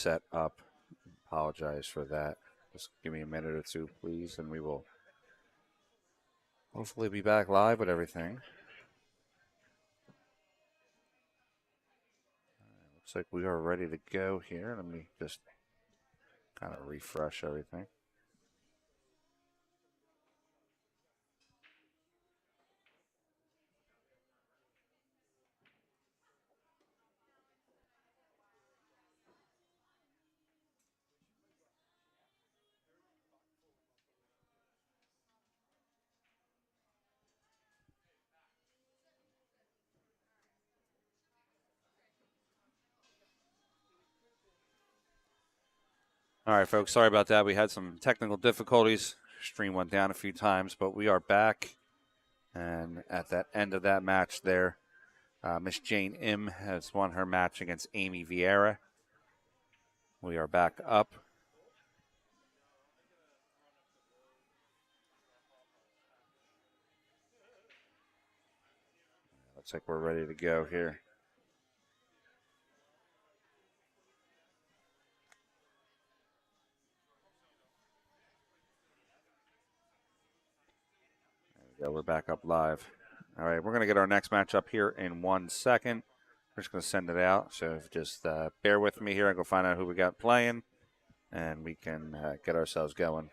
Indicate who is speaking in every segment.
Speaker 1: reset up. Apologize for that. Just give me a minute or two, please, and we will hopefully be back live with everything. Looks like we are ready to go here. Let me just kind of refresh everything. All right, folks, sorry about that. We had some technical difficulties. Stream went down a few times, but we are back. And at that end of that match there, Miss Jane Im has won her match against Amy Vieira. We are back up. Looks like we're ready to go here. Yeah, we're back up live. All right, we're going to get our next match up here in 1 second. We're just going to send it out. So just bear with me here and go find out who we got playing, and we can get ourselves going.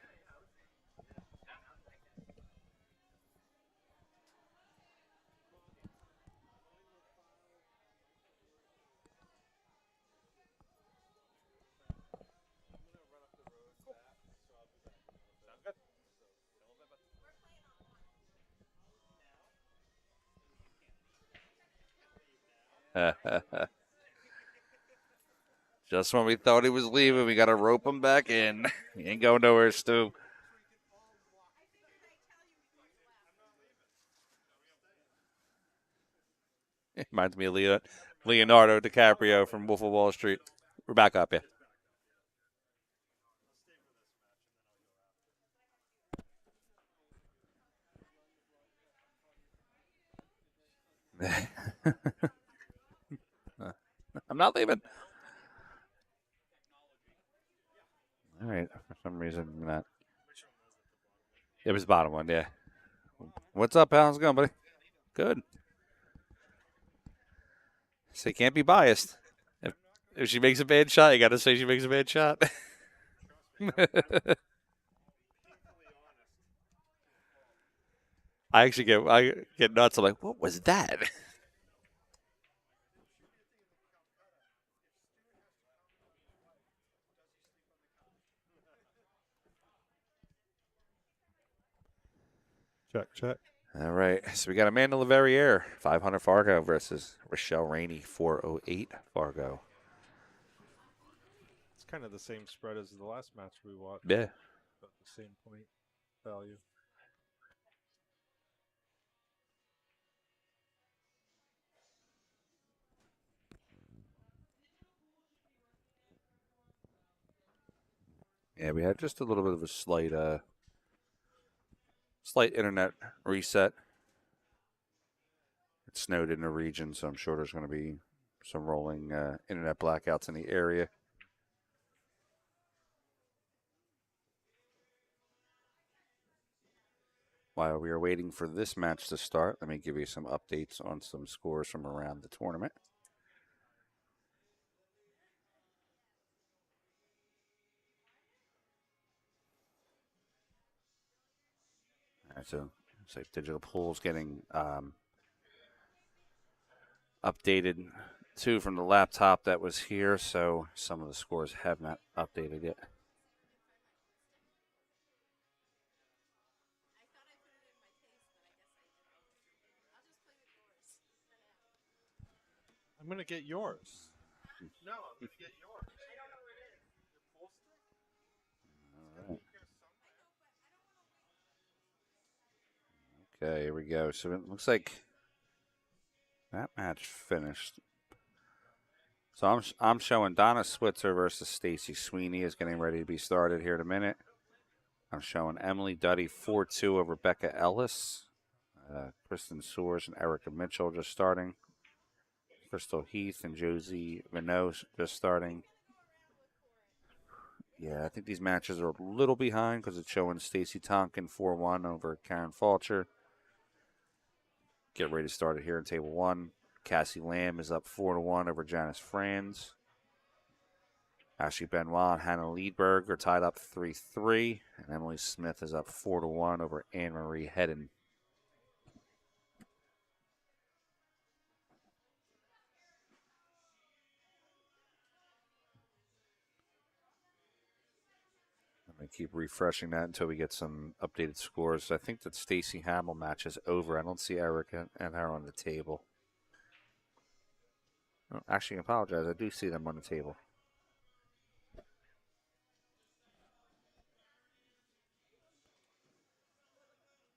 Speaker 1: Just when we thought he was leaving, we got to rope him back in. He ain't going nowhere, Stu. Reminds me of Leonardo DiCaprio from Wolf of Wall Street. We're back up, yeah. I'm not leaving. All right, for some reason, not. It was the bottom one, yeah. What's up, pal? How's it going, buddy? Good. So you can't be biased. If she makes a bad shot, you got to say she makes a bad shot. I get nuts. I'm like, what was that?
Speaker 2: Check.
Speaker 1: All right, so we got Amanda Leverrier, 500 Fargo versus Rochelle Rainey, 408 Fargo.
Speaker 2: It's kind of the same spread as the last match we watched.
Speaker 1: Yeah.
Speaker 2: About the same point value.
Speaker 1: Yeah, we had just a little bit of a slight internet reset. It snowed in the region, so I'm sure there's going to be some rolling internet blackouts in the area. While we are waiting for this match to start, let me give you some updates on some scores from around the tournament. All right, so it's like digital polls getting updated too from the laptop that was here, so some of the scores have not updated yet.
Speaker 2: I'm going to get yours. No, I'm going to get yours.
Speaker 1: All right. Okay, here we go. So it looks like that match finished. So I'm showing Donna Switzer versus Stacy Sweeney is getting ready to be started here in a minute. I'm showing Emily Duddy 4-2 over Rebecca Ellis. Kristen Soares and Erica Mitchell just starting. Crystal Heath and Josie Renault just starting. Yeah, I think these matches are a little behind because it's showing Stacy Tonkin 4-1 over Karen Falcher. Get ready to start it here in table 1. Cassie Lamb is up 4-1 over Janice Franz. Ashley Benoit and Hannah Liedberg are tied up 3-3. And Emily Smith is up 4-1 over Anne-Marie Hedden. I'm going to keep refreshing that until we get some updated scores. I think that Stacy Hamill match is over. I don't see Erica and her on the table. Oh, actually, I apologize. I do see them on the table.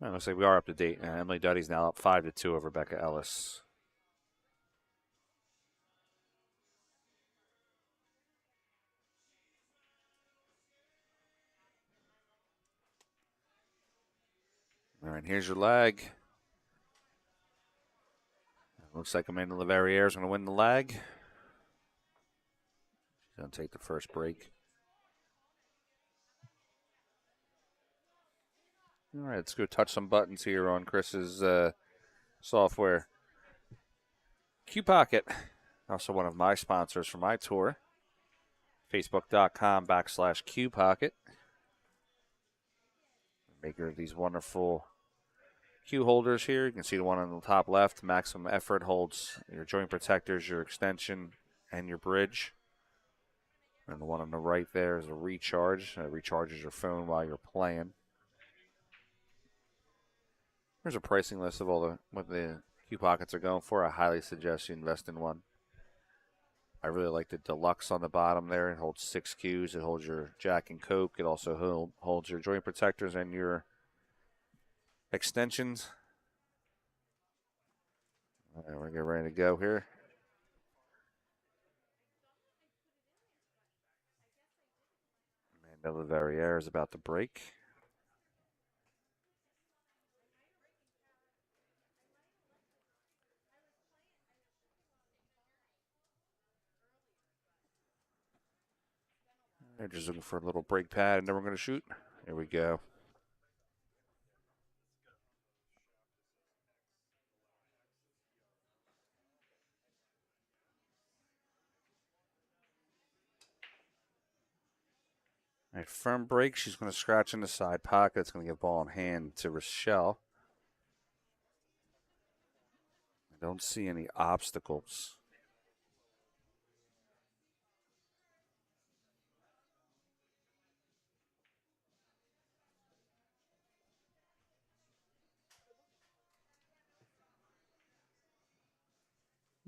Speaker 1: Well, looks like we are up to date. Emily Duddy's now up 5-2 over Rebecca Ellis. All right, here's your leg. Looks like Amanda Leverrier is going to win the leg. She's going to take the first break. All right, let's go touch some buttons here on Chris's software. Q-Pocket, also one of my sponsors for my tour. Facebook.com/Q-Pocket. Maker of these wonderful cue holders here. You can see the one on the top left. Maximum Effort holds your joint protectors, your extension, and your bridge. And the one on the right there is a recharge. It recharges your phone while you're playing. Here's a pricing list of all the what the cue pockets are going for. I highly suggest you invest in one. I really like the deluxe on the bottom there. It holds 6 cues. It holds your Jack and Coke. It also holds your joint protectors and your extensions. All right, we're getting ready to go here. Amanda Leverrier is about to break. They're just looking for a little break pad, and then we're going to shoot. Here we go. All right, firm break. She's going to scratch in the side pocket. It's going to give ball in hand to Rochelle. I don't see any obstacles.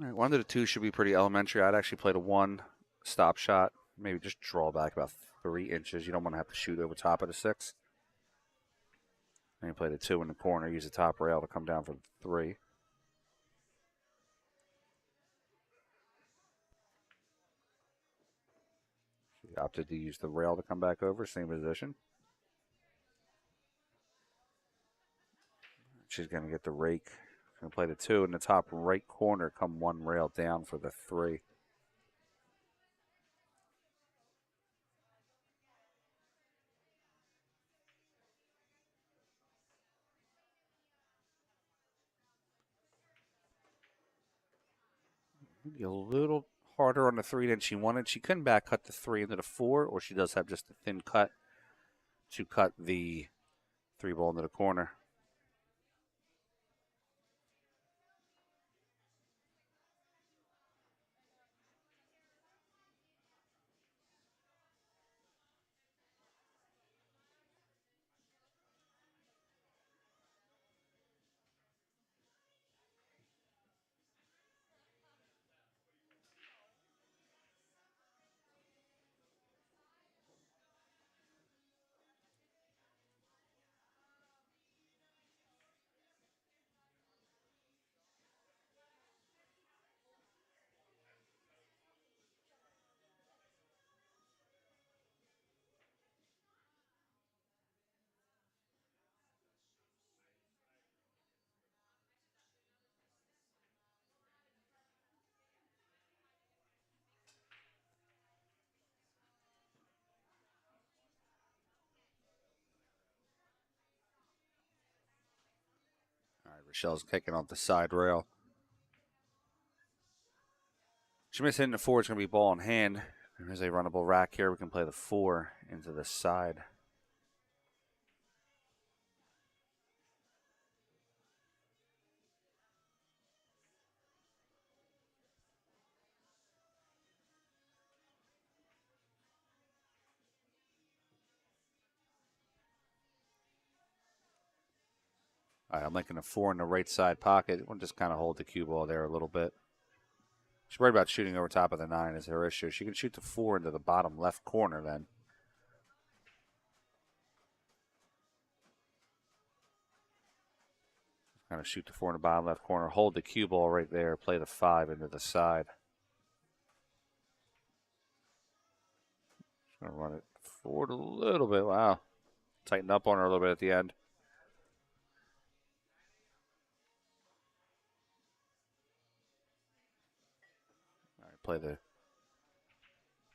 Speaker 1: All right, 1 to the 2 should be pretty elementary. I'd actually play the 1 stop shot. Maybe just draw back about 3 inches. You don't want to have to shoot over top of the 6. And you play the 2 in the corner. Use the top rail to come down for the 3. She opted to use the rail to come back over. Same position. She's going to get the rake. Going to play the 2 in the top right corner. Come 1 rail down for the 3. Maybe a little harder on the 3 than she wanted. She couldn't back cut the 3 into the 4, or she does have just a thin cut to cut the 3 ball into the corner. Rochelle's kicking off the side rail. She missed hitting the 4. It's going to be ball in hand. There's a runnable rack here. We can play the 4 into the side. All right, I'm making a 4 in the right side pocket. We'll just kind of hold the cue ball there a little bit. She's worried about shooting over top of the 9 is her issue. She can shoot the 4 into the bottom left corner then. Kind of shoot the 4 in the bottom left corner, hold the cue ball right there, play the 5 into the side. Just gonna run it forward a little bit. Wow. Tighten up on her a little bit at the end. All right, play the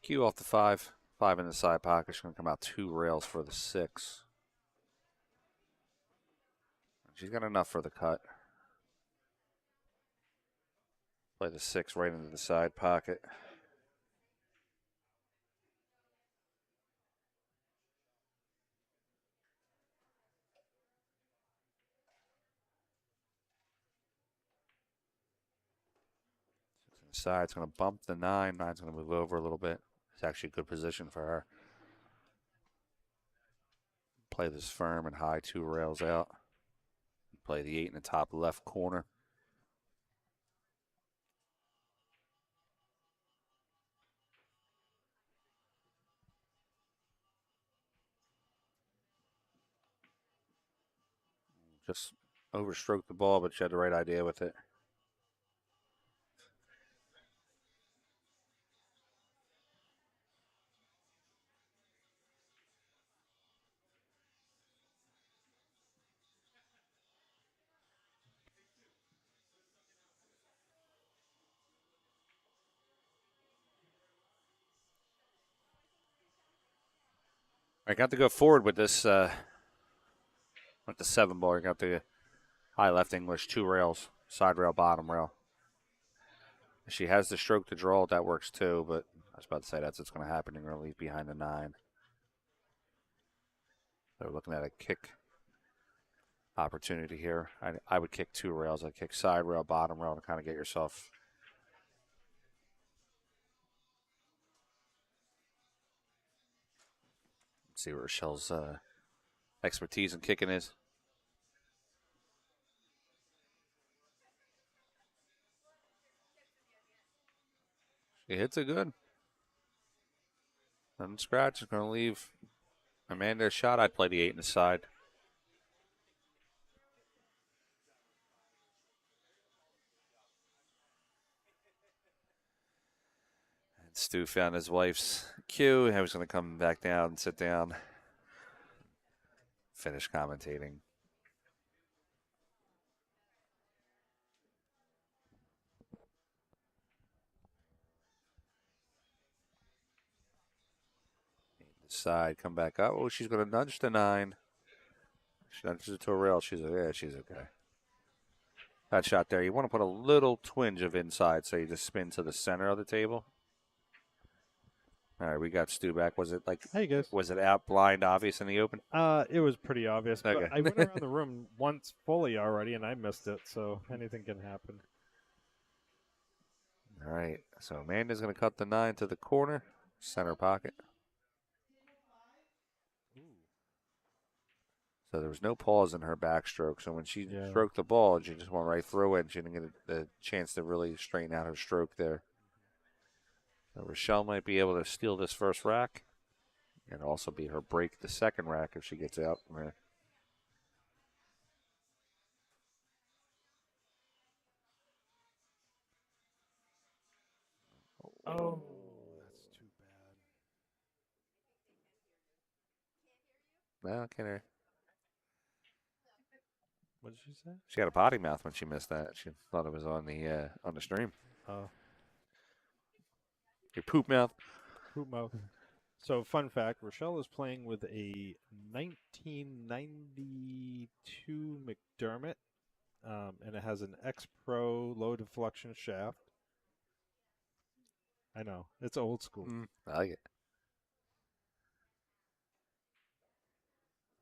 Speaker 1: cue off the 5. 5 in the side pocket. She's gonna come out 2 rails for the 6. She's got enough for the cut. Play the 6 right into the side pocket. Side, it's going to bump the 9. 9's going to move over a little bit. It's actually a good position for her. Play this firm and high 2 rails out. Play the 8 in the top left corner. Just overstroked the ball, but she had the right idea with it. I got to go forward with this, with the 7 ball. I got the high left English, 2 rails, side rail, bottom rail. If she has the stroke to draw, that works too, but I was about to say that's what's going to happen. You're going to leave behind the 9. They're looking at a kick opportunity here. I would kick 2 rails. I'd kick side rail, bottom rail to kind of get yourself. Let's see where Rochelle's expertise in kicking is. She hits it good. Doesn't scratch. It's going to leave Amanda a shot. I'd play the 8 in the side. And Stu found his wife's cue. He was going to come back down and sit down. Finish commentating. Side, come back up. Oh, she's going to nudge the 9. She nudges it to a rail. She's okay. That shot there, you want to put a little twinge of inside, so you just spin to the center of the table. All right, we got Stu back. Was it like?
Speaker 3: Hey guys.
Speaker 1: Was it out blind, obvious in the open?
Speaker 3: It was pretty obvious.
Speaker 1: Okay.
Speaker 3: But I went around the room once fully already, and I missed it. So anything can happen.
Speaker 1: All right. So Amanda's going to cut the 9 to the corner, center pocket. So there was no pause in her backstroke. So when she stroked the ball, she just went right through it. She didn't get the chance to really straighten out her stroke there. So Rochelle might be able to steal this first rack and also be her break the second rack if she gets out from there.
Speaker 3: Oh, that's too bad.
Speaker 1: No, I can't hear.
Speaker 3: What did she say?
Speaker 1: She had a potty mouth when she missed that. She thought it was on the stream.
Speaker 3: Oh.
Speaker 1: Your poop mouth.
Speaker 3: Poop mouth. So, fun fact, Rochelle is playing with a 1992 McDermott and it has an X Pro low deflection shaft. I know it's old school.
Speaker 4: I like it.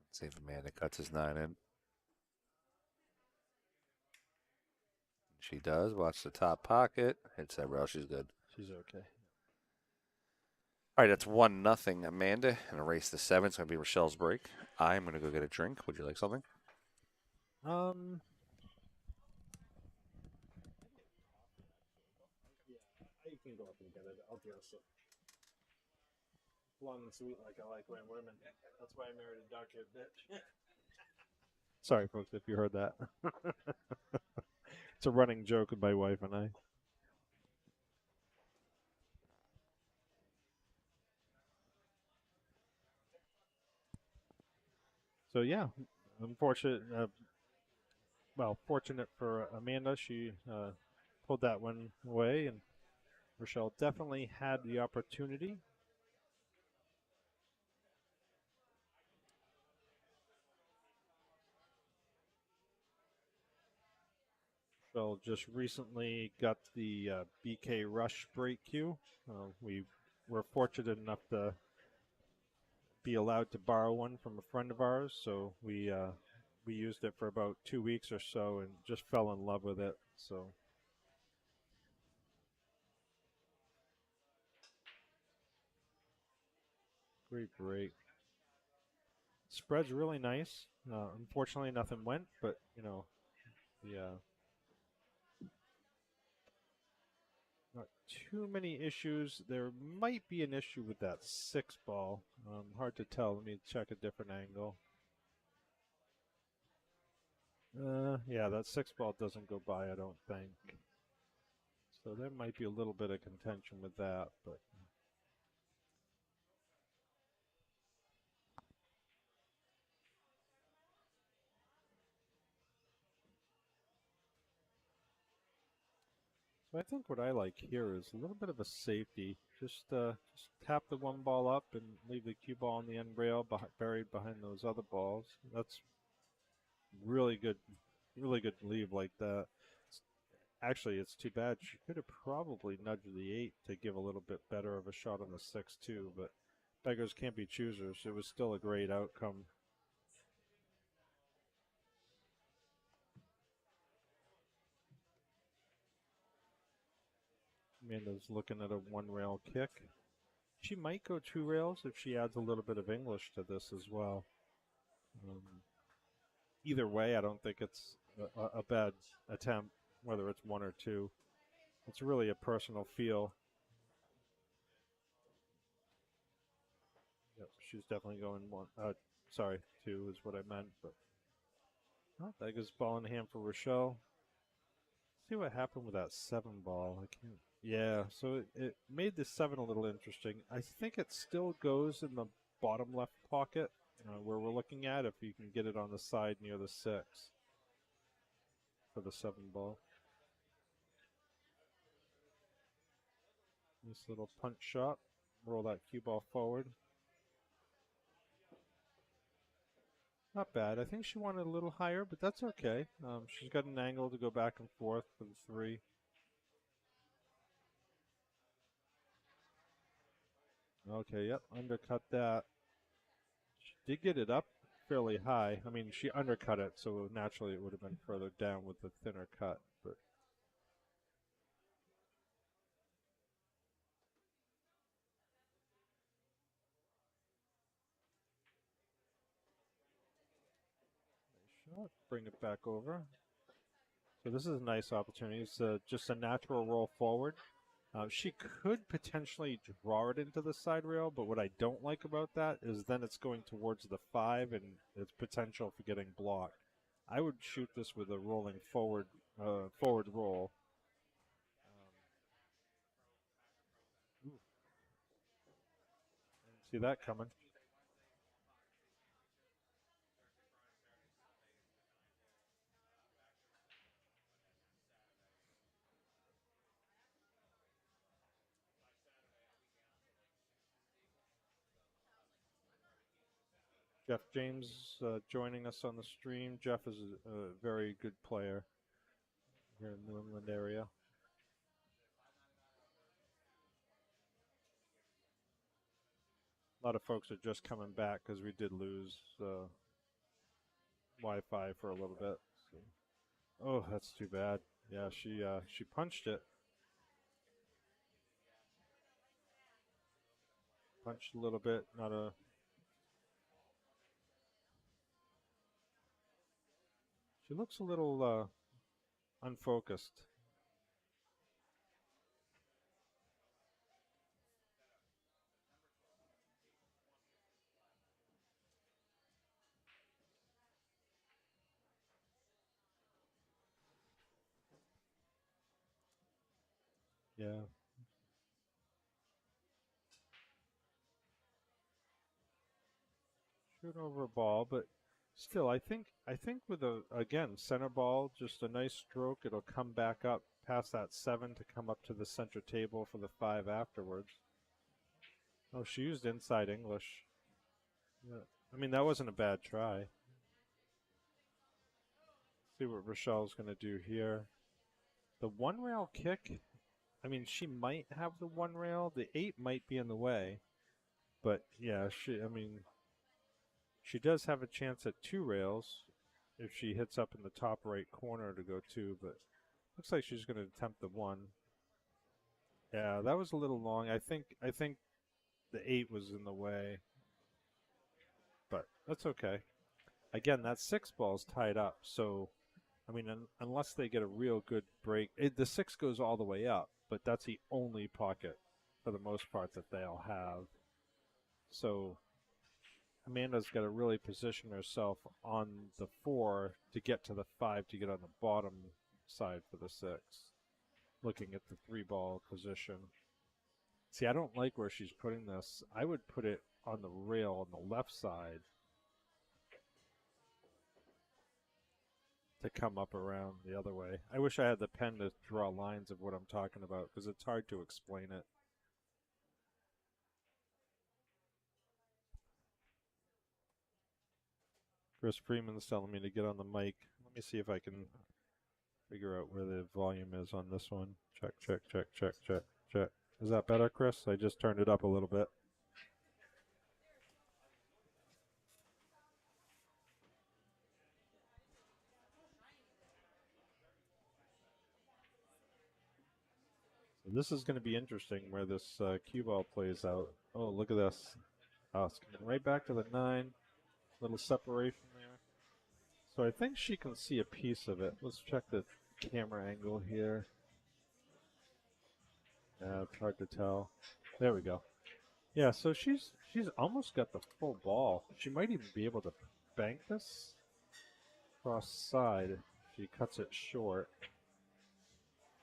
Speaker 4: Let's see if Amanda cuts his 9 in. She does. Watch the top pocket. Hits that rail. She's good.
Speaker 3: She's okay.
Speaker 4: All right, that's 1-0, Amanda. And a race to 7. It's going to be Rochelle's break. I'm going to go get a drink. Would you like something?
Speaker 3: Yeah, you can go up and get it. I'll dress it. Blonde and sweet like I like when women. That's why I married a dark-haired bitch. Sorry, folks, if you heard that. It's a running joke with my wife and I. So yeah, unfortunate. Fortunate for Amanda, she pulled that one away, and Rochelle definitely had the opportunity. Rochelle just recently got the BK Rush break cue. We were fortunate enough to be allowed to borrow one from a friend of ours, so we used it for about 2 weeks or so and just fell in love with it. So great break. Spread's really nice. Unfortunately, nothing went, but you know, not too many issues. There might be an issue with that 6 ball. Hard to tell. Let me check a different angle. Yeah, that 6 ball doesn't go by, I don't think. So there might be a little bit of contention with that, but so I think what I like here is a little bit of a safety. Just tap the 1 ball up and leave the cue ball on the end rail buried behind those other balls. That's really good leave like that. Actually, it's too bad. She could have probably nudged the 8 to give a little bit better of a shot on the 6 too, but beggars can't be choosers. It was still a great outcome. Amanda's looking at a 1 rail kick. She might go 2 rails if she adds a little bit of English to this as well. Either way, I don't think it's a bad attempt, whether it's 1 or 2. It's really a personal feel. Yep, she's definitely going 1. Sorry, 2 is what I meant, but that goes ball in hand for Rochelle. See what happened with that 7 ball. I can't. Yeah, so it made the 7 a little interesting. I think it still goes in the bottom left pocket where we're looking at, if you can get it on the side near the 6 for the 7 ball. Nice little punch shot. Roll that cue ball forward. Not bad. I think she wanted a little higher, but that's okay. She's got an angle to go back and forth for the 3. Okay, yep, undercut that. She did get it up fairly high. I mean, she undercut it, so naturally it would have been further down with the thinner cut. But nice shot. Bring it back over. So this is a nice opportunity. It's just a natural roll forward. She could potentially draw it into the side rail, but what I don't like about that is then it's going towards the 5 and its potential for getting blocked. I would shoot this with a rolling forward roll. Didn't see that coming. Jeff James joining us on the stream. Jeff is a very good player here in the New England area. A lot of folks are just coming back because we did lose Wi-Fi for a little bit. So. Oh, that's too bad. Yeah, she punched it. Punched a little bit, not a. She looks a little unfocused. Yeah. Shoot over a ball, but still, I think with a again center ball, just a nice stroke, it'll come back up past that 7 to come up to the center table for the 5 afterwards. Oh, she used inside English. Yeah. I mean, that wasn't a bad try. See what Rochelle's going to do here. The one rail kick, I mean, she might have the one rail. The 8 might be in the way. But yeah, I mean, she does have a chance at 2 rails if she hits up in the top right corner to go 2, but looks like she's going to attempt the 1. Yeah, that was a little long. I think the 8 was in the way. But that's okay. Again, that 6 ball's tied up, so I mean, unless they get a real good break, the 6 goes all the way up, but that's the only pocket, for the most part, that they'll have. So Amanda's got to really position herself on the 4 to get to the 5 to get on the bottom side for the 6. Looking at the 3 ball position. See, I don't like where she's putting this. I would put it on the rail on the left side to come up around the other way. I wish I had the pen to draw lines of what I'm talking about because it's hard to explain it. Chris Freeman's telling me to get on the mic. Let me see if I can figure out where the volume is on this one. Check, check, check, check, check, check. Is that better, Chris? I just turned it up a little bit. So this is going to be interesting where this cue ball plays out. Oh, look at this. Oh, it's coming right back to the 9. Little separation there. So I think she can see a piece of it. Let's check the camera angle here. Yeah, it's hard to tell. There we go. Yeah, so she's almost got the full ball. She might even be able to bank this cross side if she cuts it short.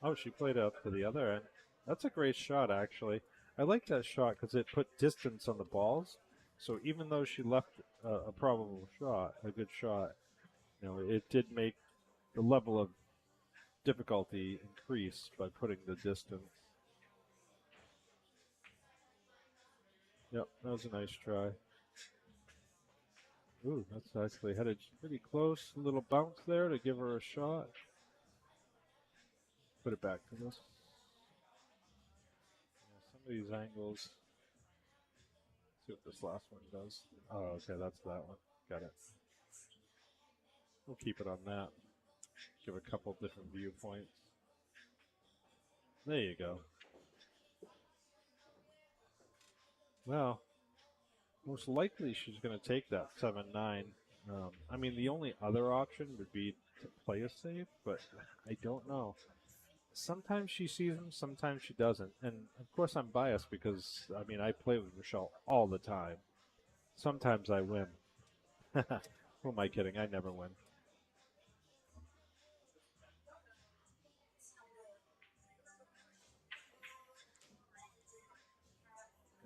Speaker 3: Oh, she played up to the other end. That's a great shot, actually. I like that shot because it put distance on the balls. So even though she left a probable shot, a good shot, you know, it did make the level of difficulty increase by putting the distance. Yep, that was a nice try. Ooh, that's actually headed pretty close. A little bounce there to give her a shot. Put it back to this. Yeah, some of these angles. See what this last one does. Oh, okay, that's that one. Got it. We'll keep it on that. Give a couple different viewpoints. There you go. Well, most likely she's going to take that 7-9. I mean, the only other option would be to play a save, but I don't know. Sometimes she sees them, sometimes she doesn't. And, of course, I'm biased because, I mean, I play with Rochelle all the time. Sometimes I win. Who am I kidding? I never win.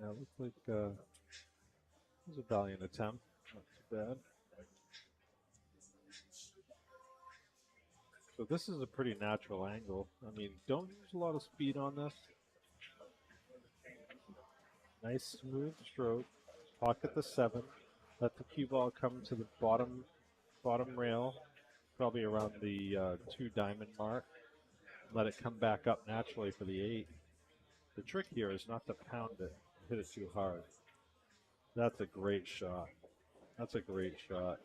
Speaker 3: Yeah, looks like it was a valiant attempt. Not too bad. So this is a pretty natural angle. I mean, don't use a lot of speed on this. Nice smooth stroke. Pocket the 7. Let the cue ball come to the bottom rail, probably around the 2 diamond mark. Let it come back up naturally for the 8. The trick here is not to pound it, hit it too hard. That's a great shot. That's a great shot.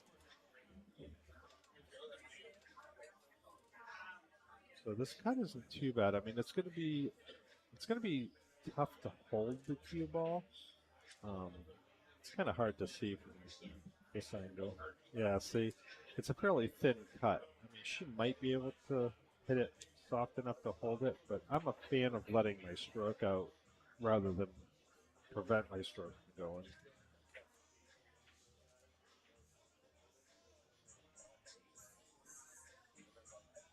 Speaker 3: So this cut isn't too bad. I mean, it's gonna be tough to hold the cue ball. It's kind of hard to see from this angle. Yeah, see, it's a fairly thin cut. I mean, she might be able to hit it soft enough to hold it, but I'm a fan of letting my stroke out rather than prevent my stroke from going.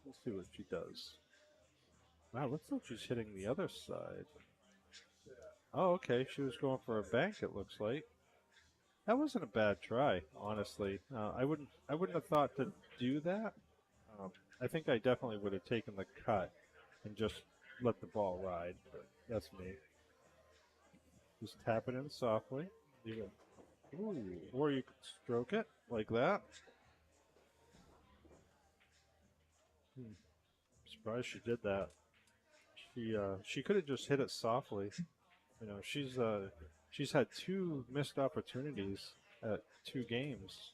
Speaker 3: We'll see what she does. Wow, looks like she's hitting the other side. Oh, okay. She was going for a bank, it looks like. That wasn't a bad try, honestly. I wouldn't have thought to do that. I think I definitely would have taken the cut and just let the ball ride. But that's me. Just tap it in softly. Ooh, or you could stroke it like that. Surprised she did that. She could have just hit it softly. You know, she's had 2 missed opportunities at 2 games.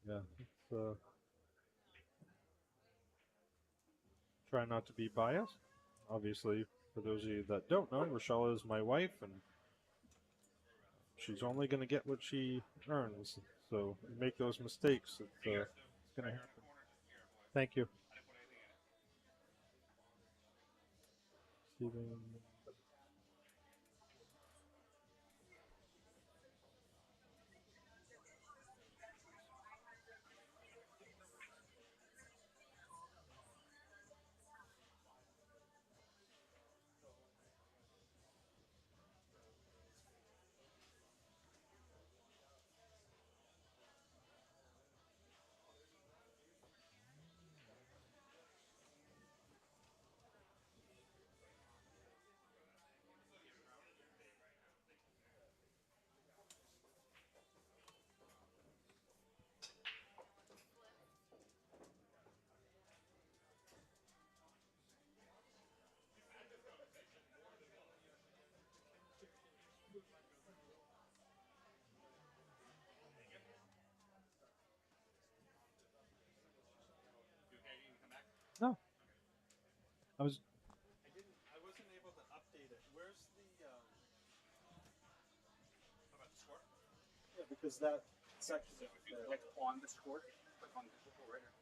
Speaker 3: Yeah, try not to be biased. Obviously, for those of you that don't know, Rochelle is my wife, and she's only going to get what she earns. So you make those mistakes, it's going to happen. Thank you. Steven. No, I was. I wasn't able to update it. Where's the?
Speaker 2: About the score?
Speaker 3: Yeah, because that section.
Speaker 2: So if you click on the score, click on the score right here.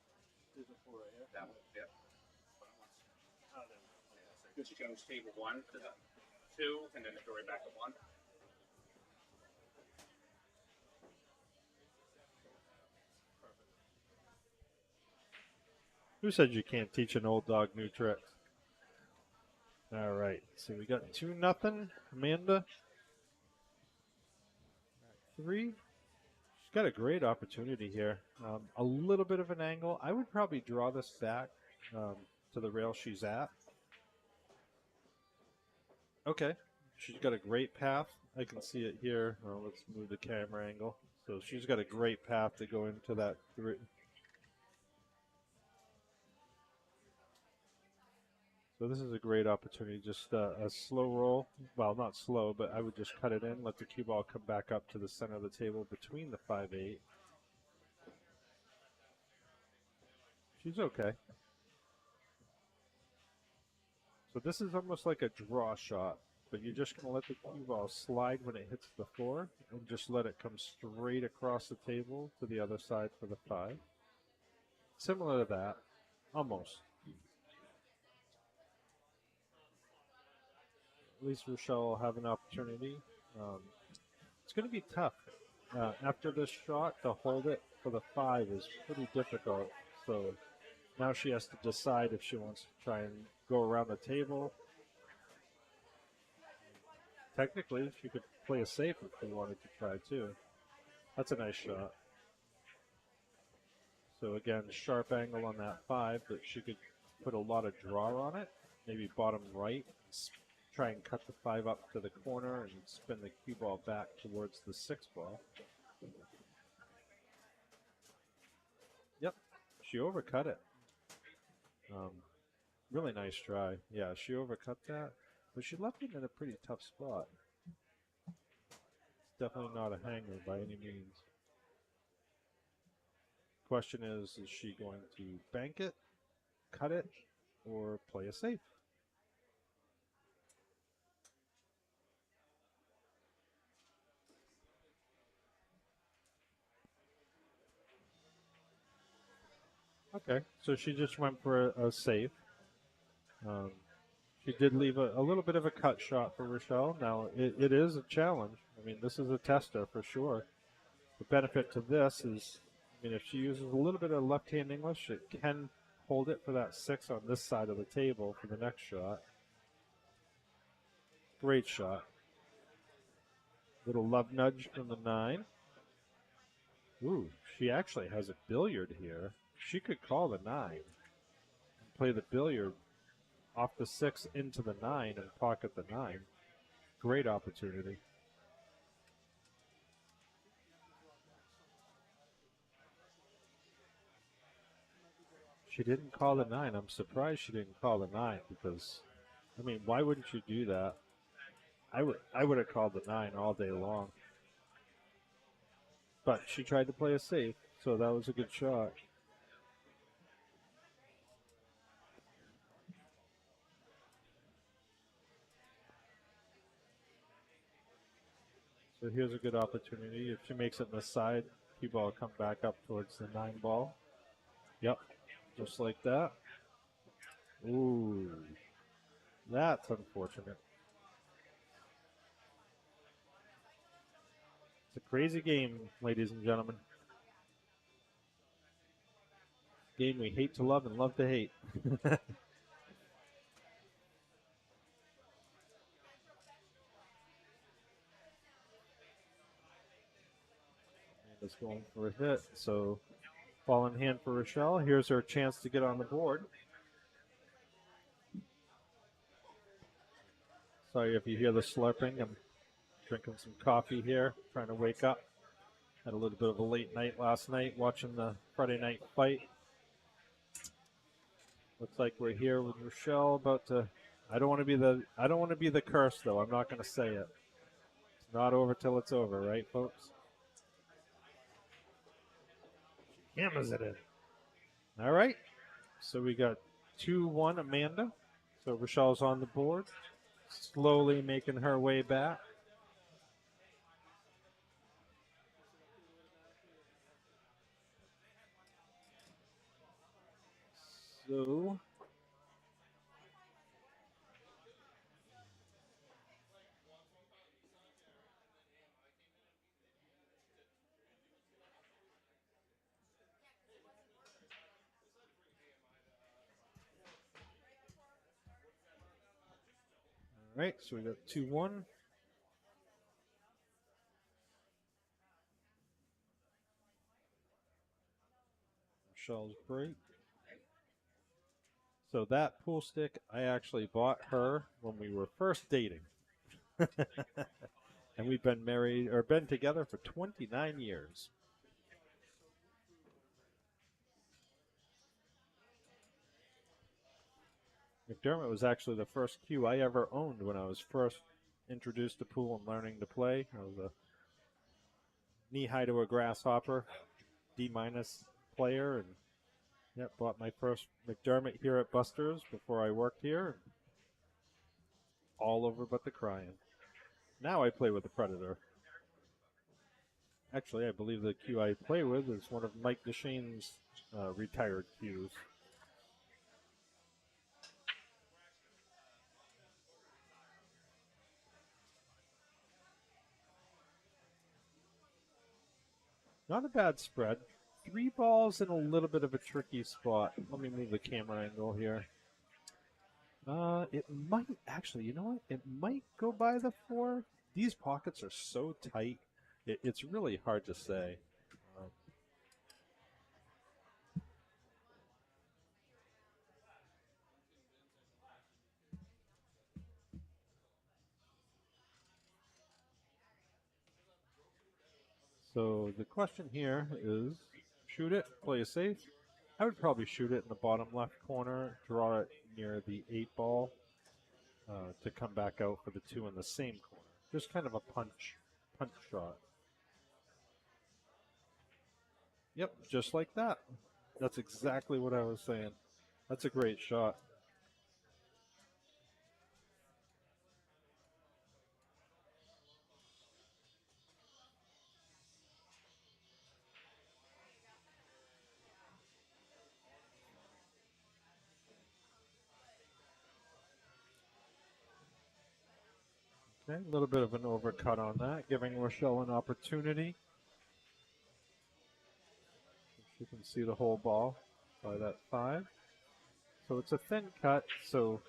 Speaker 3: There's a 4 right here.
Speaker 2: That one, yep. Put it once.
Speaker 3: Oh, there we go.
Speaker 2: Yeah, so just change table 1 to the 2, and then go right back to 1.
Speaker 3: Who said you can't teach an old dog new tricks? All right. So we got 2-0. Amanda. 3. She's got a great opportunity here. A little bit of an angle. I would probably draw this back to the rail she's at. Okay. She's got a great path. I can see it here. Well, let's move the camera angle. So she's got a great path to go into that 3. So this is a great opportunity. Just a slow roll. Well, not slow, but I would just cut it in, let the cue ball come back up to the center of the table between the 5-8. She's okay. So this is almost like a draw shot, but you're just going to let the cue ball slide when it hits the 4 and just let it come straight across the table to the other side for the 5. Similar to that, almost. At least Rochelle will have an opportunity. It's going to be tough. After this shot, to hold it for the 5 is pretty difficult. So now she has to decide if she wants to try and go around the table. Technically, she could play it safe if she wanted to try too. That's a nice shot. So again, sharp angle on that 5, but she could put a lot of draw on it. Maybe bottom right, try and cut the 5 up to the corner and spin the cue ball back towards the 6 ball. Yep, she overcut it. Really nice try. Yeah, she overcut that, but she left it in a pretty tough spot. It's definitely not a hanger by any means. Question is she going to bank it, cut it, or play a safe? Okay, so she just went for a safe. She did leave a little bit of a cut shot for Rochelle. Now, it is a challenge. I mean, this is a tester for sure. The benefit to this is, I mean, if she uses a little bit of left-hand English, it can hold it for that 6 on this side of the table for the next shot. Great shot. Little love nudge from the 9. Ooh, she actually has a billiard here. She could call the 9 and play the billiard off the 6 into the 9 and pocket the 9. Great opportunity. She didn't call the 9. I'm surprised she didn't call the 9 because, I mean, why wouldn't you do that? I would have called the 9 all day long. But she tried to play a safe, so that was a good shot. So here's a good opportunity. If she makes it in the side, cue ball will come back up towards the 9 ball. Yep, just like that. Ooh, that's unfortunate. It's a crazy game, ladies and gentlemen. Game we hate to love and love to hate. Is going for a hit. So ball in hand for Rochelle. Here's her chance to get on the board. Sorry if you hear the slurping. I'm drinking some coffee here, trying to wake up. Had a little bit of a late night last night watching the Friday night fight. Looks like we're here with Rochelle about to. I don't want to be the curse though. I'm not going to say it. It's not over till it's over, right, folks? Hammers it in. All right. So we got 2-1 Amanda. So Rochelle's on the board, slowly making her way back. So all right, so we got 2-1. Rochelle's break. So that pool stick, I actually bought her when we were first dating. And we've been married or been together for 29 years. McDermott was actually the first cue I ever owned when I was first introduced to pool and learning to play. I was a knee-high to a grasshopper, D- player, and yep, bought my first McDermott here at Busters before I worked here. All over but the crying. Now I play with the Predator. Actually, I believe the cue I play with is one of Mike DeShane's retired cues. Not a bad spread. 3 balls in a little bit of a tricky spot. Let me move the camera angle here. It might actually, you know what? It might go by the 4. These pockets are so tight. It's really hard to say. So the question here is, shoot it, play it safe. I would probably shoot it in the bottom left corner, draw it near the 8 ball to come back out for the 2 in the same corner. Just kind of a punch shot. Yep, just like that. That's exactly what I was saying. That's a great shot. Okay, a little bit of an overcut on that, giving Rochelle an opportunity. She can see the whole ball by that 5. So it's a thin cut, so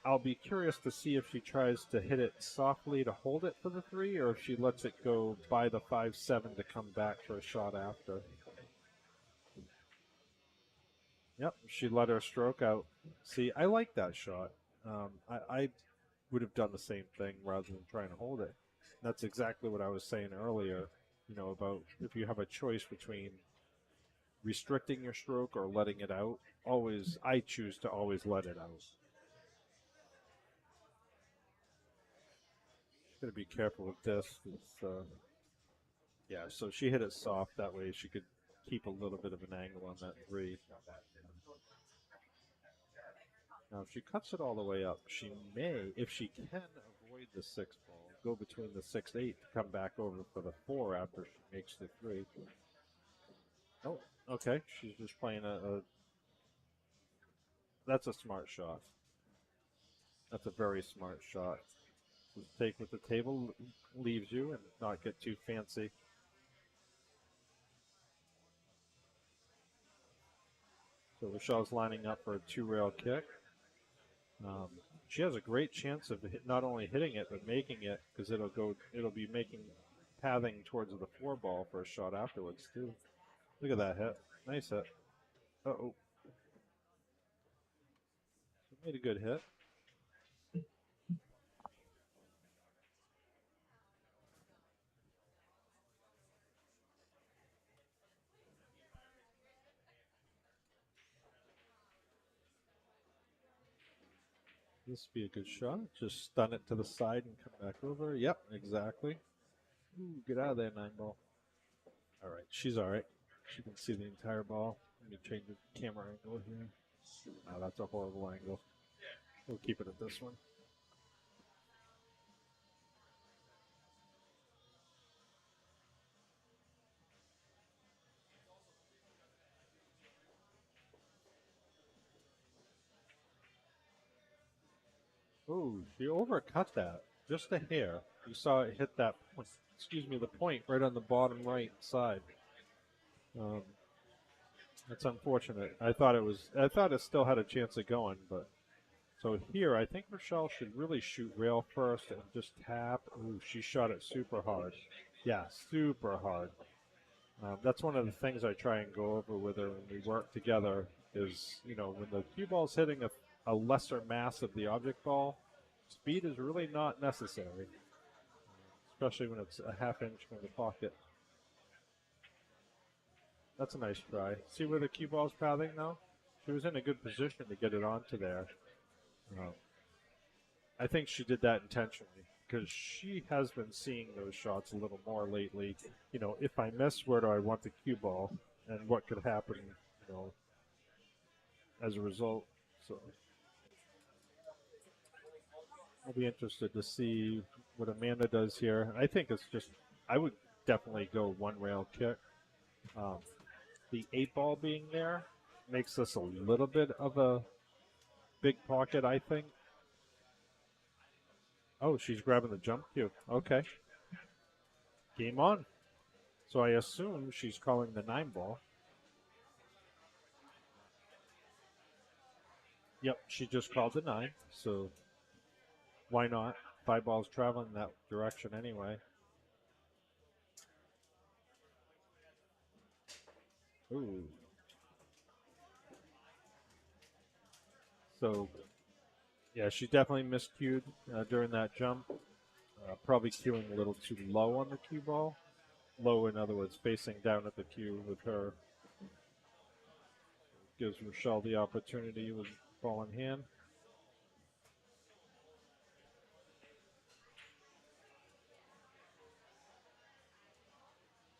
Speaker 3: I'll be curious to see if she tries to hit it softly to hold it for the 3, or if she lets it go by the 5-7 to come back for a shot after. Yep, she let her stroke out. See, I like that shot. I would have done the same thing rather than trying to hold it. That's exactly what I was saying earlier, about if you have a choice between restricting your stroke or letting it out. I choose to always let it out. Got to be careful with this. Yeah, so she hit it soft. That way she could keep a little bit of an angle on that 3. Now, if she cuts it all the way up, she may, if she can avoid the 6 ball, go between the 6-8 to come back over for the 4 after she makes the 3. Oh, okay. She's just playing that's a smart shot. That's a very smart shot. Just take what the table leaves you and not get too fancy. So Rochelle's lining up for a 2-rail kick. She has a great chance of not only hitting it but making it, because it'll be pathing towards the 4 ball for a shot afterwards too. Look at that hit, nice hit. Uh-oh, she made a good hit. This would be a good shot. Just stun it to the side and come back over. Yep, exactly. Ooh, get out of there, 9 ball. All right, she's all right. She can see the entire ball. Let me change the camera angle here. Oh, that's a horrible angle. We'll keep it at this one. Oh, she overcut that. Just a hair. You saw it hit that, the point right on the bottom right side. That's unfortunate. I thought it still had a chance of going, but so here I think Rochelle should really shoot rail first and just tap. Ooh, she shot it super hard. Yeah, super hard. That's one of the things I try and go over with her when we work together is, when the cue ball's hitting a lesser mass of the object ball, speed is really not necessary, especially when it's a half-inch from the pocket. That's a nice try. See where the cue ball's pathing now? She was in a good position to get it onto there. I think she did that intentionally because she has been seeing those shots a little more lately. If I miss, where do I want the cue ball, and what could happen, as a result. So I'll be interested to see what Amanda does here. I think I would definitely go 1-rail kick. The 8 ball being there makes this a little bit of a big pocket, I think. Oh, she's grabbing the jump cue. Okay. Game on. So I assume she's calling the 9 ball. Yep, she just called the 9. So why not? 5 balls traveling that direction anyway. Ooh. So, yeah, she definitely miscued during that jump. Probably cueing a little too low on the cue ball. low, in other words, facing down at the cue with her. Gives Rochelle the opportunity with ball in hand.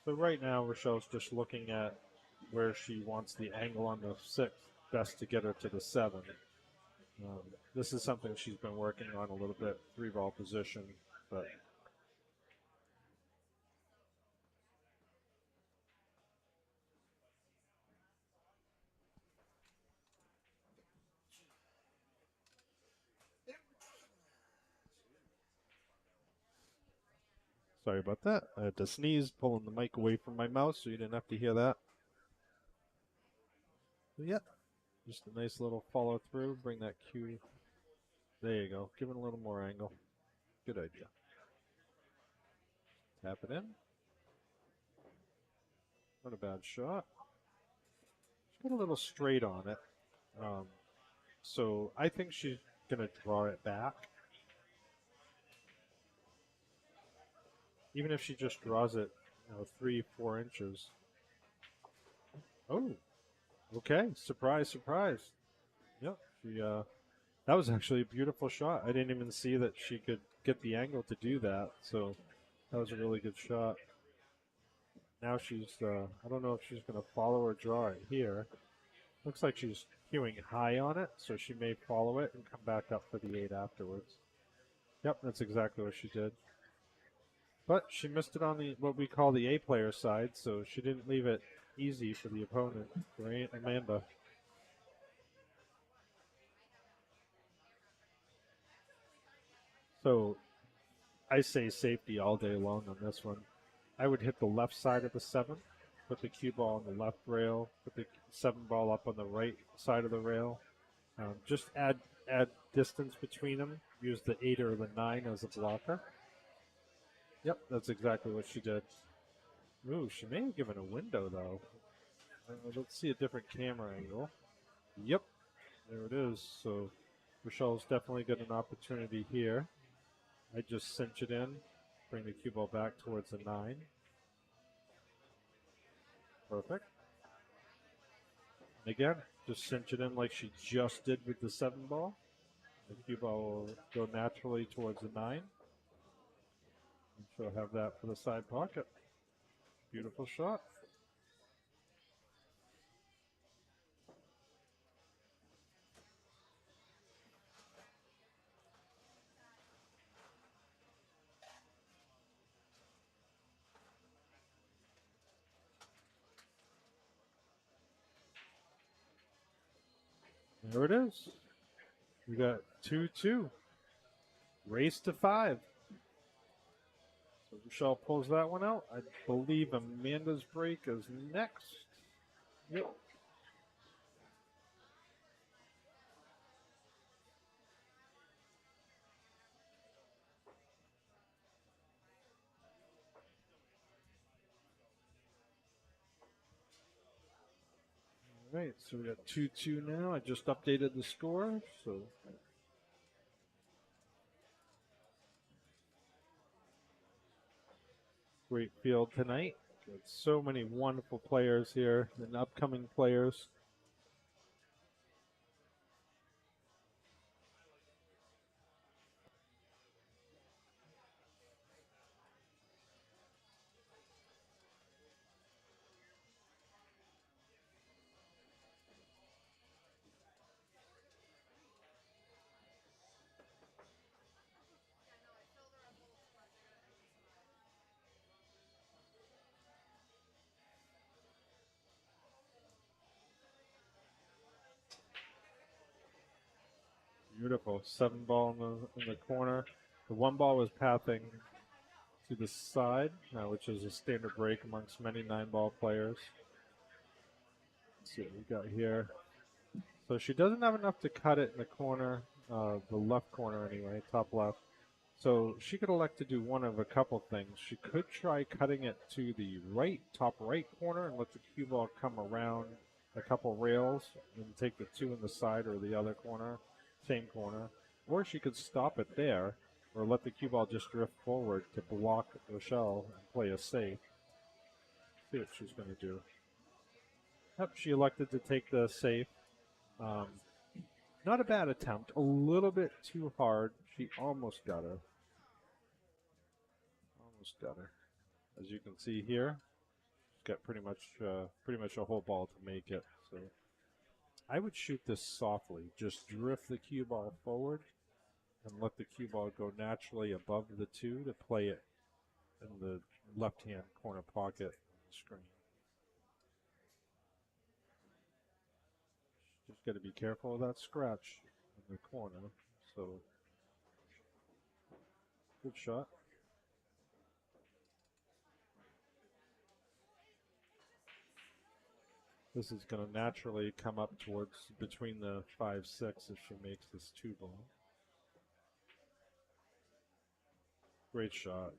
Speaker 3: So right now, Rochelle's just looking at where she wants the angle on the 6 best to get her to the 7. This is something she's been working on a little bit, 3-ball position, but sorry about that. I had to sneeze, pulling the mic away from my mouth so you didn't have to hear that. But yeah, just a nice little follow through, bring that cue. There you go, give it a little more angle. Good idea. Tap it in. Not a bad shot. She's got a little straight on it. So I think she's going to draw it back. Even if she just draws it, 3-4 inches. Oh, okay. Surprise, surprise. Yep. That was actually a beautiful shot. I didn't even see that she could get the angle to do that. So that was a really good shot. Now she's, I don't know if she's going to follow or draw it here. Looks like she's cueing high on it, so she may follow it and come back up for the 8 afterwards. Yep, that's exactly what she did. But she missed it on the what we call the A player side, so she didn't leave it easy for the opponent, for Amanda. So I say safety all day long on this one. I would hit the left side of the 7, put the cue ball on the left rail, put the 7 ball up on the right side of the rail. Just add distance between them. Use the 8 or the 9 as a blocker. Yep, that's exactly what she did. Ooh, she may have given a window, though. Let's see a different camera angle. Yep, there it is. So Rochelle's definitely got an opportunity here. I just cinch it in, bring the cue ball back towards the 9. Perfect. And again, just cinch it in like she just did with the 7 ball. The cue ball will go naturally towards the 9. And she'll have that for the side pocket. Beautiful shot. There it is. We got 2-2. Race to 5. So Rochelle pulls that one out. I believe Amanda's break is next. Yep. All right, so we got 2-2 now. I just updated the score, so great field tonight. Got so many wonderful players here and upcoming players. Beautiful. 7 ball in the corner. The 1 ball was pathing to the side, which is a standard break amongst many 9-ball players. Let's see what we got here. So she doesn't have enough to cut it in the corner, the left corner anyway, top left. So she could elect to do one of a couple things. She could try cutting it to the right, top right corner and let the cue ball come around a couple rails and take the 2 in the side or the other corner, same corner. Or she could stop it there or let the cue ball just drift forward to block Rochelle and play a safe. See what she's going to do. Yep, she elected to take the safe. Not a bad attempt. A little bit too hard. She almost got her. Almost got her. As you can see here, she's got pretty much a whole ball to make it. So I would shoot this softly. Just drift the cue ball forward and let the cue ball go naturally above the 2 to play it in the left-hand corner pocket on the screen. Just got to be careful of that scratch in the corner. So, good shot. This is going to naturally come up towards between the 5-6 if she makes this 2 ball. Great shot.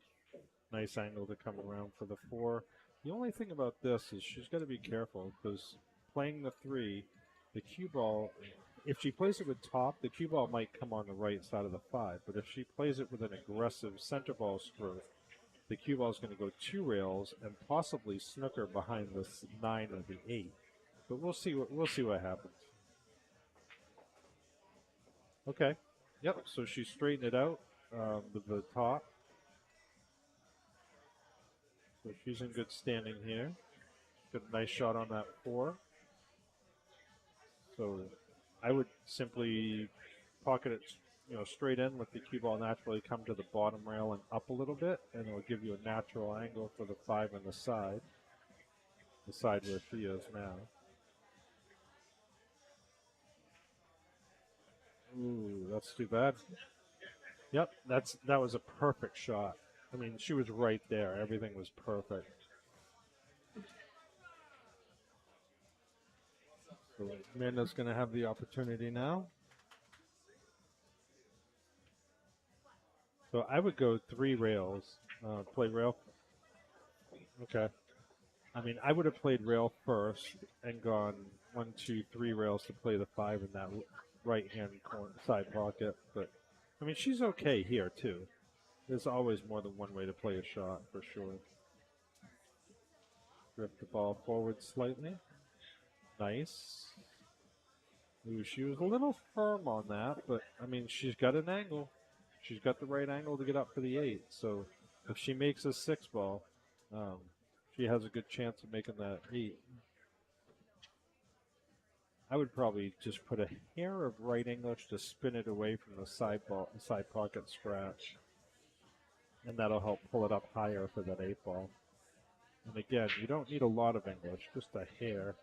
Speaker 3: Nice angle to come around for the 4. The only thing about this is she's got to be careful because playing the 3, the cue ball, if she plays it with top, the cue ball might come on the right side of the 5. But if she plays it with an aggressive center ball screw, the cue ball is going to go 2 rails and possibly snooker behind the 9 or the 8. But we'll see what happens. Okay. Yep. So she straightened it out with the top. So she's in good standing here. Got a nice shot on that 4. So I would simply pocket it, straight in, let the cue ball naturally come to the bottom rail and up a little bit, and it'll give you a natural angle for the 5 on the side where she is now. Ooh, that's too bad. Yep, that was a perfect shot. I mean, she was right there. Everything was perfect. So Amanda's going to have the opportunity now. So I would go 3 rails. Play rail. Okay. I mean, I would have played rail first and gone 1, 2, 3 rails to play the 5 in that right-hand corner side pocket. But, I mean, she's okay here, too. There's always more than one way to play a shot, for sure. Drift the ball forward slightly. Nice. Ooh, she was a little firm on that, but, I mean, she's got an angle. She's got the right angle to get up for the 8. So if she makes a 6 ball, she has a good chance of making that 8. I would probably just put a hair of right English to spin it away from the side pocket scratch. And that'll help pull it up higher for that 8 ball. And again, you don't need a lot of English, just a hair.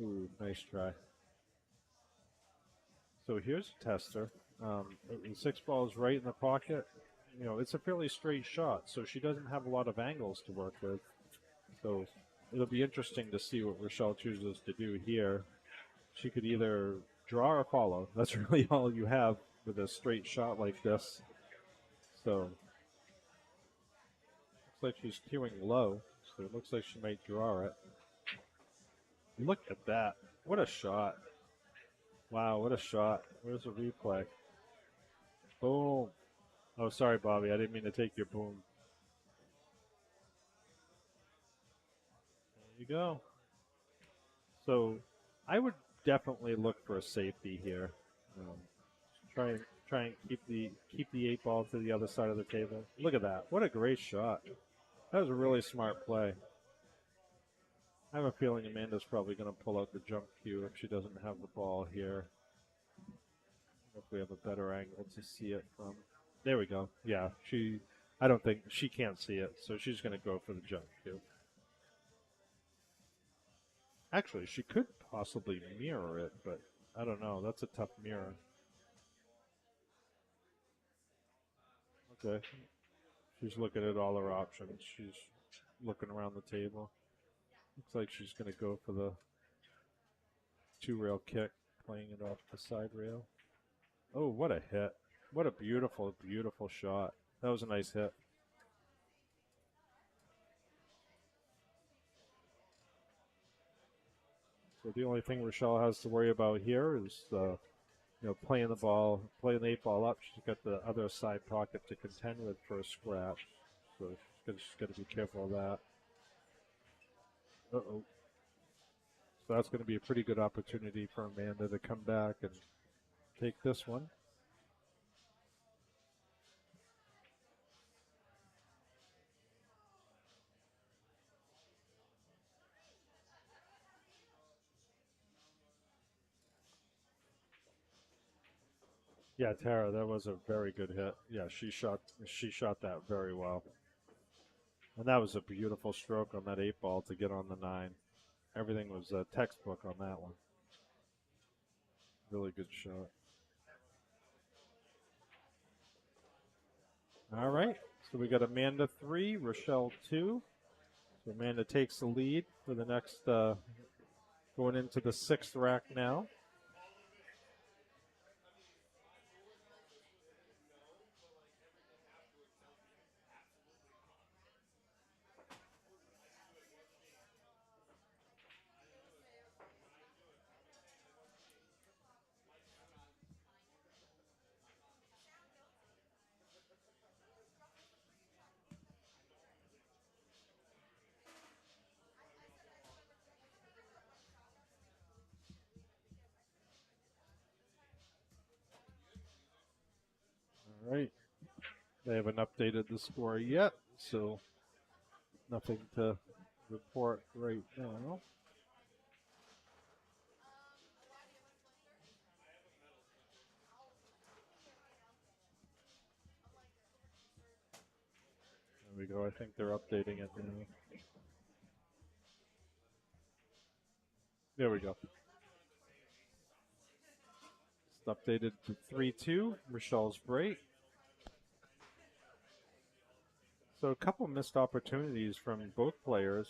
Speaker 3: Ooh, nice try. So here's a tester. The 6 ball is right in the pocket. It's a fairly straight shot, so she doesn't have a lot of angles to work with. So it'll be interesting to see what Rochelle chooses to do here. She could either draw or follow. That's really all you have with a straight shot like this. So looks like she's cueing low, so it looks like she might draw it. Look at that. What a shot. Wow, what a shot. Where's the replay? Boom. Oh, sorry, Bobby. I didn't mean to take your boom. There you go. So I would definitely look for a safety here. Try and keep the 8 ball to the other side of the table. Look at that. What a great shot. That was a really smart play. I have a feeling Amanda's probably going to pull out the jump cue if she doesn't have the ball here. If we have a better angle to see it from. There we go. Yeah, I don't think she can't see it, so she's going to go for the jump cue. Actually, she could possibly mirror it, but I don't know. That's a tough mirror. Okay. She's looking at all her options. She's looking around the table. Looks like she's going to go for the 2-rail kick, playing it off the side rail. Oh, what a hit. What a beautiful, beautiful shot. That was a nice hit. So the only thing Rochelle has to worry about here is playing the ball, playing the 8-ball up. She's got the other side pocket to contend with for a scratch. So she's got to be careful of that. Uh-oh. So that's going to be a pretty good opportunity for Amanda to come back and take this one. Yeah, Tara, that was a very good hit. Yeah, she shot that very well. And that was a beautiful stroke on that 8-ball to get on the 9. Everything was a textbook on that one. Really good shot. All right, so we got Amanda 3, Rochelle 2. So Amanda takes the lead for the next, going into the 6th rack now. All right. They haven't updated the score yet, so nothing to report right now. There we go. I think they're updating it now. There we go. It's updated to 3-2. Rochelle's break. So a couple missed opportunities from both players.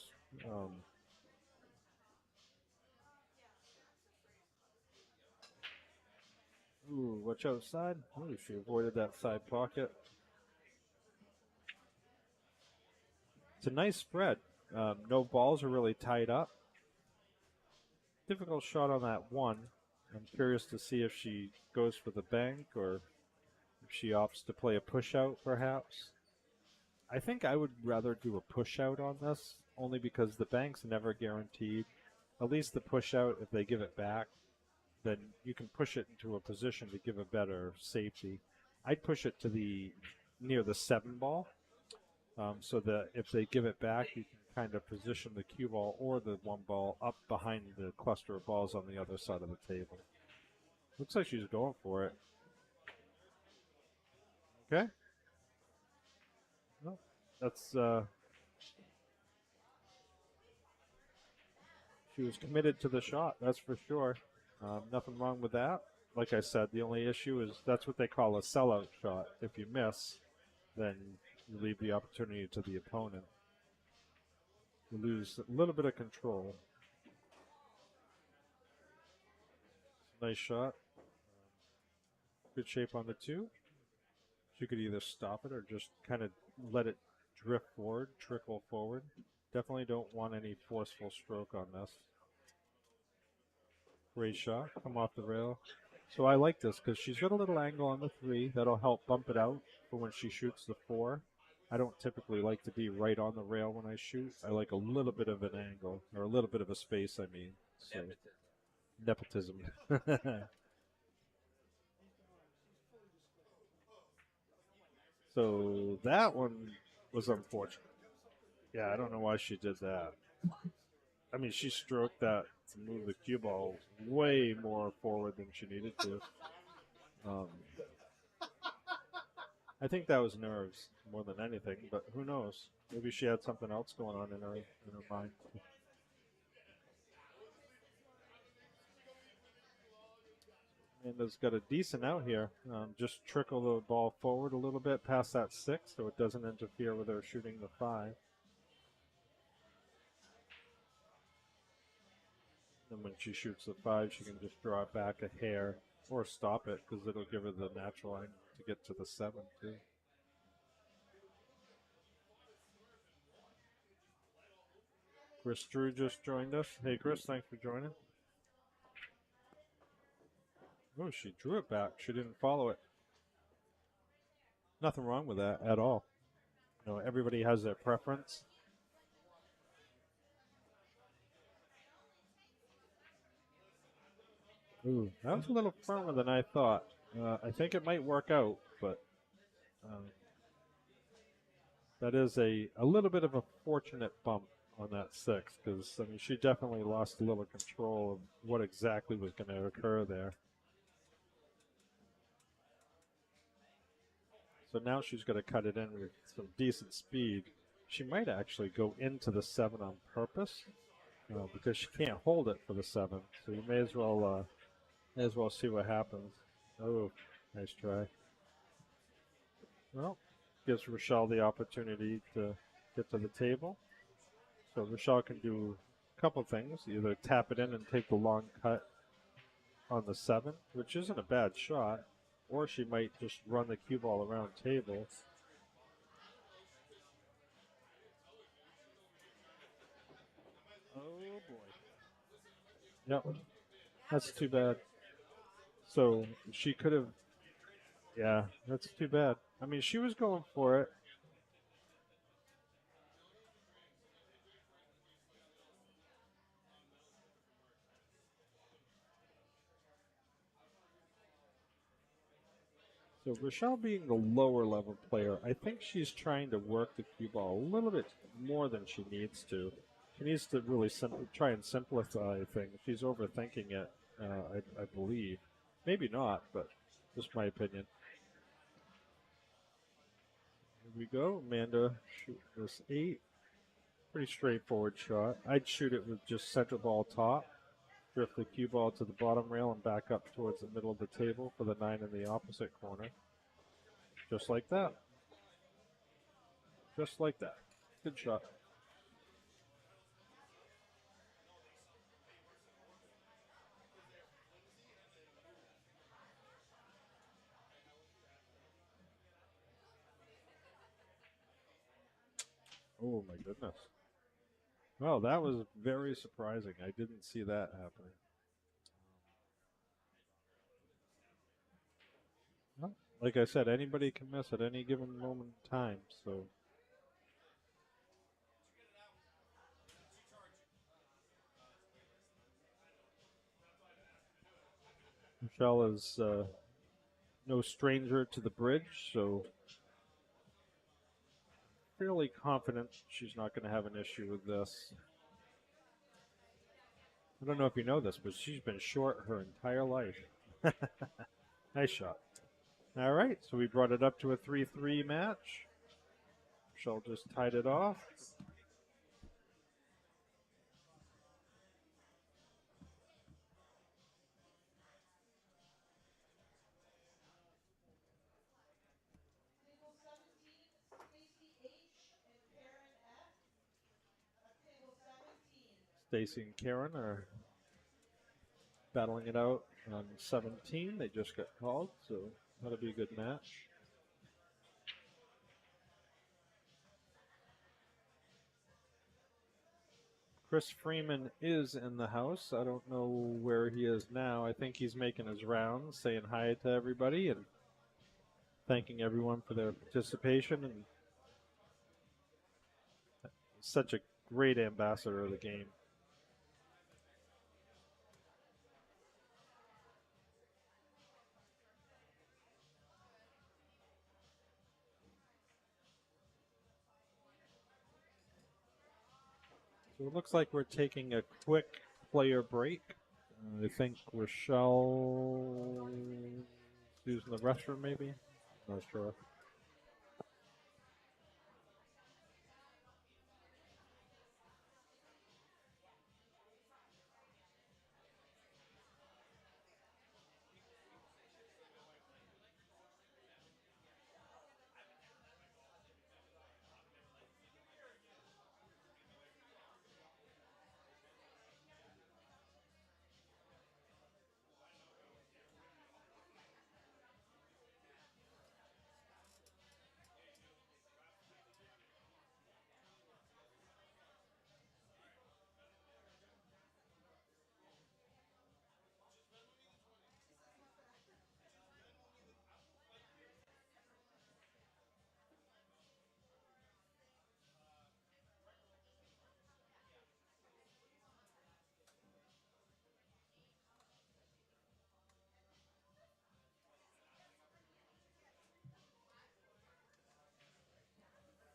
Speaker 3: Ooh, watch outside. Ooh, she avoided that side pocket. It's a nice spread. No balls are really tied up. Difficult shot on that 1. I'm curious to see if she goes for the bank or if she opts to play a push out, perhaps. I think I would rather do a push out on this, only because the bank's never guaranteed. At least the push out, if they give it back, then you can push it into a position to give a better safety. I'd push it to near the 7 ball, so that if they give it back, you can kind of position the cue ball or the 1 ball up behind the cluster of balls on the other side of the table. Looks like she's going for it. Okay. Well, that's she was committed to the shot, that's for sure. Nothing wrong with that. Like I said, the only issue is that's what they call a sellout shot. If you miss, then you leave the opportunity to the opponent. You lose a little bit of control. Nice shot. Good shape on the 2. She could either stop it or just kind of let it drift forward, trickle forward. Definitely don't want any forceful stroke on this. Great shot, come off the rail. So I like this because she's got a little angle on the 3 that'll help bump it out for when she shoots the 4. I don't typically like to be right on the rail when I shoot. I like a little bit of an angle, or a little bit of a space, I mean. So, nepotism. So that one was unfortunate. Yeah, I don't know why she did that. I mean, she stroked that to move the cue ball way more forward than she needed to. I think that was nerves more than anything, but who knows? Maybe she had something else going on in her mind. Amanda's got a decent out here. Just trickle the ball forward a little bit past that 6 so it doesn't interfere with her shooting the 5. And when she shoots the 5, she can just draw it back a hair or stop it because it'll give her the natural angle to get to the 7 too. Chris Drew just joined us. Hey Chris, thanks for joining. Oh, she drew it back. She didn't follow it. Nothing wrong with that at all. You know, everybody has their preference. Ooh, that was a little firmer than I thought. I think it might work out, but that is a little bit of a fortunate bump on that 6, because I mean she definitely lost a little control of what exactly was going to occur there. So now she's going to cut it in with some decent speed. She might actually go into the 7 on purpose because she can't hold it for the 7. So you may as well see what happens. Oh, nice try. Well, gives Rochelle the opportunity to get to the table. So Rochelle can do a couple things: either tap it in and take the long cut on the 7, which isn't a bad shot, or she might just run the cue ball around table. Oh boy. Yep. That's too bad. So she could have. Yeah, that's too bad. I mean, she was going for it. So Rochelle being the lower level player, I think she's trying to work the cue ball a little bit more than she needs to. She needs to really try and simplify things. She's overthinking it, I believe. Maybe not, but just my opinion. Here we go. Amanda shoot this 8. Pretty straightforward shot. I'd shoot it with just center ball top, drift the cue ball to the bottom rail and back up towards the middle of the table for the 9 in the opposite corner. Just like that. Just like that. Good shot. Oh my goodness. Well, that was very surprising. I didn't see that happening. Well, like I said, anybody can miss at any given moment in time, so. Michelle is no stranger to the bridge, so fairly confident she's not going to have an issue with this. I don't know if you know this, but she's been short her entire life. Nice shot. All right, so we brought it up to a 3-3 match. Michelle just tied it off. Stacy and Karen are battling it out on 17. They just got called, so that'll be a good match. Chris Freeman is in the house. I don't know where he is now. I think he's making his rounds, saying hi to everybody and thanking everyone for their participation. And such a great ambassador of the game. So it looks like we're taking a quick player break. I think Rochelle using the restroom, maybe. Not sure.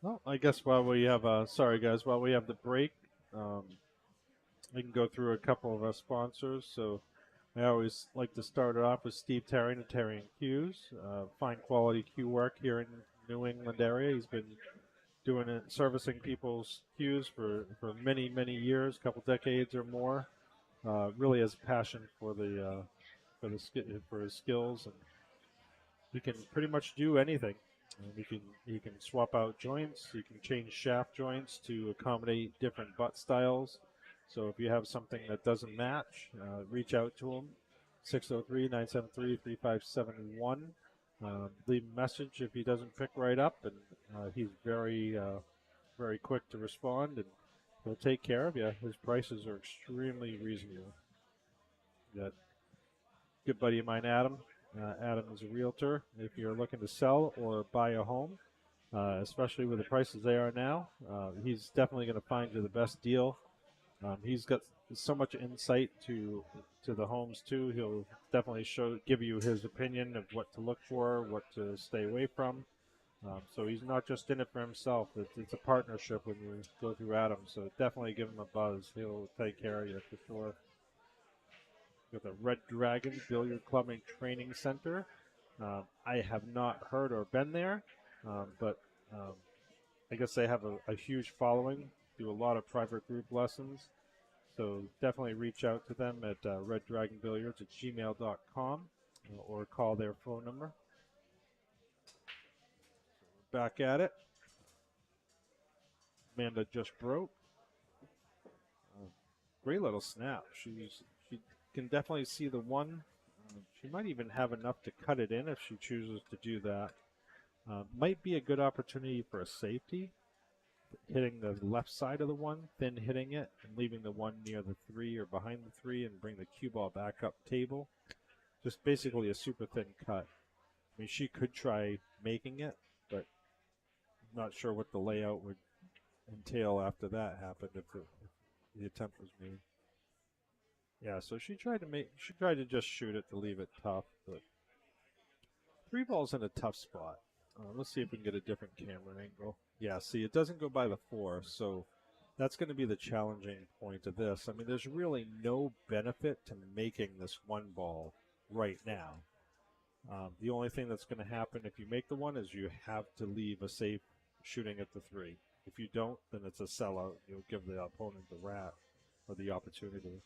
Speaker 3: Well, I guess while we have, sorry guys, while we have the break, um, we can go through a couple of our sponsors. So I always like to start it off with Steve Terry and Terry and Cues. Fine quality cue work here in New England area. He's been doing it, servicing people's cues for many, many years, a couple decades or more. Really has a passion for for his skills, and he can pretty much do anything. He can swap out joints. He can change shaft joints to accommodate different butt styles. So if you have something that doesn't match, reach out to him. 603-973-3571. Leave a message if he doesn't pick right up, and he's very quick to respond, and he'll take care of you. His prices are extremely reasonable. Got a good buddy of mine, Adam. Adam is a realtor. If you're looking to sell or buy a home, especially with the prices they are now, he's definitely going to find you the best deal. He's got so much insight to the homes too. He'll definitely give you his opinion of what to look for, what to stay away from. So he's not just in it for himself. It's a partnership when you go through Adam. So definitely give him a buzz. He'll take care of you for sure. Got the Red Dragon Billiard Club and Training Center. I have not heard or been there, but I guess they have a huge following. Do a lot of private group lessons. So definitely reach out to them at reddragonbilliards@gmail.com or call their phone number. Back at it. Amanda just broke. Great little snap. She can definitely see the one. She might even have enough to cut it in if she chooses to do that. Might be a good opportunity for a safety. Hitting the left side of the one, then hitting it, and leaving the one near the three or behind the three, and bring the cue ball back up table. Just basically a super thin cut. I mean, she could try making it, but I'm not sure what the layout would entail after that happened if the attempt was made. Yeah, so she tried to just shoot it to leave it tough, but three ball's in a tough spot. Let's see if we can get a different camera angle. Yeah, see, it doesn't go by the four, so that's going to be the challenging point of this. I mean, there's really no benefit to making this one ball right now. The only thing that's going to happen if you make the one is you have to leave a safe shooting at the three. If you don't, then it's a sellout. You'll give the opponent the rat or the opportunity.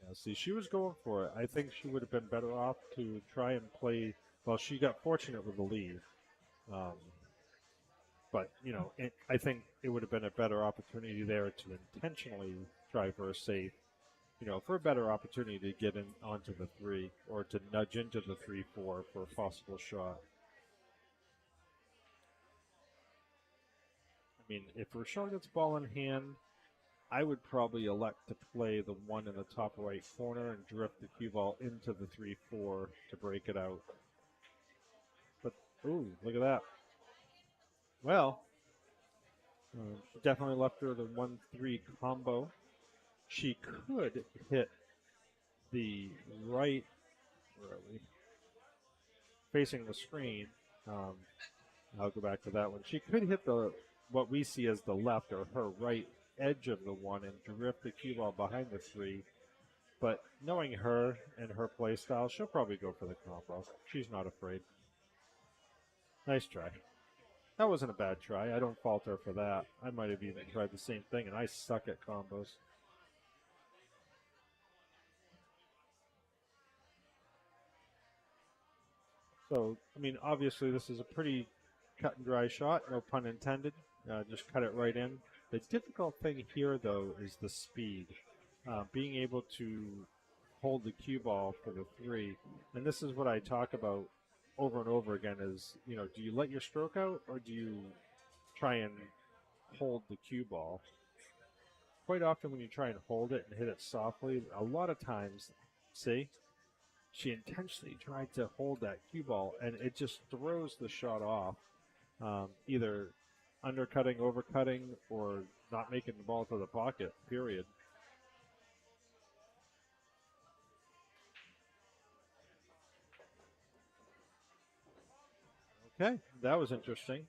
Speaker 3: Yeah, see, she was going for it. I think she would have been better off to try and play. Well, she got fortunate with the lead. But, I think it would have been a better opportunity there to intentionally try for a safe, for a better opportunity to get in onto the three or to nudge into the 3-4 for a possible shot. I mean, if Rochelle gets ball in hand, I would probably elect to play the one in the top right corner and drift the cue ball into the 3-4 to break it out. But, ooh, look at that. Well, she definitely left her the 1-3 combo. She could hit the right, where are we? Facing the screen. I'll go back to that one. She could hit what we see as the left or her right edge of the one and drift the cue ball behind the three. But knowing her and her play style, she'll probably go for the combo. She's not afraid. Nice try. That wasn't a bad try. I don't fault her for that. I might have even tried the same thing, and I suck at combos. So, I mean, obviously this is a pretty cut and dry shot, no pun intended. Just cut it right in. The difficult thing here, though, is the speed. Being able to hold the cue ball for the three. And this is what I talk about over and over again is, do you let your stroke out or do you try and hold the cue ball? Quite often when you try and hold it and hit it softly, a lot of times, see, she intentionally tried to hold that cue ball and it just throws the shot off, either undercutting, overcutting, or not making the ball to the pocket, period. Okay, that was interesting.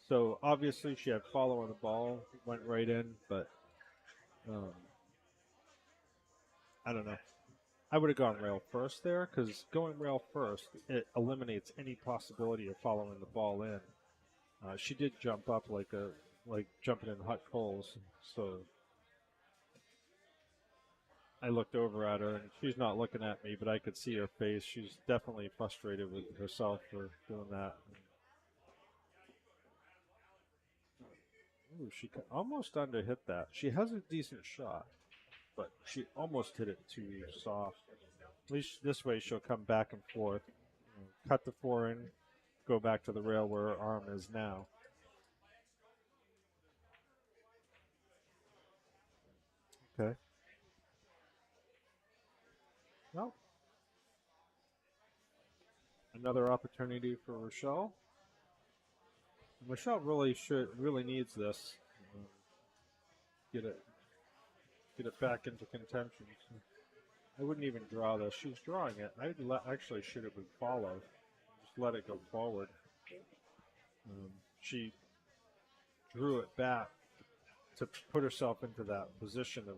Speaker 3: So obviously she had follow on the ball, went right in, but I don't know. I would have gone rail first there because going rail first, it eliminates any possibility of following the ball in. She did jump up like jumping in hot coals. So I looked over at her and she's not looking at me, but I could see her face. She's definitely frustrated with herself for doing that. Ooh, she almost under hit that. She has a decent shot, but she almost hit it too soft. At least this way she'll come back and forth, cut the four in, go back to the rail where her arm is now. Okay. Well, another opportunity for Rochelle. Rochelle really needs this. Get it back into contention. I wouldn't even draw this. She's drawing it. Actually should have been follow. Just let it go forward. She drew it back to put herself into that position of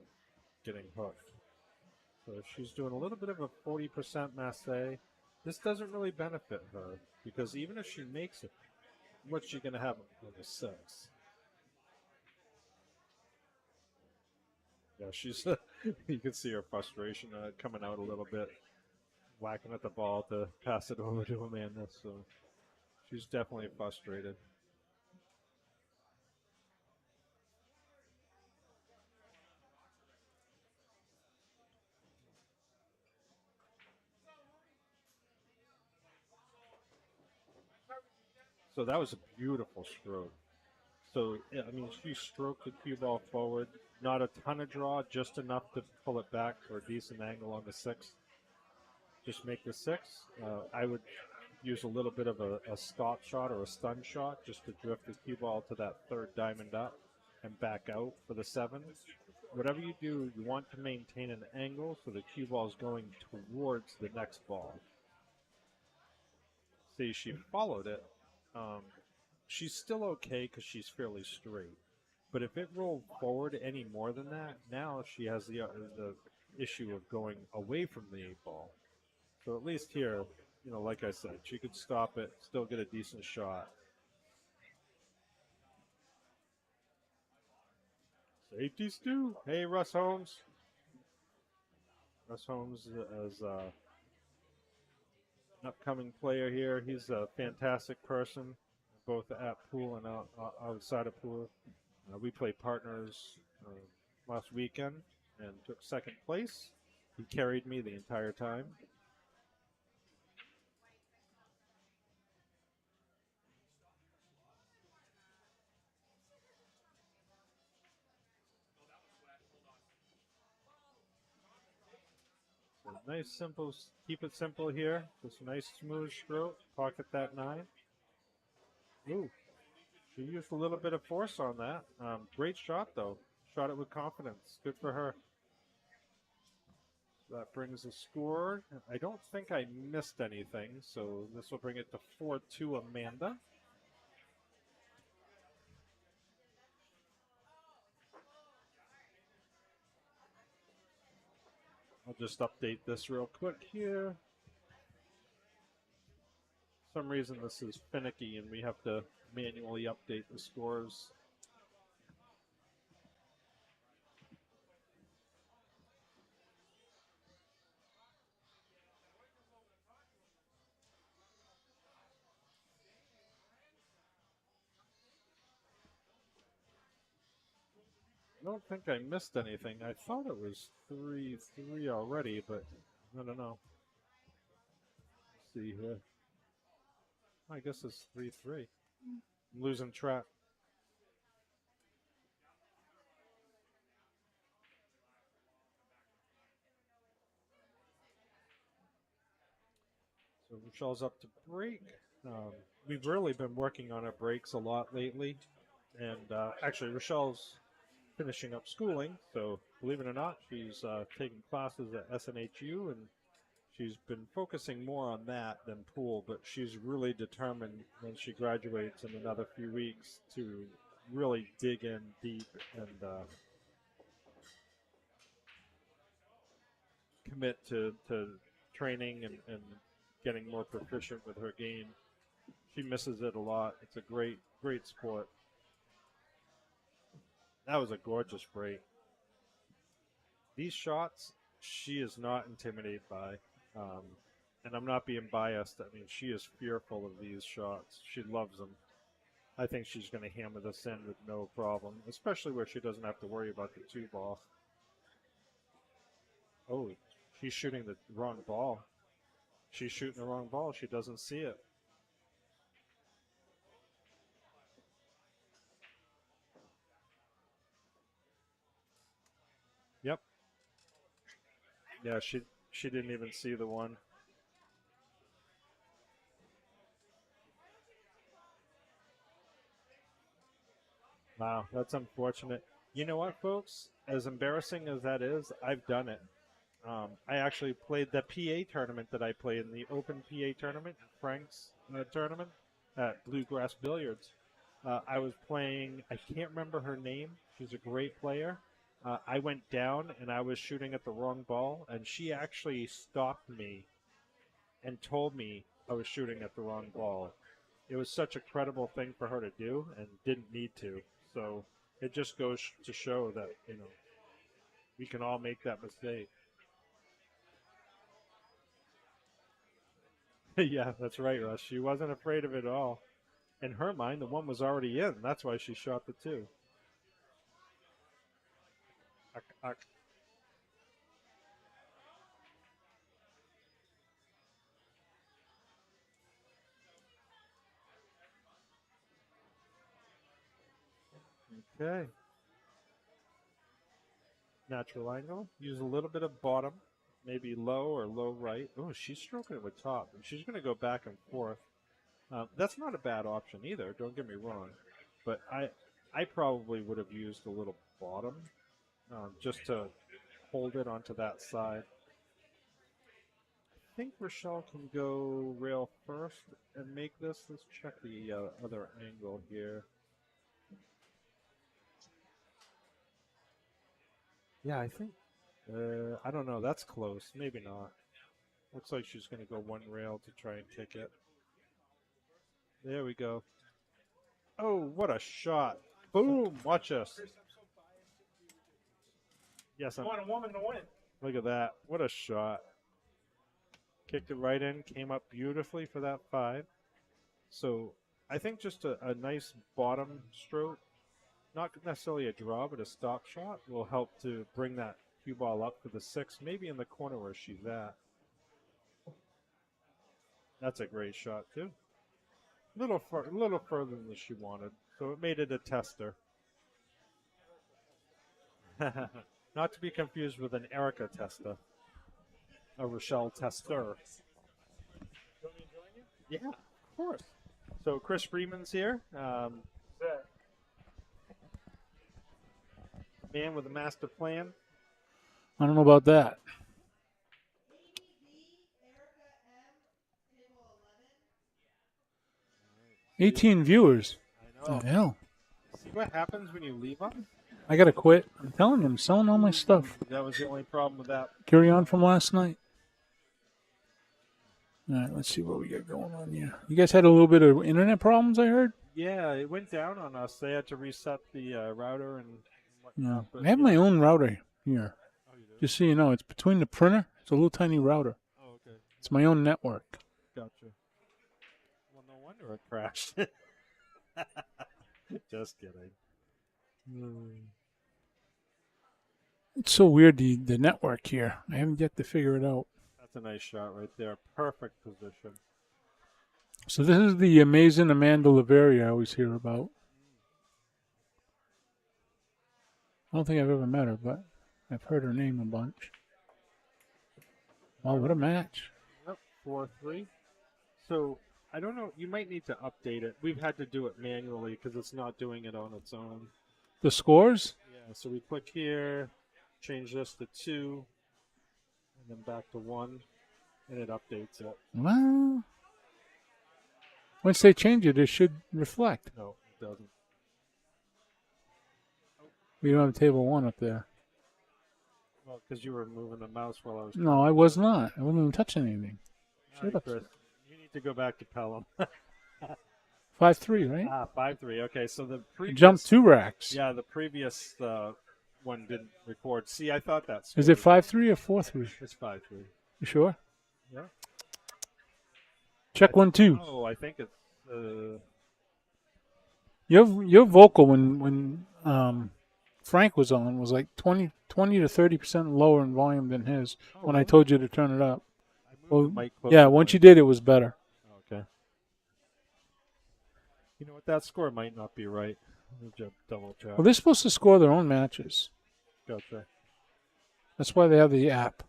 Speaker 3: getting hooked. So she's doing a little bit of a 40% masse. This doesn't really benefit her because even if she makes it, what's she going to have with a 6? Yeah, she's. You can see her frustration coming out a little bit, whacking at the ball to pass it over to Amanda. So she's definitely frustrated. So that was a beautiful stroke. So, I mean, she stroked the cue ball forward. Not a ton of draw, just enough to pull it back for a decent angle on the 6. Just make the 6. I would use a little bit of a stop shot or a stun shot just to drift the cue ball to that third diamond up and back out for the 7. Whatever you do, you want to maintain an angle so the cue ball is going towards the next ball. See, she followed it. She's still okay because she's fairly straight. But if it rolled forward any more than that, now she has the issue of going away from the 8 ball. So at least here, like I said, she could stop it, still get a decent shot. Safety stew. Hey, Russ Holmes. Russ Holmes is an upcoming player here. He's a fantastic person, both at pool and outside of pool. We played partners last weekend and took second place. He carried me the entire time. So nice, simple, keep it simple here. Just a nice, smooth stroke. Pocket that 9. Ooh, she used a little bit of force on that. Great shot, though. Shot it with confidence. Good for her. That brings a score. I don't think I missed anything, so this will bring it to 4-2 Amanda. I'll just update this real quick here. For some reason this is finicky and we have to manually update the scores. I don't think I missed anything. I thought it was 3-3 already, but I don't know. Let's see here. I guess it's 3-3. I'm losing track. So Michelle's up to break. We've really been working on our breaks a lot lately. And actually, Rochelle's finishing up schooling. So believe it or not, she's taking classes at SNHU, and She's been focusing more on that than pool, but she's really determined when she graduates in another few weeks to really dig in deep and commit to training and getting more proficient with her game. She misses it a lot. It's a great sport. That was a gorgeous break. These shots, she is not intimidated by. And I'm not being biased. I mean, she is fearful of these shots. She loves them. I think she's going to hammer this in with no problem, especially where she doesn't have to worry about the 2-ball. Oh, she's shooting the wrong ball. She's shooting the wrong ball. She doesn't see it. Yep. Yeah, she didn't even see the one. Wow, that's unfortunate. You know what, folks? As embarrassing as that is, I've done it. I actually played the PA tournament that I played in the Open PA tournament, Frank's tournament at Bluegrass Billiards. I was playing, I can't remember her name. She's a great player. I went down and I was shooting at the wrong ball, and she actually stopped me and told me I was shooting at the wrong ball. It was such a credible thing for her to do and didn't need to. So it just goes to show that, we can all make that mistake. Yeah, that's right, Russ. She wasn't afraid of it at all. In her mind, the one was already in. That's why she shot the 2. Okay. Natural angle. Use a little bit of bottom, maybe low or low right. Oh, she's stroking it with top, and she's going to go back and forth. That's not a bad option either. Don't get me wrong, but I probably would have used a little bottom just to hold it onto that side. I think Rochelle can go rail first and make this. Let's check the other angle here. Yeah, I think. I don't know. That's close. Maybe not. Looks like she's going to go one rail to try and kick it. There we go. Oh, what a shot. Boom. Watch us. Yes,
Speaker 2: You want a woman to win.
Speaker 3: look at that. What a shot. Kicked it right in. Came up beautifully for that 5. So I think just a nice bottom stroke, not necessarily a draw, but a stop shot will help to bring that cue ball up for the 6, maybe in the corner where she's at. That's a great shot, too. Little further than she wanted, so it made it a tester. Not to be confused with an Erica tester, a Rochelle tester. Yeah, of course. So Chris Freeman's here, man with a master plan.
Speaker 5: I don't know about that. 18 viewers.
Speaker 3: I know.
Speaker 5: What the hell?
Speaker 3: See what happens when you leave them?
Speaker 5: I gotta quit. I'm telling you, I'm selling all my stuff.
Speaker 3: That was the only problem with that.
Speaker 5: Carry on from last night. All right, let's see what we got going on here. You guys had a little bit of internet problems, I heard.
Speaker 3: Yeah, it went down on us. They had to reset the router and
Speaker 5: Yeah,
Speaker 3: whatnot. But
Speaker 5: I have my own router here.
Speaker 3: Oh, you do?
Speaker 5: Just so you know, it's between the printer. It's a little tiny router.
Speaker 3: Oh, okay.
Speaker 5: It's my own network.
Speaker 3: Gotcha. Well, no wonder it crashed. Just kidding.
Speaker 5: It's so weird, the network here. I haven't yet to figure it out.
Speaker 3: That's a nice shot right there. Perfect position.
Speaker 5: So this is the amazing Amanda Laveri I always hear about. I don't think I've ever met her, but I've heard her name a bunch. Oh, what a match.
Speaker 3: Yep, 4-3. So, I don't know. You might need to update it. We've had to do it manually because it's not doing it on its own.
Speaker 5: The scores?
Speaker 3: Yeah, so we click here, change this to 2, and then back to 1. and it updates it.
Speaker 5: Well, once they change it, it should reflect.
Speaker 3: No, it doesn't.
Speaker 5: We don't have table 1 up there.
Speaker 3: Well, because you were moving the mouse while I was.
Speaker 5: No, I was not. I wasn't even touching anything.
Speaker 3: All right,
Speaker 5: Shut up.
Speaker 3: Chris. You need to go back to Pelham.
Speaker 5: 5-3, right?
Speaker 3: 5-3. Okay, so the previous.
Speaker 5: Jumped 2 racks.
Speaker 3: Yeah, the previous one didn't record. See, I thought that's.
Speaker 5: Is it 5-3 or 4-3?
Speaker 3: It's 5-3.
Speaker 5: You sure?
Speaker 3: Yeah.
Speaker 5: Check 1-2.
Speaker 3: Oh, I think it's.
Speaker 5: Your vocal when Frank was on was like 20 to 30% lower in volume than his when I told you to turn it up.
Speaker 3: I moved
Speaker 5: Well,
Speaker 3: the mic closer
Speaker 5: yeah,
Speaker 3: to
Speaker 5: once
Speaker 3: my-
Speaker 5: you did, it was better.
Speaker 3: Okay. You know what? That score might not be right. Let me just double check.
Speaker 5: Well, they're supposed to score their own matches.
Speaker 3: Gotcha.
Speaker 5: That's why they have the app.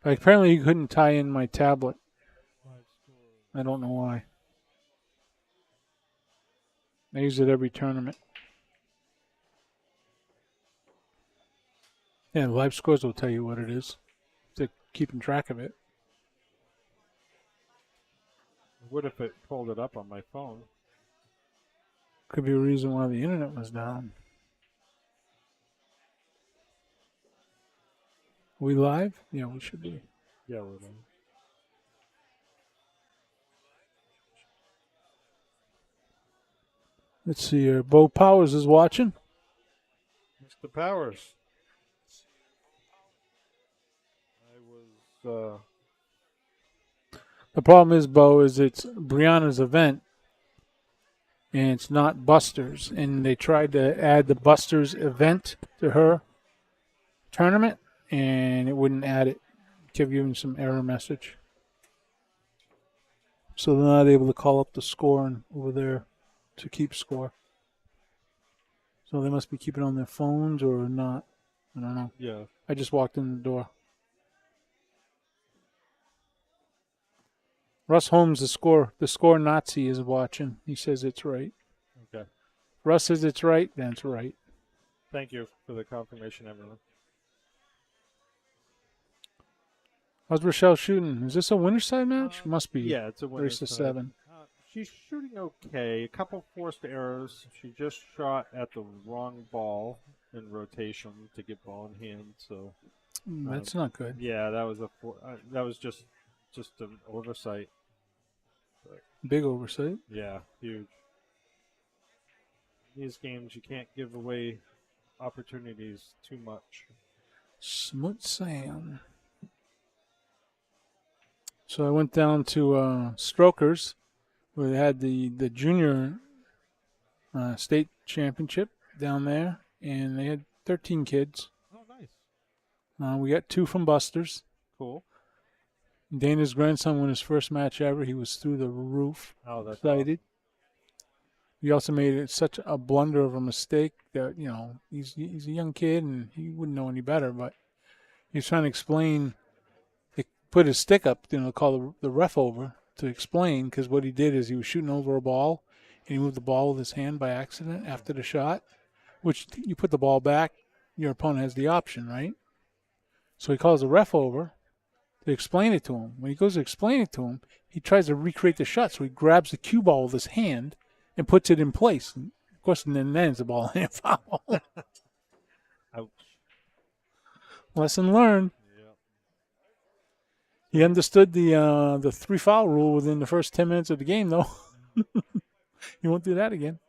Speaker 5: But apparently, you couldn't tie in my tablet. I don't know why. I use it every tournament. Yeah, live scores will tell you what it is. They're keeping track of it.
Speaker 3: What if it pulled it up on my phone?
Speaker 5: Could be a reason why the internet was down. Are we live? Yeah, we should be.
Speaker 3: Yeah, we're done.
Speaker 5: Let's see here. Bo Powers is watching.
Speaker 3: Mr. Powers. I was.
Speaker 5: The problem is, Bo, is it's Brianna's event, and it's not Busters. And they tried to add the Busters event to her tournament, and it wouldn't add it. Kept giving some error message. So they're not able to call up the score and over there to keep score. So they must be keeping on their phones or not. I don't know.
Speaker 3: Yeah.
Speaker 5: I just walked in the door. Russ Holmes, the score Nazi, is watching. He says it's right.
Speaker 3: Okay.
Speaker 5: Russ says it's right, then it's right.
Speaker 3: Thank you for the confirmation, everyone.
Speaker 5: How's Rochelle shooting? Is this a winner side match? Must be.
Speaker 3: Yeah, it's a winner.
Speaker 5: Race to 7.
Speaker 3: She's shooting okay. A couple forced errors. She just shot at the wrong ball in rotation to get ball in hand. So
Speaker 5: That's not good.
Speaker 3: yeah, that was that was just an oversight.
Speaker 5: Big oversight.
Speaker 3: Yeah, huge. These games, you can't give away opportunities too much.
Speaker 5: Smoot Sam. So I went down to Strokers, where they had the junior state championship down there, and they had 13 kids.
Speaker 3: Oh, nice.
Speaker 5: We got 2 from Busters.
Speaker 3: Cool.
Speaker 5: Dana's grandson won his first match ever. He was through the roof.
Speaker 3: Oh, that's
Speaker 5: Excited. He also made it such a blunder of a mistake that, you know, he's a young kid and he wouldn't know any better, but he's trying to explain. He put his stick up, you know, call the ref over to explain, because what he did is he was shooting over a ball and he moved the ball with his hand by accident after the shot, which you put the ball back, your opponent has the option, right? So he calls the ref over to explain it to him. When he goes to explain it to him, he tries to recreate the shot, so he grabs the cue ball with his hand and puts it in place. And of course, and then ends the ball in a foul.
Speaker 3: Ouch.
Speaker 5: Lesson learned.
Speaker 3: Yeah.
Speaker 5: He understood the 3-foul rule within the first 10 minutes of the game, though. He won't do that again.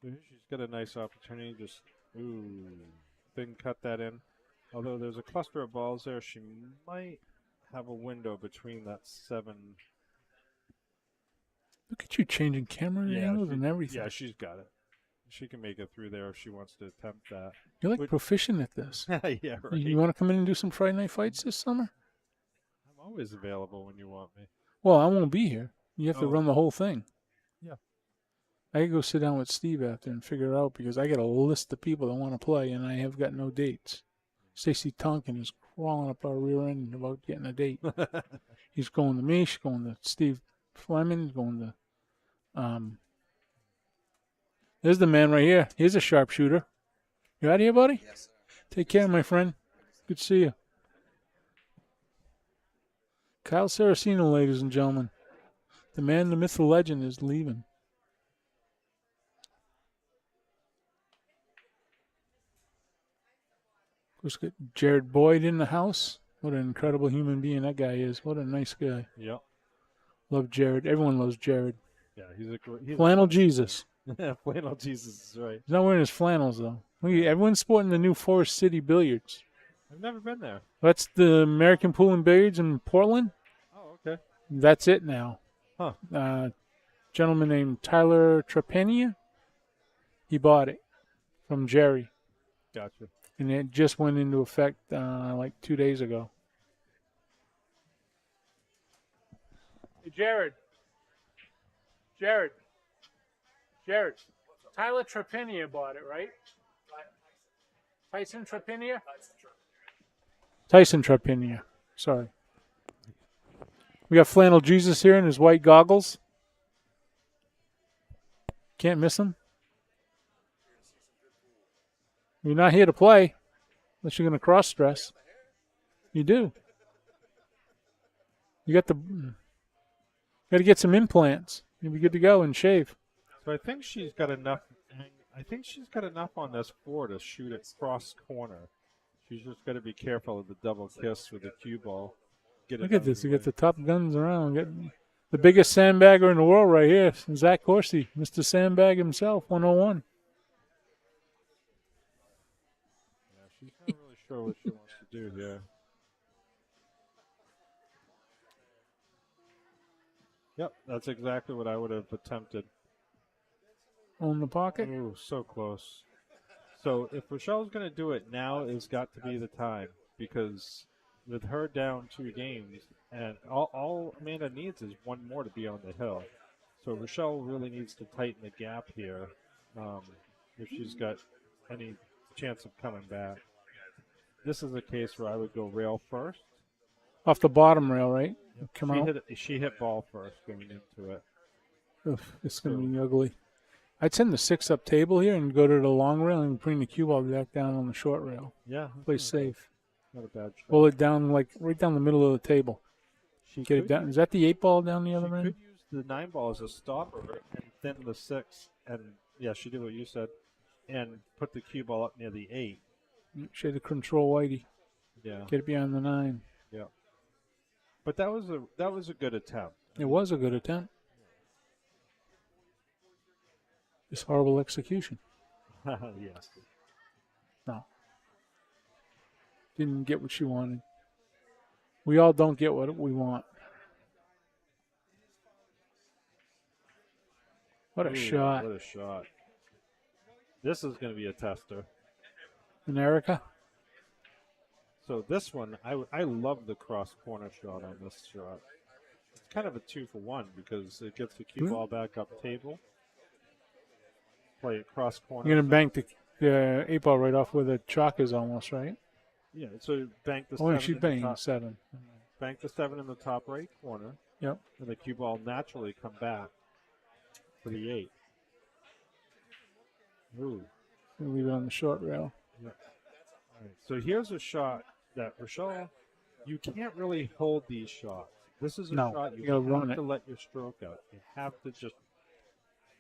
Speaker 3: So she's got a nice opportunity. Just didn't cut that in. Although there's a cluster of balls there, she might have a window between that 7.
Speaker 5: Look at you changing camera angles
Speaker 3: she-
Speaker 5: and everything.
Speaker 3: Yeah, she's got it. She can make it through there if she wants to attempt that.
Speaker 5: You're like
Speaker 3: Would-
Speaker 5: proficient at this.
Speaker 3: Yeah, right.
Speaker 5: You want to come in and do some Friday night fights this summer?
Speaker 3: I'm always available when you want me.
Speaker 5: Well, I won't be here. You have to
Speaker 3: Oh.
Speaker 5: run the whole thing.
Speaker 3: Yeah.
Speaker 5: I could go sit down with Steve after and figure it out, because I got a list of people that want to play, and I have got no dates. Stacy Tonkin is crawling up our rear end about getting a date. He's going to me. She's going to Steve Fleming. He's going to. There's the man right here. He's a sharpshooter. You out here, buddy?
Speaker 6: Yes, sir.
Speaker 5: Take care, my friend. Good to see you. Kyle Saraceno, ladies and gentlemen. The man, the myth, the legend is leaving. Of course, got Jared Boyd in the house. What an incredible human being that guy is. What a nice guy.
Speaker 3: Yep.
Speaker 5: Love Jared. Everyone loves Jared.
Speaker 3: Yeah, he's a great.
Speaker 5: Flannel Jesus.
Speaker 3: Flannel Jesus is right.
Speaker 5: He's not wearing his flannels, though. Look, everyone's sporting the new Forest City Billiards.
Speaker 3: I've never been there.
Speaker 5: That's the American Pool and Billiards in Portland.
Speaker 3: Oh, okay.
Speaker 5: That's it now.
Speaker 3: Huh.
Speaker 5: Gentleman named Tyler Trepania. He bought it from Jerry,
Speaker 3: Gotcha.
Speaker 5: and it just went into effect like 2 days ago. Hey, Jared. Tyler Trepania bought it, right? Tyson Trepania? Tyson Trepania. Sorry. We got Flannel Jesus here in his white goggles. Can't miss him. You're not here to play unless you're going to cross stress. You do. You got to get some implants. You'll be good to go and shave.
Speaker 3: So I think she's got enough. I think she's got enough on this floor to shoot it cross corner. She's just got to be careful of the double kiss with the cue ball.
Speaker 5: Look at this. You got the top guns around. Got the biggest sandbagger in the world right here. Zach Horsey, Mr. Sandbag himself, 101.
Speaker 3: Yeah, she's not really sure what she wants to do here. Yep, that's exactly what I would have attempted.
Speaker 5: On the pocket.
Speaker 3: Ooh, so close. So if Rochelle's going to do it, now has got to be the time, because with her down 2 games, and all Amanda needs is one more to be on the hill. So Rochelle really needs to tighten the gap here if she's got any chance of coming back. This is a case where I would go rail first.
Speaker 5: Off the bottom rail, right? Come out.
Speaker 3: She hit ball first going into it.
Speaker 5: Oof, it's going to be ugly. I'd send the 6-up table here and go to the long rail and bring the cue ball back down on the short rail.
Speaker 3: Yeah.
Speaker 5: Play safe.
Speaker 3: Not a bad shot.
Speaker 5: Pull it down like right down the middle of the table.
Speaker 3: She
Speaker 5: Get it down. Is that the 8 ball down the other
Speaker 3: She
Speaker 5: end?
Speaker 3: could use the 9 ball as a stopper and thin the 6, and yeah, she did what you said, and put the cue ball up near the 8.
Speaker 5: She had to control Whitey.
Speaker 3: Yeah,
Speaker 5: Get it beyond the 9.
Speaker 3: yeah. But that was a good attempt.
Speaker 5: It was a good attempt. Just horrible execution.
Speaker 3: Yes.
Speaker 5: No. Didn't get what she wanted. We all don't get what we want. What a
Speaker 3: Ooh,
Speaker 5: shot.
Speaker 3: What a shot. This is going to be a tester.
Speaker 5: And Erica?
Speaker 3: So this one, I love the cross corner shot on this shot. It's kind of a 2-for-1 because it gets the cue ball back up table. Play it cross corner.
Speaker 5: You're going to bank the 8 ball right off where the chalk is almost, right?
Speaker 3: Yeah, so bank the
Speaker 5: Oh,
Speaker 3: 7
Speaker 5: she's
Speaker 3: in the
Speaker 5: banging
Speaker 3: top.
Speaker 5: 7.
Speaker 3: Bank the 7 in the top right corner.
Speaker 5: Yep.
Speaker 3: And the cue ball naturally come back for the 8. Ooh.
Speaker 5: We'll leave it on the short rail.
Speaker 3: All right. So here's a shot that Rochelle, you can't really hold these shots. This is a shot you
Speaker 5: gotta
Speaker 3: have
Speaker 5: run
Speaker 3: to
Speaker 5: it.
Speaker 3: let your stroke out. You have to just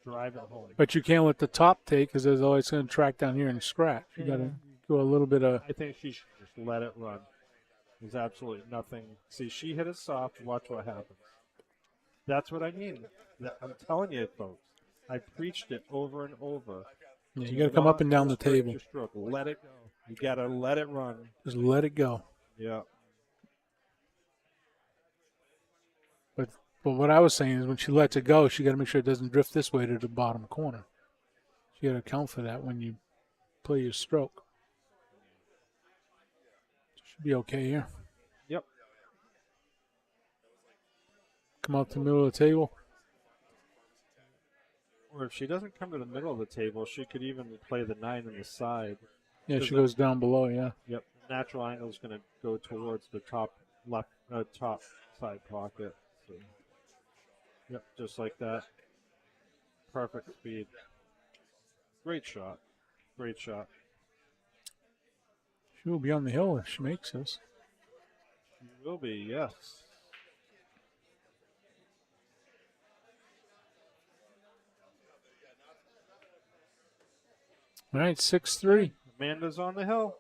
Speaker 3: drive it home.
Speaker 5: But you can't let the top take because otherwise it's going to track down here and scratch. You got to go a little bit of.
Speaker 3: I think she should just let it run. There's absolutely nothing. See, she hit it soft. Watch what happens. That's what I mean. I'm telling you, folks. I preached it over and over.
Speaker 5: Yeah, you got to come up and down the
Speaker 3: Stroke
Speaker 5: table.
Speaker 3: your stroke. Let it go. You got to let it run.
Speaker 5: Just let it go.
Speaker 3: Yeah.
Speaker 5: But what I was saying is when she lets it go, she got to make sure it doesn't drift this way to the bottom corner. You got to account for that when you play your stroke. Should be okay here.
Speaker 3: Yep.
Speaker 5: Come out to the middle of the table.
Speaker 3: Or if she doesn't come to the middle of the table, she could even play the 9 on the side.
Speaker 5: Yeah, she goes down below, yeah.
Speaker 3: Yep. Natural angle is going to go towards the top left, top side pocket. So, yep, just like that. Perfect speed. Great shot. Great shot.
Speaker 5: She will be on the hill if she makes this.
Speaker 3: She will be, yes.
Speaker 5: All right, 6-3,
Speaker 3: Amanda's on the hill.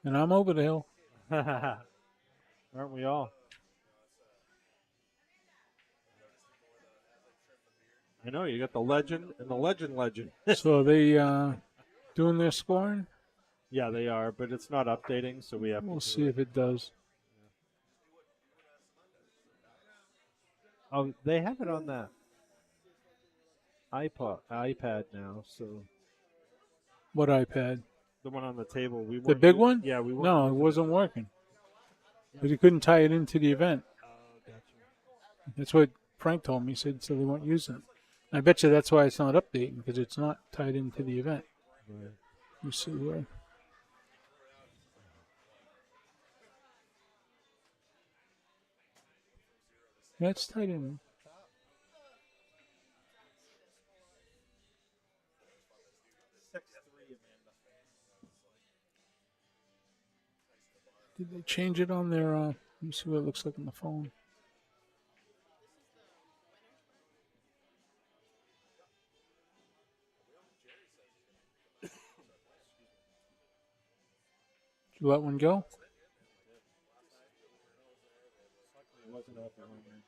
Speaker 5: and I'm over the hill.
Speaker 3: Aren't we all? I know, you got the legend and the legend.
Speaker 5: So are they doing their scoring?
Speaker 3: Yeah, they are, but it's not updating, so we have
Speaker 5: We'll
Speaker 3: to do
Speaker 5: see if it does.
Speaker 3: Oh, they have it on that iPad now, so
Speaker 5: What iPad?
Speaker 3: the one on the table. We
Speaker 5: The
Speaker 3: weren't
Speaker 5: big
Speaker 3: u-
Speaker 5: one?
Speaker 3: Yeah, we weren't.
Speaker 5: No, it
Speaker 3: using
Speaker 5: wasn't working. But he couldn't tie it into the event.
Speaker 3: Oh, gotcha.
Speaker 5: That's what Frank told me. He said so they weren't using it. I bet you that's why it's not updating, because it's not tied into the event.
Speaker 3: Right.
Speaker 5: You see where? Yeah, it's tied in. Did they change it on their? Let me see what it looks like on the phone. Did you let one go?
Speaker 3: It wasn't up there on there.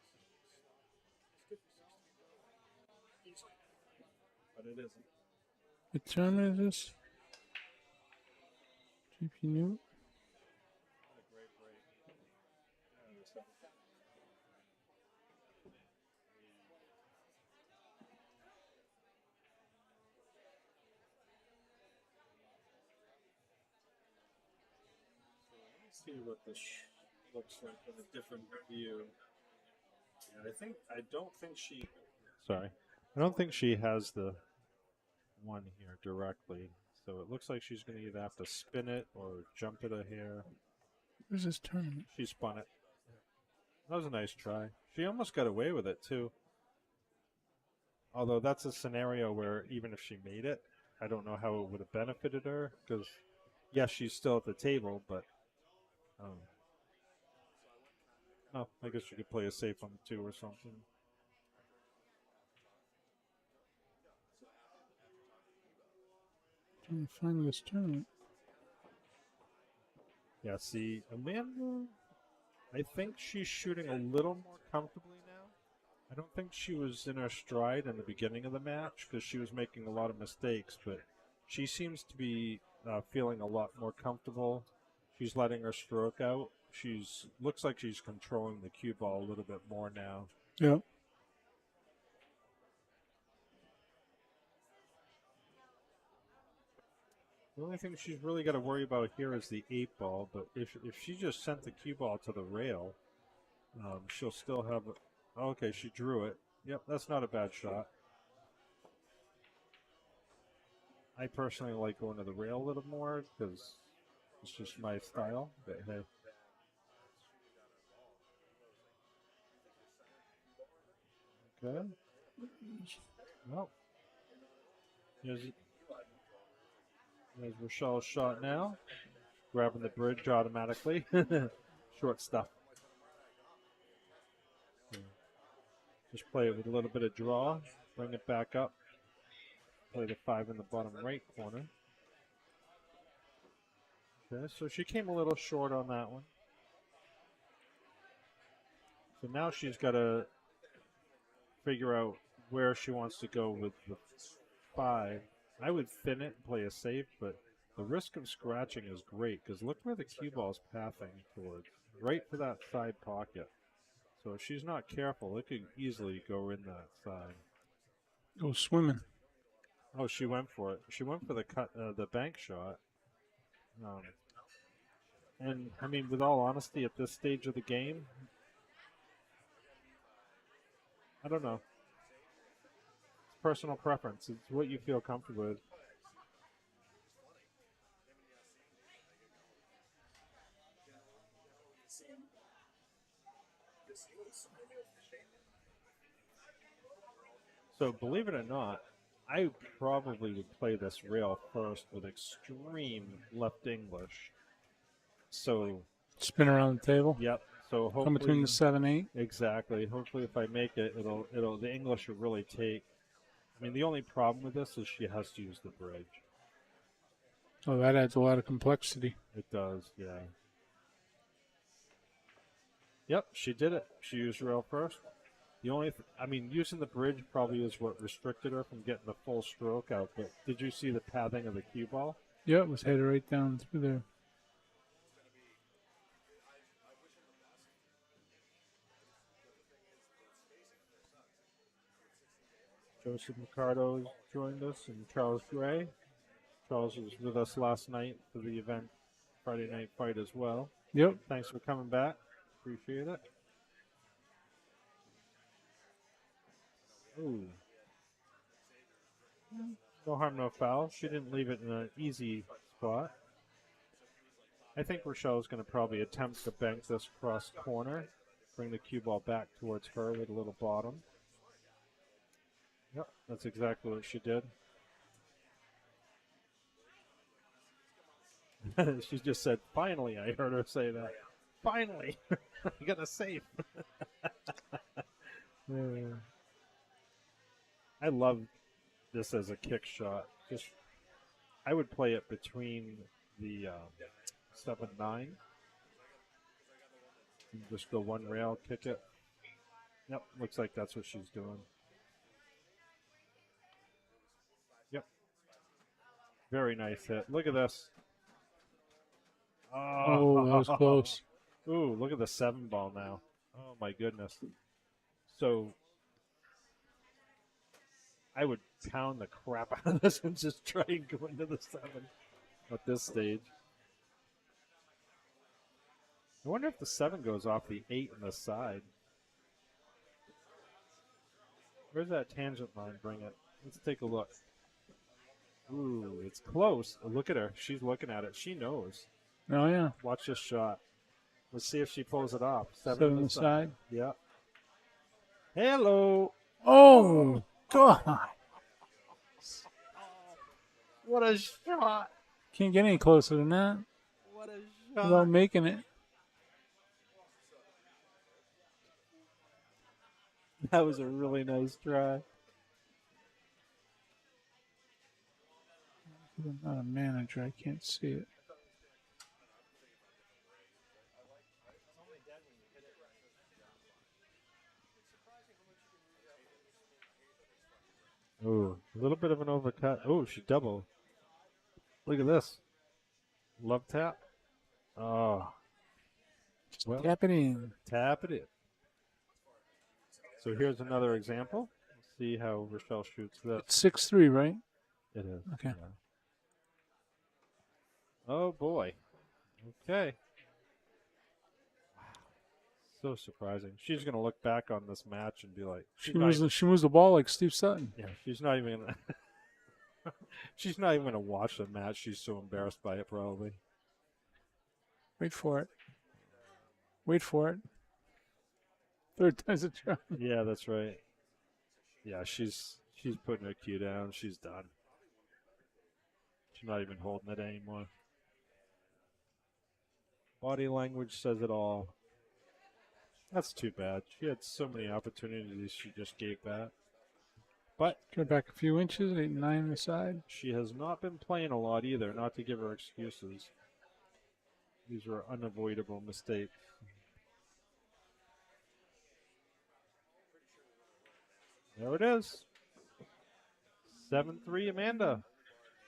Speaker 3: But it isn't.
Speaker 5: What turn is this? JPNewt.
Speaker 3: See what this looks like in a different view. Yeah, I don't think she. Sorry, I don't think she has the one here directly. So it looks like she's going to either have to spin it or jump it a hair.
Speaker 5: Where's this tournament?
Speaker 3: She spun it. That was a nice try. She almost got away with it too. Although that's a scenario where even if she made it, I don't know how it would have benefited her because, yes, she's still at the table, but. Oh, I guess you could play a safe on the 2 or something.
Speaker 5: Trying to find this tournament.
Speaker 3: Yeah, see, Amanda, I think she's shooting a little more comfortably now. I don't think she was in her stride in the beginning of the match because she was making a lot of mistakes, but she seems to be feeling a lot more comfortable. She's letting her stroke out. Looks like she's controlling the cue ball a little bit more now.
Speaker 5: Yeah.
Speaker 3: The only thing she's really got to worry about here is the 8 ball, but if she just sent the cue ball to the rail, she'll still have. Okay, she drew it. Yep, that's not a bad shot. I personally like going to the rail a little more because it's just my style. But hey. Okay. Well, there's Rochelle's shot now. Grabbing the bridge automatically. Short stuff. Just play it with a little bit of draw. Bring it back up. Play the 5 in the bottom right corner. Okay, so she came a little short on that one. So now she's got to figure out where she wants to go with the 5. I would thin it and play a safe, but the risk of scratching is great because look where the cue ball's pathing towards. Right for that side pocket. So if she's not careful, it could easily go in that side.
Speaker 5: Go swimming.
Speaker 3: Oh, she went for it. She went for the bank shot. And I mean, with all honesty, at this stage of the game, I don't know. It's personal preference. It's what you feel comfortable with. So believe it or not, I probably would play this rail first with extreme left English. So
Speaker 5: Spin around the table.
Speaker 3: yep. So hopefully
Speaker 5: Come between the 7-8.
Speaker 3: exactly. Hopefully, if I make it, it'll the English will really take. I mean, the only problem with this is she has to use the bridge.
Speaker 5: Oh, that adds a lot of complexity.
Speaker 3: It does, yeah. Yep, she did it. She used rail first. The only, I mean, using the bridge probably is what restricted her from getting the full stroke out. But did you see the pathing of the cue ball?
Speaker 5: Yeah, it was headed right down through there.
Speaker 3: Joseph Mercado joined us and Charles Gray. Charles was with us last night for the event, Friday Night Fight as well.
Speaker 5: Yep.
Speaker 3: Thanks for coming back. Appreciate it. Ooh. No harm, no foul. She didn't leave it in an easy spot. I think Rochelle's going to probably attempt to bank this cross corner, bring the cue ball back towards her with a little bottom. Yep, that's exactly what she did. She just said, finally, I heard her say that. Finally, I got a safe. I love this as a kick shot. Just, I would play it between the 7-9. Just go one rail, kick it. Yep, looks like that's what she's doing. Yep. Very nice hit. Look at this.
Speaker 5: Oh, that was close.
Speaker 3: Ooh, look at the 7 ball now. Oh, my goodness. So I would pound the crap out of this and just try and go into the 7 at this stage. I wonder if the 7 goes off the 8 on the side. Where's that tangent line? Bring it. Let's take a look. Ooh, it's close. Look at her. She's looking at it. She knows.
Speaker 5: Oh, yeah.
Speaker 3: Watch this shot. Let's see if she pulls it off.
Speaker 5: 7 on the side.
Speaker 3: Yeah. Hello.
Speaker 5: Oh, God.
Speaker 3: What a shot.
Speaker 5: Can't get any closer than that
Speaker 3: What a shot.
Speaker 5: without making it.
Speaker 3: That was a really nice try.
Speaker 5: I'm not a manager. I can't see it.
Speaker 3: Ooh, a little bit of an overcut. Oh, she doubled. Look at this. Love tap. Oh. Well,
Speaker 5: Tap it in.
Speaker 3: tap it in. So here's another example. Let's see how Rochelle shoots this.
Speaker 5: It's 6-3, right?
Speaker 3: It is.
Speaker 5: Okay.
Speaker 3: Yeah. Oh, boy. Okay. Wow. So surprising. She's going to look back on this match and be like,
Speaker 5: She moves the ball like Steve Sutton.
Speaker 3: yeah, she's not even going to. She's not even going to watch the match. She's so embarrassed by it, probably.
Speaker 5: Wait for it. Wait for it. Third time's a charm.
Speaker 3: Yeah, that's right. Yeah, she's putting her cue down. She's done. She's not even holding it anymore. Body language says it all. That's too bad. She had so many opportunities she just gave back. But
Speaker 5: Go back a few inches, 8-9 on the side.
Speaker 3: she has not been playing a lot either, not to give her excuses. These were unavoidable mistakes. There it is. 7-3 Amanda.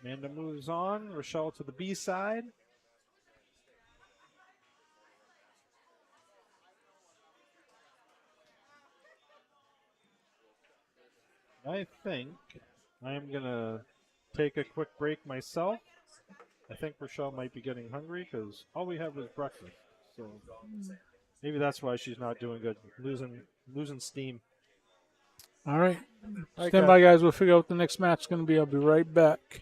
Speaker 3: Amanda moves on. Rochelle to the B side. I think I am going to take a quick break myself. I think Rochelle might be getting hungry because all we had was breakfast. So maybe that's why she's not doing good. Losing steam.
Speaker 5: All right.
Speaker 3: All right,
Speaker 5: Stand by, guys. We'll figure out what the next match is going to be. I'll be right back.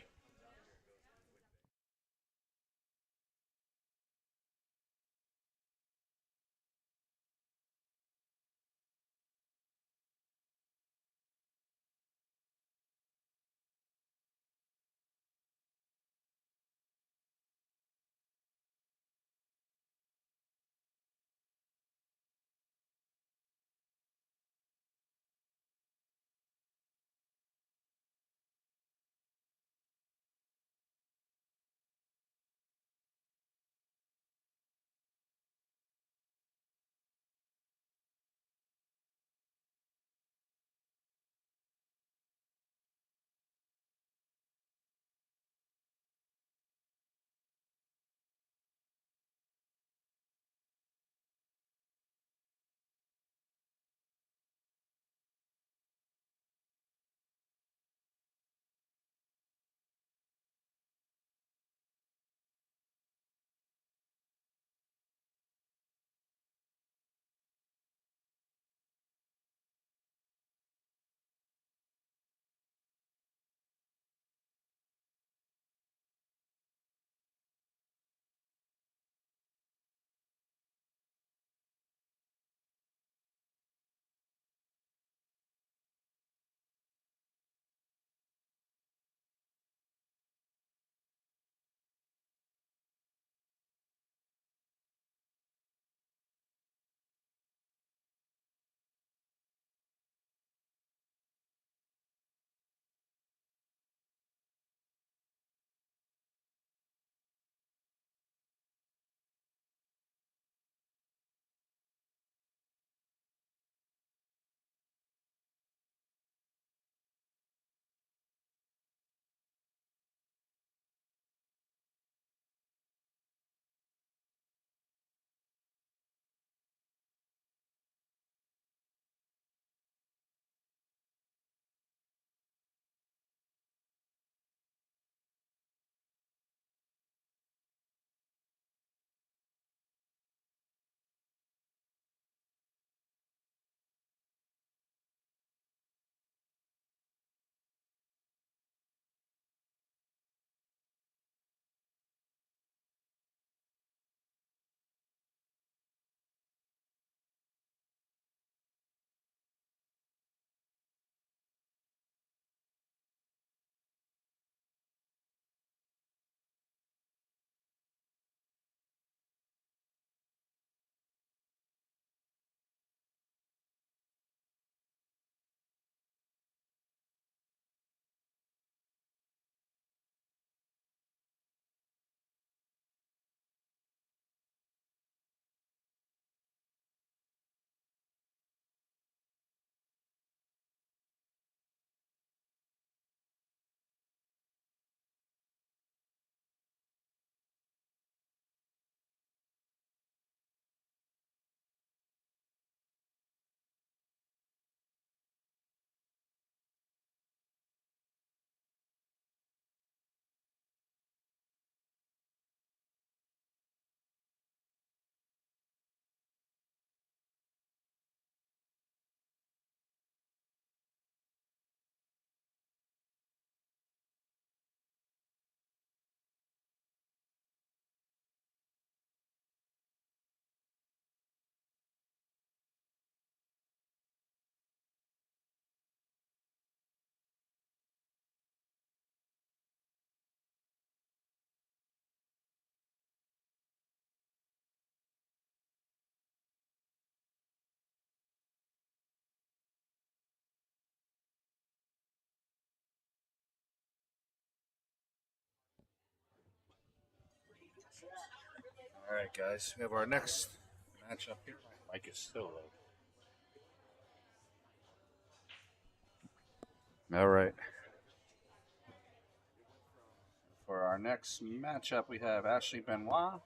Speaker 1: All right, guys. We have our next matchup here. My mic is still low. All right. For our next matchup, we have Ashley Benoit.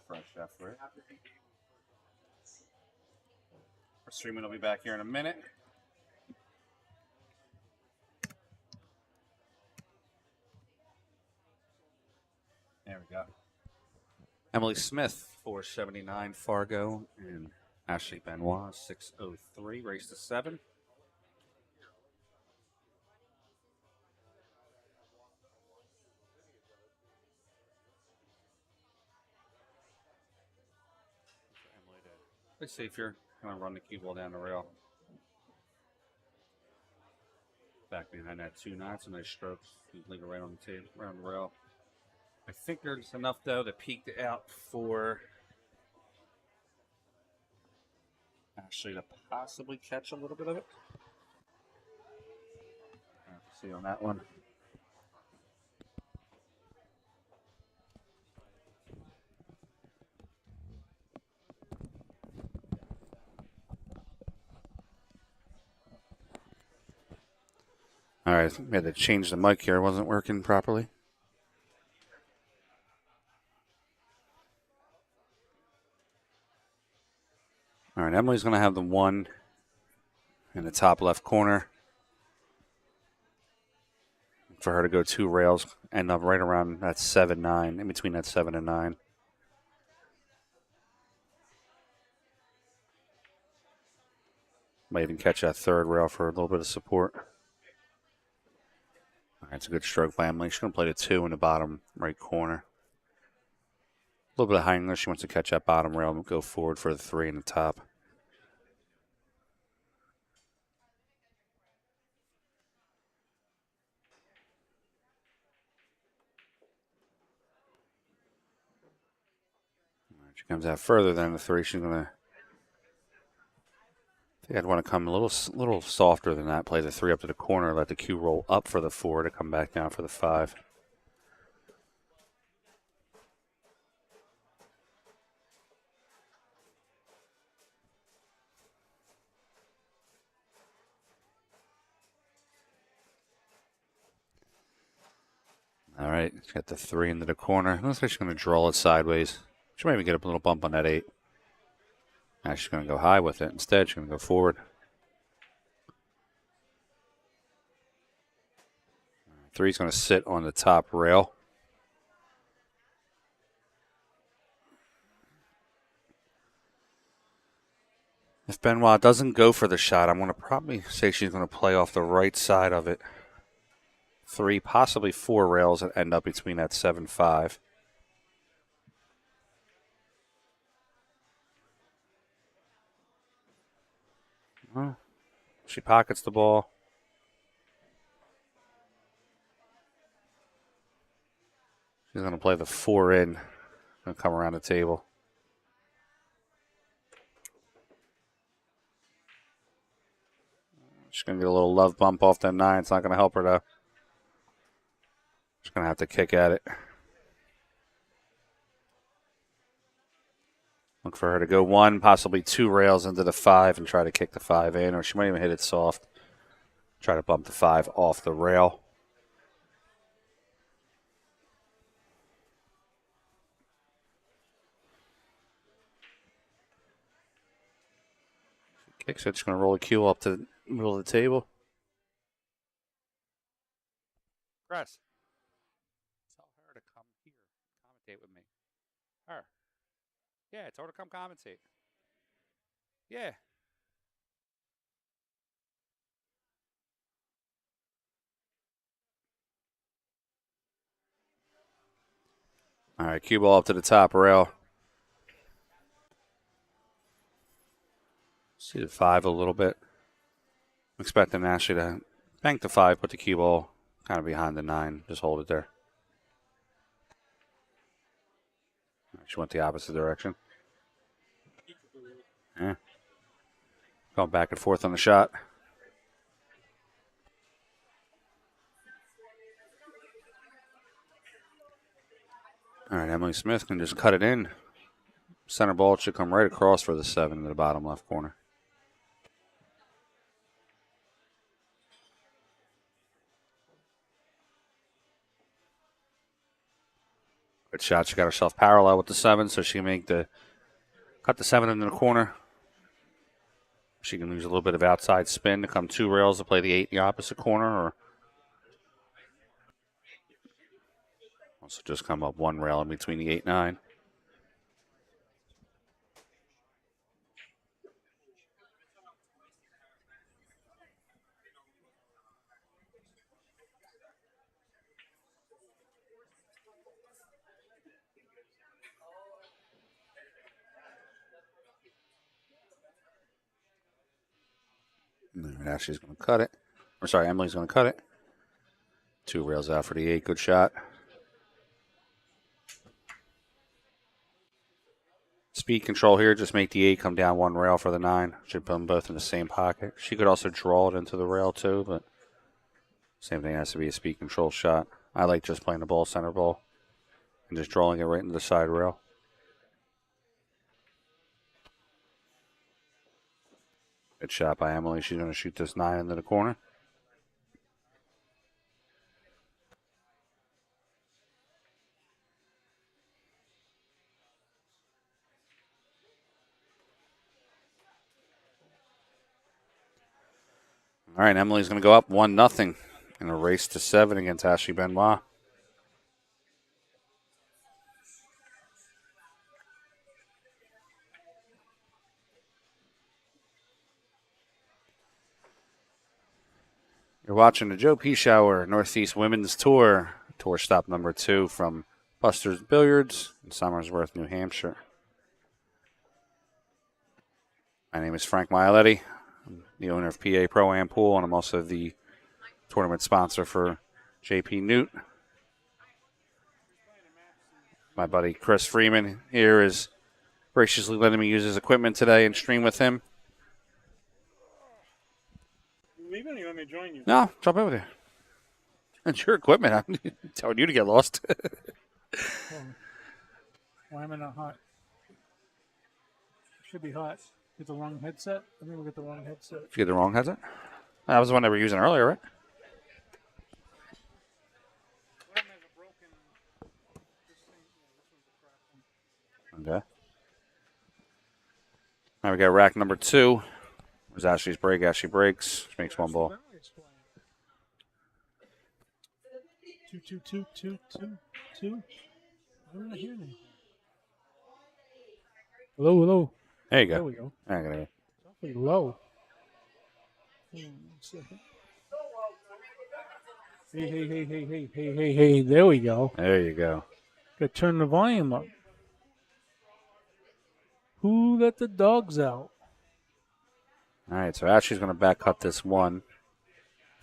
Speaker 1: Refresh that for it. Our streaming will be back here in a minute. There we go. Emily Smith, 479 Fargo, and Ashley Benoit, 603. Race to 7. Let's see if you're going to run the cue ball down the rail. Back behind that 2-9, some nice strokes. You leave it right on the table, right on the rail. I think there's enough though to peak it out for Ashley to possibly catch a little bit of it. See on that one. All right, we had to change the mic here. It wasn't working properly. All right, Emily's going to have the 1 in the top left corner. For her to go 2 rails, end up right around that 7-9, in between that 7 and 9. Might even catch that 3rd rail for a little bit of support. All right, it's a good stroke by Emily. She's going to play the 2 in the bottom right corner. A little bit of high English. She wants to catch that bottom rail and go forward for the 3 in the top. All right, she comes out further than the 3. She's going to... I think I'd want to come a little softer than that. Play the 3 up to the corner. Let the cue roll up for the 4 to come back down for the 5. All right, she's got the 3 into the corner. Looks like she's going to draw it sideways. She might even get a little bump on that 8. Now she's going to go high with it. Instead, she's going to go forward. 3's going to sit on the top rail. If Benoit doesn't go for the shot, I'm going to probably say she's going to play off the right side of it. 3, possibly 4 rails and end up between that 7-5. Well, she pockets the ball. She's going to play the 4 in and come around the table. She's going to get a little love bump off that 9. It's not going to help her, though. She's going to have to kick at it. Look for her to go 1, possibly 2 rails into the 5 and try to kick the 5 in, or she might even hit it soft. Try to bump the 5 off the rail. She kicks it. She's going to roll the cue up to the middle of the table. Press. Tell her to come here. Commentate with me. Her. Yeah, tell her to come commentate. Yeah. All right, cue ball up to the top rail. See the 5 a little bit. I'm expecting Ashley to bank the 5, put the cue ball kind of behind the 9. Just hold it there. She went the opposite direction. Yeah. Going back and forth on the shot. Emily Smith can just cut it in. Center ball should come right across for the 7 in the bottom left corner. Good shot. She got herself parallel with the 7, so she can cut the 7 into the corner. She can use a little bit of outside spin to come 2 rails to play the 8 in the opposite corner, or also just come up 1 rail in between the 8 9. And Ashley's going to cut it. Or sorry, Emily's going to cut it. 2 rails out for the 8. Good shot. Speed control here. Just make the 8 come down 1 rail for the 9. Should put them both in the same pocket. She could also draw it into the rail too, but same thing, has to be a speed control shot. I like just playing the ball center ball and just drawing it right into the side rail. Good shot by Emily. She's going to shoot this 9 into the corner. All right, Emily's going to go up 1-0 in a race to 7 against Ashley Benoit. You're watching the Joe P. Shower Northeast Women's Tour stop number 2 from Busters Billiards in Somersworth, New Hampshire. My name is Frank Mialetti. I'm the owner of PA Pro-Am Pool, and I'm also the tournament sponsor for JPNewt. My buddy Chris Freeman here is graciously letting me use his equipment today and stream with him.
Speaker 5: You leaving or you want me to join you?
Speaker 1: No, jump in with you. It's your equipment. I'm telling you to get lost.
Speaker 5: Why am I not hot? Should be hot. Get the wrong headset? I think we get the wrong headset.
Speaker 1: Did you get the wrong headset? That was the one they were using earlier, right? Okay. Now we got rack number 2. There's Ashley's break. Ashley breaks. She makes 1 ball.
Speaker 5: 2, 2, 2, 2, 2, 2. Why don't I hear anything? Hello, hello.
Speaker 1: There you
Speaker 5: There
Speaker 1: go.
Speaker 5: we go.
Speaker 1: I got it.
Speaker 5: It's awfully low. Hey. There we go.
Speaker 1: There you go.
Speaker 5: Got to turn the volume up. Who let the dogs out?
Speaker 1: All right, so Ashley's going to back cut this 1.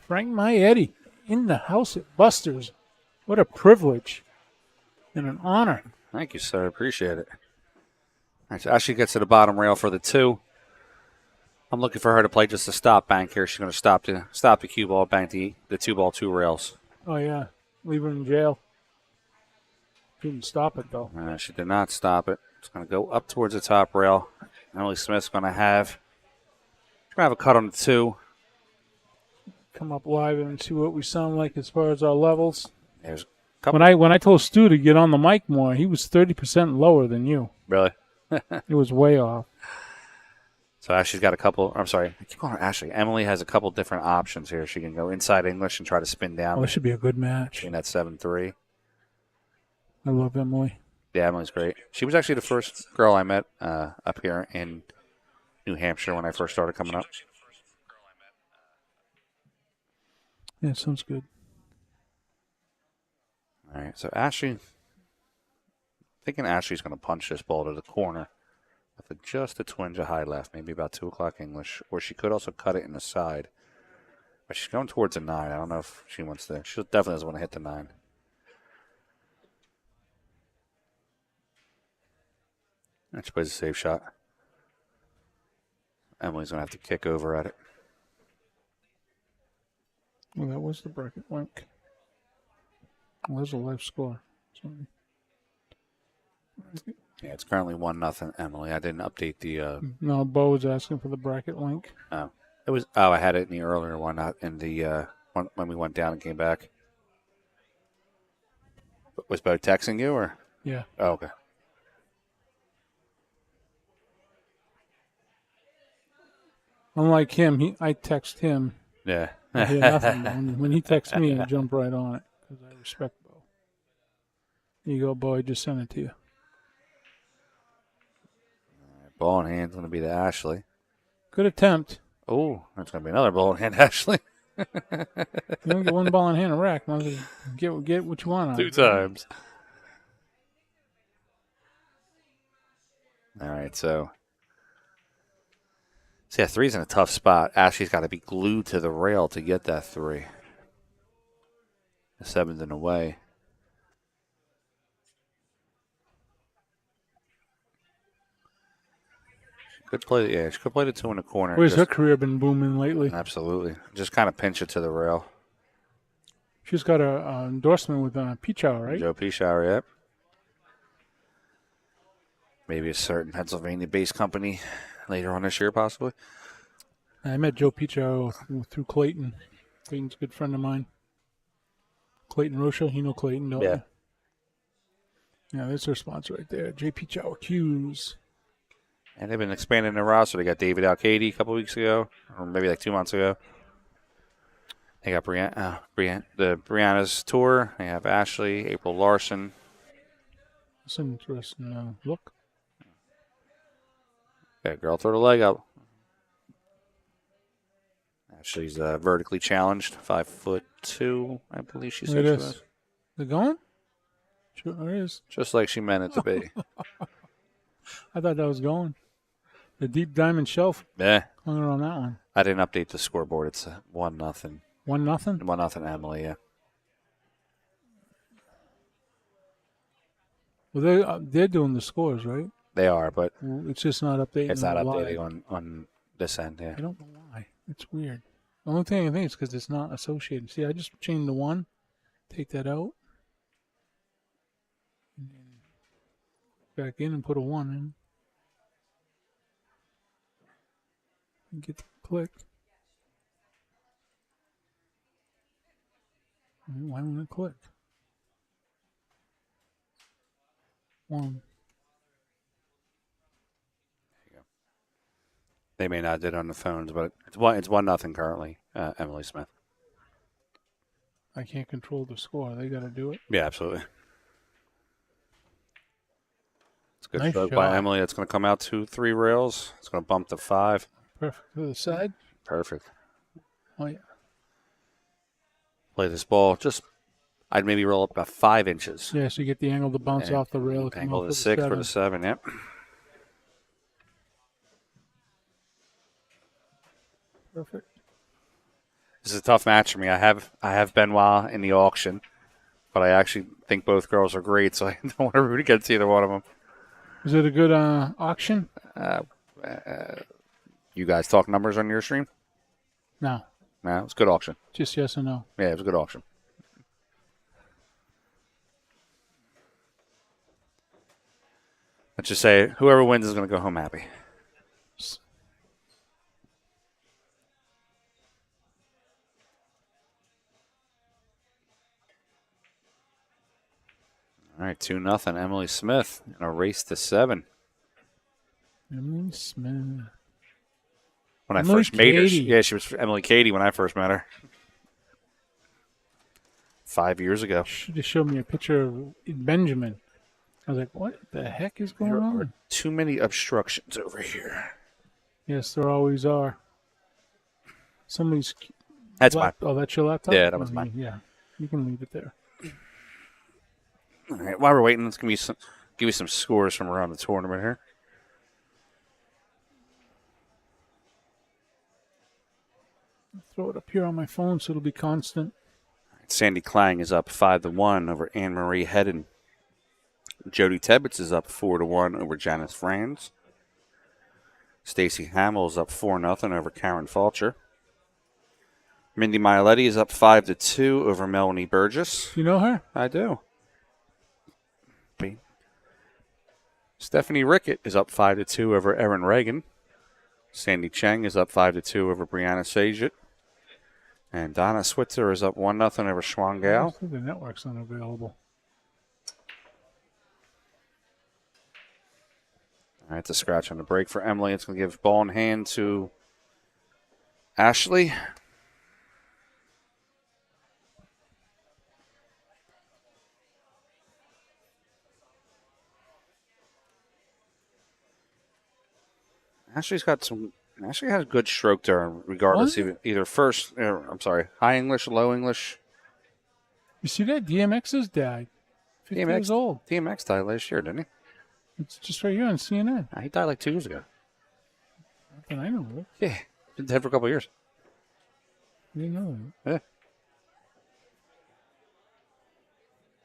Speaker 5: Frank Maietti in the house at Busters. What a privilege and an honor.
Speaker 1: Thank you, sir. Appreciate it. All right, so Ashley gets to the bottom rail for the 2. I'm looking for her to play just a stop bank here. She's going to stop the cue ball, bank the 2 ball, 2 rails.
Speaker 5: Oh, yeah. Leave her in jail. Couldn't stop it, though.
Speaker 1: She did not stop it. It's going to go up towards the top rail. Emily Smith's going to have a cut on the 2.
Speaker 5: Come up live and see what we sound like as far as our levels.
Speaker 1: There's a couple.
Speaker 5: When I told Stu to get on the mic more, he was 30% lower than you.
Speaker 1: Really?
Speaker 5: It was way off.
Speaker 1: So Ashley's got a couple. I'm sorry, I keep calling her Ashley. Emily has a couple different options here. She can go inside English and try to spin down.
Speaker 5: Oh, it should be a good match.
Speaker 1: Between that 7-3.
Speaker 5: I love Emily.
Speaker 1: Yeah, Emily's great. She was actually the first girl I met up here in New Hampshire when I first started coming up.
Speaker 5: Yeah, sounds good.
Speaker 1: All right, so Ashley, thinking Ashley's going to punch this ball to the corner with just a twinge of high left, maybe about 2 o'clock English, or she could also cut it in the side. But she's going towards a 9. I don't know if she wants to. She definitely doesn't want to hit the 9. And she plays a safe shot. Emily's going to have to kick over at it.
Speaker 5: Well, that was the bracket wink. Well, there's a live score. Sorry.
Speaker 1: Yeah, it's currently 1-0, Emily. I didn't update the.
Speaker 5: No, Bo was asking for the bracket link.
Speaker 1: It was. Oh, I had it in the earlier one, not in the when we went down and came back. Was Bo texting you or?
Speaker 5: Yeah.
Speaker 1: Oh, okay.
Speaker 5: Unlike him, I text him.
Speaker 1: Yeah.
Speaker 5: I hear nothing. When he texts me, I jump right on it because I respect Bo. Here you go, Bo. I just sent it to you.
Speaker 1: Ball in hand's going to be to Ashley.
Speaker 5: Good attempt.
Speaker 1: Oh, that's going to be another ball in hand, Ashley.
Speaker 5: You don't get one ball in hand a rack. Might as well get what you want out of
Speaker 1: 2
Speaker 5: it.
Speaker 1: times. All right, so. See, 3's in a tough spot. Ashley's got to be glued to the rail to get that 3. The 7's in the way. Good play. Yeah, she could play the 2 in the corner.
Speaker 5: Where's her
Speaker 1: Just-
Speaker 5: career been booming lately?
Speaker 1: Absolutely. Just kind of pinch it to the rail.
Speaker 5: She's got a endorsement with Peach Hour, right?
Speaker 1: Joe Pichauer, yep. Maybe a certain Pennsylvania-based company later on this year, possibly.
Speaker 5: I met Joe Peach Hour through Clayton. Clayton's a good friend of mine. Clayton Rocha, you know Clayton, don't
Speaker 1: Yeah.
Speaker 5: you? Yeah, there's their sponsor right there. JP Chow Hughes.
Speaker 1: And they've been expanding their roster. They got David Alcady a couple weeks ago, or maybe like 2 months ago. They got Brianna's tour. They have Ashley, April Larson.
Speaker 5: That's an interesting look.
Speaker 1: Yeah, girl, throw the leg up. Ashley's vertically challenged, 5'2", I believe she said
Speaker 5: There it
Speaker 1: she
Speaker 5: is.
Speaker 1: was.
Speaker 5: Is it going? Sure it is.
Speaker 1: Just like she meant it to be.
Speaker 5: I thought that was going. The deep diamond shelf
Speaker 1: Yeah,
Speaker 5: hung around that one.
Speaker 1: I didn't update the scoreboard. It's 1-0.
Speaker 5: 1-0.
Speaker 1: 1-0 Emily, yeah.
Speaker 5: Well, they're doing the scores, right?
Speaker 1: They are, but
Speaker 5: It's just not updating.
Speaker 1: it's not
Speaker 5: live.
Speaker 1: updating on this end, yeah.
Speaker 5: I don't know why. It's weird. The only thing I think is because it's not associated. See, I just changed the 1. Take that out. And then back in and put a 1 in. And get the click. Why won't it click? 1.
Speaker 1: They may not did on the phones, but it's 1-0 currently, Emily Smith.
Speaker 5: I can't control the score. They got to do it.
Speaker 1: Yeah, absolutely. It's a good
Speaker 5: Nice
Speaker 1: stroke
Speaker 5: shot.
Speaker 1: by Emily. It's going to come out 2-3 rails. It's going to bump to 5.
Speaker 5: Perfect to the side.
Speaker 1: Perfect.
Speaker 5: Oh, yeah.
Speaker 1: Play this ball. I'd maybe roll up about 5 inches.
Speaker 5: Yeah, so you get the angle to bounce
Speaker 1: Yeah.
Speaker 5: off the rail. come
Speaker 1: Angle
Speaker 5: off
Speaker 1: to
Speaker 5: with
Speaker 1: 6 for
Speaker 5: seven.
Speaker 1: the 7, yep.
Speaker 5: Perfect.
Speaker 1: This is a tough match for me. I have Benoit in the auction, but I actually think both girls are great, so I don't want to root against either one of them.
Speaker 5: Is it a good auction?
Speaker 1: You guys talk numbers on your stream?
Speaker 5: No.
Speaker 1: No, it was a good auction.
Speaker 5: Just yes or no.
Speaker 1: Yeah, it was a good auction. Let's just say whoever wins is going to go home happy. All right, 2-0. Emily Smith in a race to 7.
Speaker 5: Emily Smith.
Speaker 1: When I
Speaker 5: Emily
Speaker 1: first made her,
Speaker 5: Cady.
Speaker 1: she was Emily Cady when I first met her. 5 years ago.
Speaker 5: Should have showed me a picture of Benjamin. I was like, what the heck is going
Speaker 1: There are
Speaker 5: on?
Speaker 1: too many obstructions over here.
Speaker 5: Yes, there always are. Somebody's.
Speaker 1: That's mine.
Speaker 5: Oh, that's your laptop?
Speaker 1: Yeah, that was
Speaker 5: Oh,
Speaker 1: mine.
Speaker 5: Yeah. You can leave it there.
Speaker 1: All right, while we're waiting, let's give you some scores from around the tournament here.
Speaker 5: Throw it up here on my phone so it'll be constant.
Speaker 1: Sandy Klang is up 5-1 over Anne Marie Hedden. Jody Tebbets is up 4-1 over Janice Franz. Stacy Hamill is up 4-0 over Karen Falcher. Mindy Mialetti is up 5-2 over Melanie Burgess.
Speaker 5: You know her?
Speaker 1: I do. Stephanie Rickett is up 5-2 over Erin Reagan. Sandy Cheng is up 5-2 over Brianna Sajit. And Donna Switzer is up 1-0 over Schwan Gao.
Speaker 5: The network's unavailable.
Speaker 1: All right, it's a scratch on the break for Emily. It's going to give ball in hand to Ashley. Ashley has good stroke to her, regardless,
Speaker 5: What?
Speaker 1: either high English, low English.
Speaker 5: You see that? DMX's dad. 50 years old.
Speaker 1: DMX died last year, didn't he?
Speaker 5: It's just right here on CNN.
Speaker 1: He died like 2 years ago.
Speaker 5: Not that I know of.
Speaker 1: Yeah, been dead for a couple of years.
Speaker 5: I didn't know that.
Speaker 1: Yeah.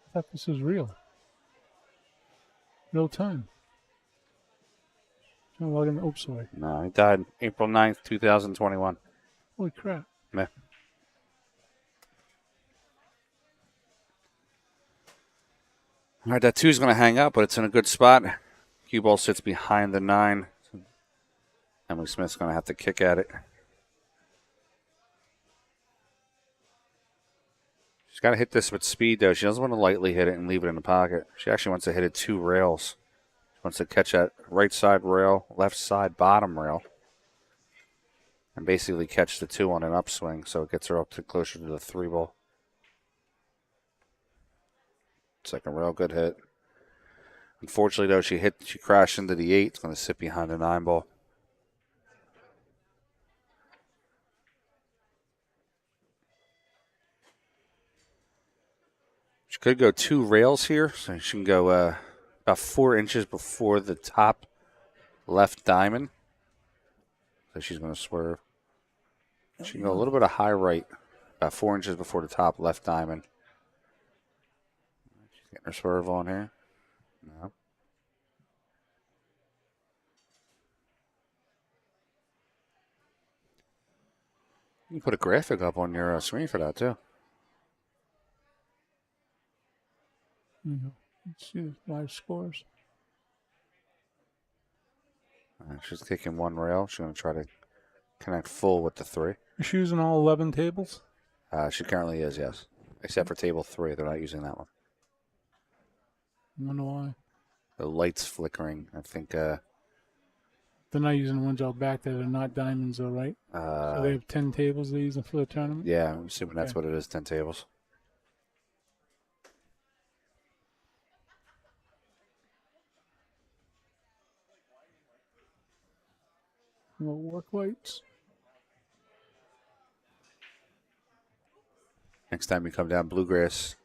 Speaker 5: I thought this was real. Real time. Trying to log in. Oops, sorry.
Speaker 1: No, he died April 9th, 2021.
Speaker 5: Holy crap.
Speaker 1: Yeah. All right, that 2 is going to hang up, but it's in a good spot. Cue ball sits behind the 9. Emily Smith's going to have to kick at it. She's got to hit this with speed, though. She doesn't want to lightly hit it and leave it in the pocket. She actually wants to hit it 2 rails. She wants to catch that right side rail, left side bottom rail, and basically catch the 2 on an upswing, so it gets her up to closer to the 3 ball. It's like a real good hit. Unfortunately, though, she crashed into the 8. It's going to sit behind the 9 ball. She could go 2 rails here, so she can go about 4 inches before the top left diamond. So she's going to swerve. She can go a little bit of high right, about 4 inches before the top left diamond. She's getting her swerve on here. No. You can put a graphic up on your screen for that, too.
Speaker 5: Let's see the live scores.
Speaker 1: She's kicking 1 rail. She's going to try to connect full with the 3.
Speaker 5: Is she using all 11 tables?
Speaker 1: She currently is, yes. Except for table 3. They're not using that one.
Speaker 5: I wonder why.
Speaker 1: The light's flickering. I think.
Speaker 5: They're not using the ones out back that are not diamonds, though, right? So they have 10 tables they're using for the tournament?
Speaker 1: Yeah, I'm assuming that's what it is, 10 tables.
Speaker 5: No work lights.
Speaker 1: Next time you come down Bluegrass,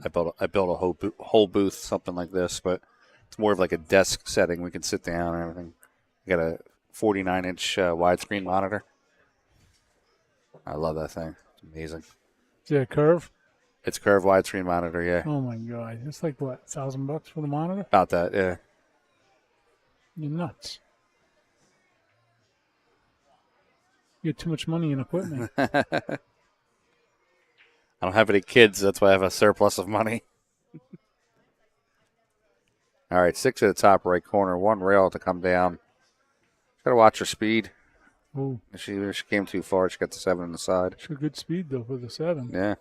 Speaker 1: I built a whole booth, something like this, but it's more of like a desk setting. We can sit down and everything. We got a 49-inch widescreen monitor. I love that thing. It's amazing.
Speaker 5: Is that a curve?
Speaker 1: It's curved widescreen monitor, yeah.
Speaker 5: Oh my god. It's like what, $1,000 for the monitor?
Speaker 1: About that, yeah.
Speaker 5: You're nuts. You get too much money in equipment.
Speaker 1: I don't have any kids, that's why I have a surplus of money. All right, 6 at the top right corner, 1 rail to come down. Got to watch her speed.
Speaker 5: Oh,
Speaker 1: If she came too far, she got the 7 on the side.
Speaker 5: it's a good speed though for the 7.
Speaker 1: Yeah.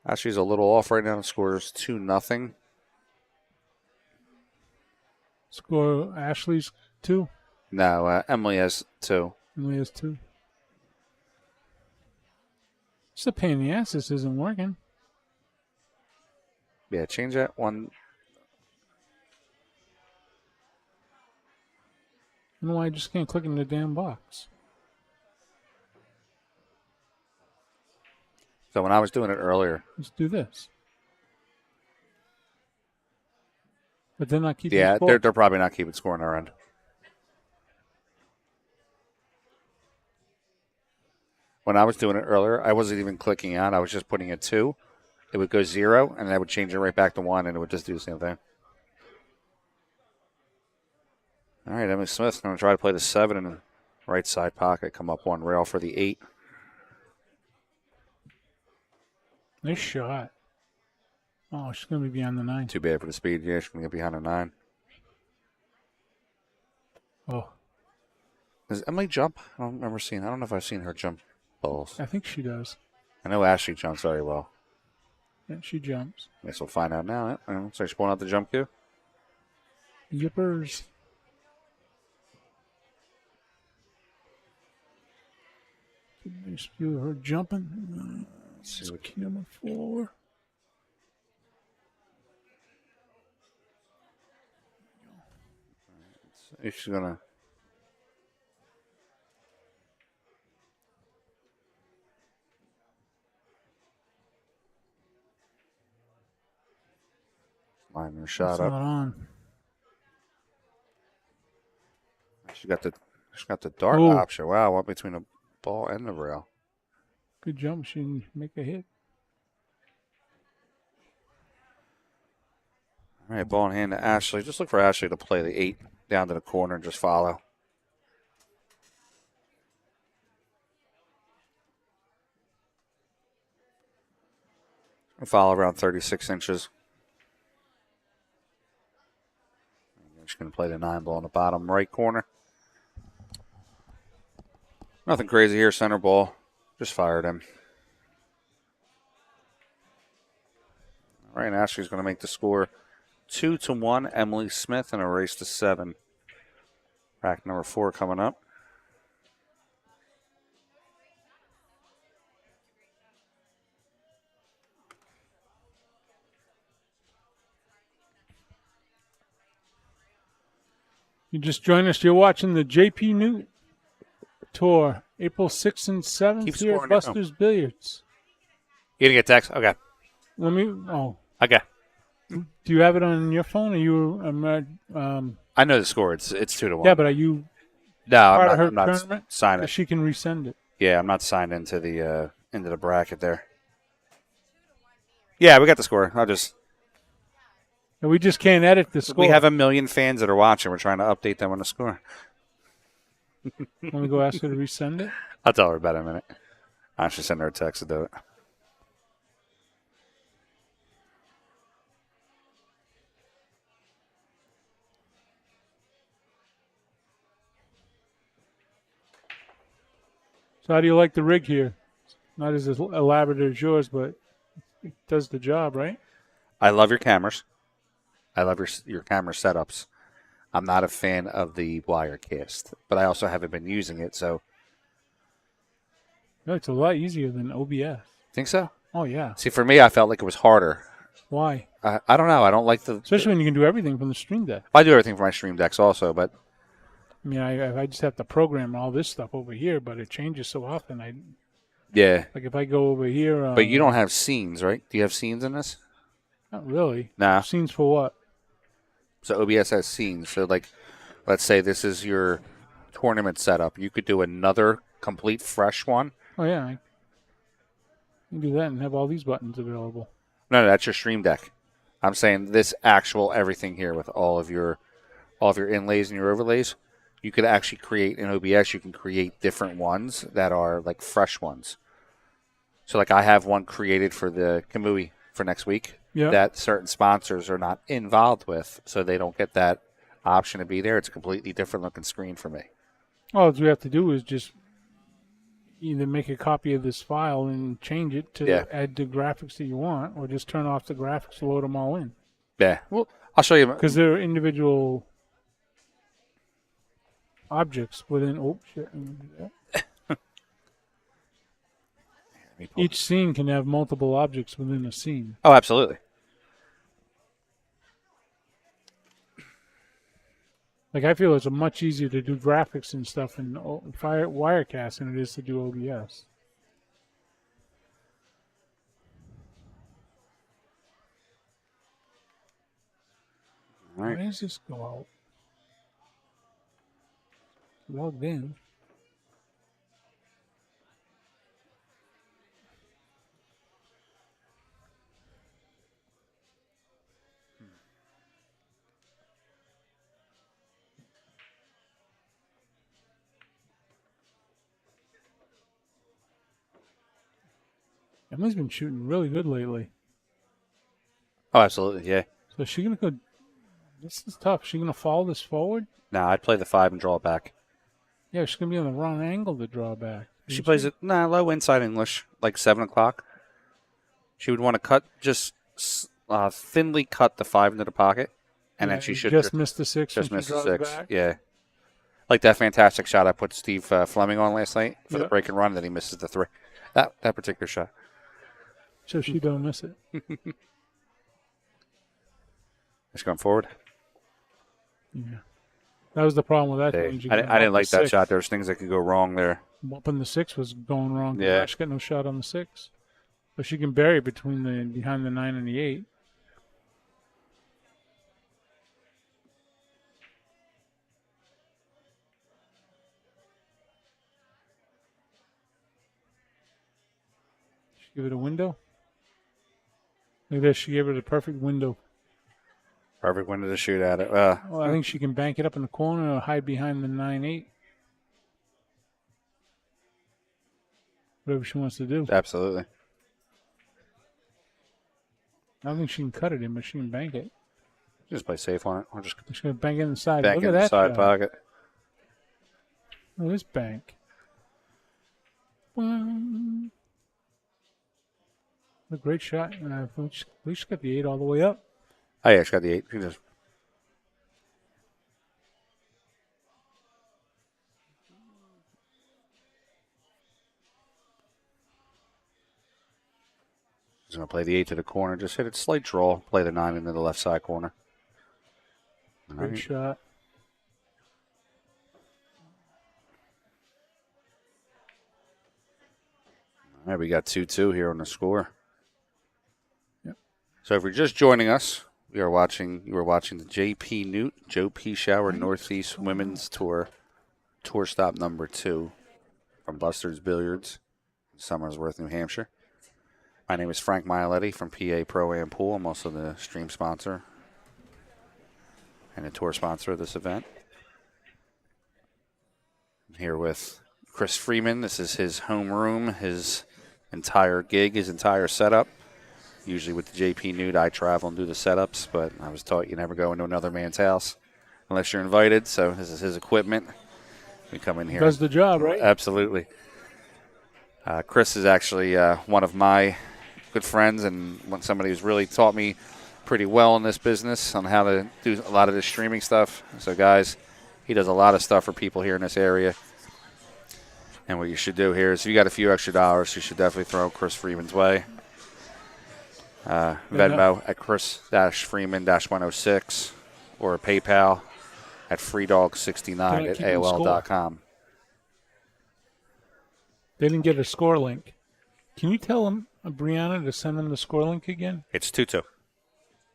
Speaker 1: Ashley's a little off right now. The score is 2-0.
Speaker 5: Score Ashley's 2.
Speaker 1: No, Emily has 2.
Speaker 5: Emily has 2. It's a pain in the ass. This isn't working.
Speaker 1: Yeah, change that 1.
Speaker 5: I don't know why I just can't click in the damn box.
Speaker 1: So when I was doing it earlier,
Speaker 5: Let's do this. But they're not keeping
Speaker 1: yeah,
Speaker 5: score.
Speaker 1: they're probably not keeping score on our end. When I was doing it earlier, I wasn't even clicking on. I was just putting a 2. It would go 0, and I would change it right back to 1, and it would just do the same thing. All right, Emily Smith's going to try to play the 7 in the right side pocket, come up 1 rail for the 8.
Speaker 5: Nice shot. Oh, she's going to be beyond the 9.
Speaker 1: Too bad for the speed. Yeah, she's going to get behind a 9.
Speaker 5: Oh,
Speaker 1: Does Emily jump? I don't remember seeing. I don't know if I've seen her jump balls.
Speaker 5: I think she does.
Speaker 1: I know Ashley jumps very well.
Speaker 5: Yeah, she jumps.
Speaker 1: Guess we'll find out now. Yeah. So she's pulling out the jump cue.
Speaker 5: Yippers. Nice view of her jumping.
Speaker 1: Let's see what
Speaker 5: Key number 4.
Speaker 1: she's gonna. Line her shot
Speaker 5: It's
Speaker 1: up.
Speaker 5: not on.
Speaker 1: She got the dart
Speaker 5: Ooh.
Speaker 1: option. Wow, went between the ball and the rail.
Speaker 5: Good jump. She didn't make a hit.
Speaker 1: All right, ball in hand to Ashley. Just look for Ashley to play the 8 down to the corner and just follow. Follow around 36 inches. She's going to play the 9 ball in the bottom right corner. Nothing crazy here. Center ball. Just fired him. All right, Ashley's going to make the score 2-1. Emily Smith in a race to 7. Rack number 4 coming up.
Speaker 5: You just joined us. You're watching the JPNewt Tour, April 6th and 7th
Speaker 1: Keep
Speaker 5: here at
Speaker 1: scoring at home.
Speaker 5: Busters Billiards.
Speaker 1: You didn't get text? Okay.
Speaker 5: Let me. Oh,
Speaker 1: Okay.
Speaker 5: do you have it on your phone? Are you?
Speaker 1: I know the score. It's 2-1.
Speaker 5: Yeah, but are you
Speaker 1: no,
Speaker 5: part of her
Speaker 1: I'm not
Speaker 5: tournament?
Speaker 1: signed.
Speaker 5: 'Cause she can resend it.
Speaker 1: Yeah, I'm not signed into the bracket there. Yeah, we got the score.
Speaker 5: And we just can't edit the score.
Speaker 1: We have 1 million fans that are watching. We're trying to update them on the score.
Speaker 5: Let me go ask her to resend it.
Speaker 1: I'll tell her about it in a minute. I should send her a text to do it.
Speaker 5: So how do you like the rig here? Not as elaborate as yours, but it does the job, right?
Speaker 1: I love your cameras. I love your camera setups. I'm not a fan of the Wirecast, but I also haven't been using it, so.
Speaker 5: No, it's a lot easier than OBS.
Speaker 1: Think so?
Speaker 5: Oh, yeah.
Speaker 1: See, for me, I felt like it was harder.
Speaker 5: Why?
Speaker 1: I don't know. I don't like the.
Speaker 5: Especially when you can do everything from the Stream Deck.
Speaker 1: I do everything for my stream decks also, but
Speaker 5: I mean, I just have to program all this stuff over here, but it changes so often.
Speaker 1: yeah.
Speaker 5: Like if I go over here.
Speaker 1: But you don't have scenes, right? Do you have scenes in this?
Speaker 5: Not really.
Speaker 1: Nah.
Speaker 5: Scenes for what?
Speaker 1: So OBS has scenes. So, like, let's say this is your tournament setup. You could do another complete fresh one.
Speaker 5: Oh, yeah. I can do that and have all these buttons available.
Speaker 1: No, that's your stream deck. I'm saying this actual everything here with all of your inlays and your overlays. You could actually create in OBS. You can create different ones that are like fresh ones. So, like, I have one created for the Kamui for next week.
Speaker 5: Yeah.
Speaker 1: That certain sponsors are not involved with, so they don't get that option to be there. It's a completely different looking screen for me.
Speaker 5: All we have to do is just either make a copy of this file and change it to add the graphics that you want, or just turn off the graphics and load them all in.
Speaker 1: Yeah. Well, I'll show you.
Speaker 5: Because they're individual objects within. Oh, shit. I'm gonna do that. Each scene can have multiple objects within a scene.
Speaker 1: Oh, absolutely.
Speaker 5: Like, I feel it's much easier to do graphics and stuff in Wirecast than it is to do OBS.
Speaker 1: All right.
Speaker 5: Why does this go out? Logged in. Emily's been shooting really good lately.
Speaker 1: Oh, absolutely, yeah.
Speaker 5: So is she gonna go? This is tough. Is she gonna follow this forward?
Speaker 1: Nah, I'd play the 5 and draw it back.
Speaker 5: Yeah, she's gonna be on the wrong angle to draw back.
Speaker 1: She
Speaker 5: isn't
Speaker 1: plays it low inside English, like 7 o'clock. She would want to cut thinly cut the 5 into the pocket, and then
Speaker 5: Yeah,
Speaker 1: she should
Speaker 5: just miss the 6.
Speaker 1: just
Speaker 5: when
Speaker 1: miss
Speaker 5: she
Speaker 1: the
Speaker 5: draws
Speaker 1: 6.
Speaker 5: back.
Speaker 1: Yeah, like that fantastic shot I put Steve Fleming on last night for the
Speaker 5: Yeah.
Speaker 1: break and run, and then he misses the 3. That particular shot.
Speaker 5: So she don't miss it.
Speaker 1: Just going forward.
Speaker 5: Yeah. That was the problem with that.
Speaker 1: Hey,
Speaker 5: one. She
Speaker 1: I
Speaker 5: got
Speaker 1: didn't
Speaker 5: up the
Speaker 1: like that
Speaker 5: 6.
Speaker 1: shot. There's things that could go wrong there.
Speaker 5: Whooping the 6 was going wrong.
Speaker 1: Yeah.
Speaker 5: She got no shot on the 6. But she can bury behind the 9 and the 8. She give it a window. Look at this. She gave it a perfect window.
Speaker 1: Perfect window to shoot at it.
Speaker 5: Well, I think she can bank it up in the corner or hide behind the 9-8. Whatever she wants to do.
Speaker 1: Absolutely.
Speaker 5: I don't think she can cut it in, but she can bank it.
Speaker 1: Just play safe on it. Or just
Speaker 5: She's going to bank it in the side.
Speaker 1: back
Speaker 5: Look
Speaker 1: in
Speaker 5: at
Speaker 1: the
Speaker 5: that
Speaker 1: side
Speaker 5: shot.
Speaker 1: pocket.
Speaker 5: Oh, this bank. Boing. A great shot. At least she got the 8 all the way up.
Speaker 1: Oh, yeah, she got the 8. She just She's going to play the 8 to the corner. Just hit it slight draw. Play the 9 into the left side corner. All
Speaker 5: Great
Speaker 1: right.
Speaker 5: shot.
Speaker 1: All right, we got 2-2 here on the score.
Speaker 5: Yep.
Speaker 1: So if you're just joining us, you are watching the JPNewt, Joe P. Shower Northeast Women's Tour stop number 2 from Busters Billiards in Somersworth, New Hampshire. My name is Frank Miletti from PA Pro-Am Pool. I'm also the stream sponsor and the tour sponsor of this event. I'm here with Chris Freeman. This is his home room, his entire gig, his entire setup. Usually with the JPNewt, I travel and do the setups, but I was taught you never go into another man's house unless you're invited. So this is his equipment. We come in here.
Speaker 5: Does the job, right?
Speaker 1: Absolutely. Chris is actually one of my good friends and somebody who's really taught me pretty well in this business on how to do a lot of this streaming stuff. So, guys, he does a lot of stuff for people here in this area. And what you should do here is if you got a few extra dollars, you should definitely throw Chris Freeman's way. Venmo at Chris-Freeman-106 or PayPal at freedog69 at
Speaker 5: keep them score.
Speaker 1: AOL.com.
Speaker 5: They didn't get a score link. Can you tell them, Brianna, to send them the score link again?
Speaker 1: It's 2-2.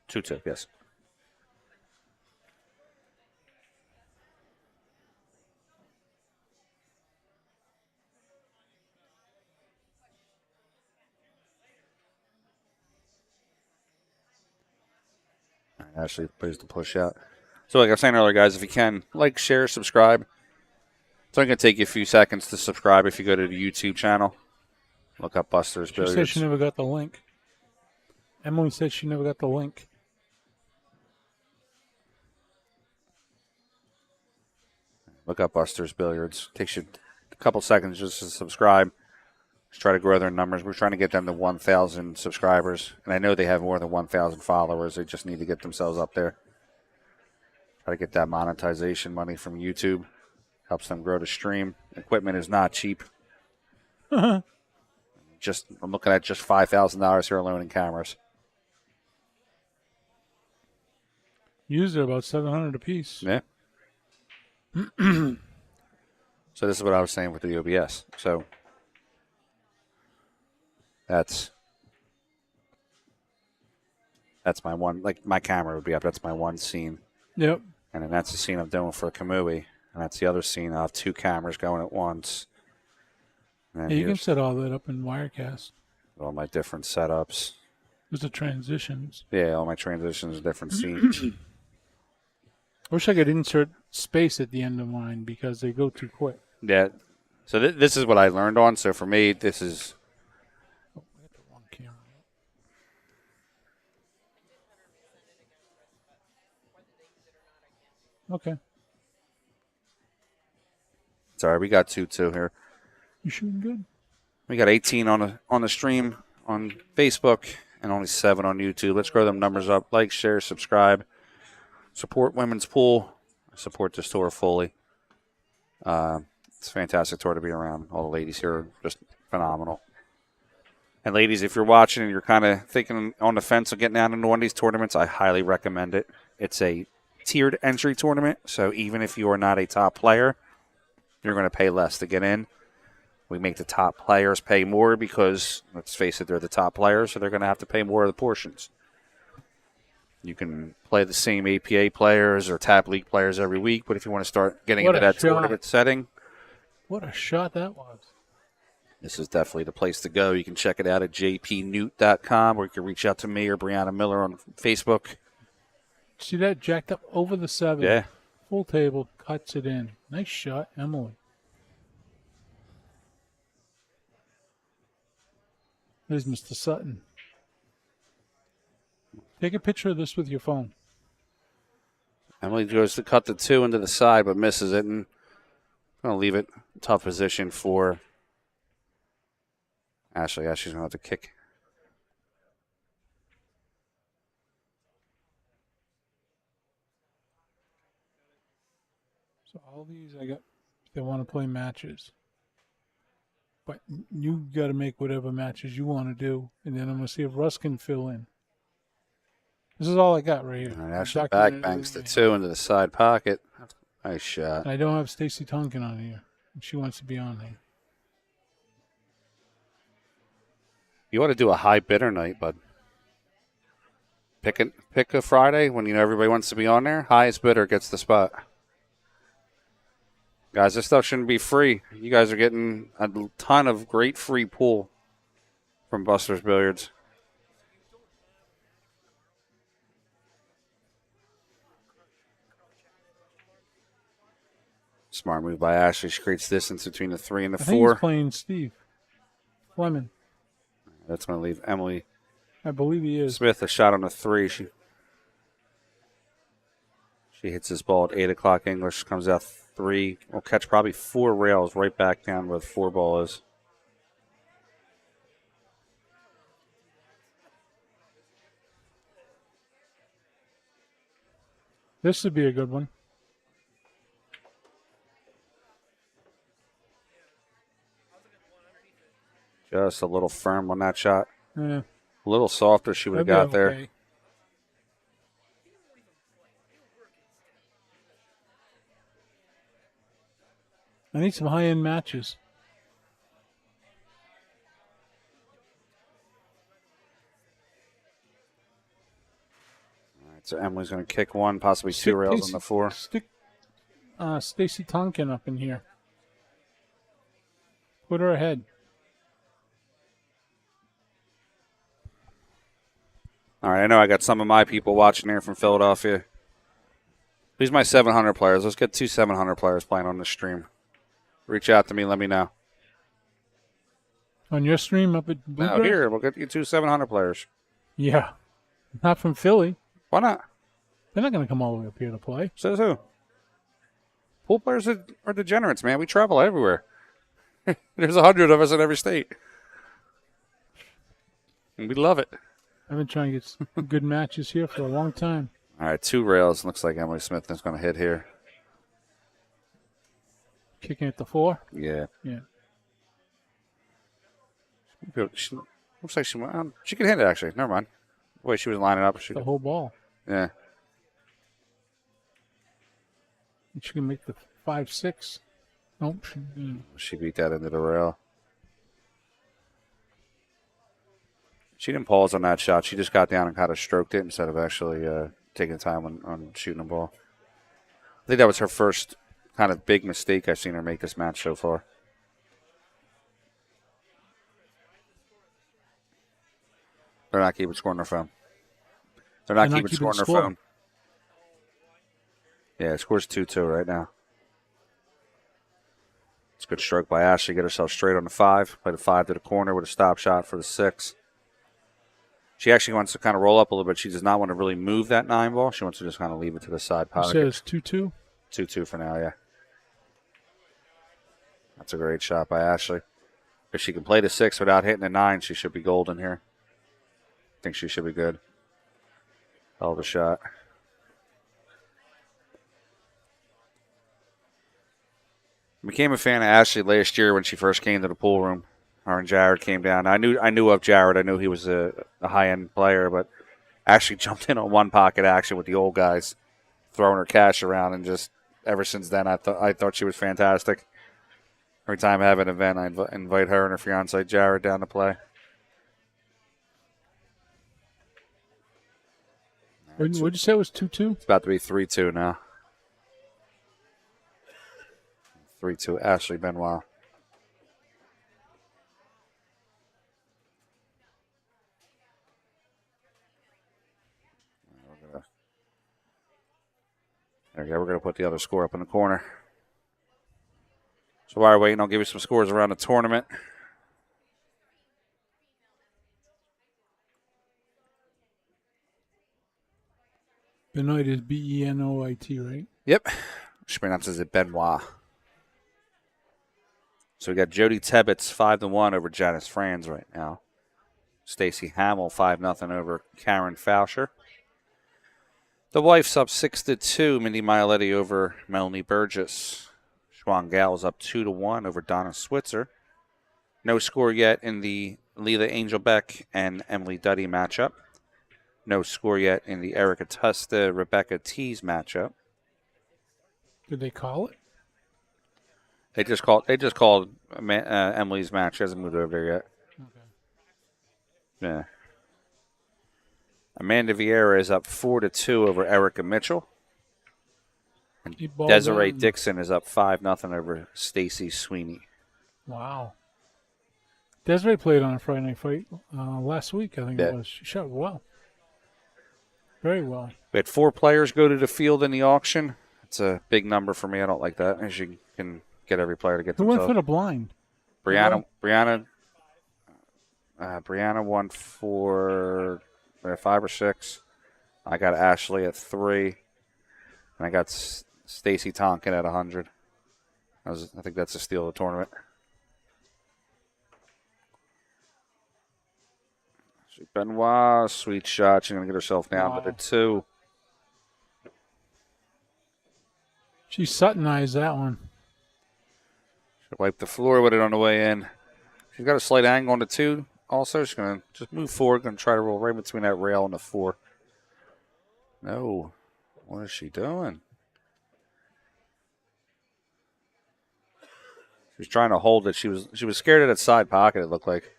Speaker 1: 2-2, yes. Ashley plays the push out. So like I was saying earlier, guys, if you can, like, share, subscribe. It's only going to take you a few seconds to subscribe if you go to the YouTube channel. Look up Busters
Speaker 5: She
Speaker 1: Billiards.
Speaker 5: said she never got the link. Emily said she never got the link.
Speaker 1: Look up Busters Billiards. Takes you a couple seconds just to subscribe. Just try to grow their numbers. We're trying to get them to 1,000 subscribers. And I know they have more than 1,000 followers. They just need to get themselves up there. Try to get that monetization money from YouTube. Helps them grow the stream. Equipment is not cheap. I'm looking at just $5,000 here alone in cameras.
Speaker 5: Used are about $700 a piece.
Speaker 1: Yeah. So this is what I was saying with the OBS. So that's my one, like my camera would be up. That's my one scene.
Speaker 5: Yep.
Speaker 1: And then that's the scene I'm doing for Kamui. And that's the other scene. I'll have 2 cameras going at once. And
Speaker 5: Yeah, you can
Speaker 1: here's
Speaker 5: set all that up in Wirecast.
Speaker 1: all my different setups.
Speaker 5: There's the transitions.
Speaker 1: Yeah, all my transitions, different scenes.
Speaker 5: I wish I could insert space at the end of mine because they go too quick.
Speaker 1: Yeah. So this is what I learned on. So for me, this is
Speaker 5: Oh, I got the wrong camera. Okay.
Speaker 1: Sorry, we got 2-2 here.
Speaker 5: You shooting good?
Speaker 1: We got 18 on the stream on Facebook and only 7 on YouTube. Let's grow them numbers up. Like, share, subscribe. Support Women's Pool. Support this tour fully. It's a fantastic tour to be around. All the ladies here are just phenomenal. And ladies, if you're watching and you're kind of thinking on the fence of getting out into one of these tournaments, I highly recommend it. It's a tiered entry tournament, so even if you are not a top player, you're going to pay less to get in. We make the top players pay more because, let's face it, they're the top players, so they're going to have to pay more of the portions. You can play the same APA players or Tap League players every week, but if you want to start getting
Speaker 5: What
Speaker 1: into
Speaker 5: a
Speaker 1: that
Speaker 5: shot.
Speaker 1: tournament setting,
Speaker 5: What a shot that was.
Speaker 1: this is definitely the place to go. You can check it out at jpnewt.com, or you can reach out to me or Brianna Miller on Facebook.
Speaker 5: See that? Jacked up over the 7.
Speaker 1: Yeah.
Speaker 5: Full table, cuts it in. Nice shot, Emily. There's Mr. Sutton. Take a picture of this with your phone.
Speaker 1: Emily goes to cut the 2 into the side, but misses it, and I'm going to leave it tough position for Ashley. Ashley's going to have to kick.
Speaker 5: So all these I got, they want to play matches. But you got to make whatever matches you want to do, and then I'm going to see if Russ can fill in. This is all I got right here.
Speaker 1: All right, Ashley
Speaker 5: Documented
Speaker 1: back banks the
Speaker 5: everything.
Speaker 1: 2 into the side pocket. Nice shot.
Speaker 5: And I don't have Stacy Tonkin on here. She wants to be on there.
Speaker 1: You ought to do a high bidder night, bud. Pick a Friday when you know everybody wants to be on there. Highest bidder gets the spot. Guys, this stuff shouldn't be free. You guys are getting a ton of great free pool from Busters Billiards. Smart move by Ashley. She creates distance between the 3 and the
Speaker 5: I think he's
Speaker 1: 4.
Speaker 5: playing Steve Fleming.
Speaker 1: That's going to leave Emily
Speaker 5: I believe he is.
Speaker 1: Smith a shot on the 3. She hits this ball at 8 o'clock English. Comes out 3. Will catch probably 4 rails right back down where the 4 ball is.
Speaker 5: This would be a good one.
Speaker 1: Just a little firm on that shot.
Speaker 5: Yeah,
Speaker 1: A little softer she would have
Speaker 5: that'd
Speaker 1: got
Speaker 5: be
Speaker 1: there.
Speaker 5: okay. I need some high-end matches.
Speaker 1: All right, so Emily's going to kick 1, possibly 2 rails on the 4.
Speaker 5: Stick Stacy Tonkin up in here. Put her ahead.
Speaker 1: All right, I know I got some of my people watching here from Philadelphia. Who's my 700 players? Let's get 2 700 players playing on this stream. Reach out to me, let me know.
Speaker 5: On your stream up at
Speaker 1: No,
Speaker 5: Bluegrass?
Speaker 1: here, we'll get you 2 700 players.
Speaker 5: Yeah. Not from Philly.
Speaker 1: Why not?
Speaker 5: They're not going to come all the way up here to play.
Speaker 1: Says who? Pool players are degenerates, man. We travel everywhere. There's 100 of us in every state. And we love it.
Speaker 5: I've been trying to get some good matches here for a long time.
Speaker 1: All right, 2 rails. Looks like Emily Smith is going to hit here.
Speaker 5: Kicking at the 4.
Speaker 1: Yeah.
Speaker 5: Yeah.
Speaker 1: She, looks like she can hit it, actually. Never mind. The way she was lining up.
Speaker 5: The whole ball.
Speaker 1: Yeah.
Speaker 5: And she can make the 5-6. Nope.
Speaker 1: She beat that into the rail. She didn't pause on that shot. She just got down and kind of stroked it instead of actually taking time on shooting the ball. I think that was her first kind of big mistake I've seen her make this match so far. They're not keeping score on their phone. They're not keeping score on their phone. Yeah, it scores 2-2 right now. It's a good stroke by Ashley. Get herself straight on the 5. Play the 5 to the corner with a stop shot for the 6. She actually wants to kind of roll up a little bit. She does not want to really move that 9 ball. She wants to just kind of leave it to the side
Speaker 5: You
Speaker 1: pocket.
Speaker 5: said it's 2-2?
Speaker 1: 2-2 for now, yeah. That's a great shot by Ashley. If she can play the 6 without hitting the 9, she should be golden here. I think she should be good. Hell of a shot. Became a fan of Ashley last year when she first came to the pool room. Her and Jared came down. I knew of Jared. I knew he was a high-end player, but Ashley jumped in on one pocket action with the old guys, throwing her cash around, and just ever since then, I thought she was fantastic. Every time I have an event, I invite her and her fiance Jared down to play.
Speaker 5: What'd you say it was 2-2?
Speaker 1: It's about to be 3-2 now. 3-2, Ashley Benoit. There we go. We're going to put the other score up in the corner. So while we're waiting, I'll give you some scores around the tournament.
Speaker 5: Benoit is Benoit, right?
Speaker 1: Yep. She pronounces it Benoit. So we got Jody Tebbets 5-1 over Janice Franz right now. Stacy Hamill 5-0 over Karen Fauscher. The wife's up 6-2. Mindy Miletti over Melanie Burgess. Schwan Gals up 2-1 over Donna Switzer. No score yet in the Leela Angelbeck and Emily Duddy matchup. No score yet in the Erica Tusta Rebecca Tees matchup.
Speaker 5: Did they call it?
Speaker 1: They just called Emily's match. She hasn't moved over there yet.
Speaker 5: Okay.
Speaker 1: Yeah. Amanda Vieira is up 4-2 over Erica Mitchell. And
Speaker 5: He balled
Speaker 1: Desiree
Speaker 5: down.
Speaker 1: Dixon is up 5-0 over Stacy Sweeney.
Speaker 5: Wow. Desiree played on a Friday night fight last week, I think
Speaker 1: Yeah.
Speaker 5: it was. She shot well. Very well.
Speaker 1: We had 4 players go to the field in the auction. It's a big number for me. I don't like that. As you can get every player to get
Speaker 5: Who went for
Speaker 1: themselves.
Speaker 5: the blind?
Speaker 1: Brianna won for 5 or 6. I got Ashley at 3, and I got Stacy Tonkin at 100. I think that's a steal of the tournament. Benoit, sweet shot. She's gonna get herself down to the 2.
Speaker 5: She Suttonized that one.
Speaker 1: She'll wipe the floor with it on the way in. She's got a slight angle on the 2. Also, she's gonna just move forward. Gonna try to roll right between that rail and the 4. No, what is she doing? She was trying to hold it. She was scared of that side pocket. It looked like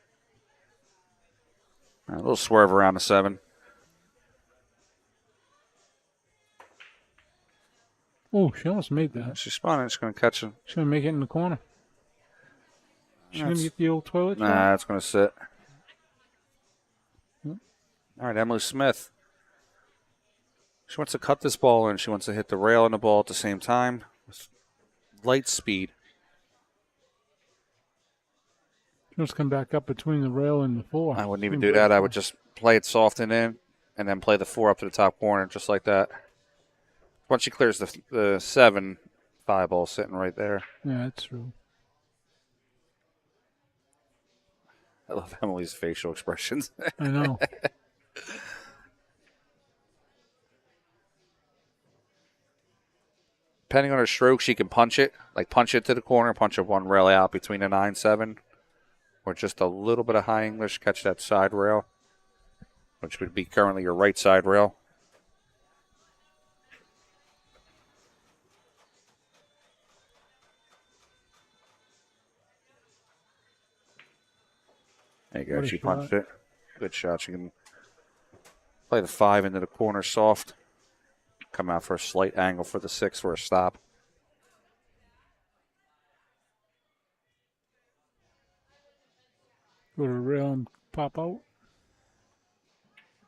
Speaker 1: a little swerve around the 7.
Speaker 5: Oh, she almost made that.
Speaker 1: She spun it. She's gonna catch it.
Speaker 5: She's going to make it in the corner. She's going to
Speaker 1: That's-
Speaker 5: get the old toilet shot?
Speaker 1: Nah, it's gonna sit.
Speaker 5: Hmm.
Speaker 1: All right, Emily Smith. She wants to cut this ball in. She wants to hit the rail and the ball at the same time with light speed.
Speaker 5: She must come back up between the rail and the 4.
Speaker 1: I wouldn't even do that. I would just play it soft and in, and then play the 4 up to the top corner, just like that. Once she clears the 7, 5 ball sitting right there.
Speaker 5: Yeah, that's true.
Speaker 1: I love Emily's facial expressions.
Speaker 5: I know.
Speaker 1: Depending on her stroke, she can punch it to the corner, punch it one rail out between the 9-7, or just a little bit of high English, catch that side rail, which would be currently your right side rail. There you go.
Speaker 5: What a
Speaker 1: She
Speaker 5: shot.
Speaker 1: punched it. Good shot. She can play the 5 into the corner soft. Come out for a slight angle for the 6 for a stop.
Speaker 5: Go to the rail and pop out.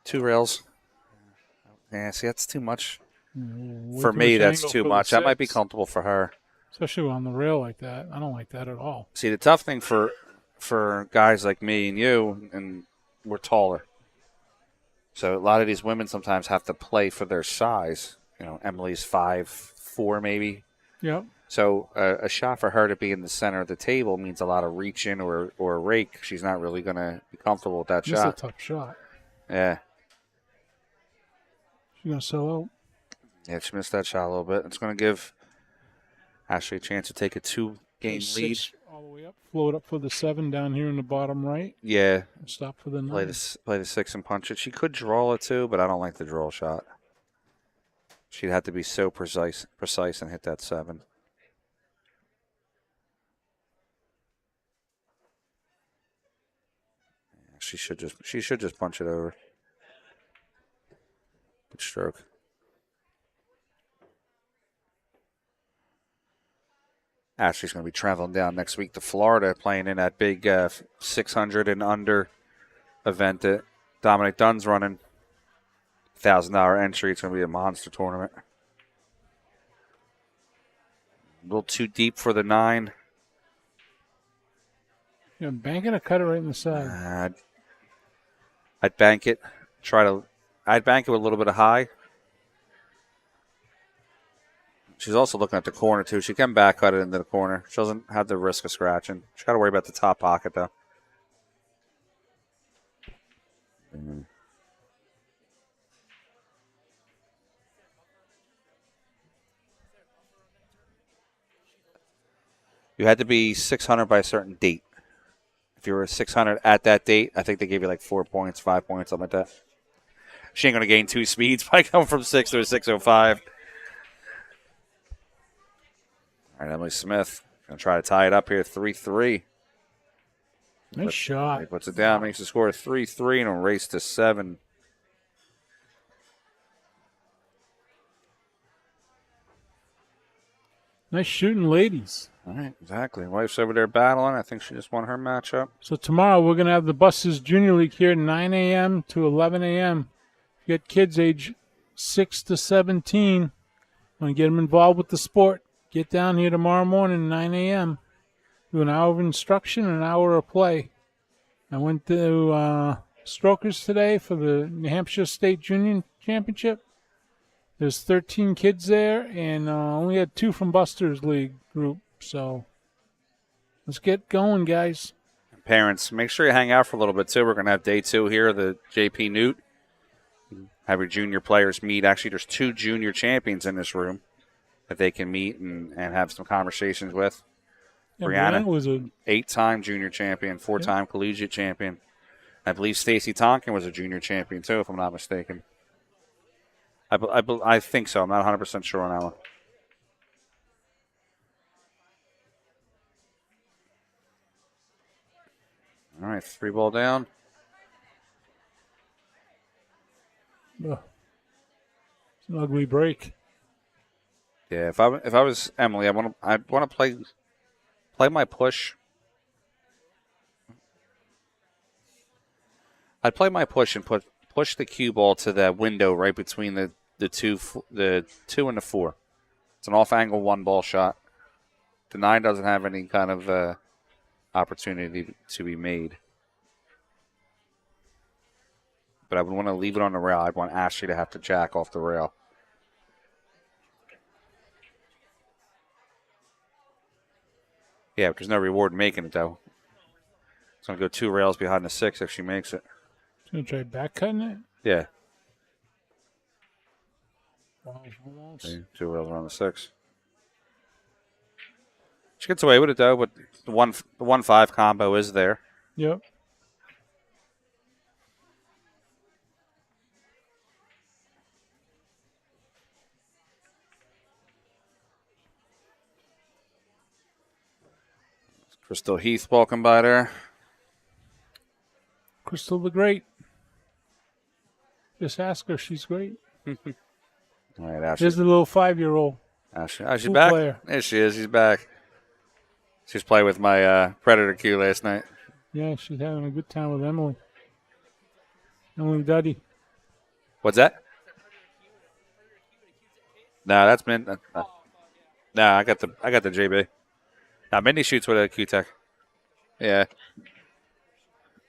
Speaker 1: 2 rails. Yeah, see, that's too much.
Speaker 5: Way
Speaker 1: For
Speaker 5: too
Speaker 1: me,
Speaker 5: much
Speaker 1: that's
Speaker 5: angle
Speaker 1: too
Speaker 5: for the
Speaker 1: much. That might be
Speaker 5: 6.
Speaker 1: comfortable for her.
Speaker 5: Especially on the rail like that. I don't like that at all.
Speaker 1: See, the tough thing for guys like me and you, and we're taller. So a lot of these women sometimes have to play for their size. You know, Emily's 5'3", 4 maybe.
Speaker 5: Yep.
Speaker 1: So a shot for her to be in the center of the table means a lot of reaching or a rake. She's not really going to be comfortable with that
Speaker 5: This is a
Speaker 1: shot.
Speaker 5: tough shot.
Speaker 1: Yeah.
Speaker 5: She's going to sell out.
Speaker 1: Yeah, she missed that shot a little bit. It's going to give Ashley a chance to take a 2-game lead.
Speaker 5: 6 all the way up. Float up for the 7 down here in the bottom right.
Speaker 1: Yeah.
Speaker 5: And stop for the 9.
Speaker 1: Play the 6 and punch it. She could draw it too, but I don't like the draw shot. She'd have to be so precise and hit that 7. She should just punch it over. Good stroke. Ashley's going to be traveling down next week to Florida, playing in that big 600 and under event that Dominic Dunn's running. $1,000 entry. It's going to be a monster tournament. A little too deep for the 9.
Speaker 5: Yeah, bank it or cut it right in the side.
Speaker 1: I'd bank it. I'd bank it with a little bit of high. She's also looking at the corner, too. She can back cut it into the corner. She doesn't have the risk of scratching. She's got to worry about the top pocket, though. You had to be 600 by a certain date. If you were 600 at that date, I think they gave you like 4 points, 5 points, something like that. She ain't going to gain 2 speeds by coming from 6 to a 605. All right, Emily Smith going to try to tie it up here, 3-3.
Speaker 5: Nice shot.
Speaker 1: He puts it down, makes the score 3-3, and a race to 7.
Speaker 5: Nice shooting, ladies.
Speaker 1: All right, exactly. Wife's over there battling. I think she just won her matchup.
Speaker 5: So tomorrow we're going to have the Busters Junior League here 9 a.m. to 11 a.m. You got kids age 6 to 17. Want to get them involved with the sport. Get down here tomorrow morning, 9 a.m. Do an hour of instruction and an hour of play. I went to Strokers today for the New Hampshire State Junior Championship. There's 13 kids there, and only had 2 from Busters League group. So let's get going, guys.
Speaker 1: Parents, make sure you hang out for a little bit, too. We're going to have day 2 here, the JPNewt. Have your junior players meet. Actually, there's 2 junior champions in this room that they can meet and have some conversations with.
Speaker 5: Yeah,
Speaker 1: Brianna
Speaker 5: was a
Speaker 1: 8-time junior champion, 4-time collegiate champion. I believe Stacy Tonkin was a junior champion, too, if I'm not mistaken. I think so. I'm not 100% sure on that one. All right, 3 ball down.
Speaker 5: it's an ugly break.
Speaker 1: Yeah, if I was Emily, I'd want to play my push. I'd play my push and push the cue ball to that window right between the 2 and the 4. It's an off angle 1 ball shot. The 9 doesn't have any kind of opportunity to be made. But I would want to leave it on the rail. I'd want Ashley to have to jack off the rail. Yeah, but there's no reward in making it, though. It's going to go 2 rails behind the 6 if she makes it.
Speaker 5: She's going to try back cutting it?
Speaker 1: Yeah.
Speaker 5: Wow, almost.
Speaker 1: See, 2 rails around the 6. She gets away with it, though, but the 1-5 combo is there.
Speaker 5: Yep.
Speaker 1: Crystal Heath walking by there.
Speaker 5: Crystal the Great. Just ask her. She's great.
Speaker 1: All right, Ashley.
Speaker 5: Here's the little 5-year-old.
Speaker 1: Ashley. Oh, she's
Speaker 5: Pool
Speaker 1: back.
Speaker 5: player.
Speaker 1: There she is. She's back. She was playing with my Predator Q last night.
Speaker 5: Yeah, she's having a good time with Emily. Emily Duddy.
Speaker 1: What's that? No, that's Min. No, I got the JB. Now Mindy shoots with a Q-Tech. Yeah.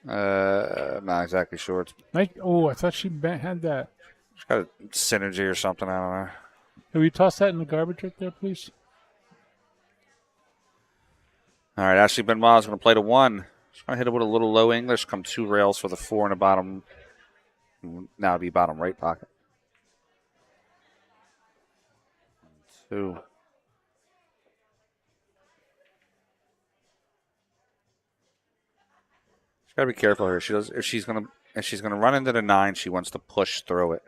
Speaker 1: Not exactly sure.
Speaker 5: Nice. Oh, I thought she had that.
Speaker 1: She's got a synergy or something. I don't know.
Speaker 5: Have you tossed that in the garbage right there, please?
Speaker 1: All right, Ashley Benoit is going to play to 1. She's going to hit it with a little low English. Come 2 rails for the 4 in the bottom. Now it'd be bottom right pocket. 2. She's got to be careful here. She does if she's going to run into the 9. She wants to push through it.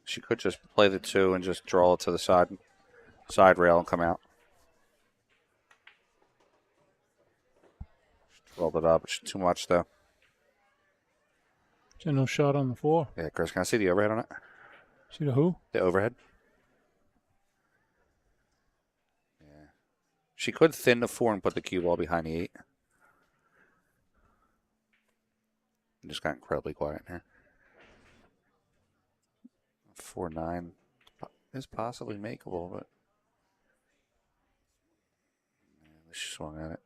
Speaker 1: She could just play the 2 and just draw it to the side rail and come out. Rolled it up. It's too much though.
Speaker 5: Is there no shot on the 4?
Speaker 1: Yeah, Chris, can I see the overhead on it?
Speaker 5: See the who?
Speaker 1: The overhead. Yeah. She could thin the 4 and put the cue ball behind the 8. It just got incredibly quiet in here. 4-9 is possibly makeable, but yeah, she swung at it.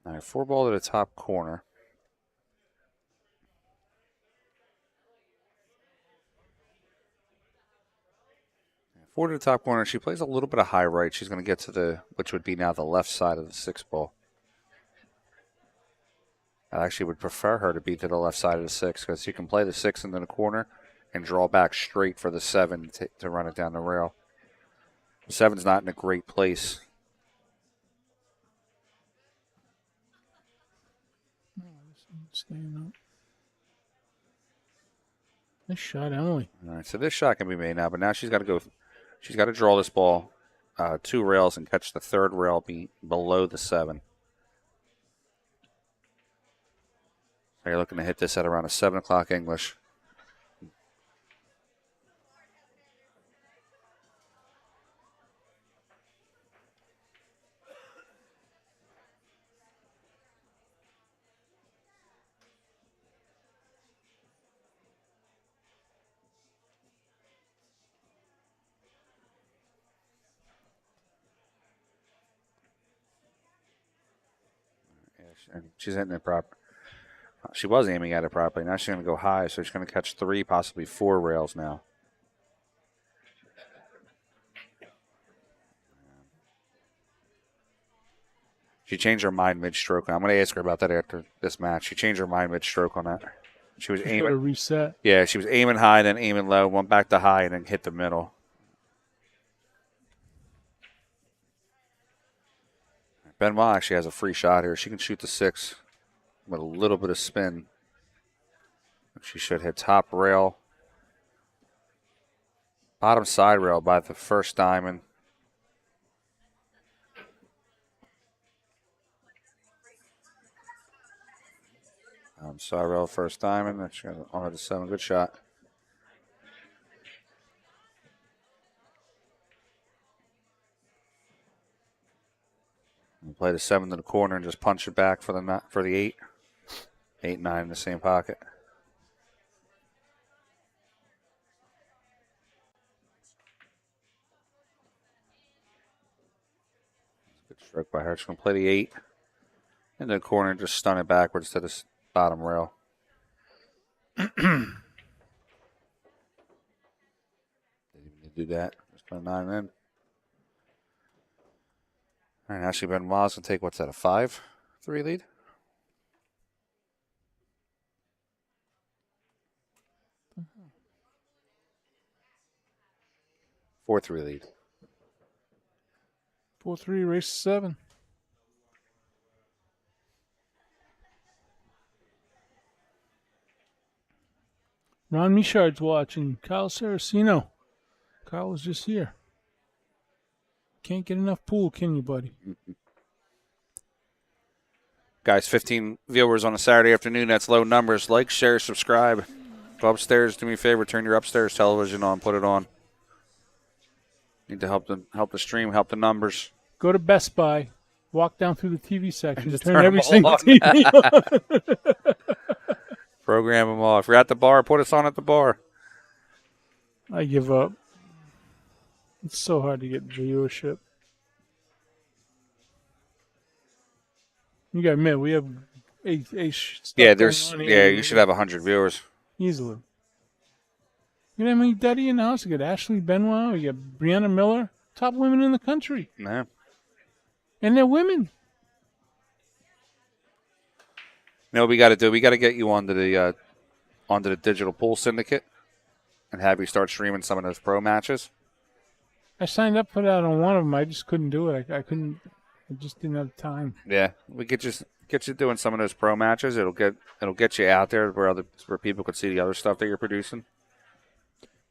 Speaker 1: All right, 4 ball to the top corner. Yeah, 4 to the top corner. She plays a little bit of high right. She's going to get to which would be now the left side of the 6 ball. I actually would prefer her to be to the left side of the 6 because you can play the 6 into the corner and draw back straight for the 7 to run it down the rail. The 7's not in a great place.
Speaker 5: Staying up. Nice shot, Emily.
Speaker 1: All right, so this shot can be made now, but now she's got to go. She's got to draw this ball 2 rails and catch the 3rd rail below the 7. So you're looking to hit this at around a 7 o'clock English. And she's hitting it proper. She was aiming at it properly. Now she's going to go high, so she's going to catch 3, possibly 4 rails now. She changed her mind mid-stroke. I'm going to ask her about that after this match. She changed her mind mid-stroke on that. She was
Speaker 5: Got to
Speaker 1: aiming.
Speaker 5: reset.
Speaker 1: Yeah, she was aiming high, then aiming low, went back to high, and then hit the middle. Benoit actually has a free shot here. She can shoot the 6 with a little bit of spin. She should hit top rail. Bottom side rail by the first diamond. Side rail first diamond. That's on the 7. Good shot. Play the 7 to the corner and just punch it back for the 8. 8, 9 in the same pocket. Good stroke by her. She's going to play the 8 in the corner and just stun it backwards to the bottom rail. Didn't even do that. Just put a 9 in. All right, Ashley Benoit's going to take, what's that, a 5-3 lead? Mm-hmm. 4-3 lead.
Speaker 5: 4-3, race 7. Ron Michard's watching. Kyle Saraceno. Kyle was just here. Can't get enough pool, can you, buddy?
Speaker 1: Guys, 15 viewers on a Saturday afternoon. That's low numbers. Like, share, subscribe. Go upstairs. Do me a favor. Turn your upstairs television on. Put it on. Need to help the stream, help the numbers.
Speaker 5: Go to Best Buy. Walk down through the TV section.
Speaker 1: Just
Speaker 5: Turn
Speaker 1: turn
Speaker 5: every
Speaker 1: them all
Speaker 5: single
Speaker 1: on.
Speaker 5: TV on.
Speaker 1: Program them all. If you're at the bar, put us on at the bar.
Speaker 5: I give up. It's so hard to get viewership. You gotta admit, we have stuff
Speaker 1: Yeah,
Speaker 5: going
Speaker 1: there's
Speaker 5: on here.
Speaker 1: you should have 100 viewers.
Speaker 5: Easily. You know how many Duddy in the house? You got Ashley Benoit, you got Brianna Miller, top women in the country.
Speaker 1: Yeah.
Speaker 5: And they're women.
Speaker 1: You know what we got to do? We got to get you onto the digital pool syndicate and have you start streaming some of those pro matches.
Speaker 5: I signed up for that on one of them. I just couldn't do it. I couldn't. I just didn't have time.
Speaker 1: Yeah, we could just get you doing some of those pro matches. It'll get you out there where people could see the other stuff that you're producing.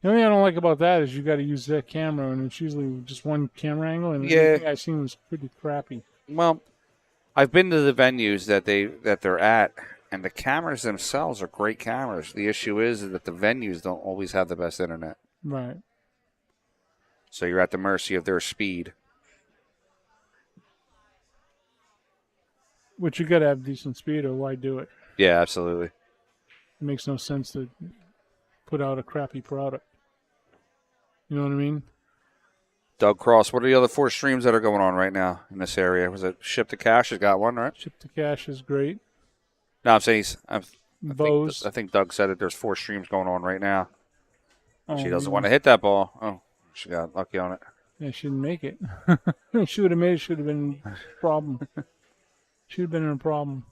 Speaker 5: The only thing I don't like about that is you got to use that camera, and it's usually just one camera angle. And
Speaker 1: Yeah.
Speaker 5: everything I've seen was pretty crappy.
Speaker 1: Well, I've been to the venues that they're at, and the cameras themselves are great cameras. The issue is that the venues don't always have the best internet,
Speaker 5: Right.
Speaker 1: so you're at the mercy of their speed.
Speaker 5: Which you got to have decent speed, or why do it?
Speaker 1: Yeah, absolutely.
Speaker 5: It makes no sense to put out a crappy product. You know what I mean?
Speaker 1: Doug Cross, what are the other 4 streams that are going on right now in this area? Was it Ship to Cash? Has got one, right?
Speaker 5: Ship to cash is great.
Speaker 1: No, I'm saying
Speaker 5: Bose.
Speaker 1: I think Doug said that there's 4 streams going on right now. She doesn't
Speaker 5: yeah.
Speaker 1: want to hit that ball. Oh, she got lucky on it.
Speaker 5: Yeah, she didn't make it. She would have made it. Should have been a problem. Should have been in a problem.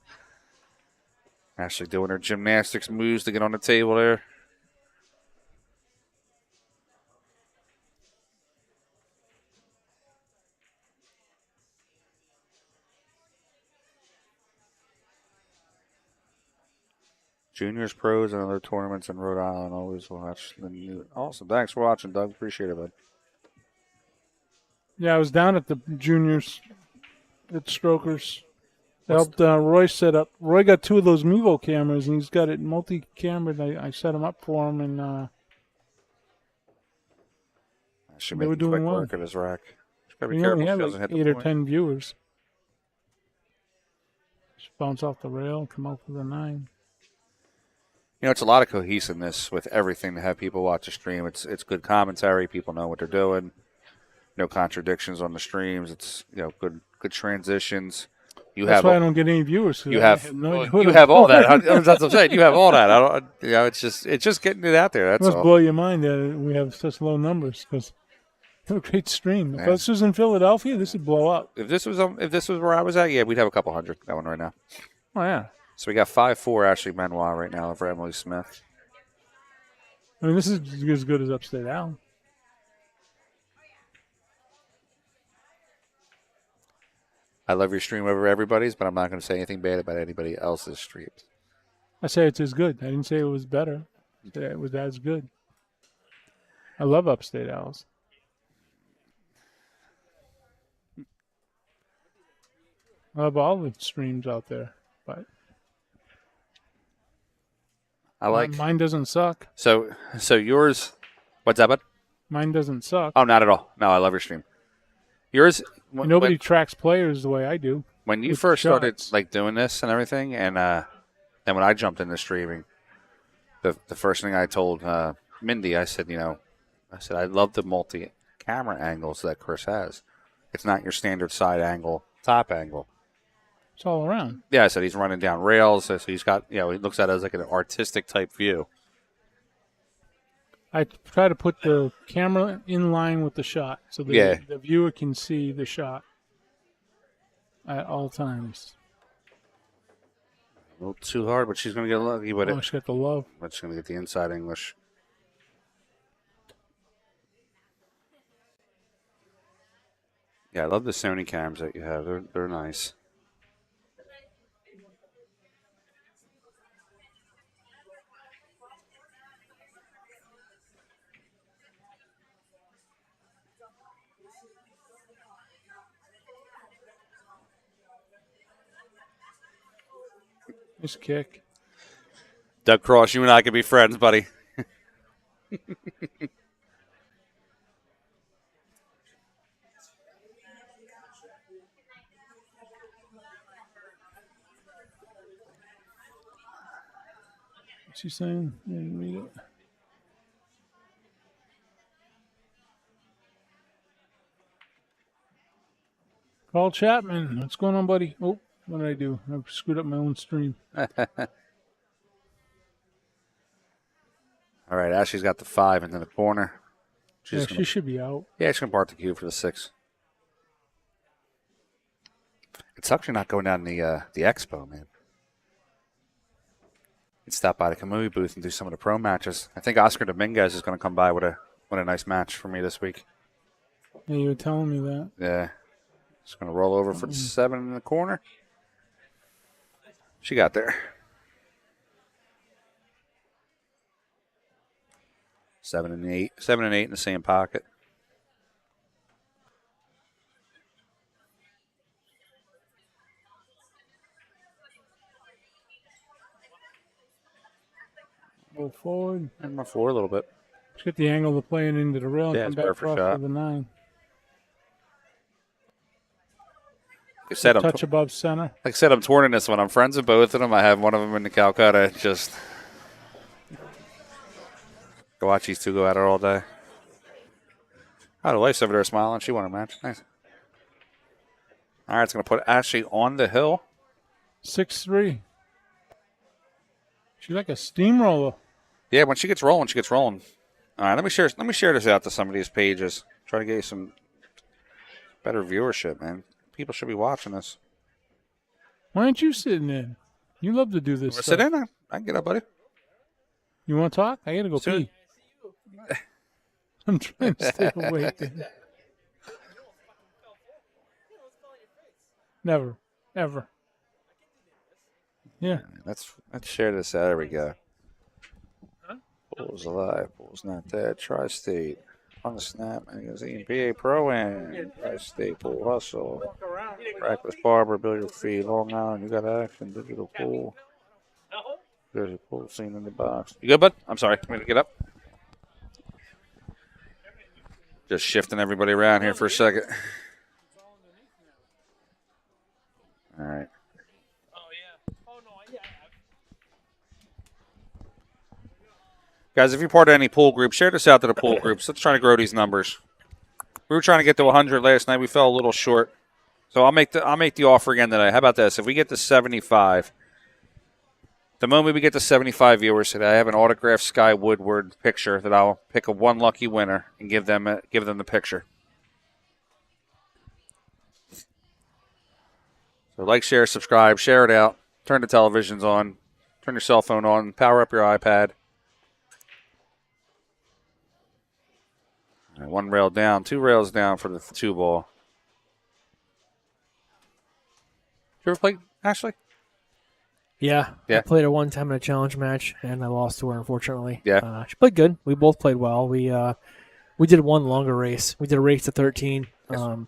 Speaker 1: Ashley doing her gymnastics moves to get on the table there. Juniors, pros, and other tournaments in Rhode Island. Always watch the new. Awesome. Thanks for watching, Doug. Appreciate it, bud.
Speaker 5: Yeah, I was down at the juniors at Strokers. Helped Roy set up. Roy got 2 of those Mevo cameras, and he's got it multi-camera. I set them up for him, and
Speaker 1: I should
Speaker 5: They
Speaker 1: make
Speaker 5: were doing
Speaker 1: quick
Speaker 5: well.
Speaker 1: work of his rack. She's gotta be
Speaker 5: we
Speaker 1: careful
Speaker 5: only
Speaker 1: she
Speaker 5: had
Speaker 1: doesn't
Speaker 5: like
Speaker 1: hit the
Speaker 5: 8 or
Speaker 1: point.
Speaker 5: 10 viewers. Just bounce off the rail, come out with a 9.
Speaker 1: You know, it's a lot of cohesiveness with everything to have people watch the stream. It's good commentary. People know what they're doing. No contradictions on the streams. It's good transitions.
Speaker 5: That's why I don't get any viewers. 'Cause
Speaker 1: You
Speaker 5: I
Speaker 1: have
Speaker 5: have no idea
Speaker 1: you
Speaker 5: what
Speaker 1: have
Speaker 5: I'm
Speaker 1: all
Speaker 5: doing.
Speaker 1: that. That's what I'm saying. You have all that. I don't. It's just getting it out there.
Speaker 5: It
Speaker 1: That's
Speaker 5: must
Speaker 1: all.
Speaker 5: blow your mind that we have such low numbers because what a great stream. If
Speaker 1: Yeah.
Speaker 5: this was in Philadelphia, this would blow up.
Speaker 1: If this was where I was at, yeah, we'd have a couple hundred going right now.
Speaker 5: Oh yeah.
Speaker 1: So we got 5-4 Ashley Benoit right now for Emily Smith.
Speaker 5: I mean, this is as good as Upstate Al.
Speaker 1: I love your stream over everybody's, but I'm not going to say anything bad about anybody else's streams.
Speaker 5: I say it's as good. I didn't say it was better. I said it was as good. I love Upstate Al's. I love all the streams out there, but
Speaker 1: I like
Speaker 5: mine doesn't suck.
Speaker 1: so yours. What's that, bud?
Speaker 5: Mine doesn't suck.
Speaker 1: Oh, not at all. No, I love your stream. Yours.
Speaker 5: Nobody tracks players the way I do.
Speaker 1: When you
Speaker 5: with
Speaker 1: first started
Speaker 5: shots.
Speaker 1: like doing this and everything, and when I jumped into streaming, the first thing I told Mindy, I said, I love the multi-camera angles that Chris has. It's not your standard side angle, top angle.
Speaker 5: It's all around.
Speaker 1: Yeah, I said he's running down rails, so he's got, he looks at it as like an artistic type view.
Speaker 5: I try to put the camera in line with the shot so the viewer can see the shot at all times.
Speaker 1: A little too hard, but she's going to get lucky with
Speaker 5: Oh,
Speaker 1: it.
Speaker 5: she got the love.
Speaker 1: But she's going to get the inside English. Yeah, I love the Sony cams that you have. They're nice.
Speaker 5: Nice kick.
Speaker 1: Doug Cross, you and I can be friends, buddy.
Speaker 5: What's she saying? I didn't read it. Carl Chapman. What's going on, buddy? Oh, What did I do? I screwed up my own stream.
Speaker 1: All right, Ashley's got the 5 into the corner.
Speaker 5: Yeah, she should be out.
Speaker 1: Yeah, she's going to park the cube for the 6. It sucks you're not going down the expo, man. You'd stop by the Kamui booth and do some of the pro matches. I think Oscar Dominguez is going to come by with a nice match for me this week.
Speaker 5: Yeah, you were telling me that.
Speaker 1: Yeah. Just going to roll over for the 7 in the corner. She got there. 7 and 8. 7 and 8 in the same pocket.
Speaker 5: Go forward.
Speaker 1: And my 4 a little bit.
Speaker 5: Let's get the angle of playing into the rail and
Speaker 1: Yeah,
Speaker 5: come
Speaker 1: it's
Speaker 5: back
Speaker 1: perfect
Speaker 5: across
Speaker 1: shot.
Speaker 5: to the 9.
Speaker 1: Like I said,
Speaker 5: Touch above center.
Speaker 1: I'm touring this one. I'm friends with both of them. I have one of them in the Calcutta. Just go watch these two go at it all day. Oh, the wife's over there smiling. She won a match. Nice. All right, it's going to put Ashley on the hill.
Speaker 5: 6-3. She's like a steamroller.
Speaker 1: Yeah, when she gets rolling, she gets rolling. All right, let me share this out to some of these pages. Try to get you some better viewership, man. People should be watching this.
Speaker 5: Why aren't you sitting in? You love to do this
Speaker 1: Sit
Speaker 5: stuff.
Speaker 1: in. I can get up, buddy.
Speaker 5: You want to talk? I got to go
Speaker 1: Soon.
Speaker 5: pee. I'm trying to stay awake. Never. Ever. Yeah.
Speaker 1: Let's share this out. There we go. Bulls alive. Bulls not dead. Tri-State. On the snap. Magazine. PA Pro-Am. Tri-State. Pool Hustle. Practice Barber. Billiard Feed. Long Island. You got action. Digital Pool. There's a pool scene in the box. You good, bud? I'm sorry. I'm going to get up. Just shifting everybody around here for a second. All right. Guys, if you're part of any pool group, share this out to the pool groups. Let's try to grow these numbers. We were trying to get to 100 last night. We fell a little short. So I'll make the offer again today. How about this? If we get to 75, the moment we get to 75 viewers today, I have an autographed Sky Woodward picture that I'll pick one lucky winner and give them the picture. So like, share, subscribe, share it out. Turn the televisions on. Turn your cell phone on. Power up your iPad. All right, 1 rail down, 2 rails down for the 2 ball. You ever play, Ashley?
Speaker 6: Yeah.
Speaker 1: Yeah.
Speaker 6: I played her one time in a challenge match, and I lost to her, unfortunately.
Speaker 1: Yeah.
Speaker 6: She played good. We both played well. We did one longer race. We did a race to 13, and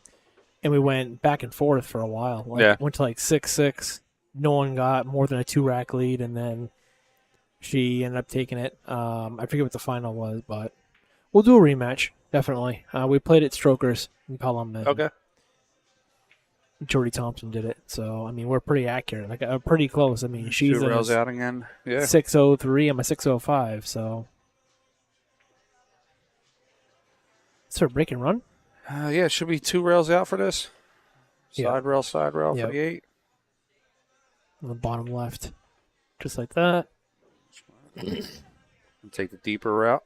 Speaker 6: we went back and forth for a while. Went to like 6-6. No one got more than a 2-rack lead, and then she ended up taking it. I forget what the final was, but we'll do a rematch, definitely. We played at Strokers in Pelham.
Speaker 1: Okay.
Speaker 6: Jordy Thompson did it. So, I mean, we're pretty accurate. Like, pretty close. I mean, she's
Speaker 1: 2 rails out again. Yeah.
Speaker 6: 6:03. I'm a 6:05. So, is there a break and run?
Speaker 1: Yeah, it should be 2 rails out for this.
Speaker 6: Yeah.
Speaker 1: Side rail
Speaker 6: Yep.
Speaker 1: for the 8.
Speaker 6: On the bottom left, just like that.
Speaker 1: And take the deeper route.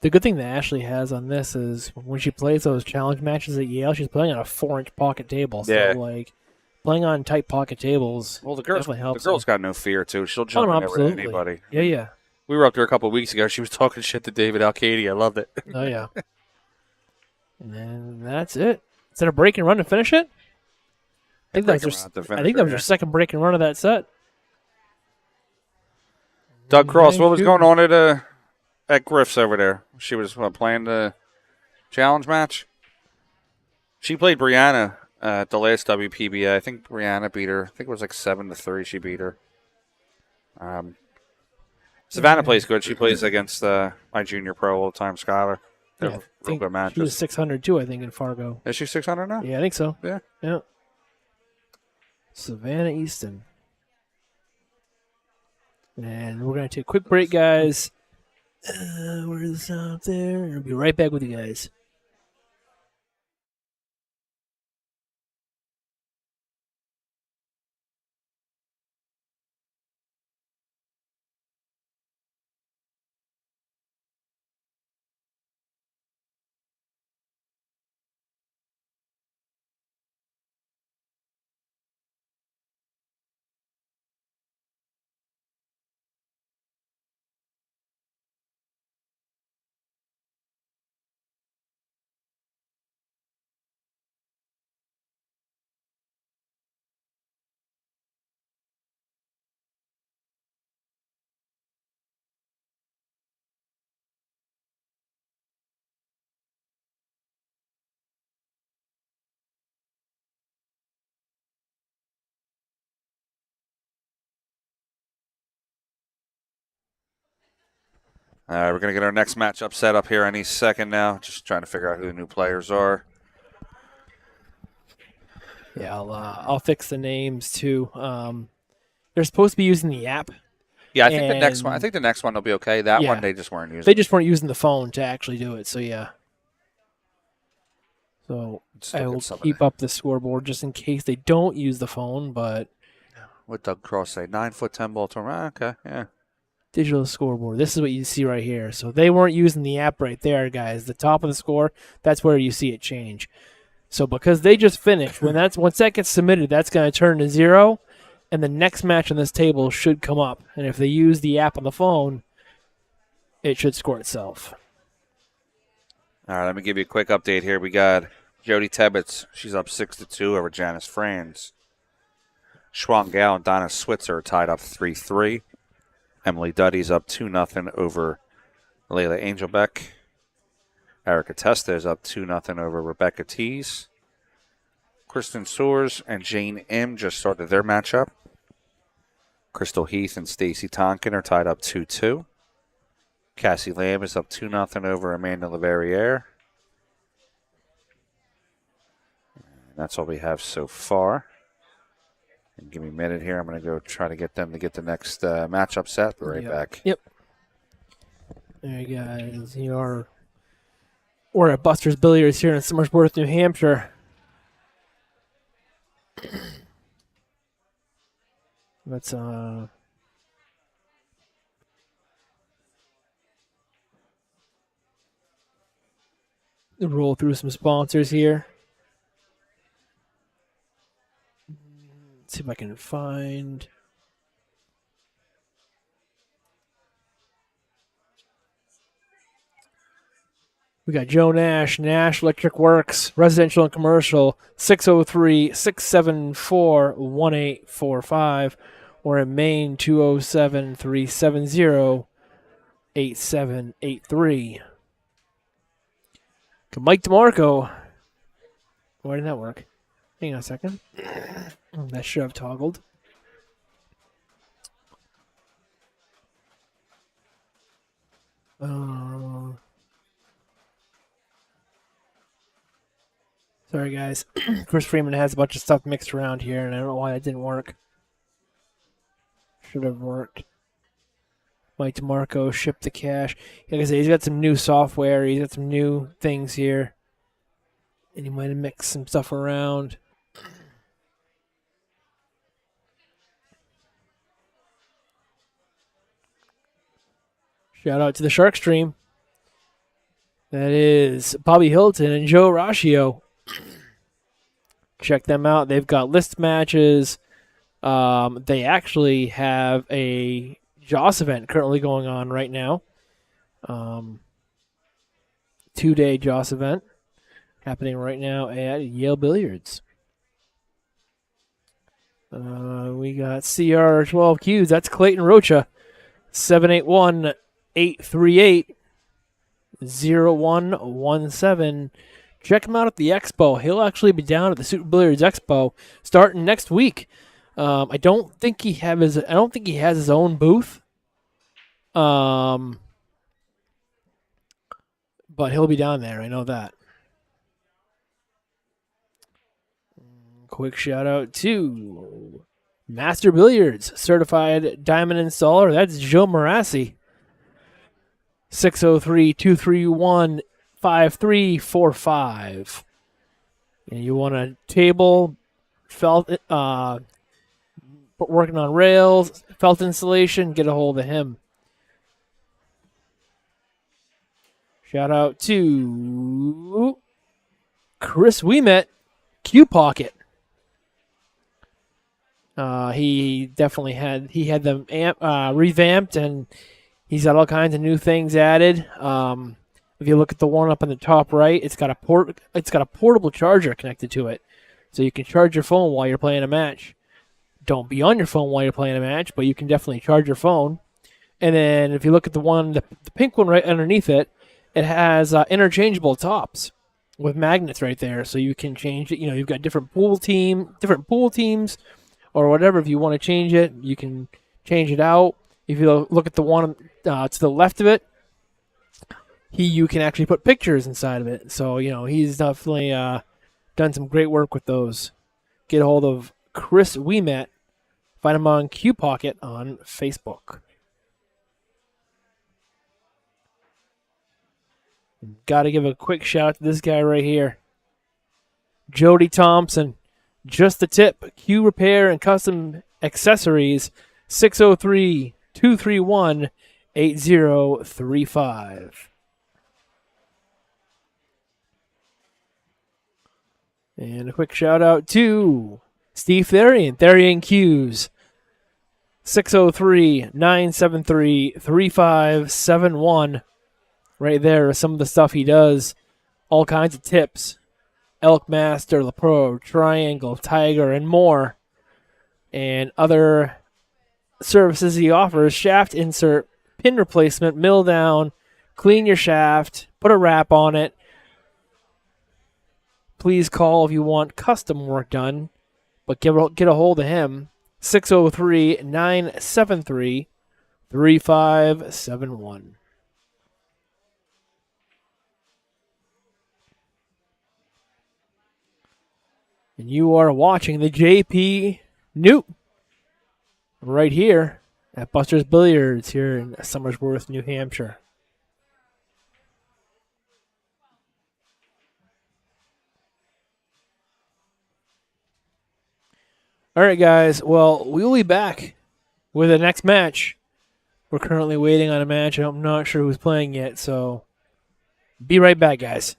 Speaker 6: The good thing that Ashley has on this is when she plays those challenge matches at Yale, she's playing on a 4-inch pocket table. So,
Speaker 1: Yeah.
Speaker 6: like, playing on tight pocket tables
Speaker 1: Well, the girl's
Speaker 6: definitely helps.
Speaker 1: got no fear too. She'll
Speaker 6: Oh,
Speaker 1: jump
Speaker 6: no,
Speaker 1: in there with
Speaker 6: absolutely.
Speaker 1: anybody.
Speaker 6: Yeah, yeah.
Speaker 1: We were up there a couple of weeks ago. She was talking shit to David Alcady. I loved it.
Speaker 6: Oh, yeah. And then that's it. Is that a break and run to finish it? I think that was her second break and run of that set.
Speaker 1: Doug Cross, what was
Speaker 5: Thank
Speaker 1: going
Speaker 5: you.
Speaker 1: on at Griff's over there? She was playing the challenge match. She played Brianna at the last WPBA. I think Brianna beat her. I think it was like 7-3. She beat her. Savannah plays good. She plays against my junior pro all the time, Skylar. They're
Speaker 6: Yeah, I
Speaker 1: real
Speaker 6: think
Speaker 1: good
Speaker 6: she was
Speaker 1: matches.
Speaker 6: 600 too, I think, in Fargo.
Speaker 1: Is she 600 now?
Speaker 6: Yeah, I think so.
Speaker 1: Yeah.
Speaker 6: Yeah. Savannah Easton. And we're going to take a quick break, guys. Where's the sound there? I'll be right back with you guys.
Speaker 4: All right, we're going to get our next matchup set up here any second now. Just trying to figure out who the new players are.
Speaker 6: Yeah, I'll fix the names too. They're supposed to be using the app.
Speaker 4: Yeah, I think the next one. I
Speaker 6: And-
Speaker 4: think the next one will be okay. That
Speaker 6: Yeah.
Speaker 4: one they just weren't using.
Speaker 6: They just weren't using the phone to actually do it. So yeah. So
Speaker 4: Let's look
Speaker 6: I
Speaker 4: at
Speaker 6: will
Speaker 4: some of
Speaker 6: keep up the scoreboard just in case they don't use the phone. But
Speaker 4: What Doug Cross say? 9-foot 10 ball tournament. Okay, yeah.
Speaker 6: digital scoreboard. This is what you see right here. So they weren't using the app right there, guys. The top of the score. That's where you see it change. So because they just finished, once that gets submitted, that's going to turn to 0, and the next match on this table should come up. And if they use the app on the phone, it should score itself.
Speaker 4: All right, let me give you a quick update here. We got Jody Tebbets. She's up 6-2 over Janice Franz. Schwang Gao and Donna Switzer are tied up 3-3. Emily Duddy's up 2-0 over Layla Angelbeck. Erica Testa is up 2-0 over Rebecca Tees. Kristen Soers and Jane M. just started their matchup. Crystal Heath and Stacy Tonkin are tied up 2-2. Cassie Lamb is up 2-0 over Amanda Leverrier. And that's all we have so far. And give me a minute here. I'm going to go try to get them to get the next matchup set. Be right back.
Speaker 6: Yep. There you guys. We're at Busters Billiards here in Somersworth, New Hampshire. Let's roll through some sponsors here. See if I can find. We got Joe Nash, Nash Electric Works, residential and commercial, 603-674-1845, or in Maine, 207-370-8783. Mike DeMarco. Why didn't that work? Hang on a second. That should have toggled. Sorry, guys. Chris Freeman has a bunch of stuff mixed around here, and I don't know why that didn't work. Should have worked. Mike DeMarco, ship the cash. Like I said, he's got some new software. He's got some new things here. And he might have mixed some stuff around. Shout out to the Shark Stream. That is Bobby Hilton and Joe Rashio. Check them out. They've got list matches. They actually have a Joss event currently going on right now. 2-day Joss event happening right now at Yale Billiards. We got CR12Qs. That's Clayton Rocha. 781-838-0117. Check him out at the Expo. He'll actually be down at the Super Billiards Expo starting next week. I don't think he has his own booth. But he'll be down there. I know that. Quick shout out to Master Billiards certified diamond installer. That's Joe Marassi. 603-231-5345. And you want a table, felt, working on rails, felt installation, get a hold of him. Shout out to Chris Weemet, Q Pocket. He definitely had them revamped, and he's got all kinds of new things added. If you look at the one up on the top right, it's got a portable charger connected to it, so you can charge your phone while you're playing a match. Don't be on your phone while you're playing a match, but you can definitely charge your phone. And then if you look at the pink one right underneath it, it has interchangeable tops with magnets right there, so you can change it. You've got different pool teams, or whatever. If you want to change it, you can change it out. If you look at the one to the left of it, you can actually put pictures inside of it. So, he's definitely done some great work with those. Get a hold of Chris Weemat. Find him on Q Pocket on Facebook. Got to give a quick shout out to this guy right here. Jody Thompson. Just the tip. Q Repair and Custom Accessories. 603-231-8035. And a quick shout out to Steve Therian, Therian Q's. 603-973-3571. Right there is some of the stuff he does. All kinds of tips. Elk Master, LaPro, Triangle, Tiger, and more. And other services he offers: shaft insert, pin replacement, mill down, clean your shaft, put a wrap on it. Please call if you want custom work done, but get a hold of him. 603-973-3571. And you are watching the JPNewt right here at Busters Billiards here in Somersworth, New Hampshire. All right, guys. Well, we will be back with the next match. We're currently waiting on a match. I'm not sure who's playing yet, so be right back, guys.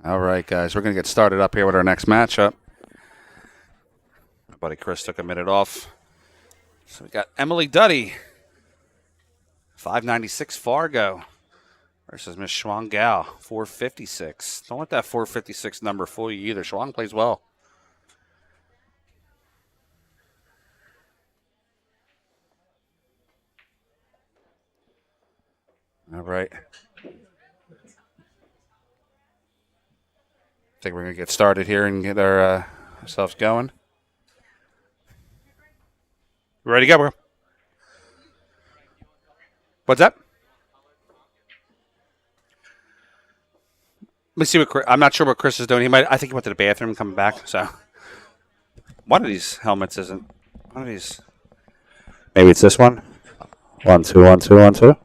Speaker 4: All right, guys, we're going to get started up here with our next matchup. My buddy Chris took a minute off. So we got Emily Duddy, 596 Fargo, versus Miss Schwang Gao, 456. Don't let that 456 number fool you either. Schwang plays well. All right. I think we're going to get started here and get ourselves going. Ready to go, bro? What's that? Let me see what I'm not sure what Chris is doing. I think he went to the bathroom and coming back. So one of these helmets isn't. One of these. Maybe it's this one. 1 2 1 2 1 2.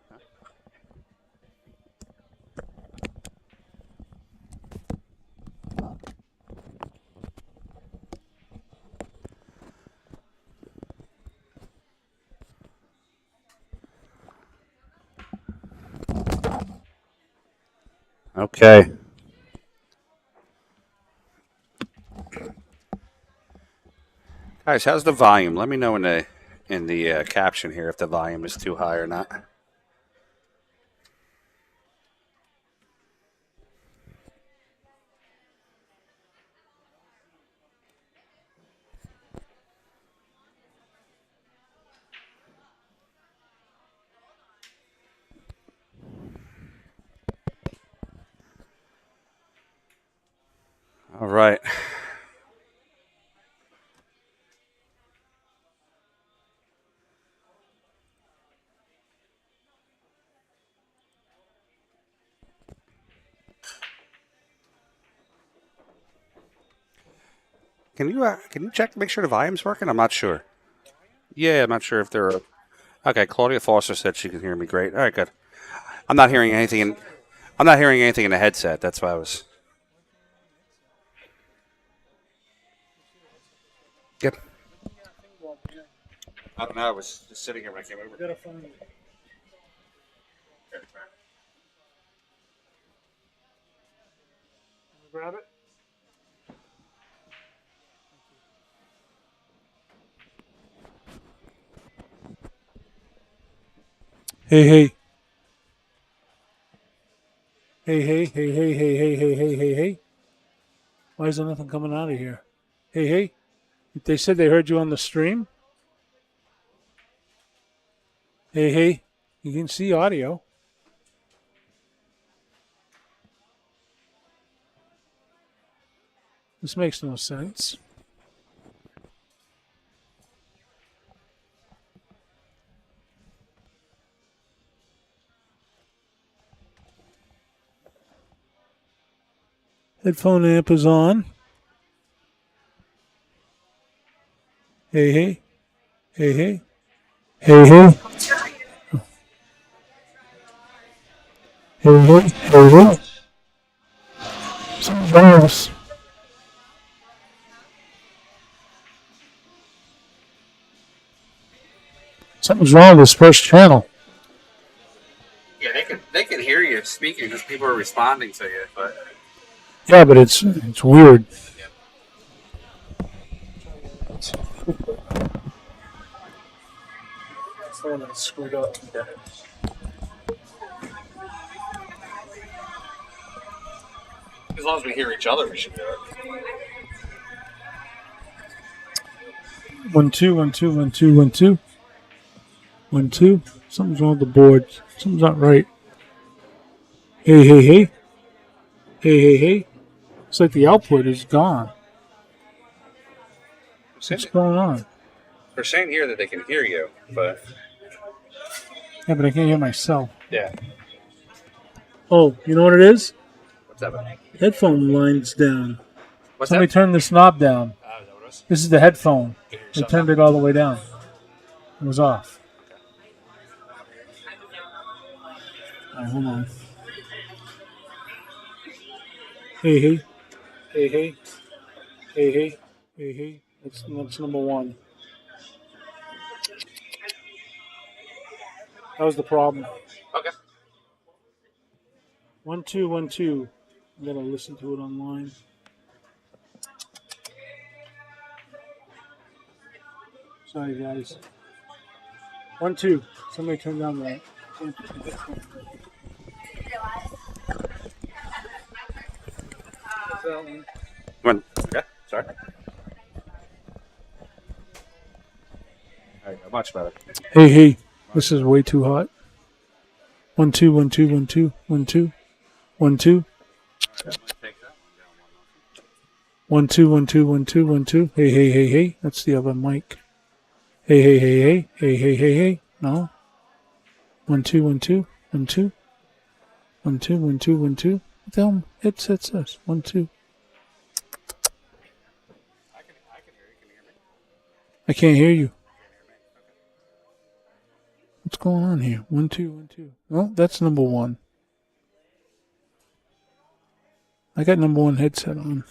Speaker 4: Okay. Guys, how's the volume? Let me know in the caption here if the volume is too high or not. All right. Can you check to make sure the volume's working? I'm not sure. Yeah, I'm not sure if they're okay. Claudia Foster said she can hear me great. All right, good. I'm not hearing anything in the headset. That's why I was. Good. I don't know. I was just sitting here when I came over.
Speaker 5: Grab it. Hey, hey. Hey, hey, hey, hey, hey, hey, hey, hey, hey, hey. Why is there nothing coming out of here? Hey, hey. They said they heard you on the stream. Hey, hey. You can see audio. This makes no sense. Headphone amp is on. Hey, hey. Hey, hey. Hey, hey. Hey, hey. Hey, hey. Something's wrong with this. Something's wrong with this first channel.
Speaker 4: Yeah, they can hear you speaking because people are responding to you, but
Speaker 5: Yeah, but it's weird. Phone is screwed up.
Speaker 4: as long as we hear each other, we should do it.
Speaker 5: 1 2 1 2 1 2 1 2 1 2. Something's wrong with the board. Something's not right. Hey, hey, hey. Hey, hey, hey. It's like the output is gone. What's going on?
Speaker 4: They're saying here that they can hear you, but
Speaker 5: Yeah, but I can't hear myself.
Speaker 4: yeah.
Speaker 5: Oh, you know what it is?
Speaker 4: What's that?
Speaker 5: Headphone line's down.
Speaker 4: What's
Speaker 5: Somebody
Speaker 4: that?
Speaker 5: turned this knob down. This is the headphone. They turned it all the way down. It was off. All right, hold on. Hey, hey. Hey, hey. Hey, hey. Hey, hey. That's number one. That was the problem.
Speaker 4: Okay.
Speaker 5: 1 2 1 2 I gotta listen to it online. Sorry, guys. 1-2. Somebody turn down that.
Speaker 4: One. Okay. Sorry. There you go. Much better.
Speaker 5: Hey, this is way too hot. 1-2, 1-2, 1-2, 1-2, 1-2. 1-2, 1-2, 1-2, 1-2. Hey. That's the other mic. Hey. No. 1-2, 1-2, 1-2. 1-2, 1-2, 1-2. What the hell headset's this? 1-2. I can't hear you. What's going on here? 1-2, 1-2. Well, that's number one. I got number one headset on.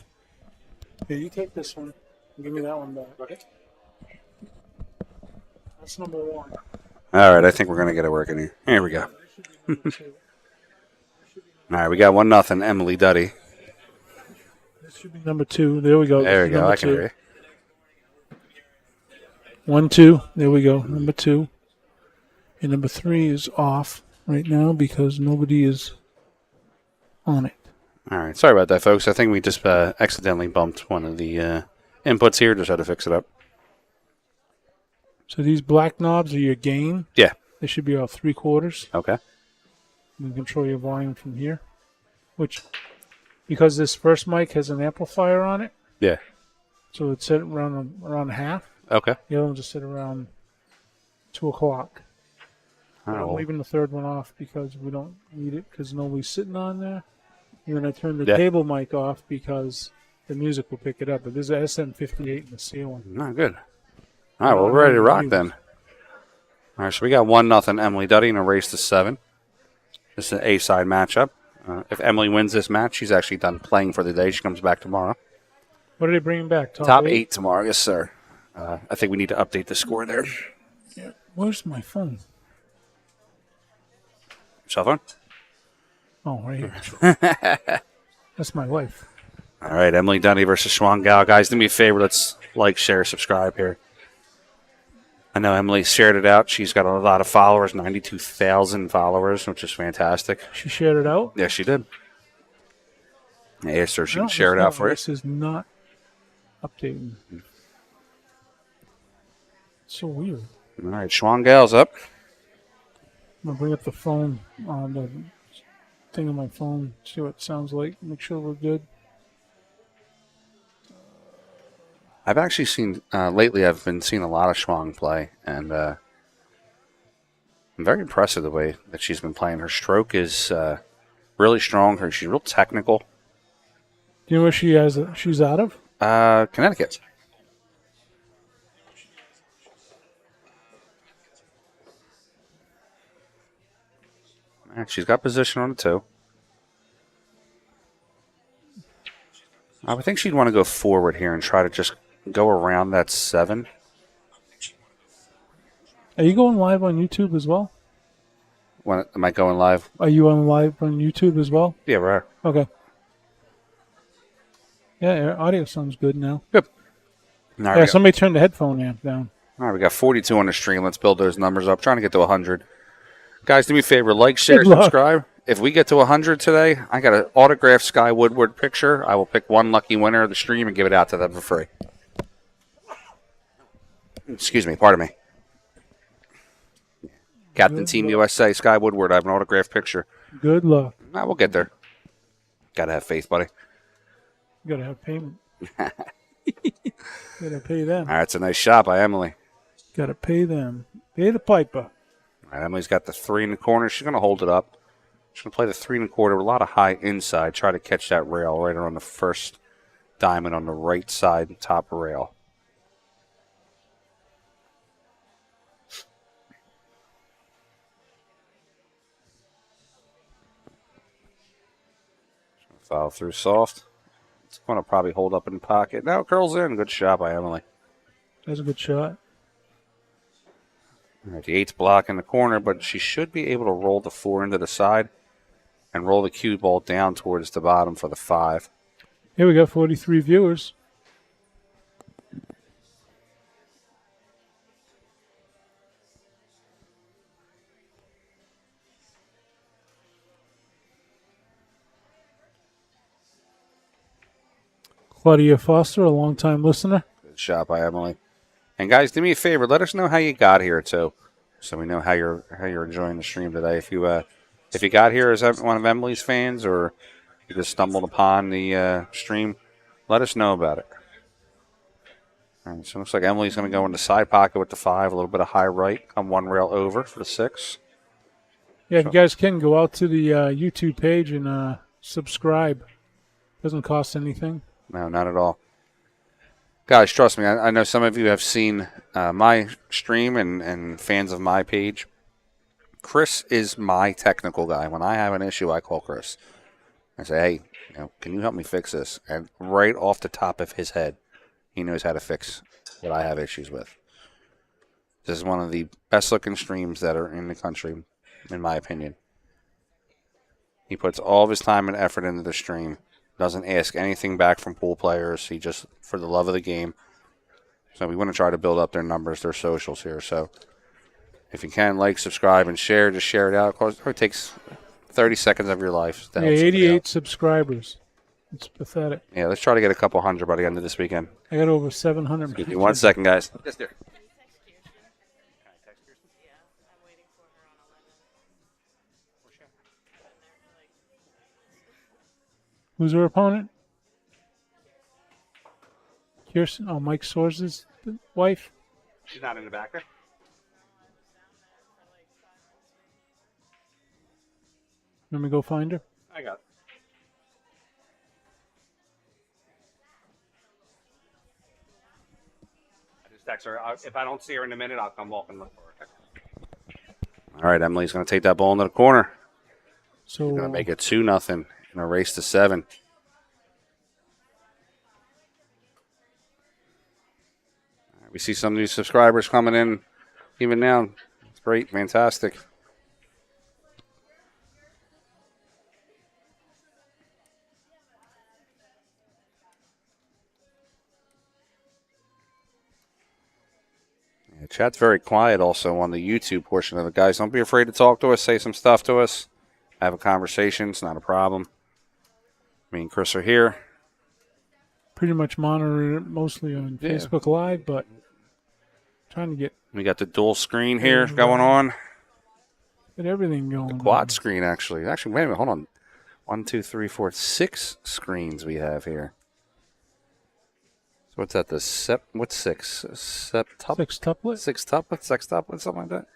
Speaker 5: Here, you take this one. Give me that one back. Okay. That's number one.
Speaker 4: All right, I think we're going to get it working here. Here we go. All right, we got 1-0, Emily Duddy.
Speaker 5: This should be number two. There we go.
Speaker 4: There we go.
Speaker 5: Number
Speaker 4: I can hear you.
Speaker 5: 1-2. There we go. Number two. And number three is off right now because nobody is on it.
Speaker 4: All right, sorry about that, folks. I think we just accidentally bumped one of the inputs here. Just had to fix it up.
Speaker 5: So these black knobs are your gain.
Speaker 4: Yeah.
Speaker 5: They should be off 3/4.
Speaker 4: Okay.
Speaker 5: You can control your volume from here. Which, because this first mic has an amplifier on it,
Speaker 4: Yeah.
Speaker 5: so it's set around half.
Speaker 4: Okay.
Speaker 5: The other one just set around 2 o'clock.
Speaker 4: All right,
Speaker 5: I'm
Speaker 4: well,
Speaker 5: leaving the third one off because we don't need it because nobody's sitting on there. And then I turned the
Speaker 4: Yeah.
Speaker 5: table mic off because the music will pick it up. But there's a SM58 in the ceiling.
Speaker 4: not good. All right, well, we're ready to rock then. All right, so we got 1-0 Emily Duddy in a race to 7. This is an A-side matchup. If Emily wins this match, she's actually done playing for the day. She comes back tomorrow.
Speaker 5: What are they bringing back?
Speaker 4: Top 8 tomorrow, yes, sir. I think we need to update the score there.
Speaker 5: Yeah. Where's my phone?
Speaker 4: Cell phone?
Speaker 5: Oh, right here. That's my wife.
Speaker 4: All right, Emily Duddy versus Schwan Gal. Guys, do me a favor. Let's like, share, subscribe here. I know Emily shared it out. She's got a lot of followers, 92,000 followers, which is fantastic.
Speaker 5: She shared it out?
Speaker 4: Yeah, she did. I asked her if she
Speaker 5: No,
Speaker 4: can share it
Speaker 5: it's
Speaker 4: out
Speaker 5: not.
Speaker 4: for
Speaker 5: This
Speaker 4: us.
Speaker 5: is not updating. So weird.
Speaker 4: All right, Schwan Gal's up.
Speaker 5: I'm going to bring up the phone on the thing on my phone, see what it sounds like, make sure we're good.
Speaker 4: I've actually seen, lately I've been seeing a lot of Schwang play, and I'm very impressed with the way that she's been playing. Her stroke is really strong. She's real technical.
Speaker 5: Do you know where she's out of?
Speaker 4: Connecticut. All right, she's got position on the 2. I would think she'd want to go forward here and try to just go around that 7.
Speaker 5: Are you going live on YouTube as well?
Speaker 4: Am I going live?
Speaker 5: Are you on live on YouTube as well?
Speaker 4: Yeah, we are.
Speaker 5: Okay. Yeah, your audio sounds good now.
Speaker 4: Good. All right,
Speaker 5: Yeah, somebody turned the headphone amp down.
Speaker 4: All right, we got 42 on the stream. Let's build those numbers up. Trying to get to 100. Guys, do me a favor. Like, share,
Speaker 5: Good luck.
Speaker 4: subscribe. If we get to 100 today, I got an autographed Sky Woodward picture. I will pick one lucky winner of the stream and give it out to them for free. Excuse me. Pardon me. Captain Team USA, Sky Woodward. I have an autographed picture.
Speaker 5: Good luck.
Speaker 4: We'll get there. Got to have faith, buddy.
Speaker 5: You gotta have payment. Gotta pay them.
Speaker 4: All right, it's a nice shot by Emily.
Speaker 5: Gotta pay them. Pay the piper.
Speaker 4: All right, Emily's got the 3 in the corner. She's going to hold it up. She's going to play the 3 1/4 with a lot of high inside. Try to catch that rail right around the first diamond on the right side top rail. Follow through soft. It's going to probably hold up in the pocket. Now it curls in. Good shot by Emily.
Speaker 5: That's a good shot.
Speaker 4: All right, the 8's block in the corner, but she should be able to roll the 4 into the side. and roll the cue ball down towards the bottom for the 5.
Speaker 5: Here we got 43 viewers. Claudia Foster, a longtime listener.
Speaker 4: Good shot by Emily. And guys, do me a favor. Let us know how you got here too, so we know how you're enjoying the stream today. If you got here as one of Emily's fans, or you just stumbled upon the stream, let us know about it. All right, so it looks like Emily's going to go in the side pocket with the 5, a little bit of high right, come 1 rail over for the 6.
Speaker 5: Yeah, if you guys can, go out to the YouTube page and subscribe. Doesn't cost anything.
Speaker 4: No, not at all. Guys, trust me, I know some of you have seen my stream and fans of my page. Chris is my technical guy. When I have an issue, I call Chris. I say, hey, can you help me fix this? And right off the top of his head, he knows how to fix what I have issues with. This is one of the best-looking streams that are in the country, in my opinion. He puts all of his time and effort into the stream. Doesn't ask anything back from pool players. He just, for the love of the game. So we want to try to build up their numbers, their socials here. So if you can, like, subscribe, and share, just share it out. Of course, it takes 30 seconds of your life. To
Speaker 5: Yeah,
Speaker 4: help somebody
Speaker 5: 88
Speaker 4: out.
Speaker 5: subscribers. It's pathetic.
Speaker 4: Yeah, let's try to get a couple hundred by the end of this weekend.
Speaker 5: I got over 700.
Speaker 4: Give me 1 second, guys. Yes, dear.
Speaker 5: Who's her opponent? Kirsten. Oh, Mike Soares' wife.
Speaker 4: She's not in the back there.
Speaker 5: Let me go find her.
Speaker 4: I got it. I just text her. If I don't see her in a minute, I'll come walk and look for her. All right, Emily's going to take that ball into the corner.
Speaker 5: So
Speaker 4: Going to make it 2-0 in a race to 7. All right, we see some new subscribers coming in even now. It's great, fantastic. Yeah, chat's very quiet also on the YouTube portion of it, guys. Don't be afraid to talk to us, say some stuff to us, have a conversation. It's not a problem. Me and Chris are here.
Speaker 5: pretty much monitor it mostly on
Speaker 4: Yeah.
Speaker 5: Facebook Live, but trying to get
Speaker 4: We got the dual screen here going on.
Speaker 5: everything going.
Speaker 4: Quad screen, actually. Actually, wait a minute. Hold on. 1, 2, 3, 4, 6 screens we have here. So what's that? What's 6? Septuplet?
Speaker 5: Sextuplet.
Speaker 4: Sextuplet, something like that.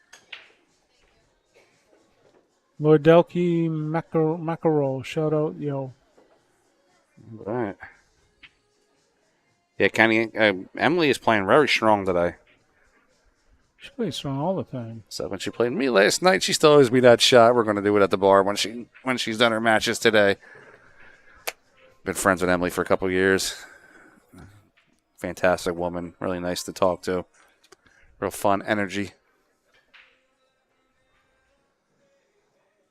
Speaker 5: Lord Delkey Mackerel, shout out, yo.
Speaker 4: All right. Yeah, Kenny. Emily is playing very strong today.
Speaker 5: She plays strong all the time.
Speaker 4: So when she played me last night, she still owes me that shot. We're going to do it at the bar when she's done her matches today. Been friends with Emily for a couple years. Fantastic woman. Really nice to talk to. Real fun energy.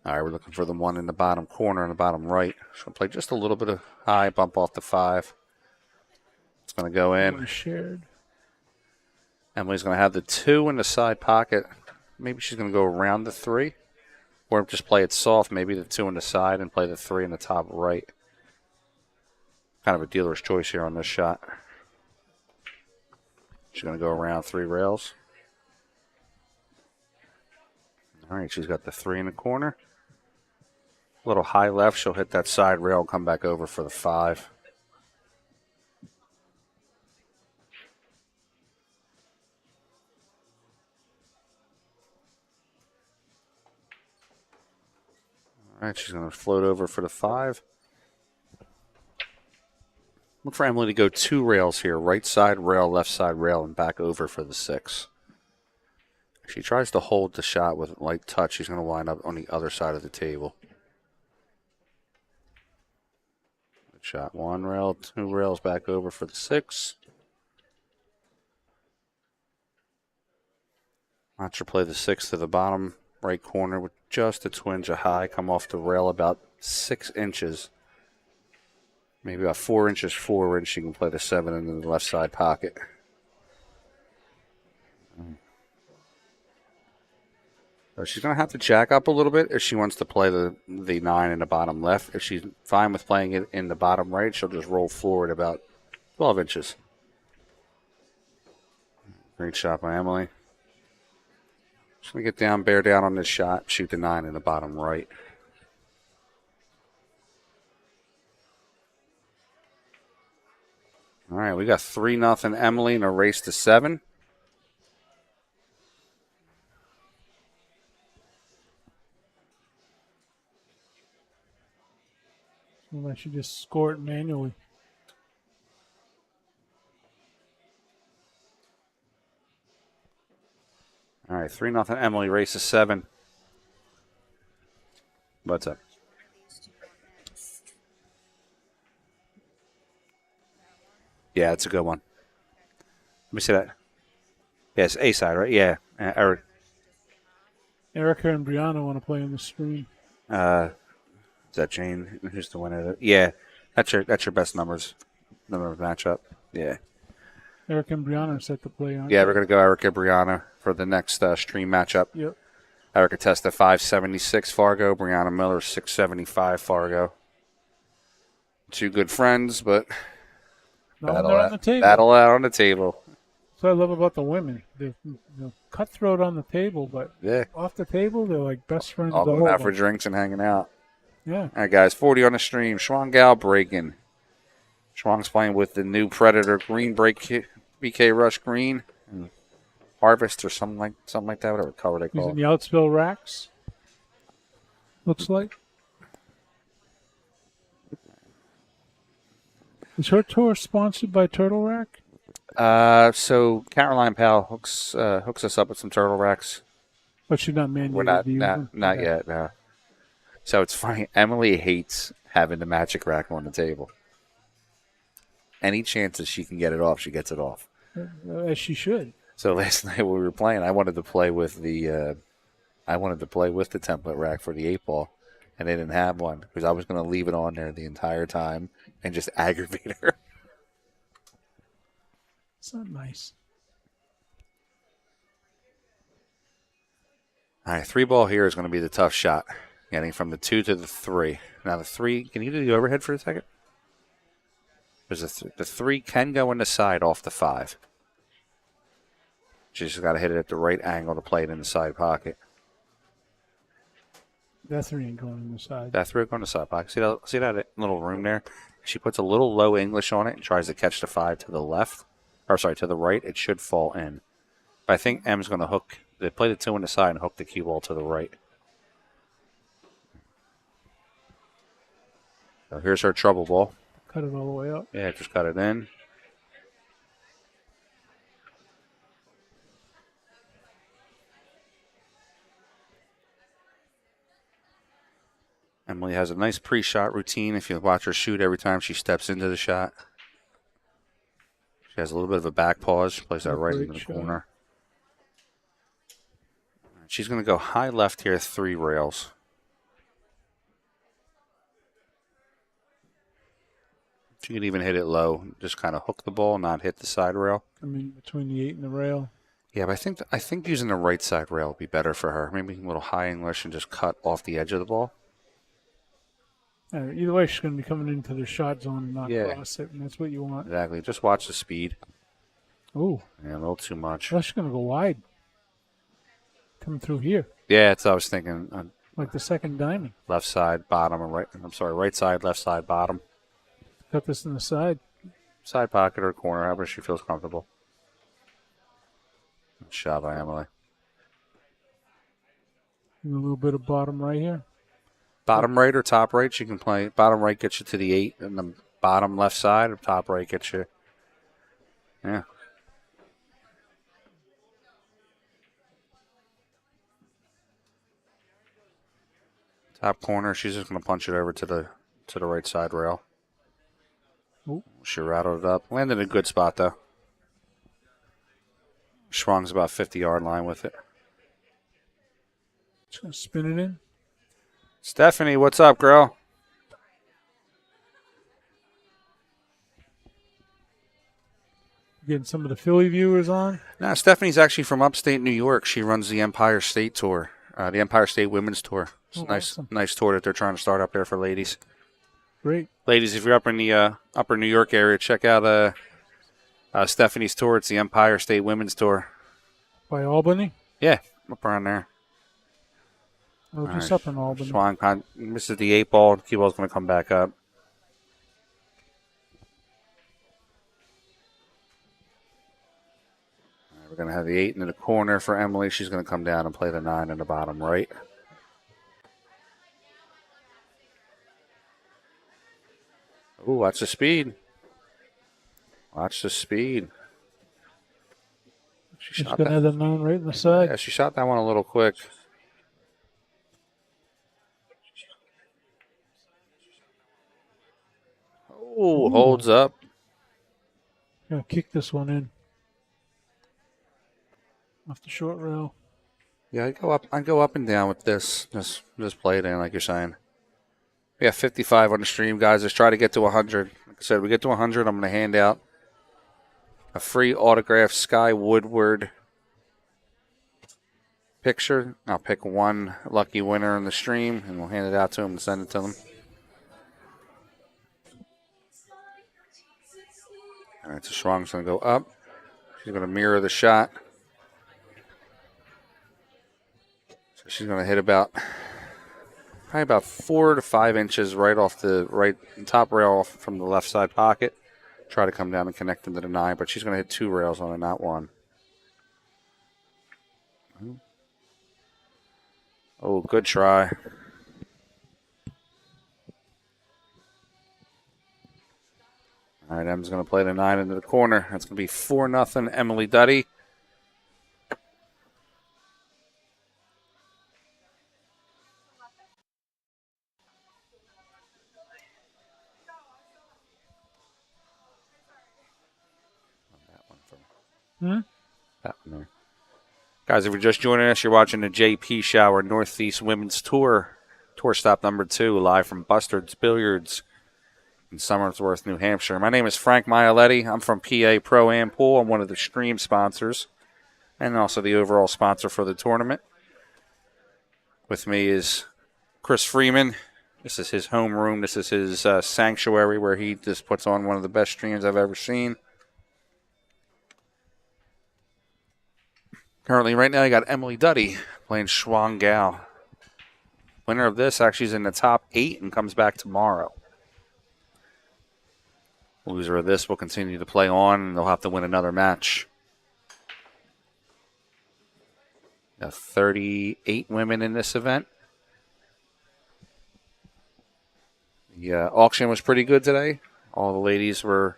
Speaker 4: All right, we're looking for the one in the bottom corner in the bottom right. She's going to play just a little bit of high, bump off the 5. It's going to go in.
Speaker 5: One shared.
Speaker 4: Emily's going to have the 2 in the side pocket. Maybe she's going to go around the 3. Or just play it soft, maybe the 2 in the side and play the 3 in the top right. Kind of a dealer's choice here on this shot. She's going to go around 3 rails. All right, she's got the 3 in the corner. A little high left, she'll hit that side rail and come back over for the 5. All right, she's going to float over for the 5. Look for Emily to go 2 rails here. Right side rail, left side rail, and back over for the 6. If she tries to hold the shot with a light touch, she's going to wind up on the other side of the table. Good shot. 1 rail, 2 rails back over for the 6. Watch her play the 6 to the bottom right corner with just a twinge of high. Come off the rail about 6 inches. Maybe about 4 inches forward, she can play the 7 into the left side pocket. So she's going to have to jack up a little bit if she wants to play the 9 in the bottom left. If she's fine with playing it in the bottom right, she'll just roll forward about 12 inches. Great shot by Emily. Just going to get down, bear down on this shot, shoot the 9 in the bottom right. All right, we got 3-0 Emily in a race to 7.
Speaker 5: Well, I should just score it manually.
Speaker 4: All right, 3-0 Emily, race to 7. What's up? Yeah, it's a good one. Let me see that. Yeah, it's A side, right? Yeah. Eric.
Speaker 5: Erica and Brianna want to play on the stream.
Speaker 4: Is that Jane? Who's the winner? Yeah, that's your best number matchup. Yeah.
Speaker 5: Erica and Brianna are set to play on.
Speaker 4: Yeah, we're gonna go Erica Brianna for the next stream matchup.
Speaker 5: Yep.
Speaker 4: Erica Testa 576 Fargo, Brianna Miller 675 Fargo. Two good friends, but
Speaker 5: No, they're on the table.
Speaker 4: battle out on the table.
Speaker 5: That's what I love about the women. They're cutthroat on the table, but
Speaker 4: Yeah.
Speaker 5: off the table, they're like best friends.
Speaker 4: All
Speaker 5: the
Speaker 4: going
Speaker 5: whole
Speaker 4: out for
Speaker 5: time.
Speaker 4: drinks and hanging out.
Speaker 5: Yeah.
Speaker 4: All right, guys, 40 on the stream. Schwangal breaking. Schwang's playing with the new Predator Green BK Rush Green. And Harvest or something like that, whatever color they call
Speaker 5: Using
Speaker 4: it.
Speaker 5: the outspill racks. Looks like. Is her tour sponsored by Turtle Rack?
Speaker 4: So Caroline Powell hooks us up with some turtle racks.
Speaker 5: But she's not mandated
Speaker 4: We're not
Speaker 5: to use them?
Speaker 4: not
Speaker 5: Okay.
Speaker 4: yet. No. So it's funny. Emily hates having the magic rack on the table. Any chance that she can get it off, she gets it off.
Speaker 5: As she should.
Speaker 4: So last night when we were playing, I wanted to play with the template rack for the 8-ball, and they didn't have one because I was going to leave it on there the entire time and just aggravate her.
Speaker 5: It's not nice.
Speaker 4: All right, 3-ball here is going to be the tough shot, getting from the 2 to the 3. Now the 3, can you do the overhead for a second? Because the 3 can go in the side off the 5. She's just got to hit it at the right angle to play it in the side pocket.
Speaker 5: That 3 ain't going on the side.
Speaker 4: That 3 going to the side pocket. See that little room there? She puts a little low English on it and tries to catch the 5 to the left. Or sorry, to the right. It should fall in. But I think M's going to hook. They play the 2 in the side and hook the cue ball to the right. So here's her trouble ball.
Speaker 5: Cut it all the way up.
Speaker 4: Yeah, just got it in. Emily has a nice pre-shot routine. If you watch her shoot every time she steps into the shot. She has a little bit of a back pause. She plays that right into the
Speaker 5: Great shot.
Speaker 4: corner. She's going to go high left here, 3 rails. She can even hit it low. Just kind of hook the ball, not hit the side rail.
Speaker 5: I mean, between the 8 and the rail.
Speaker 4: Yeah, but I think using the right side rail would be better for her. Maybe a little high English and just cut off the edge of the ball.
Speaker 5: Either way, she's going to be coming into the shot zone and not
Speaker 4: Yeah.
Speaker 5: cross it, and that's what you want.
Speaker 4: Exactly. Just watch the speed.
Speaker 5: Ooh,
Speaker 4: Yeah, a little too much.
Speaker 5: well, she's going to go wide. Coming through here,
Speaker 4: Yeah, that's what I was thinking.
Speaker 5: like the second diamond.
Speaker 4: Left side, bottom, or right. I'm sorry, right side, left side, bottom.
Speaker 5: Cut this in the side.
Speaker 4: Side pocket or corner, however she feels comfortable. Good shot by Emily.
Speaker 5: And a little bit of bottom right here.
Speaker 4: Bottom right or top right, she can play. Bottom right gets you to the 8, and the bottom left side, or top right gets you. Yeah. Top corner, she's just going to punch it over to the right side rail.
Speaker 5: Ooh.
Speaker 4: She rattled it up. Landed in a good spot, though. Schwang's about 50-yard line with it.
Speaker 5: Just going to spin it in.
Speaker 4: Stephanie, what's up, girl?
Speaker 5: getting some of the Philly viewers on.
Speaker 4: Now, Stephanie's actually from upstate New York. She runs the Empire State Tour, the Empire State Women's Tour. It's a
Speaker 5: Awesome.
Speaker 4: nice tour that they're trying to start up there for ladies.
Speaker 5: Great.
Speaker 4: Ladies, if you're up in the upper New York area, check out Stephanie's tour. It's the Empire State Women's Tour.
Speaker 5: By Albany?
Speaker 4: Yeah, up around there.
Speaker 5: Oh, just
Speaker 4: right.
Speaker 5: up in Albany.
Speaker 4: Swan misses the 8 ball. The cue ball's going to come back up. All right, we're going to have the 8 in the corner for Emily. She's going to come down and play the 9 in the bottom right. Ooh, watch the speed. Watch the speed. She
Speaker 5: She's
Speaker 4: shot
Speaker 5: going to
Speaker 4: that.
Speaker 5: have the 9 right in the side.
Speaker 4: Yeah, she shot that one a little quick. Ooh, holds up.
Speaker 5: Gonna kick this one in. Off the short rail.
Speaker 4: Yeah, I go up and down with this. Just play it in like you're saying. We got 55 on the stream, guys. Let's try to get to 100. Like I said, we get to 100, I'm going to hand out a free autographed Sky Woodward picture. I'll pick one lucky winner in the stream, and we'll hand it out to them and send it to them. All right, so Schwang's going to go up. She's going to mirror the shot. So she's going to hit probably about 4 to 5 inches right off the top rail from the left side pocket. Try to come down and connect into the 9, but she's going to hit 2 rails on it, not 1. Oh, good try. All right, Em's going to play the 9 into the corner. That's going to be 4-0 Emily Duddy. That one there. Guys, if you're just joining us, you're watching the JP Shower Northeast Women's Tour. Tour stop number 2, live from Busters Billiards in Somersworth, New Hampshire. My name is Frank Mialetti. I'm from PA Pro-Am Pool. I'm one of the stream sponsors and also the overall sponsor for the tournament. With me is Chris Freeman. This is his home room. This is his sanctuary where he just puts on one of the best streams I've ever seen. Currently, right now, you got Emily Duddy playing Schwang Gao. Winner of this actually is in the top 8 and comes back tomorrow. Loser of this will continue to play on, and they'll have to win another match. Got 38 women in this event. The auction was pretty good today. All the ladies were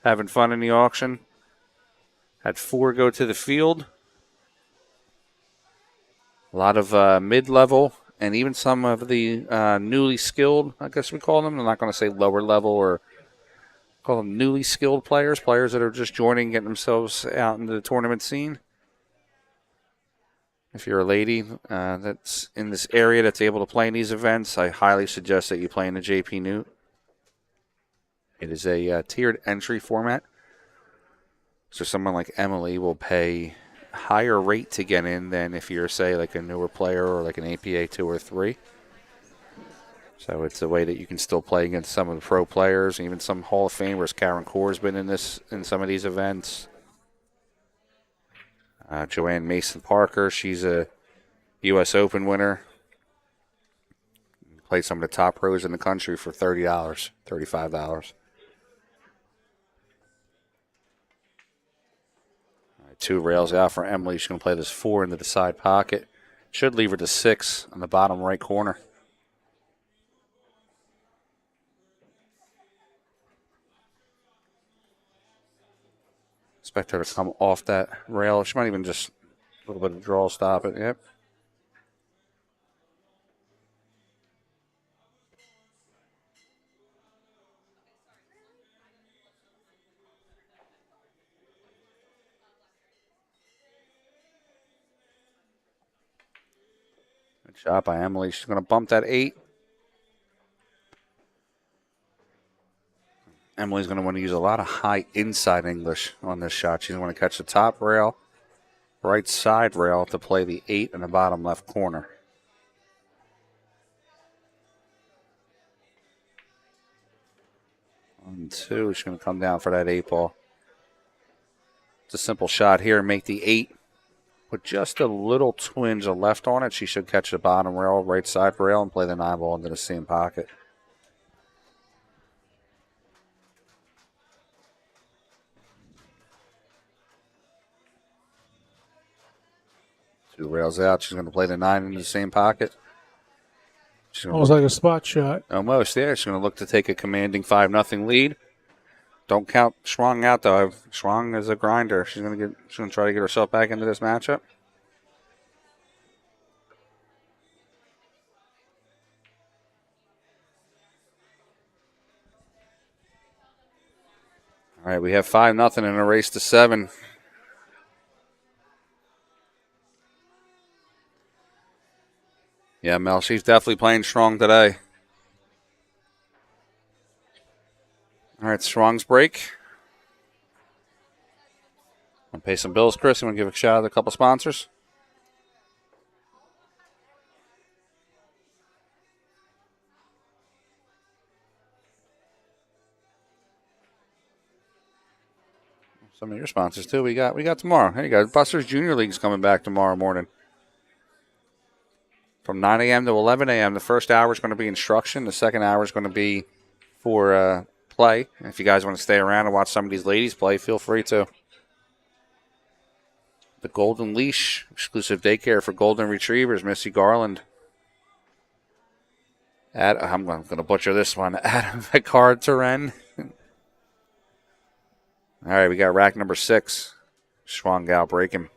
Speaker 4: having fun in the auction. Had 4 go to the field. A lot of mid-level and even some of the newly skilled, I guess we call them. I'm not going to say lower level or call them newly skilled players that are just joining, getting themselves out into the tournament scene. If you're a lady that's in this area that's able to play in these events, I highly suggest that you play in the JPNewt. It is a tiered entry format. So someone like Emily will pay higher rate to get in than if you're, say, like a newer player or like an APA 2 or 3. So it's a way that you can still play against some of the pro players, even some Hall of Famers. Karen Corr's been in some of these events. Joanne Mason Parker, she's a U.S. Open winner. Played some of the top pros in the country for $30, $35. 2 rails out for Emily. She's going to play this 4 into the side pocket. Should leave her to 6 on the bottom right corner. Expect her to come off that rail. She might even just a little bit of draw stop it. Yep. Good shot by Emily. She's going to bump that 8. Emily's going to want to use a lot of high inside English on this shot. She's going to want to catch the top rail, right side rail to play the 8 in the bottom left corner. One, two. She's going to come down for that 8 ball. It's a simple shot here. Make the 8 with just a little twinge of left on it. She should catch the bottom rail, right side rail, and play the 9 ball into the same pocket. Two rails out. She's going to play the 9 in the same pocket. She's gonna
Speaker 5: Almost like a spot shot.
Speaker 4: almost there. She's going to look to take a commanding 5-0 lead. Don't count Schwang out though. Schwang is a grinder. She's going to try to get herself back into this matchup. All right, we have 5-0 in a race to 7. Yeah, Mel, she's definitely playing strong today. All right, Strong's break. Want to pay some bills, Chris? You want to give a shout out to a couple sponsors? Some of your sponsors too. We got tomorrow. Hey, you guys, Busters Junior League's coming back tomorrow morning. From 9 a.m. to 11 a.m. The first hour is going to be instruction. The second hour is going to be for play. And if you guys want to stay around and watch some of these ladies play, feel free to. The Golden Leash, exclusive daycare for golden retrievers, Missy Garland. I'm going to butcher this one. Adam Vicard-Turen. All right, we got rack number 6. Schwangau breaking.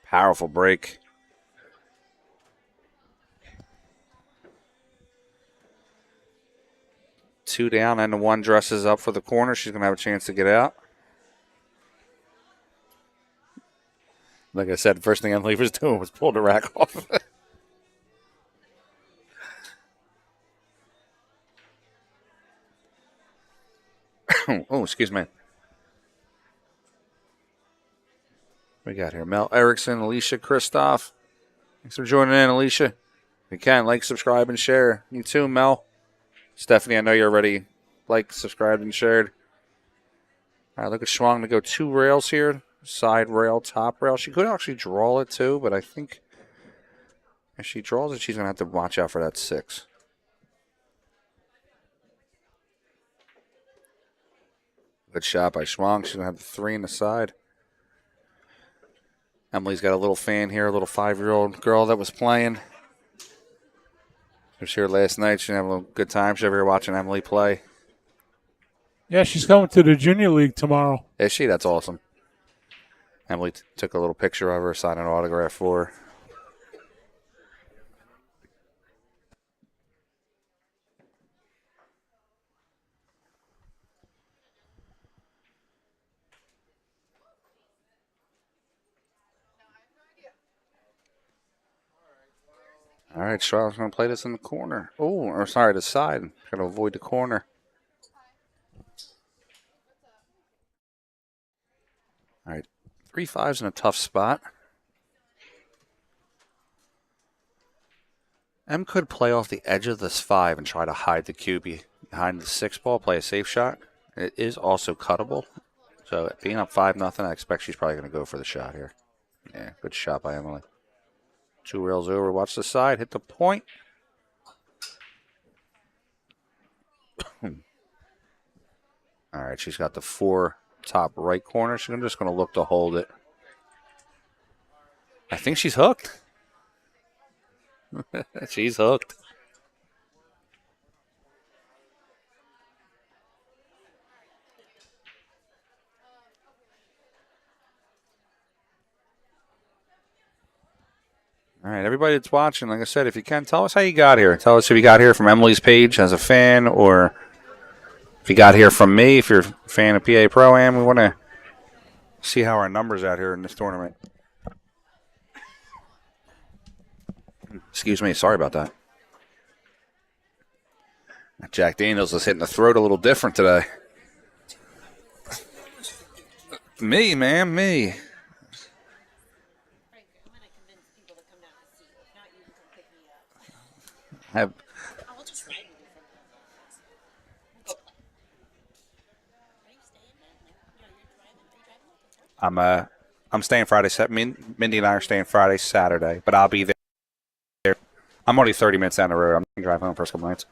Speaker 4: Powerful break. Two down and the 1 dresses up for the corner. She's going to have a chance to get out. Like I said, first thing Emily was doing was pull the rack off. Oh, excuse me. We got here Mel Erickson, Alicia Kristoff. Thanks for joining in, Alicia. If you can, like, subscribe, and share. You too, Mel. Stephanie, I know you're already liked, subscribed, and shared. All right, look at Schwang to go 2 rails here. Side rail, top rail. She could actually draw it too, but I think if she draws it, she's going to have to watch out for that 6. Good shot by Schwang. She's going to have the 3 in the side. Emily's got a little fan here, a little 5-year-old girl that was playing. She was here last night. She had a little good time. She's over here watching Emily play.
Speaker 5: Yeah, she's coming to the junior league tomorrow.
Speaker 4: Is she? That's awesome. Emily took a little picture of her, signed an autograph for her. All right, Charlotte's going to play this in the corner. Oh, or sorry, the side. Going to avoid the corner. All right, 3-5's in a tough spot. M could play off the edge of this 5 and try to hide the QB behind the 6 ball, play a safe shot. It is also cuttable. So being up 5-0, I expect she's probably going to go for the shot here. Yeah, good shot by Emily. 2 rails over, watch the side, hit the point. All right, she's got the 4 top right corner. She's just going to look to hold it. I think she's hooked. She's hooked. All right, everybody that's watching, like I said, if you can, tell us how you got here. Tell us if you got here from Emily's page as a fan, or if you got here from me, if you're a fan of PA Pro-Am. We want to see how our numbers out here in this tournament. Excuse me, sorry about that. Jack Daniels is hitting the throat a little different today. Me, man, me. Have I'm staying Friday. Mindy and I are staying Friday, Saturday, but I'll be there. I'm only 30 minutes down the road. I'm going to drive home for a couple nights.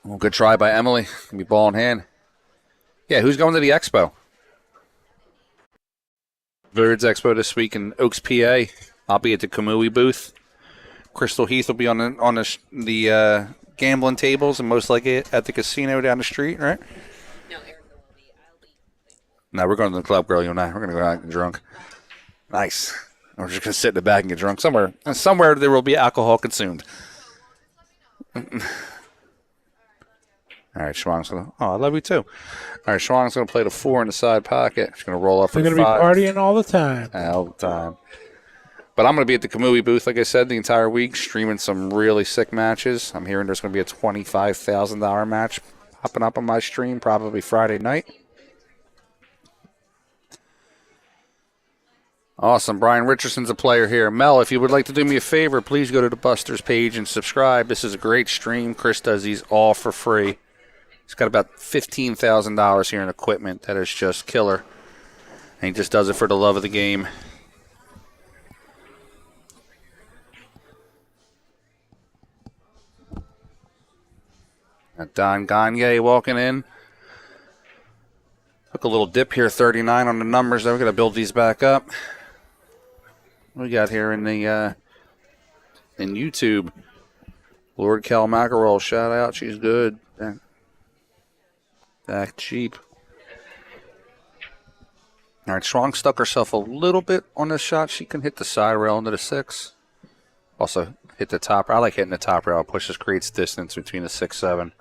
Speaker 4: Well, good try by Emily. Can be ball in hand. Yeah, who's going to the expo? Billiards Expo this week in Oaks, PA. I'll be at the Kamui booth. Crystal Heath will be on the gambling tables and most likely at the casino down the street, right?
Speaker 7: No, Erica will be. I'll be.
Speaker 4: No, we're going to the club, girl. You and I. We're going to go out and get drunk. Nice. We're just going to sit in the back and get drunk. Somewhere there will be alcohol consumed. All right, Schwang's going to... Oh, I love you too. All right, Schwang's going to play the 4 in the side pocket. She's going to roll up for
Speaker 5: They're
Speaker 4: the
Speaker 5: going to be
Speaker 4: 5.
Speaker 5: partying all the time.
Speaker 4: All the time. But I'm going to be at the Kamui booth, like I said, the entire week, streaming some really sick matches. I'm hearing there's going to be a $25,000 match popping up on my stream, probably Friday night. Awesome. Brian Richardson's a player here. Mel, if you would like to do me a favor, please go to the Busters page and subscribe. This is a great stream. Chris does these all for free. He's got about $15,000 here in equipment that is just killer. And he just does it for the love of the game. Don Gagne walking in. Took a little dip here, 39 on the numbers. Then we're going to build these back up. What we got here in the in YouTube? Lord Cal Mackerel, shout out. She's good. Back cheap. All right, Schwang stuck herself a little bit on this shot. She can hit the side rail into the 6. Also hit the top. I like hitting the top rail. It pushes, creates distance between the 6-7.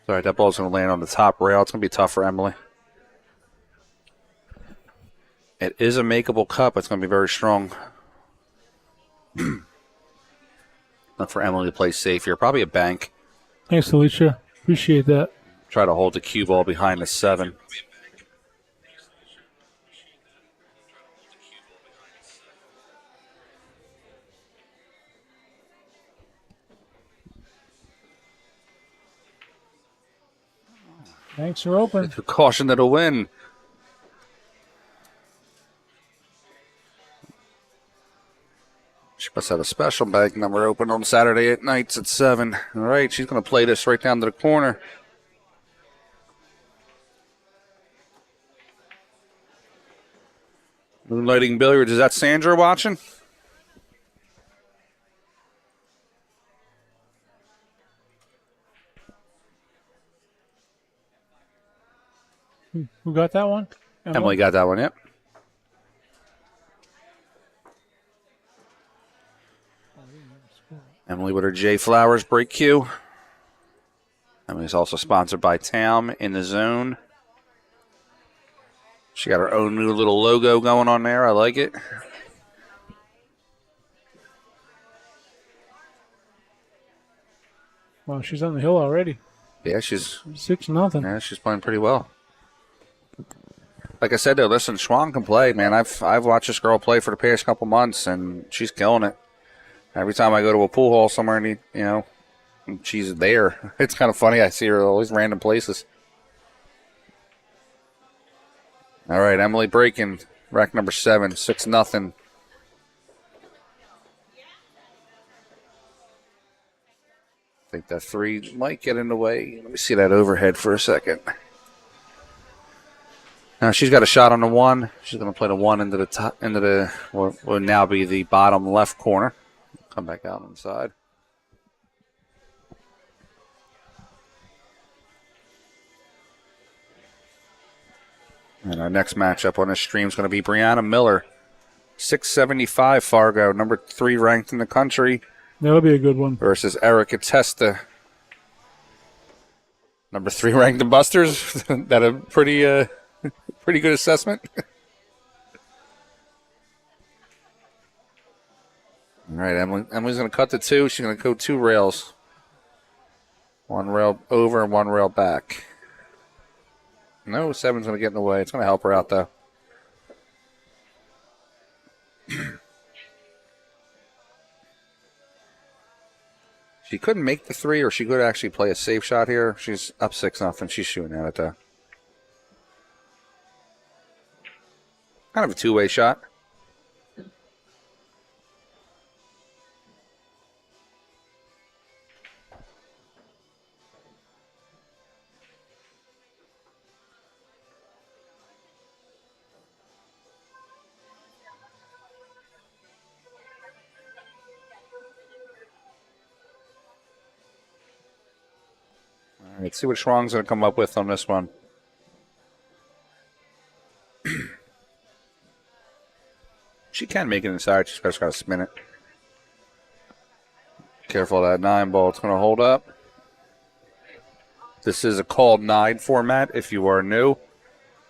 Speaker 4: All right, that ball's going to land on the top rail. It's going to be tough for Emily. It is a makeable cup. It's going to be very strong. Not for Emily to play safe here. Probably a bank.
Speaker 5: Thanks, Alicia. Appreciate that.
Speaker 4: Try to hold the cue ball behind the 7.
Speaker 5: Thanks for open.
Speaker 4: Caution that'll win. She must have a special bag number open on Saturday at nights at 7. All right, she's going to play this right down to the corner. Moonlighting Billiards. Is that Sandra watching?
Speaker 5: Who got that one?
Speaker 4: Emily got that one, yep. Emily with her J Flowers break cue. Emily's also sponsored by Tam in the zone. She got her own new little logo going on there. I like it.
Speaker 5: Well, she's on the hill already.
Speaker 4: Yeah, she's
Speaker 5: 6-0.
Speaker 4: yeah, she's playing pretty well. Like I said, though, listen, Schwang can play, man. I've watched this girl play for the past couple months, and she's killing it. Every time I go to a pool hall somewhere, and she's there. It's kind of funny. I see her at all these random places. All right, Emily breaking rack number 7, 6-0. I think that 3 might get in the way. Let me see that overhead for a second. Now she's got a shot on the 1. She's going to play the 1 into the top, what will now be the bottom left corner. Come back out on the side. And our next matchup on this stream is going to be Brianna Miller, 675 Fargo, number 3 ranked in the country,
Speaker 5: That'll be a good one.
Speaker 4: versus Erica Testa, number 3 ranked in Busters. That a pretty good assessment. All right, Emily's going to cut to 2. She's going to go 2 rails. 1 rail over and 1 rail back. No, 7's going to get in the way. It's going to help her out, though. She couldn't make the 3, or she could actually play a safe shot here. She's up 6-0. She's shooting at it, though. Kind of a two-way shot. All right, let's see what Schwang's going to come up with on this one. She can make it inside. She's just got to spin it. Careful of that 9 ball. It's going to hold up. This is a called 9 format if you are new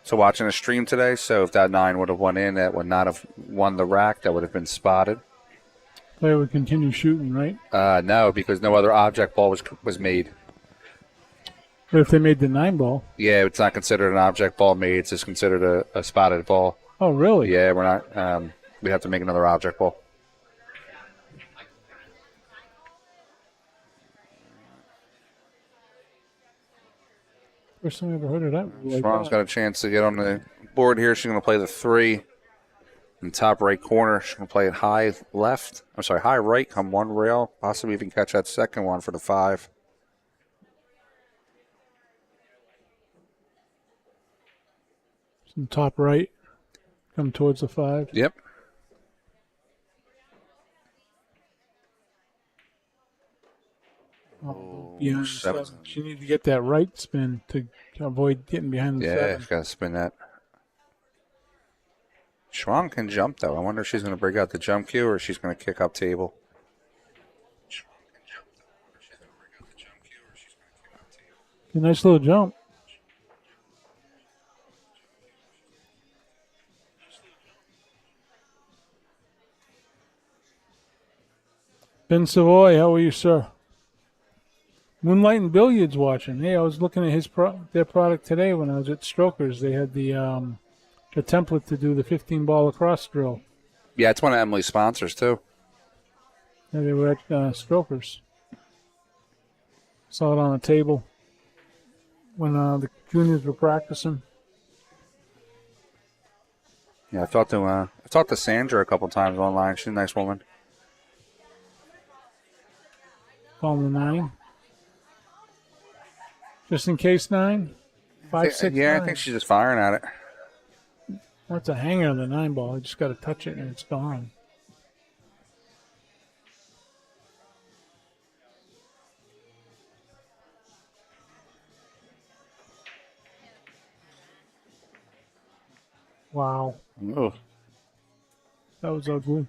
Speaker 4: to watching a stream today. So if that 9 would have won in, that would not have won the rack. That would have been spotted.
Speaker 5: Player would continue shooting, right?
Speaker 4: No, because no other object ball was made.
Speaker 5: But if they made the 9 ball.
Speaker 4: Yeah, it's not considered an object ball made. It's just considered a spotted ball.
Speaker 5: Oh, really?
Speaker 4: Yeah, we're not. We have to make another object ball.
Speaker 5: First time I ever heard of that. Like
Speaker 4: Schwang's
Speaker 5: that.
Speaker 4: got a chance to get on the board here. She's going to play the 3 in top right corner. She's going to play it high left. I'm sorry, high right, come 1 rail. Possibly even catch that second one for the 5.
Speaker 5: Some top right. Come towards the 5.
Speaker 4: Yep.
Speaker 5: Behind the 7. She needs to get that right spin to avoid getting behind the
Speaker 4: Yeah,
Speaker 5: 7.
Speaker 4: she's got to spin that. Schwang can jump, though. I wonder if she's going to break out the jump cue or if she's going to kick up table.
Speaker 5: A nice little jump. Ben Savoy, how are you, sir? Moonlight and Billiards watching. Hey, I was looking at their product today when I was at Strokers. They had the template to do the 15-ball lacrosse drill.
Speaker 4: Yeah, it's one of Emily's sponsors, too.
Speaker 5: Yeah, they were at Strokers. Saw it on a table when the juniors were practicing.
Speaker 4: Yeah, I talked to Sandra a couple times online. She's a nice woman.
Speaker 5: Call them the 9. Just in case 9? 5, 6,
Speaker 4: Yeah,
Speaker 5: 9.
Speaker 4: I think she's just firing at it.
Speaker 5: What's a hanger on the 9 ball? You just got to touch it and it's gone. Wow.
Speaker 4: Ooh.
Speaker 5: That was ugly.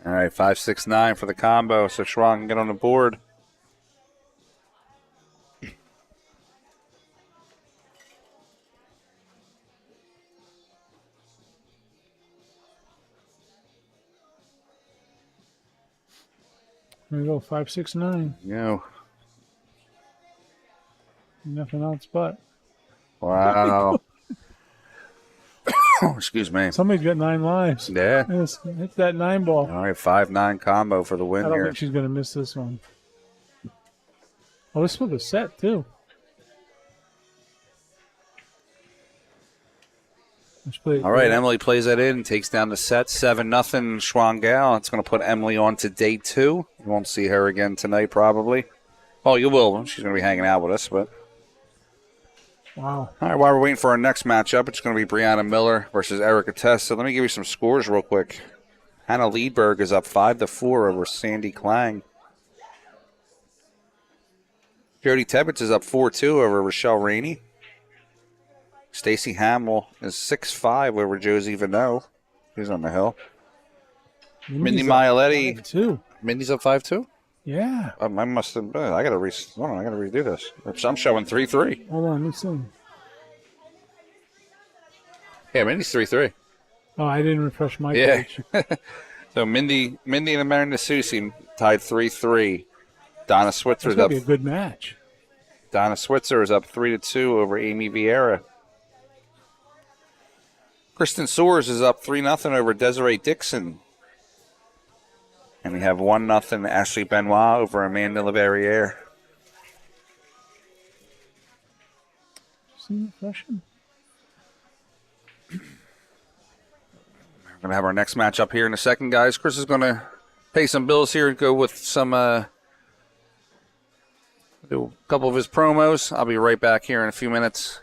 Speaker 4: All right, 5, 6, 9 for the combo. So Schwang can get on the board.
Speaker 5: There we go. 5, 6, 9.
Speaker 4: Yeah.
Speaker 5: Nothing else but.
Speaker 4: Wow. Excuse me.
Speaker 5: Somebody's got 9 lives.
Speaker 4: Yeah.
Speaker 5: Yes, hit that 9 ball.
Speaker 4: All right, 5-9 combo for the
Speaker 5: I
Speaker 4: win
Speaker 5: don't
Speaker 4: here.
Speaker 5: think she's going to miss this one. Oh, this was a set, too.
Speaker 4: All right, Emily plays that in, takes down the set, 7-0 Schwangau. It's going to put Emily on to day 2. You won't see her again tonight, probably. Oh, you will. She's going to be hanging out with us, but.
Speaker 5: Wow.
Speaker 4: All right, while we're waiting for our next matchup, it's going to be Brianna Miller versus Erica Tess. So let me give you some scores real quick. Hannah Liedberg is up 5-4 over Sandy Klang. Jody Tebbets is up 4-2 over Rochelle Rainey. Stacy Hamill is 6-5 over Josie Vanneau. He's on the hill. Mindy Miletti.
Speaker 5: 2.
Speaker 4: Mindy's up 5-2?
Speaker 5: Yeah.
Speaker 4: I must have. I gotta redo this. I'm showing 3-3.
Speaker 5: Hold on, let me see.
Speaker 4: Yeah, Mindy's 3-3.
Speaker 5: Oh, I didn't refresh my
Speaker 4: Yeah.
Speaker 5: page.
Speaker 4: So Mindy and Amanda Susi tied 3-3. Donna Switzer's
Speaker 5: That's going
Speaker 4: up.
Speaker 5: to be a good match.
Speaker 4: Donna Switzer is up 3-2 over Amy Vieira. Kristen Soares is up 3-0 over Desiree Dixon. And we have 1-0 Ashley Benoit over Amanda Leverrier.
Speaker 5: See, refreshing.
Speaker 4: We're going to have our next match up here in a second, guys. Chris is going to pay some bills here and go with some do a couple of his promos. I'll be right back here in a few minutes.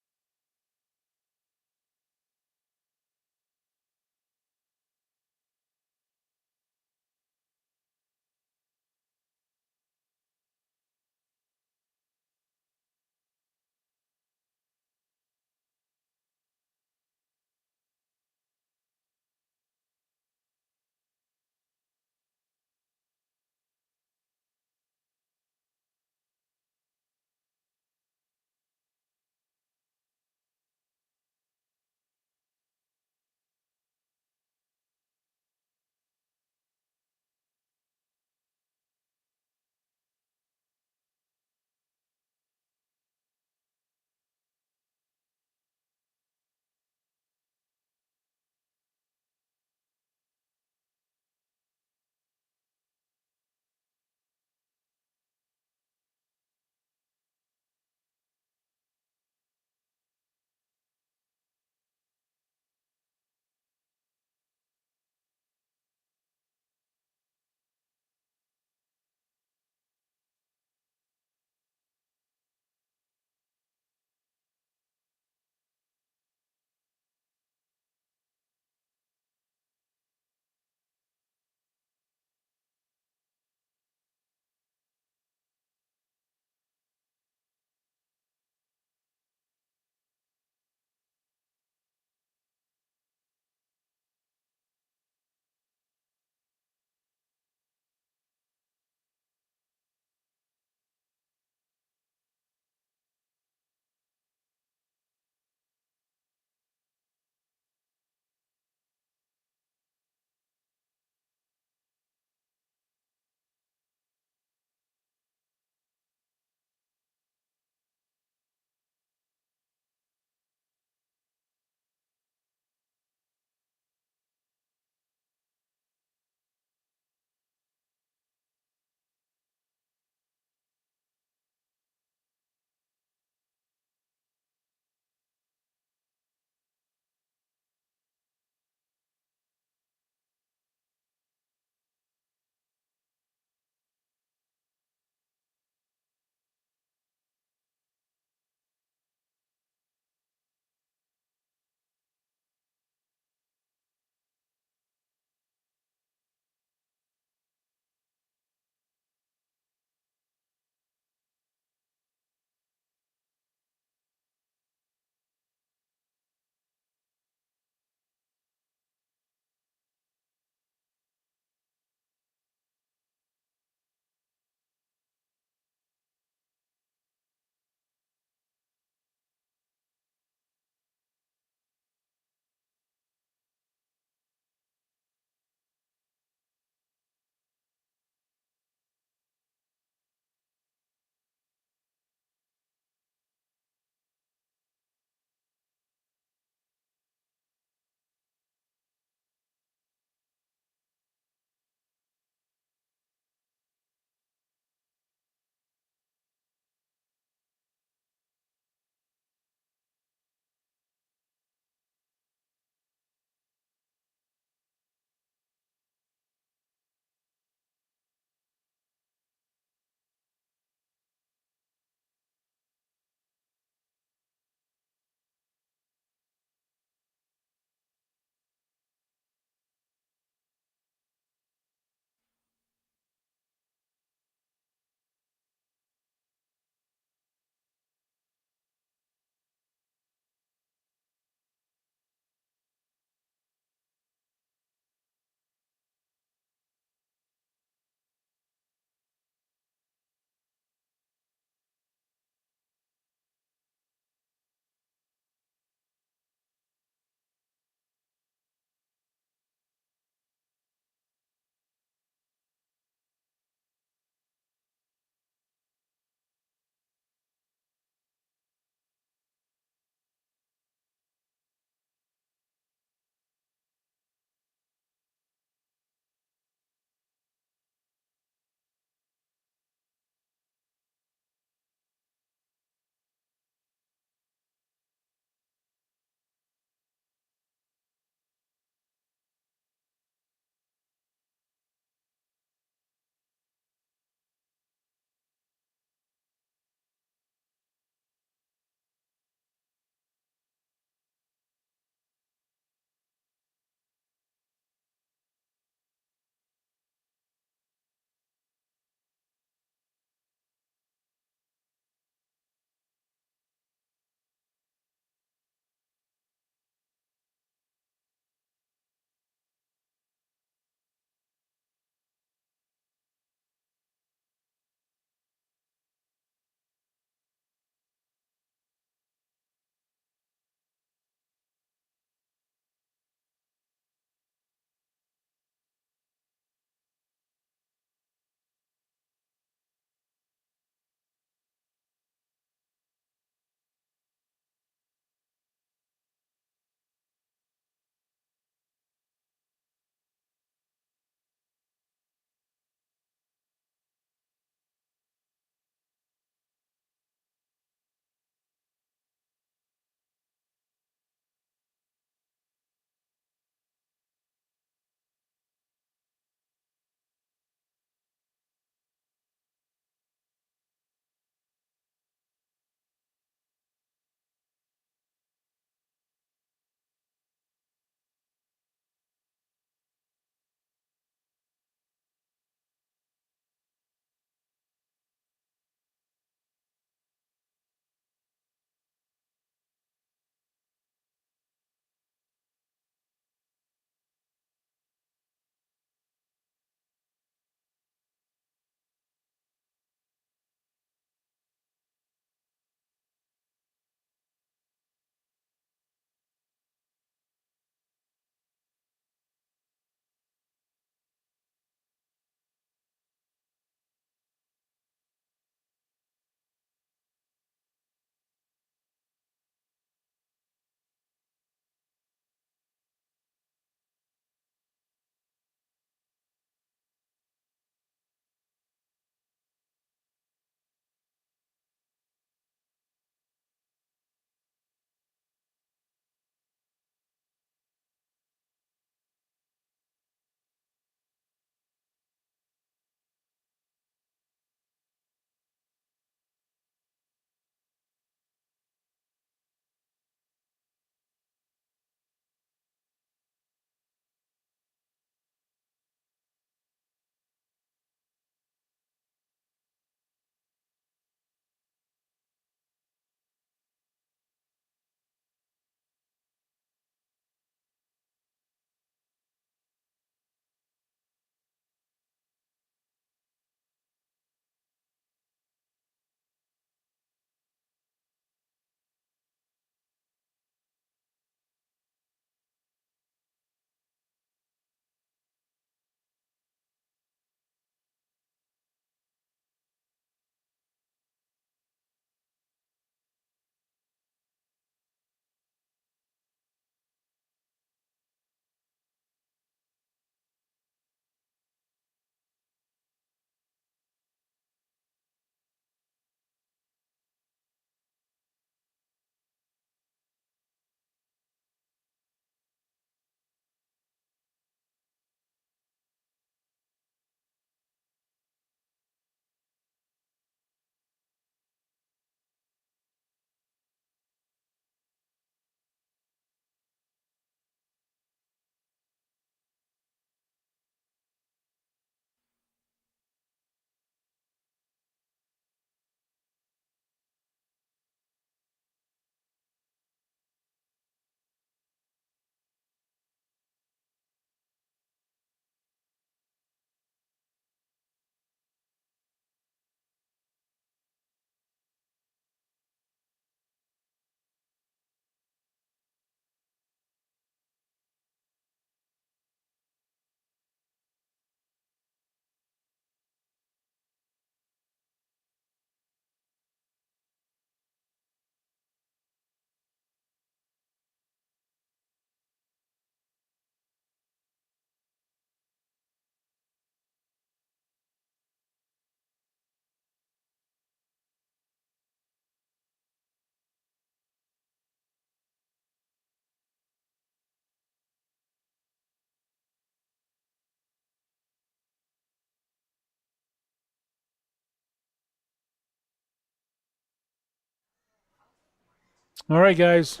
Speaker 5: All right, guys.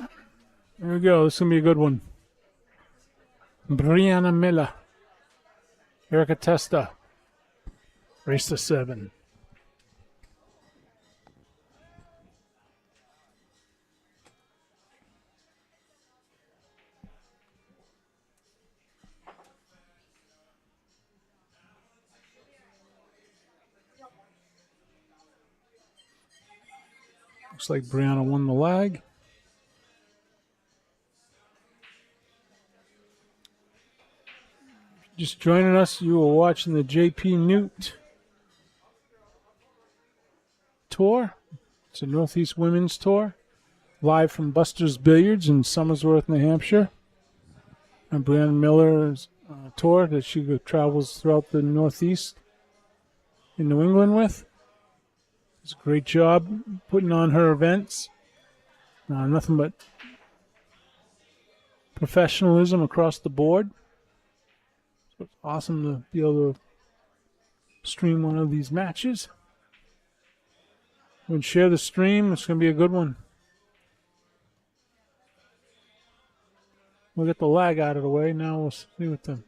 Speaker 5: Here we go. This is going to be a good one. Brianna Miller. Erica Testa. Race to 7. Looks like Brianna won the lag. Just joining us, you are watching the JPNewt tour. It's a Northeast Women's Tour, live from Busters Billiards in Somersworth, New Hampshire. And Brianna Miller's tour that she travels throughout the Northeast in New England with. It's a great job putting on her events. Nothing but professionalism across the board. So it's awesome to be able to stream one of these matches. We'll share the stream. It's going to be a good one. We'll get the lag out of the way. Now we'll see what the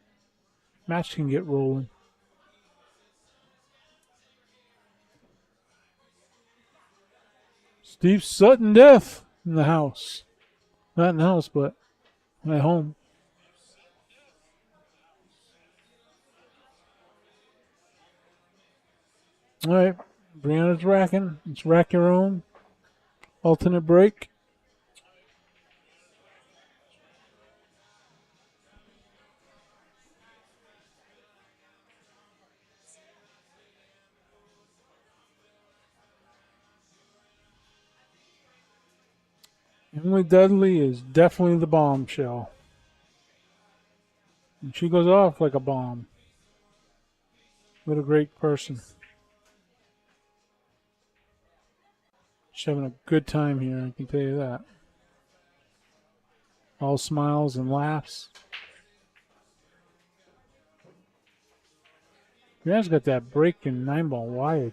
Speaker 5: match can get rolling. Steve Sutton Death in the house. Not in the house, but at home. All right. Brianna's racking. Let's rack your own. Alternate break. Emily Dudley is definitely the bombshell. And she goes off like a bomb. What a great person. She's having a good time here, I can tell you that. All smiles and laughs. Brianna's got that break in 9-ball wide.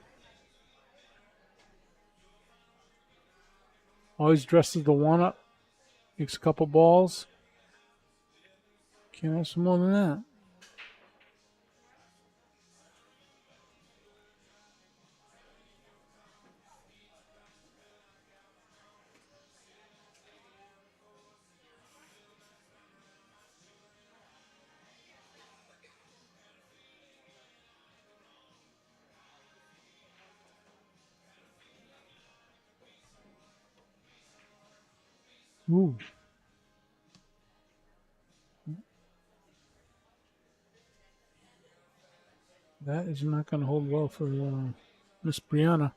Speaker 5: Always dresses the one up. Takes a couple balls. Can't have some more than that. Ooh. That is not going to hold well for Miss Brianna.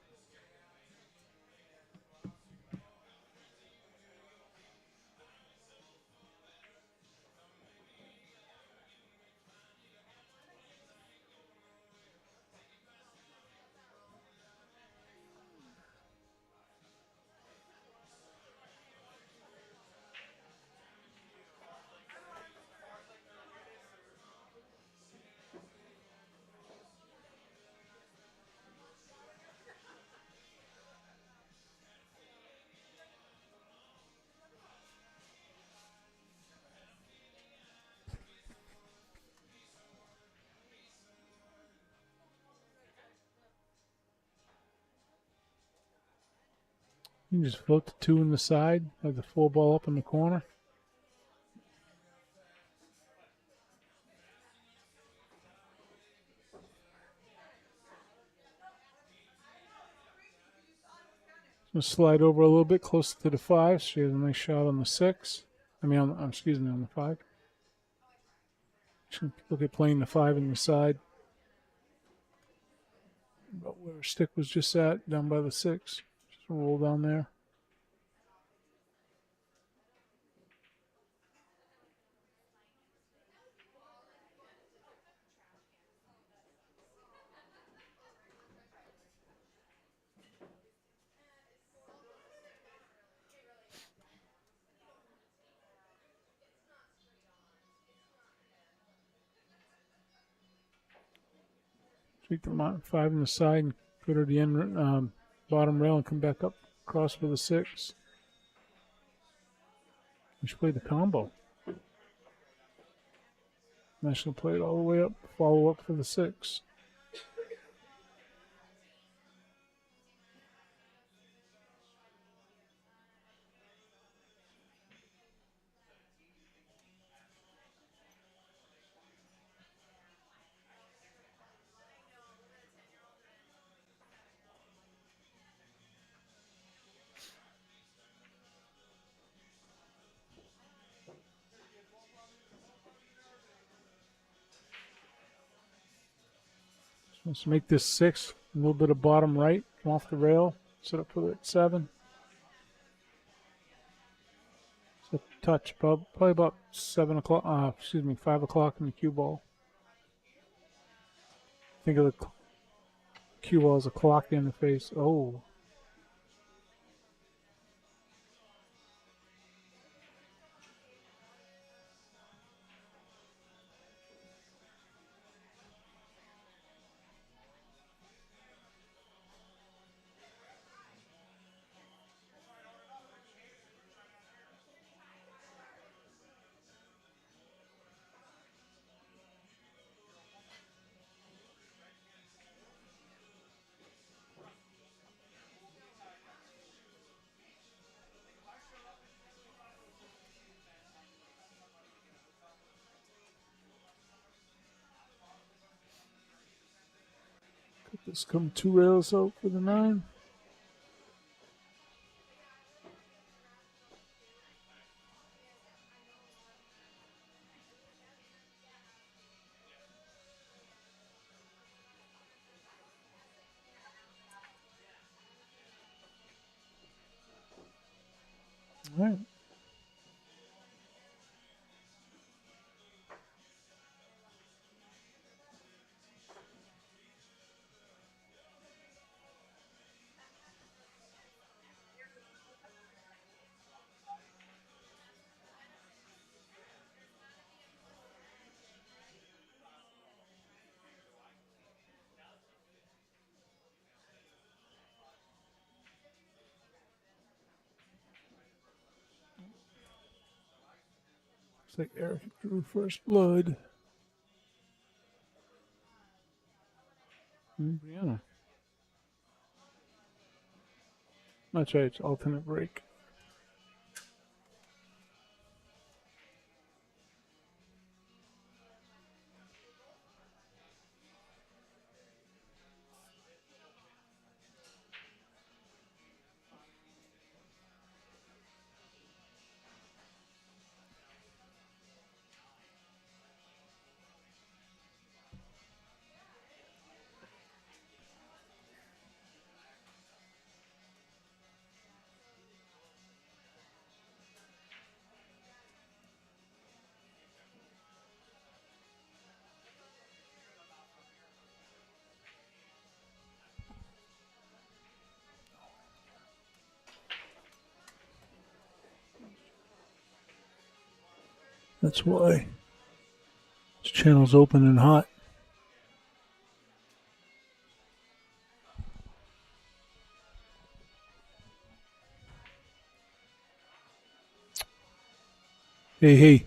Speaker 5: You can just float the 2 in the side, have the 4 ball up in the corner. Gonna slide over a little bit closer to the 5. She has a nice shot on the 6. I mean, excuse me, on the 5. She'll look at playing the 5 in the side. About where her stick was just at, down by the 6. Just roll down there. Take the 5 in the side and put her the end bottom rail and come back up across for the 6. We should play the combo. National play it all the way up, follow up for the 6. Let's make this 6. A little bit of bottom right, come off the rail, set up for the 7. Set touch, probably about 7 o'clock. 5 o'clock in the cue ball. Think of the cue ball as a clock in the face. Oh. Let's come 2 rails out for the 9. All right. Looks like Eric drew first blood. Brianna. That's right, it's alternate break. That's why. This channel's open and hot. Hey.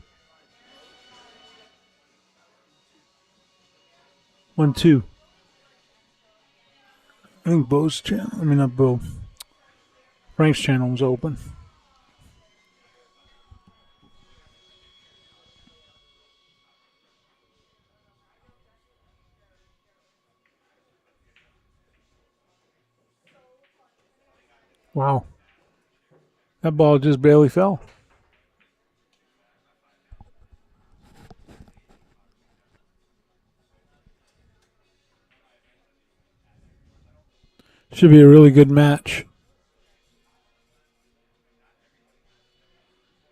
Speaker 5: 1, 2. I think not Bo. Frank's channel was open. Wow. That ball just barely fell. Should be a really good match.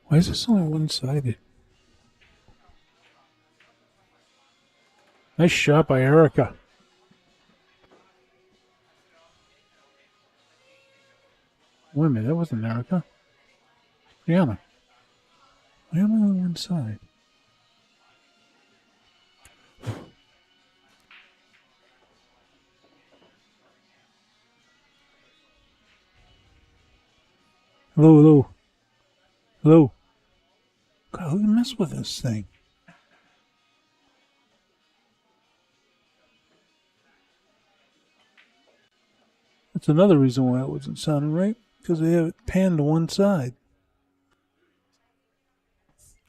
Speaker 5: Why is this only one-sided? Nice shot by Erica. Wait a minute, that wasn't Erica. Brianna. Why am I on one side? Hello. God, who messed with this thing? That's another reason why it wasn't sounding right, because they have it panned to one side.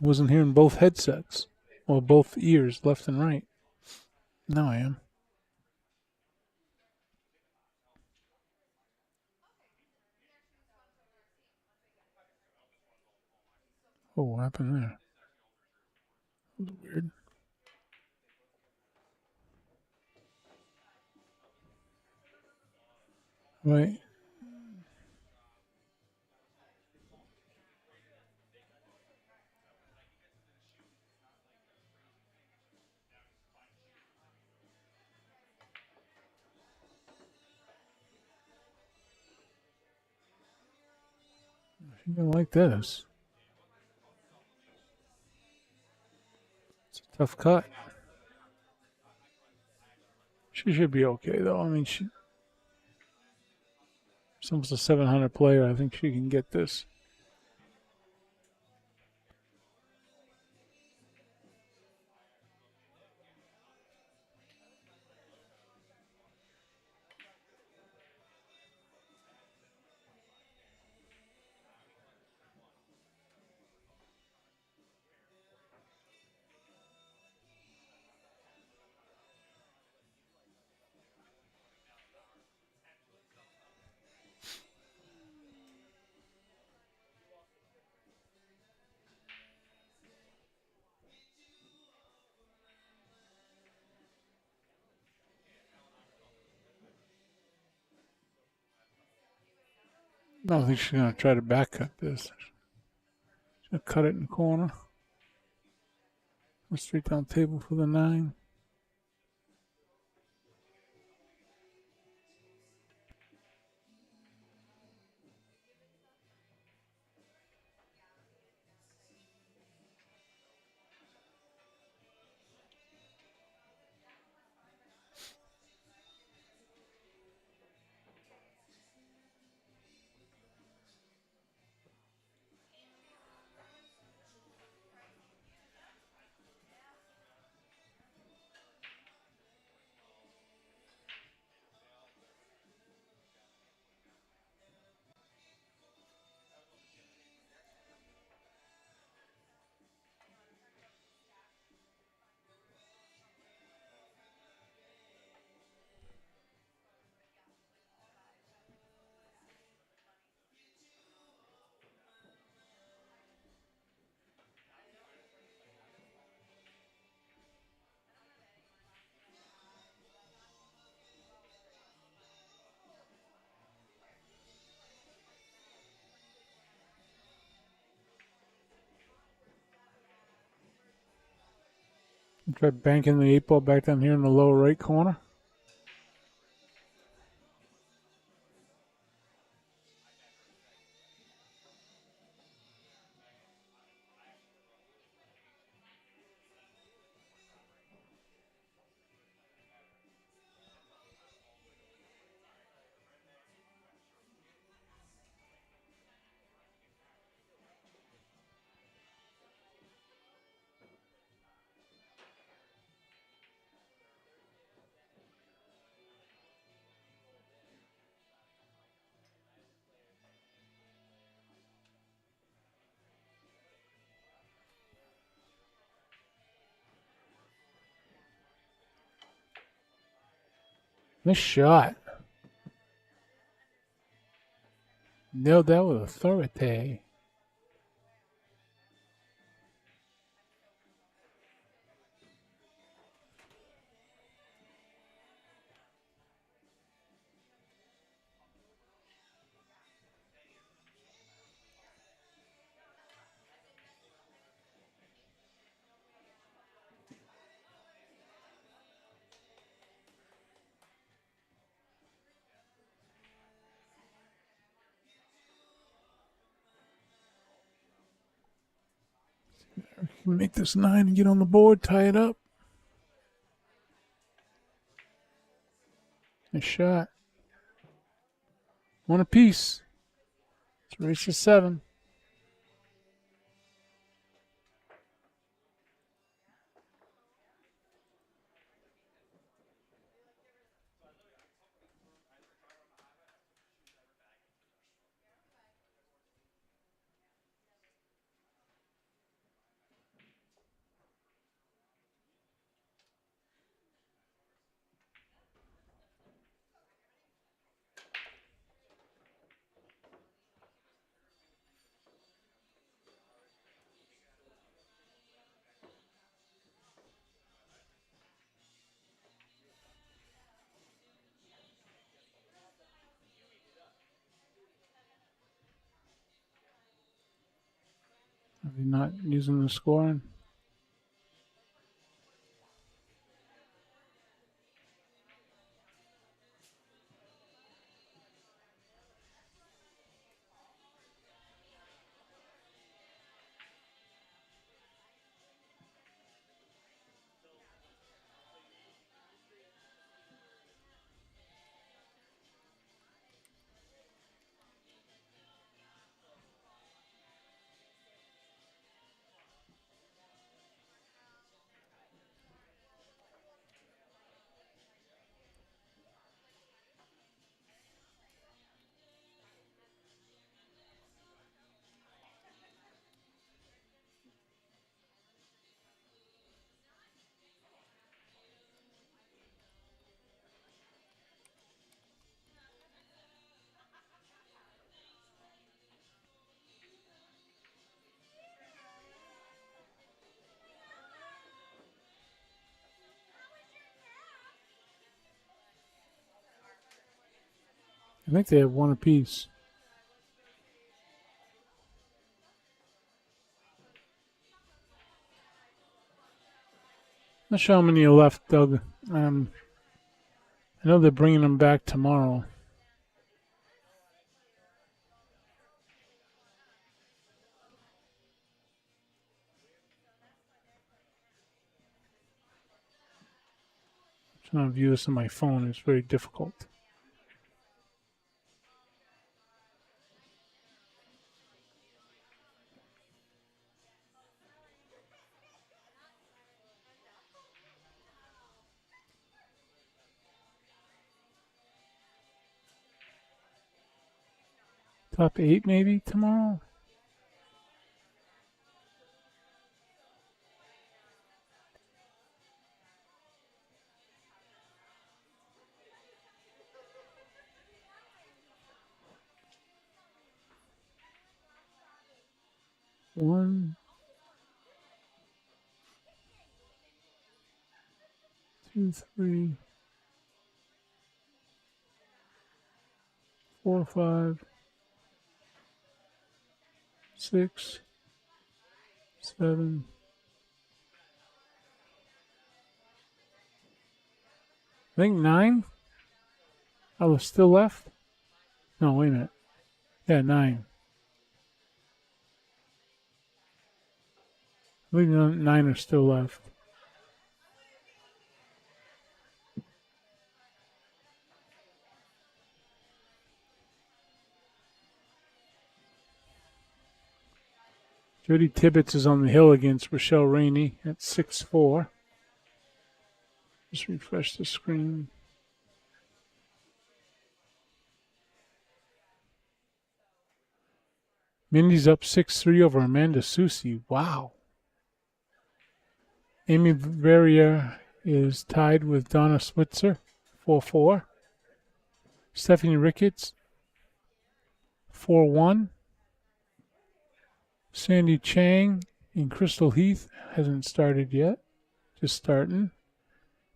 Speaker 5: Wasn't hearing both headsets, or both ears, left and right. Now I am. Oh, what happened there? That was weird. Right. You're gonna like this. It's a tough cut. She should be okay though. I mean, she's almost a 700 player. I think she can get this. I don't think she's gonna try to back cut this. She's gonna cut it in the corner. Go straight down table for the 9. Try banking the 8 ball back down here in the lower right corner. Nice shot. Nailed that with authority. Make this 9 and get on the board, tie it up. Nice shot. One apiece. Let's race to 7. Are they not using the scoring? I think they have one apiece. Not sure how many are left, Doug. I know they're bringing them back tomorrow. I'm trying to view this on my phone. It's very difficult. Top 8 maybe tomorrow? One, two, three, 4, 5, 6, 7. I think 9. Oh, there's still left? No, wait a minute. Yeah, 9. I believe 9 are still left. Jody Tibbetts is on the hill against Rochelle Rainey at 6-4. Just refresh the screen. Mindy's up 6-3 over Amanda Susi. Wow. Amy Verrier is tied with Donna Switzer, 4-4. Stephanie Ricketts, 4-1. Sandy Chang and Crystal Heath hasn't started yet, just starting.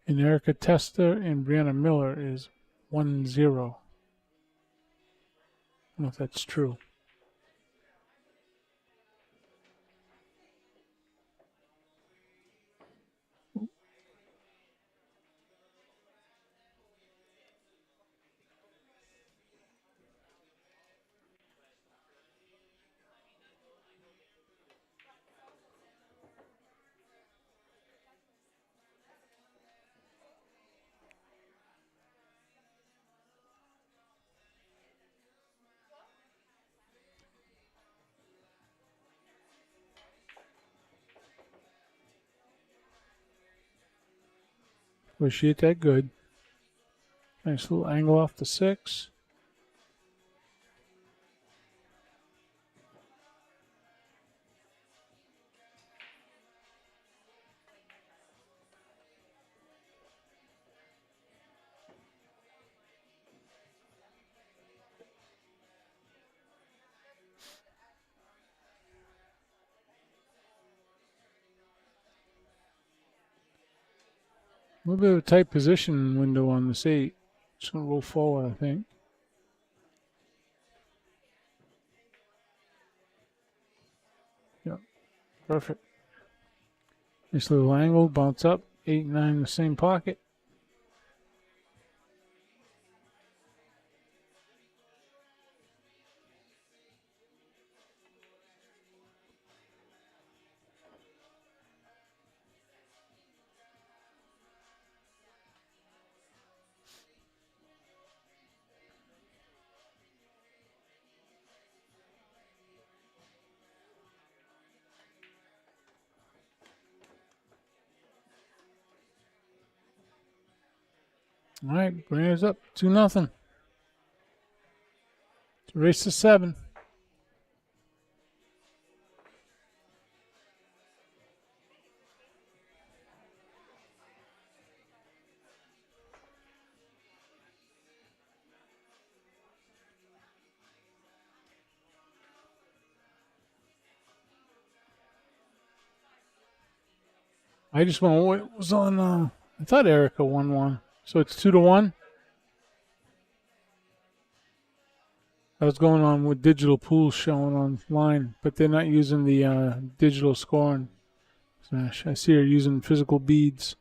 Speaker 5: And Erica Testa and Brianna Miller is 1-0. I don't know if that's true. Was she hit that good? Nice little angle off the 6. A little bit of a tight position window on this 8. Just going to roll forward, I think. Yep. Perfect. Nice little angle, bounce up, 8 and 9 in the same pocket. All right, Brandon's up 2-0. It's a race to 7. I just won. What was on? I thought Erica won one, so it's 2-1. I was going on with digital pools showing online, but they're not using the digital scoring. Smash. I see her using physical beads.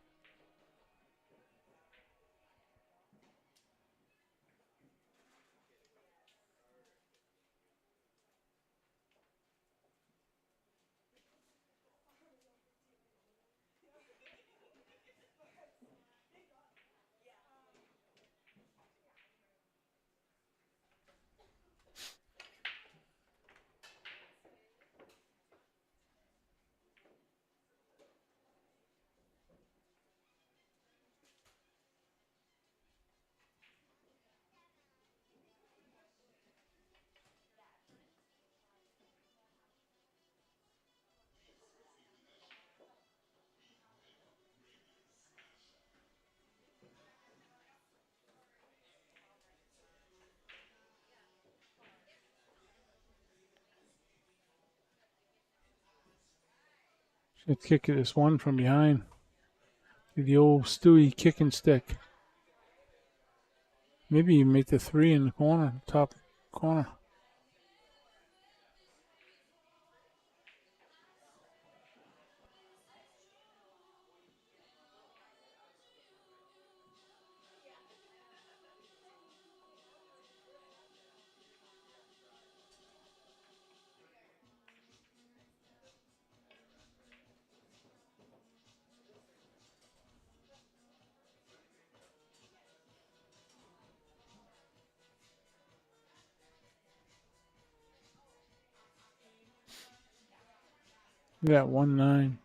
Speaker 5: Should kick this one from behind. The old Stewie kicking stick. Maybe you make the 3 in the corner, top corner. Look at that 1-9.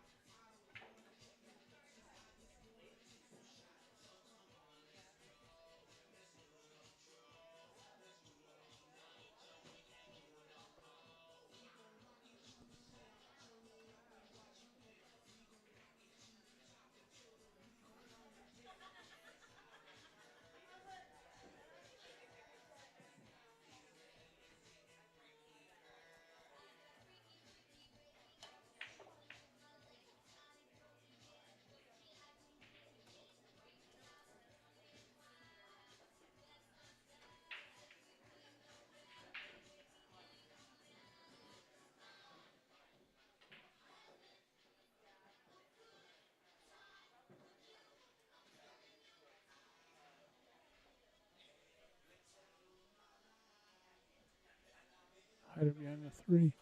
Speaker 5: Hide it behind the 3.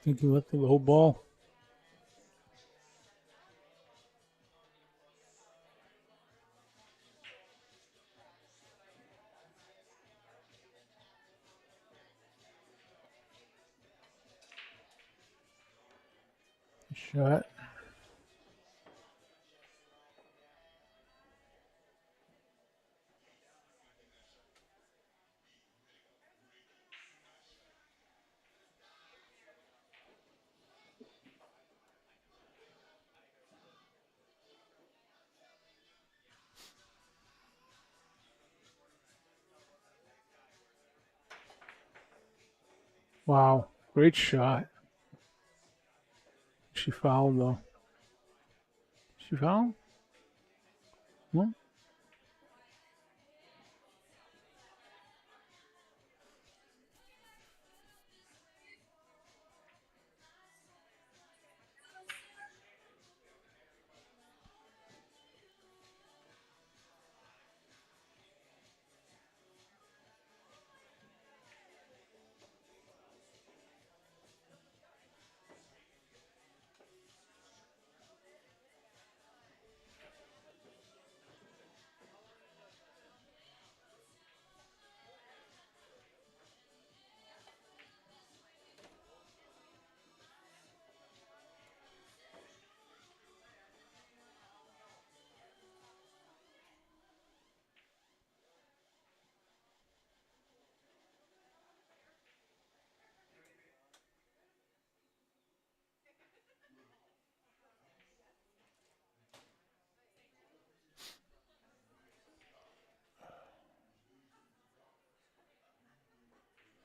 Speaker 5: Think you left the whole ball. shot. Wow, great shot. She fouled though. She fouled? What?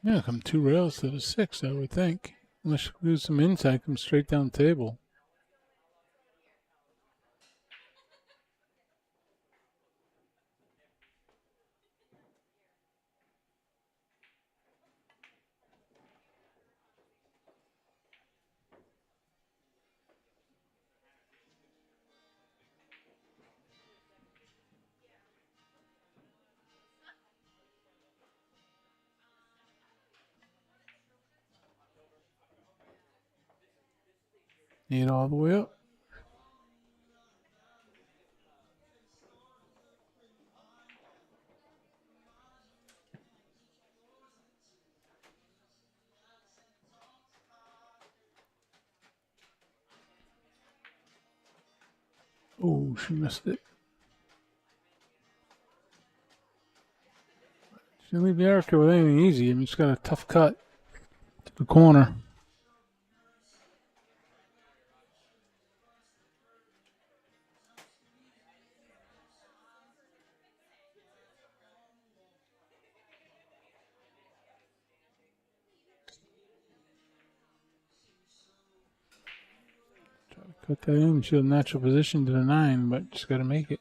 Speaker 5: Yeah, come 2 rails to the 6, I would think. Unless you lose some inside, come straight down the table. Need all the way up. Oh, she missed it. She didn't leave the Erica with anything easy. I mean, she's got a tough cut to the corner. Try to cut that in. She's a natural position to the 9, but she's got to make it.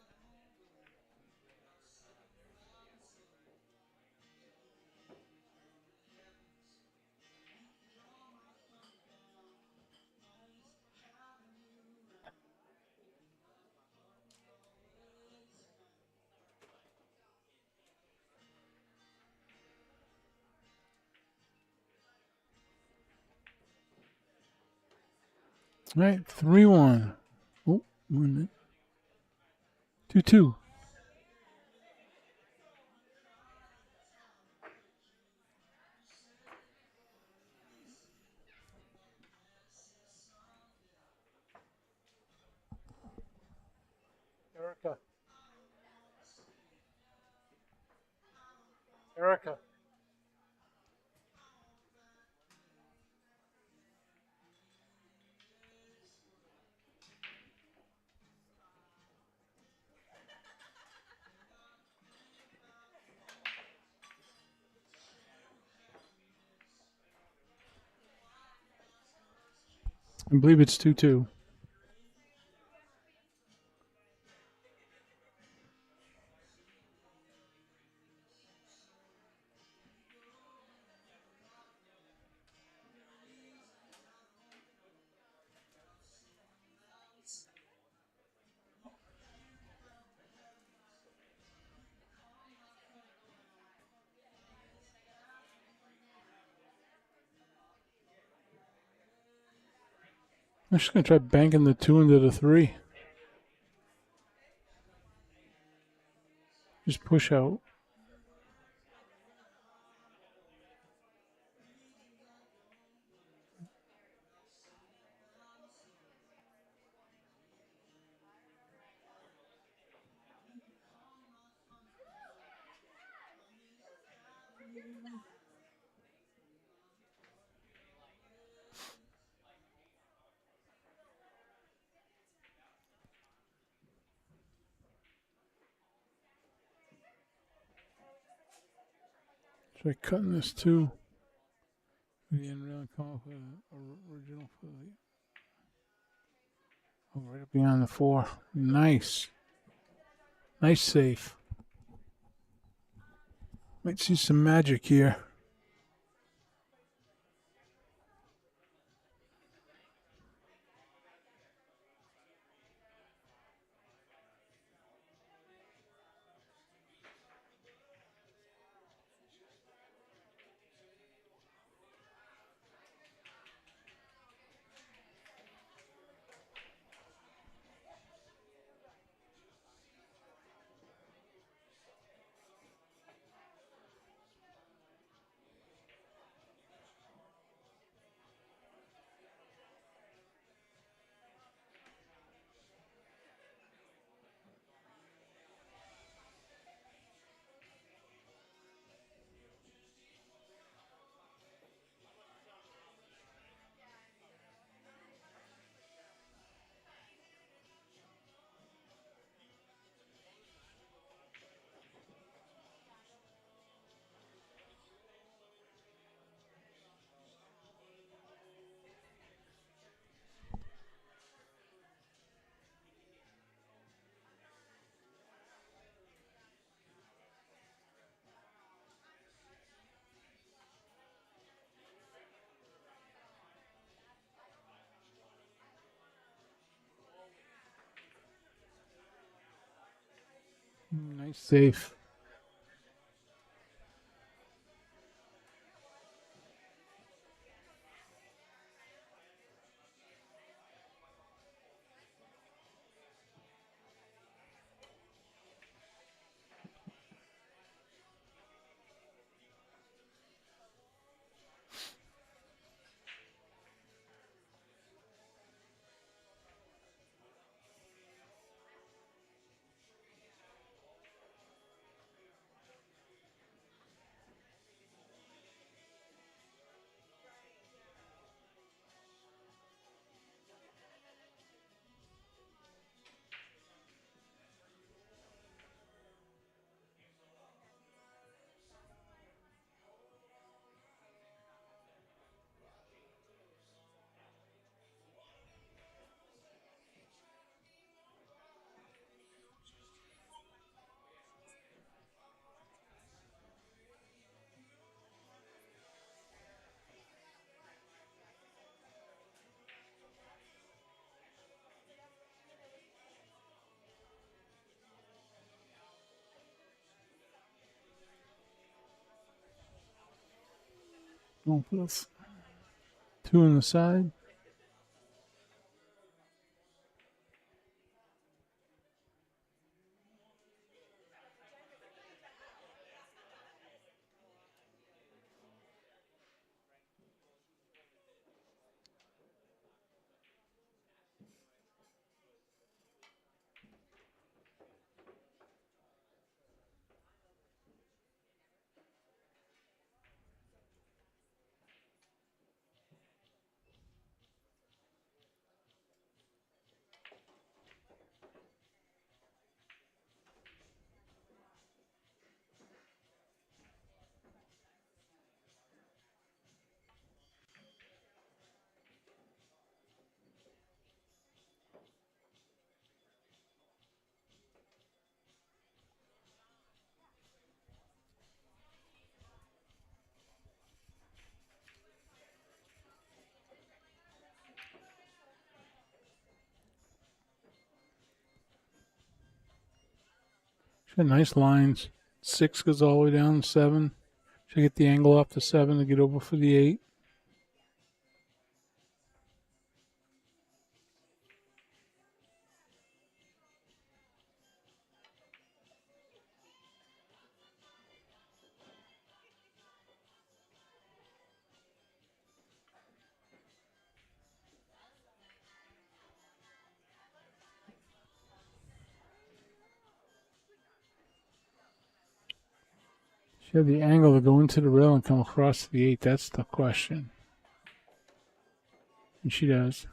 Speaker 5: All right, 3-1. Oh, 1 minute. 2-2. Erica. Erica. I believe it's 2-2. I'm just going to try banking the 2 into the 3. Just push out. Try cutting this too. The end rail come off with an original for the. Oh, right up beyond the 4. Nice. Nice safe. Might see some magic here. Nice safe. Going for this. 2 on the side. She had nice lines. 6 goes all the way down to 7. Should get the angle off the 7 to get over for the 8. She had the angle to go into the rail and come across to the 8. That's the question. And she does.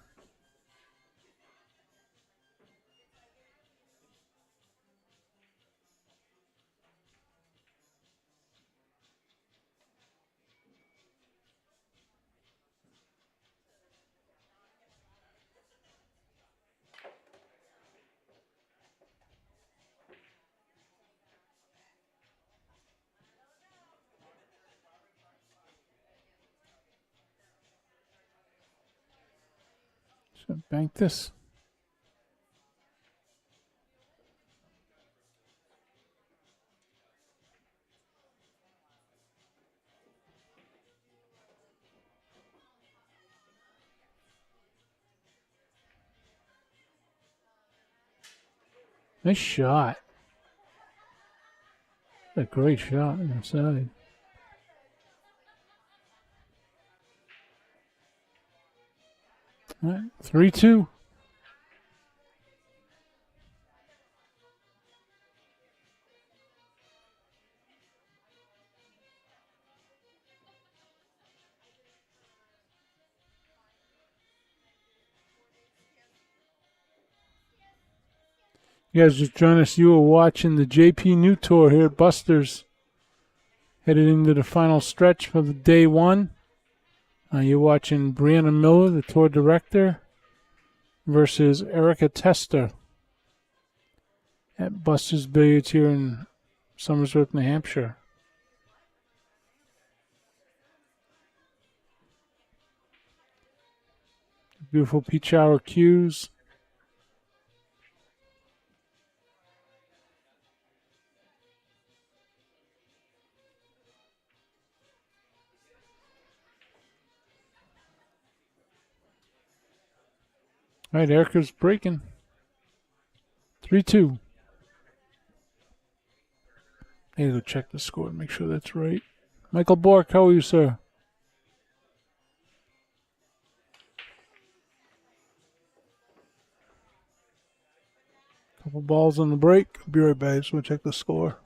Speaker 5: Bank this. Nice shot. A great shot inside. All right, 3-2. You guys just joined us. You were watching the JPNewt tour here at Busters. Headed into the final stretch for the day one. You're watching Brianna Miller, the tour director, versus Erica Tester at Busters Billiards here in Somersworth, New Hampshire. Beautiful peach hour cues. All right, Erica's breaking. 3-2. I gotta go check the score and make sure that's right. Michael Bork, how are you, sir? Couple balls on the break. I'll be right back. Just want to check the score.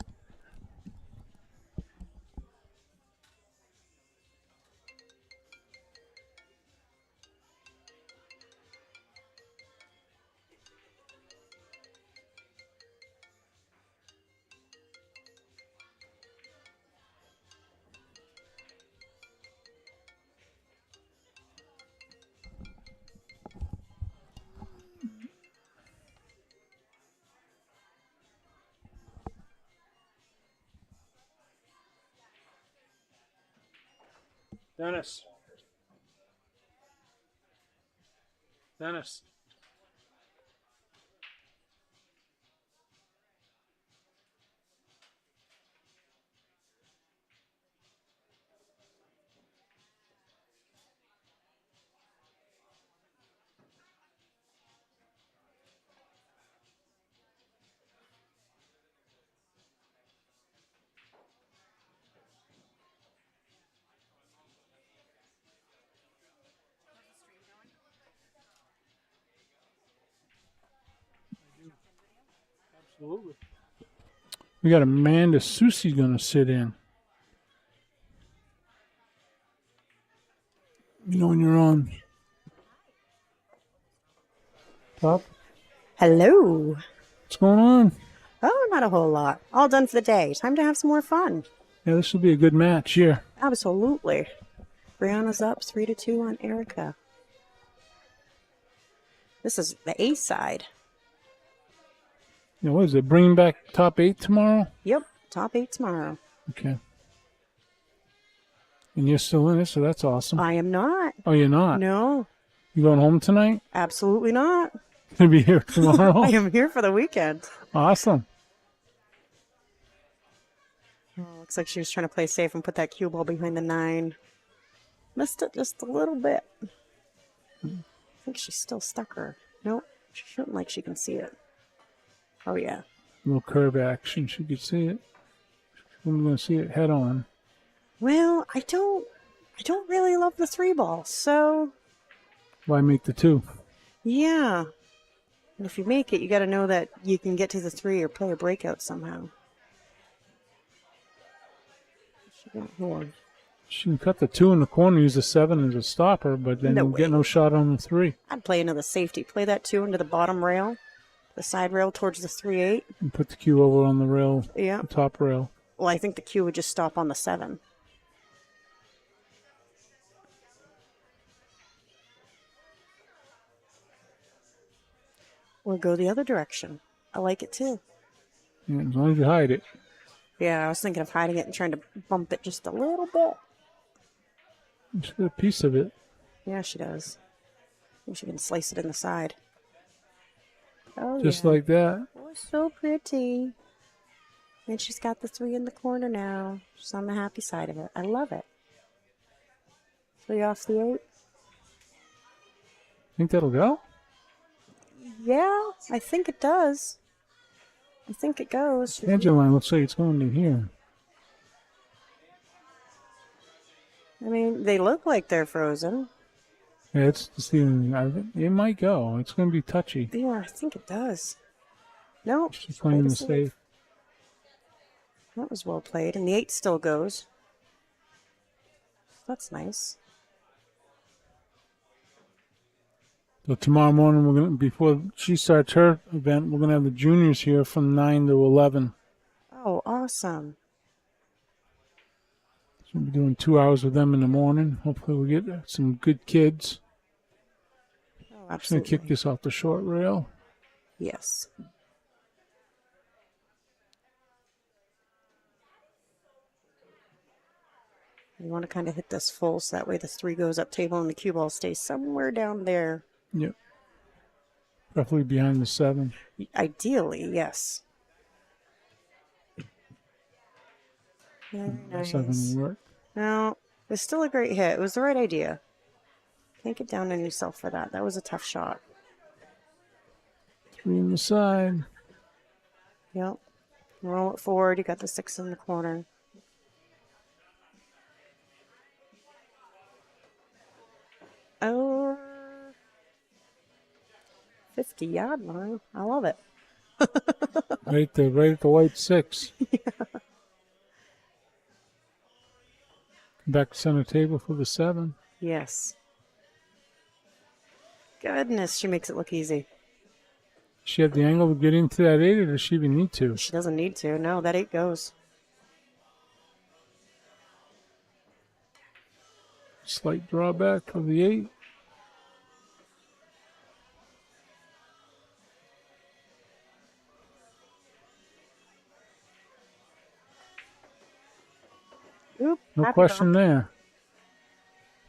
Speaker 5: Dennis. Dennis. Absolutely. We got Amanda Susie going to sit in. You know when you're on. Top.
Speaker 8: Hello.
Speaker 5: What's going on?
Speaker 8: Oh, not a whole lot. All done for the day. Time to have some more fun.
Speaker 5: Yeah, this will be a good match here.
Speaker 8: Absolutely. Brianna's up 3-2 on Erica. This is the A side.
Speaker 5: Yeah, what is it? Bringing back top 8 tomorrow?
Speaker 8: Yep, top 8 tomorrow.
Speaker 5: Okay. And you're still in it, so that's awesome.
Speaker 8: I am not.
Speaker 5: Oh, you're not?
Speaker 8: No,
Speaker 5: You going home tonight?
Speaker 8: absolutely not.
Speaker 5: Gonna be here tomorrow?
Speaker 8: I am here for the weekend.
Speaker 5: Awesome.
Speaker 8: Oh, looks like she was trying to play safe and put that cue ball behind the 9. Missed it just a little bit. I think she's still stuck her. Nope, she's shooting like she can see it. Oh, yeah.
Speaker 5: Little curve action. She could see it. I'm going to see it head on.
Speaker 8: Well, I don't really love the 3 ball, so
Speaker 5: Why make the 2?
Speaker 8: yeah. And if you make it, you got to know that you can get to the 3 or play a breakout somehow. She got here.
Speaker 5: She can cut the 2 in the corner, use the 7 as a stopper, but then
Speaker 8: No
Speaker 5: you'll get
Speaker 8: way.
Speaker 5: no shot on the 3.
Speaker 8: I'd play another safety. Play that 2 into the bottom rail, the side rail towards the 3-8.
Speaker 5: And put the cue over on the rail,
Speaker 8: Yeah.
Speaker 5: the top rail.
Speaker 8: Well, I think the cue would just stop on the 7. Or go the other direction. I like it too.
Speaker 5: Yeah, as long as you hide it.
Speaker 8: Yeah, I was thinking of hiding it and trying to bump it just a little bit.
Speaker 5: Just get a piece of it.
Speaker 8: Yeah, she does. Maybe she can slice it in the side. Oh,
Speaker 5: Just
Speaker 8: yeah.
Speaker 5: like that.
Speaker 8: Oh, so pretty. And she's got the 3 in the corner now. She's on the happy side of it. I love it. 3 off the 8.
Speaker 5: Think that'll go?
Speaker 8: Yeah, I think it does. I think it goes.
Speaker 5: Edge line looks like it's going to here.
Speaker 8: I mean, they look like they're frozen.
Speaker 5: Yeah, it's just even. It might go. It's going to be touchy.
Speaker 8: Yeah, I think it does. Nope.
Speaker 5: She's playing
Speaker 8: Played
Speaker 5: the
Speaker 8: it safe.
Speaker 5: safe.
Speaker 8: That was well played. And the 8 still goes. That's nice.
Speaker 5: So tomorrow morning, we're gonna before she starts her event, we're gonna have the juniors here from 9 to 11.
Speaker 8: Oh, awesome.
Speaker 5: So we'll be doing 2 hours with them in the morning. Hopefully, we'll get some good kids.
Speaker 8: Oh,
Speaker 5: Just gonna
Speaker 8: absolutely.
Speaker 5: kick this off the short rail.
Speaker 8: Yes. You want to kind of hit this full so that way the 3 goes up table and the cue ball stays somewhere down there.
Speaker 5: Yep. Roughly behind the 7.
Speaker 8: Ideally, yes. Very nice.
Speaker 5: 7 will work.
Speaker 8: No, it's still a great hit. It was the right idea. Can't get down on yourself for that. That was a tough shot.
Speaker 5: 3 in the side.
Speaker 8: Yep. Roll it forward. You got the 6 in the corner. Oh, 50-yard line. I love it.
Speaker 5: Right there, right at the white 6. Back to center table for the 7.
Speaker 8: Yes. Goodness, she makes it look easy.
Speaker 5: She had the angle to get into that 8, or does she even need to?
Speaker 8: She doesn't need to. No, that 8 goes.
Speaker 5: Slight drawback for the 8.
Speaker 8: Oop,
Speaker 5: No
Speaker 8: happy
Speaker 5: question
Speaker 8: ball.
Speaker 5: there.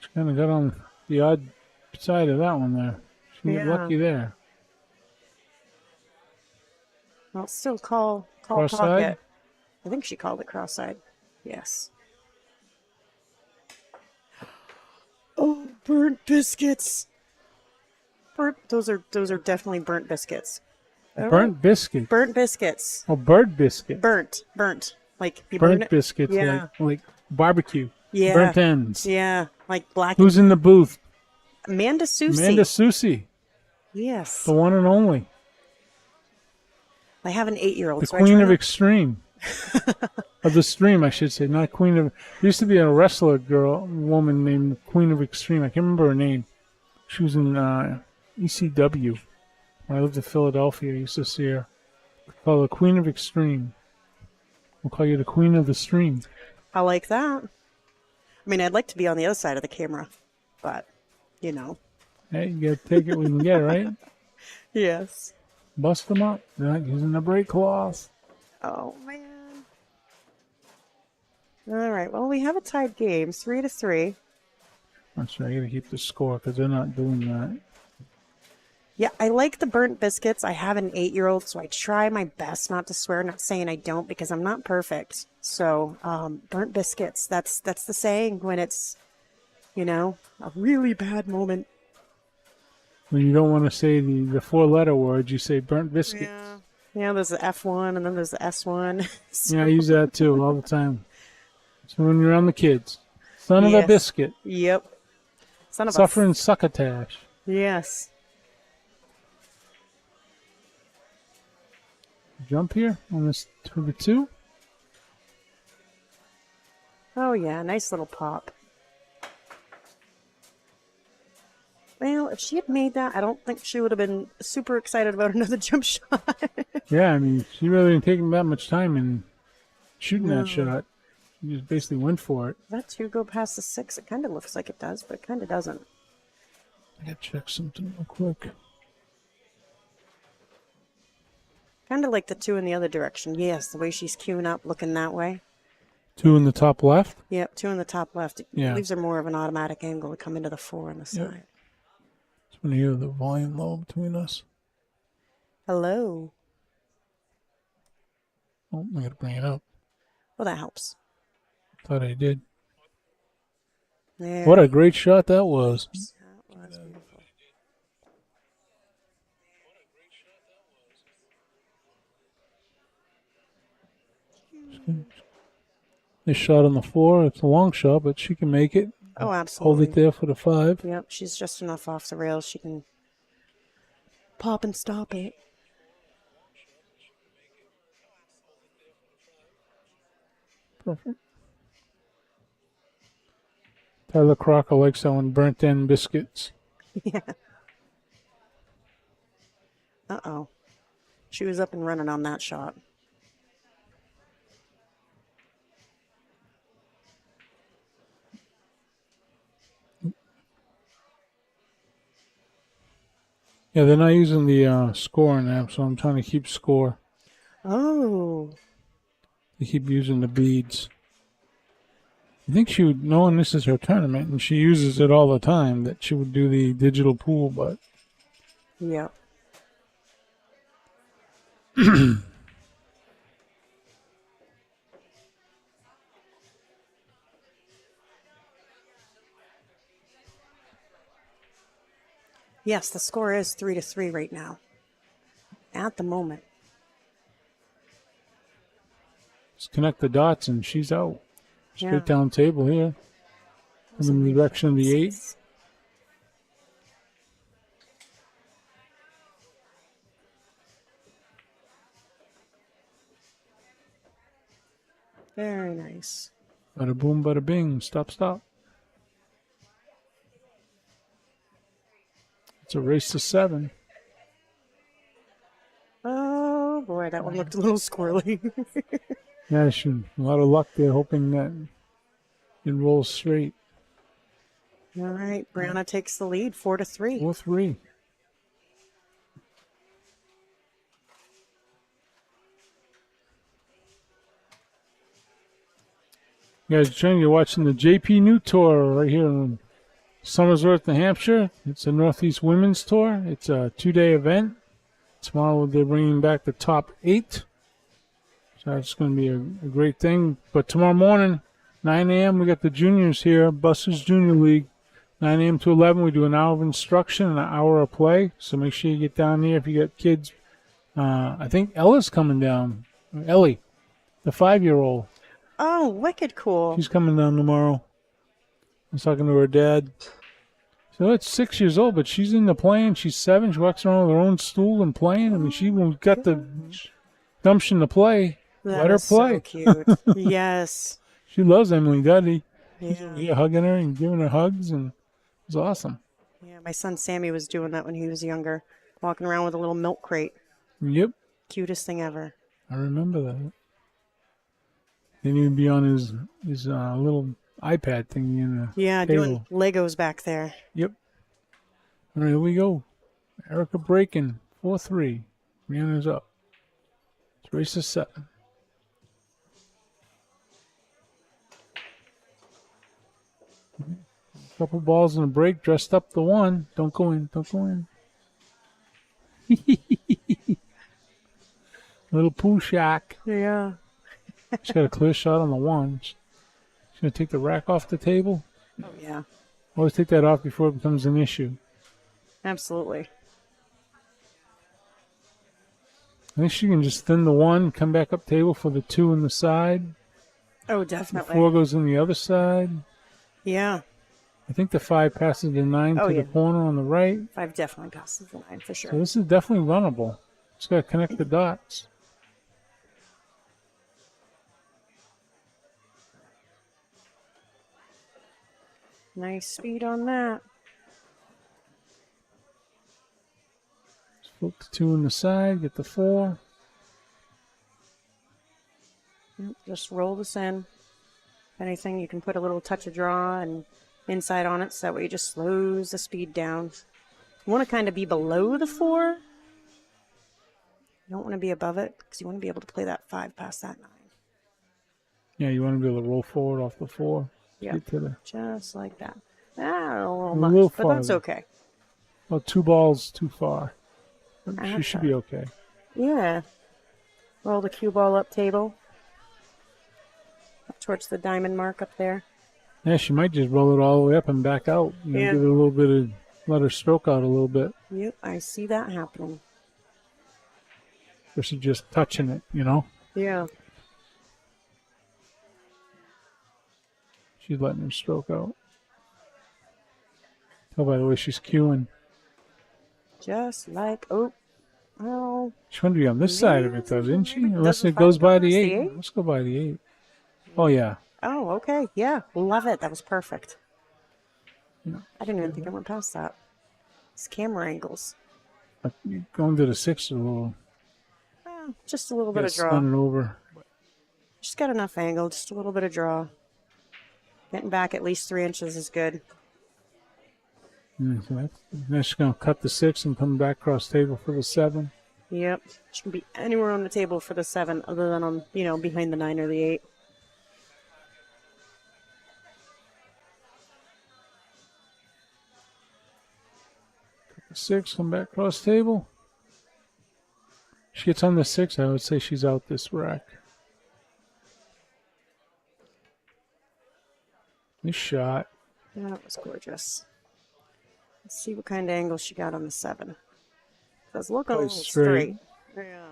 Speaker 5: She kind of got on the odd side of that one there. She got
Speaker 8: Yeah.
Speaker 5: lucky there.
Speaker 8: Well, still call
Speaker 5: Cross-side?
Speaker 8: pocket. I think she called it cross-side. Yes. Oh, burnt biscuits. Those are definitely burnt biscuits. All
Speaker 5: Burnt
Speaker 8: right.
Speaker 5: biscuit.
Speaker 8: Burnt biscuits.
Speaker 5: Oh, bird biscuit.
Speaker 8: Burnt. Like you burn
Speaker 5: Burnt
Speaker 8: it.
Speaker 5: biscuits,
Speaker 8: Yeah.
Speaker 5: like barbecue.
Speaker 8: Yeah.
Speaker 5: Burnt ends.
Speaker 8: Yeah, like black.
Speaker 5: Who's in the booth?
Speaker 8: Amanda Susie.
Speaker 5: Amanda Susie,
Speaker 8: Yes.
Speaker 5: the one and only.
Speaker 8: I have an 8-year-old.
Speaker 5: The
Speaker 8: so I
Speaker 5: queen
Speaker 8: try
Speaker 5: of
Speaker 8: not-
Speaker 5: extreme. Of the stream, I should say, not queen of. There used to be a wrestler woman named Queen of Extreme. I can't remember her name. She was in ECW. When I lived in Philadelphia, I used to see her. Call her the Queen of Extreme. We'll call you the Queen of the Stream.
Speaker 8: I like that. I mean, I'd like to be on the other side of the camera, but you know.
Speaker 5: Hey, you gotta take it when you can get it, right?
Speaker 8: Yes.
Speaker 5: Bust them up. They're not using the brake cloth.
Speaker 8: Oh man. All right. Well, we have a tied game, 3-3.
Speaker 5: That's right. I gotta keep the score because they're not doing that.
Speaker 8: Yeah, I like the burnt biscuits. I have an 8-year-old, so I try my best not to swear. Not saying I don't because I'm not perfect. So, burnt biscuits. That's the saying when it's, a really bad moment.
Speaker 5: When you don't want to say the 4-letter words, you say burnt biscuit.
Speaker 8: Yeah. Yeah. There's the F1 and then there's the S1.
Speaker 5: Yeah, I use that too all the time. So when you're around the kids, son of a
Speaker 8: Yes.
Speaker 5: biscuit,
Speaker 8: Yep. Son of
Speaker 5: suffering succotash.
Speaker 8: Yes.
Speaker 5: Jump here on this to the 2.
Speaker 8: Oh yeah, nice little pop. Well, if she had made that, I don't think she would have been super excited about another jump shot.
Speaker 5: Yeah, I mean, she really didn't take that much time in shooting
Speaker 8: No.
Speaker 5: that shot. She just basically went for it.
Speaker 8: That 2 go past the 6. It kind of looks like it does, but it kind of doesn't.
Speaker 5: I gotta check something real quick.
Speaker 8: Kind of like the 2 in the other direction. Yes, the way she's queuing up, looking that way.
Speaker 5: 2 in the top left.
Speaker 8: Yep, 2 in the top left. It
Speaker 5: Yeah.
Speaker 8: leaves her more of an automatic angle to come into the 4 on the
Speaker 5: Yep.
Speaker 8: side.
Speaker 5: Just want to hear the volume level between us.
Speaker 8: Hello.
Speaker 5: Oh, I got to bring it up.
Speaker 8: Well, that helps.
Speaker 5: Thought I did.
Speaker 8: There.
Speaker 5: What a great shot that was.
Speaker 8: That was beautiful.
Speaker 5: This shot on the floor. It's a long shot, but she can make it.
Speaker 8: Oh,
Speaker 5: Hold
Speaker 8: absolutely.
Speaker 5: it there for the 5.
Speaker 8: Yep, she's just enough off the rails. She can pop and stop it.
Speaker 5: Perfect. Tyler Crocker likes selling burnt end biscuits.
Speaker 8: Yeah. Uh-oh. She was up and running on that shot.
Speaker 5: Yeah, they're not using the scoring app, so I'm trying to keep score.
Speaker 8: Oh.
Speaker 5: They keep using the beads. I think she would, knowing this is her tournament, and she uses it all the time, that she would do the digital pool, but
Speaker 8: Yep. Yes, the score is 3-3 right now. At the moment.
Speaker 5: just connect the dots and she's out. Straight
Speaker 8: Yeah.
Speaker 5: down table here. I'm in the direction of the 8.
Speaker 8: Very nice.
Speaker 5: Bada boom, bada bing. Stop, stop. It's a race to 7.
Speaker 8: Oh boy, that one looked a little squirrely.
Speaker 5: Yeah, she, a lot of luck there, hoping that it rolls straight.
Speaker 8: All right, Brianna takes the lead, 4-3.
Speaker 5: 4-3. You guys, you're watching the JPNewt Tour right here in Somersworth, New Hampshire. It's a Northeast Women's Tour. It's a 2-day event. Tomorrow they're bringing back the top 8. So it's going to be a great thing. But tomorrow morning, 9 a.m., we got the juniors here, Busters Junior League. 9 a.m. to 11, we do an hour of instruction and an hour of play. So make sure you get down there if you got kids. I think Ella's coming down. Ellie, the 5-year-old.
Speaker 8: Oh, wicked cool.
Speaker 5: She's coming down tomorrow. I was talking to her dad. So it's 6 years old, but she's into playing. She's 7. She walks around with her own stool and playing. I mean, she got the gumption to play.
Speaker 8: That
Speaker 5: Let her
Speaker 8: is
Speaker 5: play.
Speaker 8: so cute. Yes.
Speaker 5: She loves Emily Dudley. She's
Speaker 8: Yeah.
Speaker 5: here hugging her and giving her hugs, and it was awesome.
Speaker 8: Yeah, my son Sammy was doing that when he was younger, walking around with a little milk crate.
Speaker 5: Yep,
Speaker 8: Cutest thing ever.
Speaker 5: I remember that. Then he'd be on his little iPad thing in the
Speaker 8: Yeah,
Speaker 5: table.
Speaker 8: doing Legos back there.
Speaker 5: Yep. All right, here we go. Erica breaking 4-3. Rihanna's up. It's race to 7. Couple balls in a break. Dressed up the 1. Don't go in. Don't go in. Little pool shack.
Speaker 8: Yeah.
Speaker 5: She's got a clear shot on the 1. She's going to take the rack off the table.
Speaker 8: Oh, yeah.
Speaker 5: Always take that off before it becomes an issue.
Speaker 8: Absolutely.
Speaker 5: I think she can just thin the 1, come back up table for the 2 in the side.
Speaker 8: Oh,
Speaker 5: The
Speaker 8: definitely.
Speaker 5: 4 goes in the other side.
Speaker 8: Yeah.
Speaker 5: I think the 5 passes the 9
Speaker 8: Oh,
Speaker 5: to
Speaker 8: yeah.
Speaker 5: the corner on the right.
Speaker 8: 5 definitely passes the 9 for sure.
Speaker 5: So this is definitely runnable. Just got to connect the dots.
Speaker 8: Nice speed on that.
Speaker 5: Just flip the 2 in the side, get the 4.
Speaker 8: Yep, just roll this in. If anything, you can put a little touch of draw and inside on it, so that way it just slows the speed down. You want to kind of be below the 4. You don't want to be above it, because you want to be able to play that 5 past that 9.
Speaker 5: Yeah, you want to be able to roll forward off the 4.
Speaker 8: Yeah.
Speaker 5: Get to the
Speaker 8: Just like that. Ah, a little
Speaker 5: A
Speaker 8: much,
Speaker 5: little
Speaker 8: but that's
Speaker 5: farther.
Speaker 8: okay.
Speaker 5: About 2 balls too far. But she should be okay.
Speaker 8: Yeah. Roll the cue ball up table. Up towards the diamond mark up there.
Speaker 5: Yeah, she might just roll it all the way up and back out. You know,
Speaker 8: Yeah.
Speaker 5: give it a little bit of, let her stroke out a little bit
Speaker 8: Yep, I see that happening.
Speaker 5: versus just touching it, you know?
Speaker 8: Yeah.
Speaker 5: She's letting her stroke out. Tell by the way she's cueing.
Speaker 8: Just like, oh.
Speaker 5: She wanted to be on this side of it, though, didn't she? Unless
Speaker 8: Doesn't
Speaker 5: it goes by
Speaker 8: Fargo
Speaker 5: the
Speaker 8: notice
Speaker 5: 8.
Speaker 8: the 8?
Speaker 5: Let's go by the 8. Oh, yeah.
Speaker 8: Oh, okay. Yeah. Love it. That was perfect.
Speaker 5: Yeah.
Speaker 8: I didn't even think I went past that. It's camera angles.
Speaker 5: Going to the 6 is a little.
Speaker 8: Just a little bit
Speaker 5: Gotta
Speaker 8: of draw.
Speaker 5: stun it over.
Speaker 8: Just got enough angle. Just a little bit of draw. Getting back at least 3 inches is good.
Speaker 5: So then she's going to cut the 6 and come back across table for the 7.
Speaker 8: Yep. Shouldn't be anywhere on the table for the 7 other than on, behind the 9 or the 8.
Speaker 5: Cut the 6, come back across table. She gets on the 6, I would say she's out this rack. Nice shot.
Speaker 8: That was gorgeous. Let's see what kind of angle she got on the 7. It was looking a
Speaker 5: Probably
Speaker 8: little
Speaker 5: straight.
Speaker 8: straight. Yeah.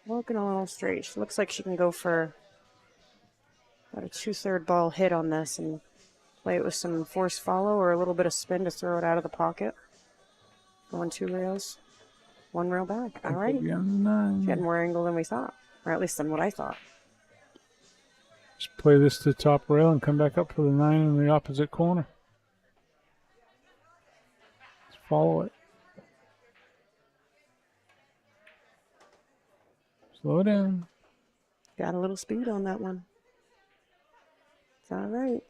Speaker 8: Looking a little straight. She looks like she can go for about a 2/3 ball hit on this and play it with some force follow or a little bit of spin to throw it out of the pocket. Going 2 rails. 1 rail back. All right.
Speaker 5: Be on the 9.
Speaker 8: She had more angle than we thought. Or at least than what I thought.
Speaker 5: Just play this to the top rail and come back up for the 9 in the opposite corner. Just follow it. Slow down.
Speaker 8: Got a little speed on that one. It's all right.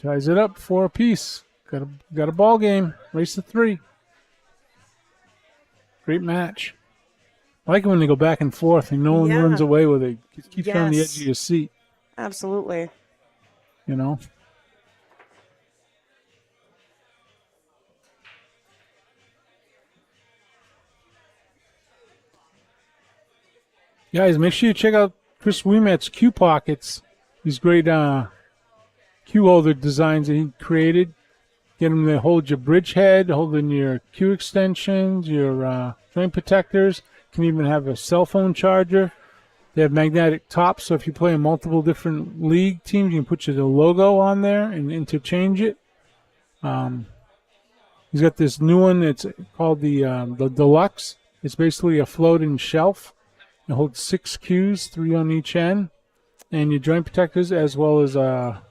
Speaker 5: Ties it up 4 apiece. Got a ball game. Race to 3. Great match. I like it when they go back and forth and no one
Speaker 8: Yeah.
Speaker 5: runs away with it. It keeps you on the
Speaker 8: Yes.
Speaker 5: edge of your seat,
Speaker 8: Absolutely.
Speaker 5: you know. Guys, make sure you check out Chris Ouimet's Cue Pockets. These great cue holder designs that he created. Get them to hold your bridge head, holding your cue extensions, your joint protectors. Can even have a cell phone charger. They have magnetic tops, so if you play in multiple different league teams, you can put your logo on there and interchange it. He's got this new one. It's called the Deluxe. It's basically a floating shelf. It holds 6 cues, 3 on each end, and your joint protectors, as well as a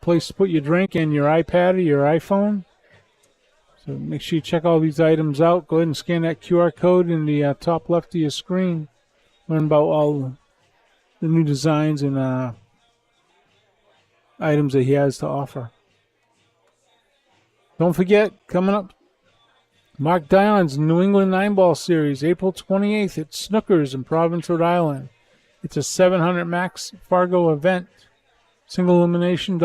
Speaker 5: place to put your drink and your iPad or your iPhone. So make sure you check all these items out. Go ahead and scan that QR code in the top left of your screen. Learn about all the new designs and items that he has to offer. Don't forget, coming up, Mark Dion's New England 9-Ball Series, April 28th at Snookers in Providence, Rhode Island. It's a 700 max Fargo event. Single elimination,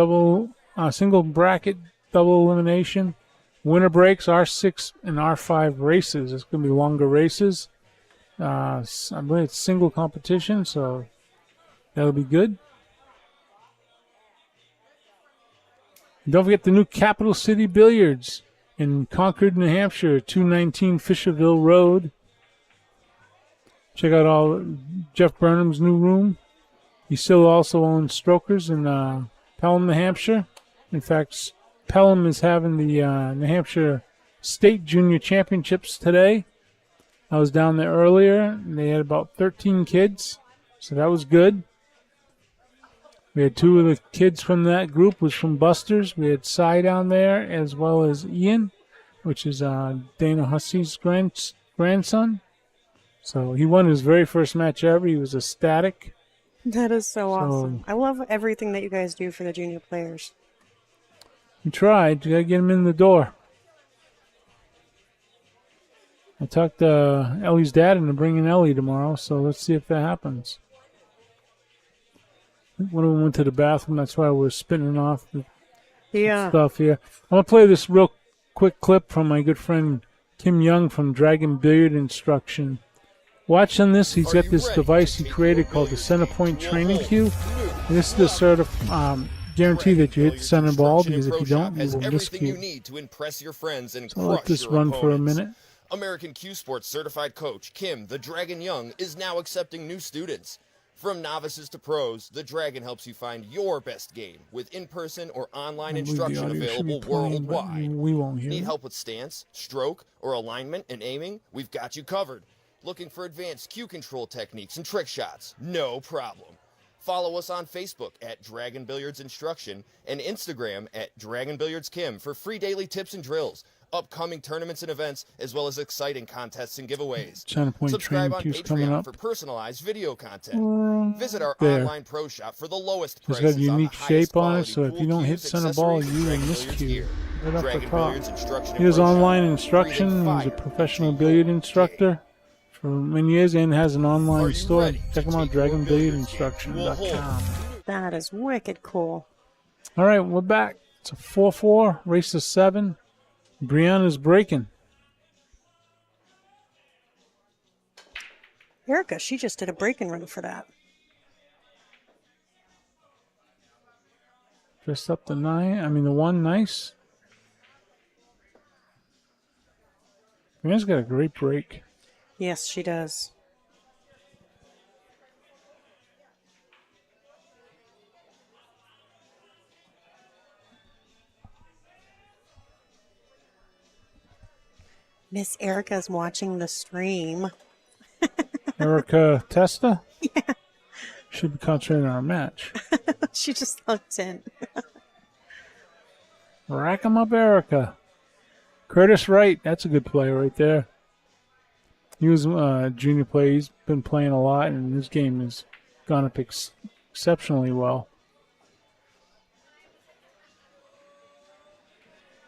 Speaker 5: single bracket, double elimination. Winner breaks R6 and R5 races. It's going to be longer races. I believe it's single competition, so that'll be good. And don't forget the new Capital City Billiards in Concord, New Hampshire, 219 Fisherville Road. Check out all Jeff Burnham's new room. He still also owns Strokers in Pelham, New Hampshire. In fact, Pelham is having the New Hampshire State Junior Championships today. I was down there earlier, and they had about 13 kids, so that was good. We had 2 of the kids from that group was from Busters. We had Cy down there, as well as Ian, which is Dana Hussey's grandson. So he won his very first match ever. He was ecstatic.
Speaker 8: That is so awesome.
Speaker 5: So-
Speaker 8: I love everything that you guys do for the junior players.
Speaker 5: We tried. You got to get them in the door. I talked to Ellie's dad into bringing Ellie tomorrow, so let's see if that happens. One of them went to the bathroom. That's why we're spinning off the
Speaker 8: Yeah.
Speaker 5: stuff here. I'm going to play this real quick clip from my good friend Kim Young from Dragon Billiard Instruction. Watch on this. He's got this device he created called the Center Point Training Cue. And this is the sort of guarantee that you hit the center ball, because if you don't, you will
Speaker 9: everything you
Speaker 5: miscue.
Speaker 9: need to impress your friends and
Speaker 5: So I'll let
Speaker 9: crush
Speaker 5: this
Speaker 9: your
Speaker 5: run for a
Speaker 9: opponents.
Speaker 5: minute.
Speaker 9: American Q Sports certified coach Kim the Dragon Young is now accepting new students. From novices to pros, the Dragon helps you find your best game with in-person or online
Speaker 5: I believe the
Speaker 9: instruction
Speaker 5: audio should be
Speaker 9: available
Speaker 5: playing, but
Speaker 9: worldwide.
Speaker 5: we won't hear
Speaker 9: Need
Speaker 5: it.
Speaker 9: help with stance, stroke, or alignment and aiming? We've got you covered. Looking for advanced cue control techniques and trick shots? No problem. Follow us on Facebook at Dragon Billiards Instruction and Instagram at Dragon Billiards Kim for free daily tips and drills, upcoming tournaments and events, as well as exciting contests and giveaways.
Speaker 5: Center Point
Speaker 9: Subscribe
Speaker 5: Training
Speaker 9: on
Speaker 5: Cue's coming
Speaker 9: Patreon
Speaker 5: up.
Speaker 9: for personalized video content. Visit our
Speaker 5: There.
Speaker 9: online pro shop for the lowest
Speaker 5: It's
Speaker 9: prices
Speaker 5: got a unique
Speaker 9: on the highest
Speaker 5: shape on it,
Speaker 9: quality
Speaker 5: so if
Speaker 9: pool
Speaker 5: you don't hit
Speaker 9: cues,
Speaker 5: center ball,
Speaker 9: accessories,
Speaker 5: you will
Speaker 9: and
Speaker 5: miscue.
Speaker 9: gear.
Speaker 5: Right off the
Speaker 9: Dragon
Speaker 5: top.
Speaker 9: Billiards Instruction and
Speaker 5: He has
Speaker 9: Pro Shop.
Speaker 5: online
Speaker 9: Breathing
Speaker 5: instruction. He's a
Speaker 9: fire
Speaker 5: professional
Speaker 9: into your
Speaker 5: billiard
Speaker 9: game.
Speaker 5: instructor for many years and has an
Speaker 9: Are
Speaker 5: online
Speaker 9: you
Speaker 5: store.
Speaker 9: ready
Speaker 5: Check
Speaker 9: to
Speaker 5: him out,
Speaker 9: take your billiards game to a
Speaker 5: dragonbilliardinstruction.com.
Speaker 8: That is wicked cool.
Speaker 5: All right, we're back. It's a 4-4, race to 7. Brianna's breaking.
Speaker 8: Erica, she just did a break and run for that.
Speaker 5: Dressed up the 1, nice. Brianna's got a great break.
Speaker 8: Yes, she does. Miss Erica's watching the stream.
Speaker 5: Erica Testa? Yeah. Should be concentrating on our match.
Speaker 8: She just looked in.
Speaker 5: Rack 'em up, Erica. Curtis Wright, that's a good player right there. He was a junior player. He's been playing a lot, and his game has gone up exceptionally well.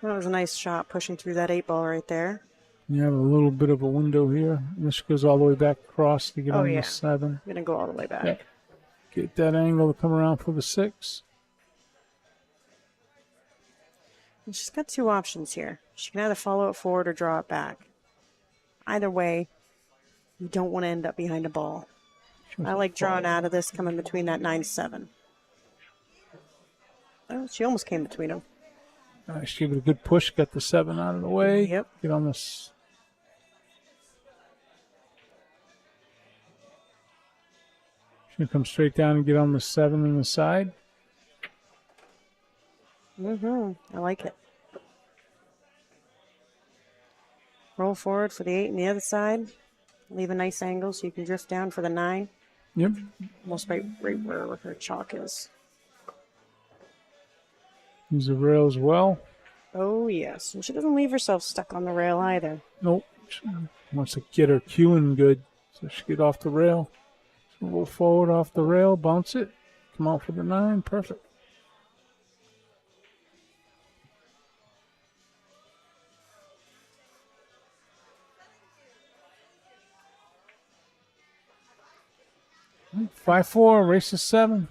Speaker 8: That was a nice shot pushing through that 8-ball right there.
Speaker 5: You have a little bit of a window here. This goes all the way back across to get
Speaker 8: Oh,
Speaker 5: on
Speaker 8: yeah.
Speaker 5: the 7.
Speaker 8: I'm going to go all the way back.
Speaker 5: Yeah. Get that angle to come around for the 6.
Speaker 8: And she's got two options here. She can either follow it forward or draw it back. Either way, you don't want to end up behind a ball. I like drawing out of this, coming between that 9-7. Oh, she almost came between them.
Speaker 5: She gave it a good push, got the 7 out of the way.
Speaker 8: Yep.
Speaker 5: Get on this. She'll come straight down and get on the 7 on the side.
Speaker 8: I like it. Roll forward for the 8 on the other side. Leave a nice angle so you can drift down for the 9.
Speaker 5: Yep.
Speaker 8: Almost right where her chalk is.
Speaker 5: Use the rail as well.
Speaker 8: Oh, yes. And she doesn't leave herself stuck on the rail either.
Speaker 5: Nope. She wants to get her cueing good. So she get off the rail. So roll forward off the rail, bounce it. Come out for the 9. Perfect. Right, 5-4, race to 7.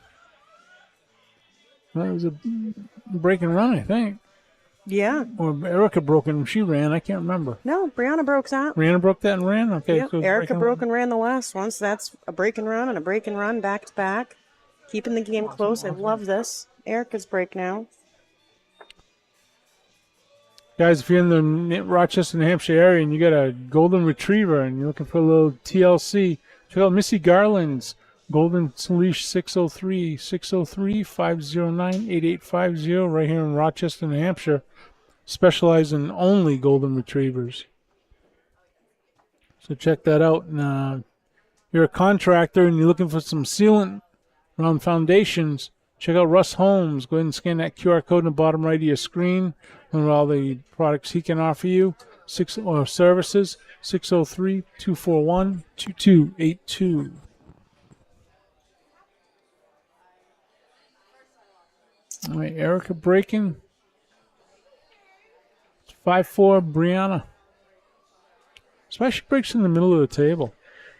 Speaker 5: That was a break and run, I think.
Speaker 8: Yeah.
Speaker 5: Or Erica broke and she ran. I can't remember.
Speaker 8: No, Brianna broke out.
Speaker 5: Brianna broke that and ran? Okay.
Speaker 8: Yep.
Speaker 5: So
Speaker 8: Erica
Speaker 5: break
Speaker 8: broke and ran the last one, so that's a break and run and a break and run back to back. Keeping the game close. I love this. Erica's break now.
Speaker 5: Guys, if you're in the Rochester, New Hampshire area and you got a golden retriever and you're looking for a little TLC, check out Missy Garland's Golden Leash 603-509-8850 right here in Rochester, New Hampshire. Specialize in only golden retrievers. So check that out. And, you're a contractor and you're looking for some sealant around foundations, check out Russ Holmes. Go ahead and scan that QR code in the bottom right of your screen. And all the products he can offer you. Services, 603-241-2282. All right, Erica breaking. 5-4, Brianna. Especially breaks in the middle of the table.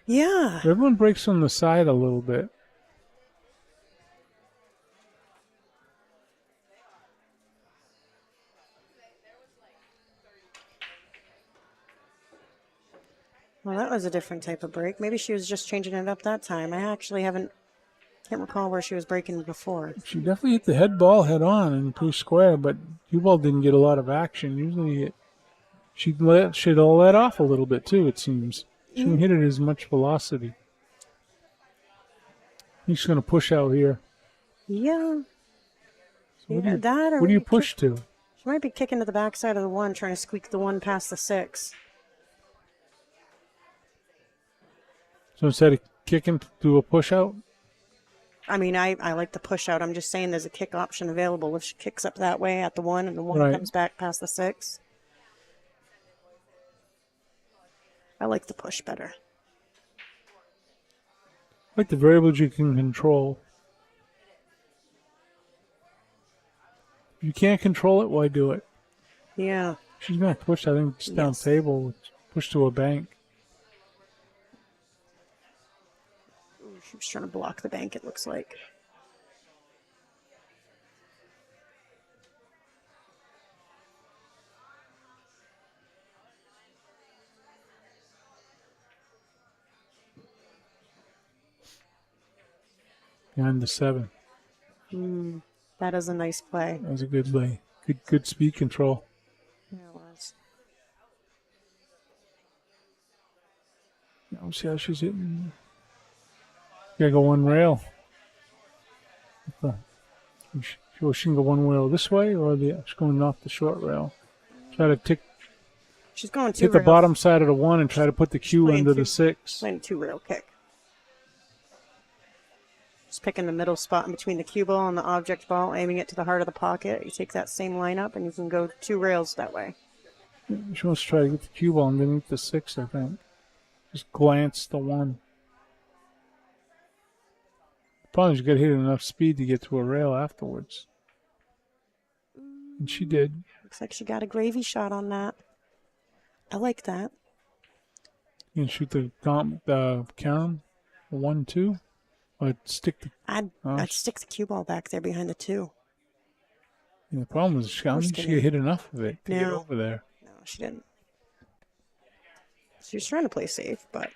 Speaker 8: Yeah.
Speaker 5: Everyone breaks on the side a little bit.
Speaker 8: Well, that was a different type of break. Maybe she was just changing it up that time. I actually can't recall where she was breaking before.
Speaker 5: She definitely hit the head ball head on and pretty square, but cue ball didn't get a lot of action. Usually she'd all let off a little bit too, it seems. She didn't hit it as much velocity. He's going to push out here.
Speaker 8: Yeah.
Speaker 5: So
Speaker 8: Yeah, that or
Speaker 5: what do you
Speaker 8: maybe
Speaker 5: push to?
Speaker 8: She might be kicking to the backside of the 1, trying to squeak the 1 past the 6.
Speaker 5: So instead of kicking, do a push out?
Speaker 8: I mean, I like the push out. I'm just saying there's a kick option available if she kicks up that way at the 1 and the 1
Speaker 5: Right.
Speaker 8: comes back past the 6. I like the push better.
Speaker 5: Like the variables you can control. If you can't control it, why do it?
Speaker 8: Yeah.
Speaker 5: She's going to push, I think, just down
Speaker 8: Yes.
Speaker 5: table, push to a bank.
Speaker 8: Ooh, she was trying to block the bank, it looks like.
Speaker 5: Behind the 7.
Speaker 8: That is a nice play.
Speaker 5: That was a good lay. Good speed control.
Speaker 8: Yeah, it was.
Speaker 5: Now, see how she's hitting. Gotta go one rail. She can go one rail this way, or she's going off the short rail. Try to
Speaker 8: She's going 2
Speaker 5: hit the
Speaker 8: rails.
Speaker 5: bottom side of the 1 and try to put the cue
Speaker 8: playing
Speaker 5: under
Speaker 8: two-
Speaker 5: the 6.
Speaker 8: Playing a 2 rail kick. Just picking the middle spot in between the cue ball and the object ball, aiming it to the heart of the pocket. You take that same lineup and you can go 2 rails that way.
Speaker 5: She wants to try to get the cue ball underneath the 6, I think. Just glance the 1. The problem is you got to hit enough speed to get to a rail afterwards. And she did.
Speaker 8: Looks like she got a gravy shot on that. I like that.
Speaker 5: You can shoot the carom, the 1-2, or stick the.
Speaker 8: I'd stick the cue ball back there behind the 2.
Speaker 5: The problem is, I don't think she hit enough of it to get
Speaker 8: No.
Speaker 5: over there.
Speaker 8: No, she didn't. She was trying to play safe, but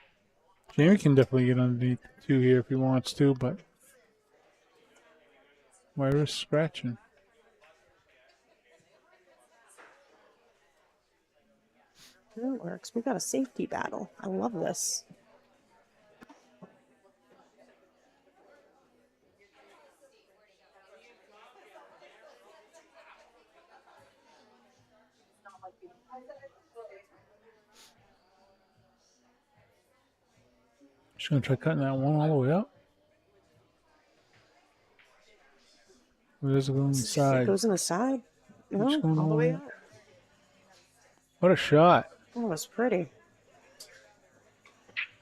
Speaker 5: Jamie can definitely get underneath the 2 here if he wants to, but my wrist scratching.
Speaker 8: it works. We got a safety battle. I love this.
Speaker 5: She's gonna try cutting that 1 all the way up. Or does it go on the
Speaker 8: It
Speaker 5: side?
Speaker 8: goes in the side. No,
Speaker 5: It's going
Speaker 8: all the way
Speaker 5: all-
Speaker 8: up.
Speaker 5: What a shot!
Speaker 8: That was pretty.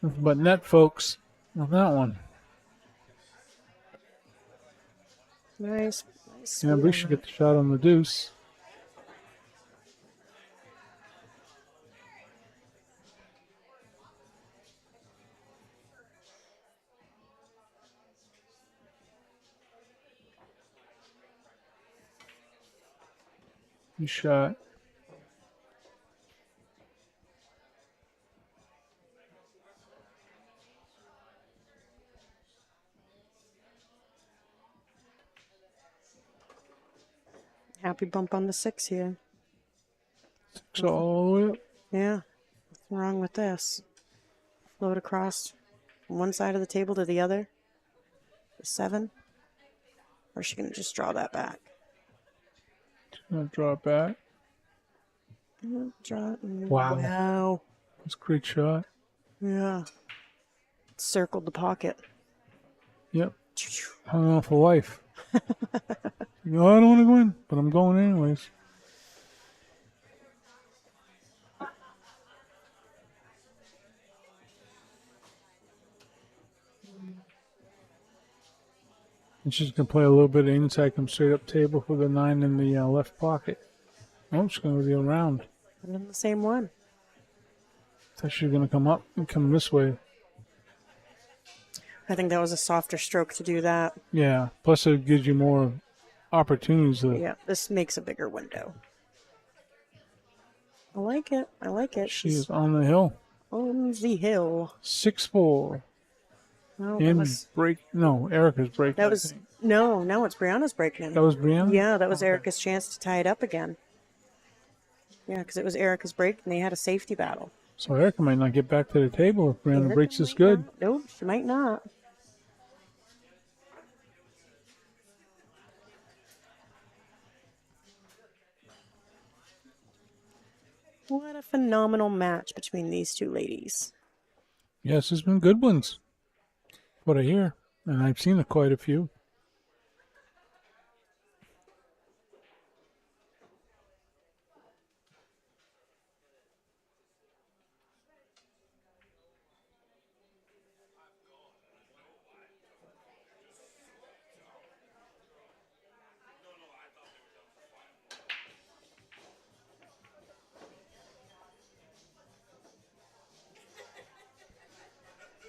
Speaker 5: Nothing but net, folks, on that one.
Speaker 8: Nice.
Speaker 5: Yeah, we should get the shot on the deuce. Good shot.
Speaker 8: Happy bump on the 6 here.
Speaker 5: So all the way up.
Speaker 8: Yeah. What's wrong with this? Float across from one side of the table to the other. The 7. Or is she going to just draw that back?
Speaker 5: Gonna draw it back.
Speaker 8: Draw it.
Speaker 5: Wow.
Speaker 8: Wow.
Speaker 5: That's a great shot.
Speaker 8: Yeah. Circled the pocket.
Speaker 5: Yep. Hung on for life. You know, I don't want to go in, but I'm going anyways. And she's going to play a little bit of inside, come straight up table for the 9 in the left pocket. Oh, she's going to go around.
Speaker 8: And then the same one.
Speaker 5: Thought she was going to come up and come this way.
Speaker 8: I think that was a softer stroke to do that.
Speaker 5: Yeah. Plus, it gives you more opportunities.
Speaker 8: Yeah, this makes a bigger window. I like it. I like it.
Speaker 5: She is on the hill.
Speaker 8: On the hill.
Speaker 5: 6-4.
Speaker 8: Well, that
Speaker 5: And
Speaker 8: was,
Speaker 5: Erica's break.
Speaker 8: that was no, now it's Brianna's breaking.
Speaker 5: That was Brianna?
Speaker 8: Yeah, that was Erica's chance to tie it up again. Yeah, because it was Erica's break and they had a safety battle.
Speaker 5: So Erica might not get back to the table if Brianna
Speaker 8: Erica
Speaker 5: breaks this
Speaker 8: might
Speaker 5: good.
Speaker 8: not. Nope, she might not. What a phenomenal match between these two ladies.
Speaker 5: Yes, there's been good ones. What I hear. And I've seen quite a few.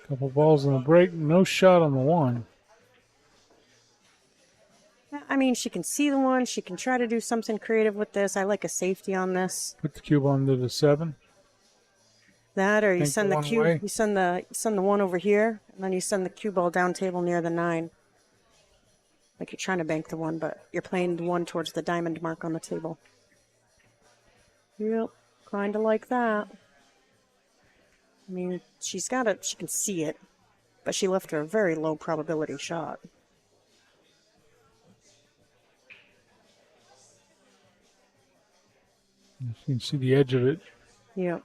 Speaker 5: Couple balls in the break, no shot on the one.
Speaker 8: I mean, she can see the one. She can try to do something creative with this. I like a safety on this.
Speaker 5: Put the cube onto the 7.
Speaker 8: That, or you
Speaker 5: Bank
Speaker 8: send
Speaker 5: the
Speaker 8: the
Speaker 5: one
Speaker 8: cube.
Speaker 5: away.
Speaker 8: You send the one over here, and then you send the cue ball down table near the 9. Like you're trying to bank the one, but you're playing the one towards the diamond mark on the table. Yep, kind of like that. I mean, she can see it, but she left her a very low probability shot.
Speaker 5: You can see the edge of it.
Speaker 8: Yep.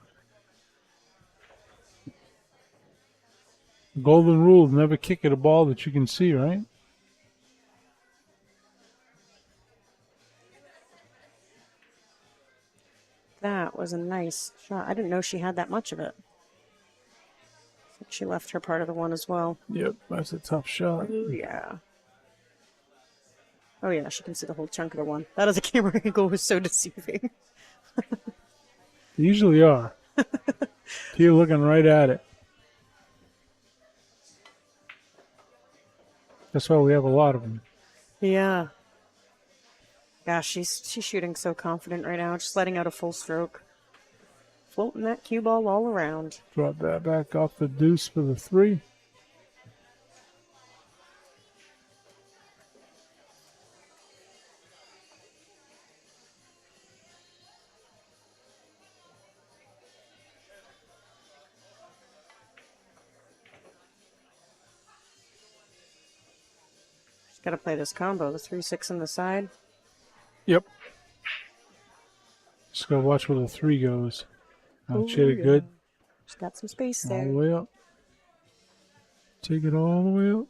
Speaker 5: Golden rule, never kick at a ball that you can see, right?
Speaker 8: That was a nice shot. I didn't know she had that much of it. I think she left her part of the one as well.
Speaker 5: Yep, that's a tough shot.
Speaker 8: Ooh, yeah. Oh, yeah, she can see the whole chunk of the one. That other camera angle was so deceiving.
Speaker 5: They usually are. You're looking right at it. That's why we have a lot of them.
Speaker 8: Yeah. Gosh, she's shooting so confident right now, just letting out a full stroke. Floating that cue ball all around.
Speaker 5: Drop that back off the deuce for the 3.
Speaker 8: She's got to play this combo, the 3-6 on the side.
Speaker 5: Yep. Just gotta watch where the 3 goes. I'll
Speaker 8: Ooh,
Speaker 5: hit it
Speaker 8: yeah.
Speaker 5: good.
Speaker 8: She's got some space
Speaker 5: All the
Speaker 8: there.
Speaker 5: way up. Take it all the way up.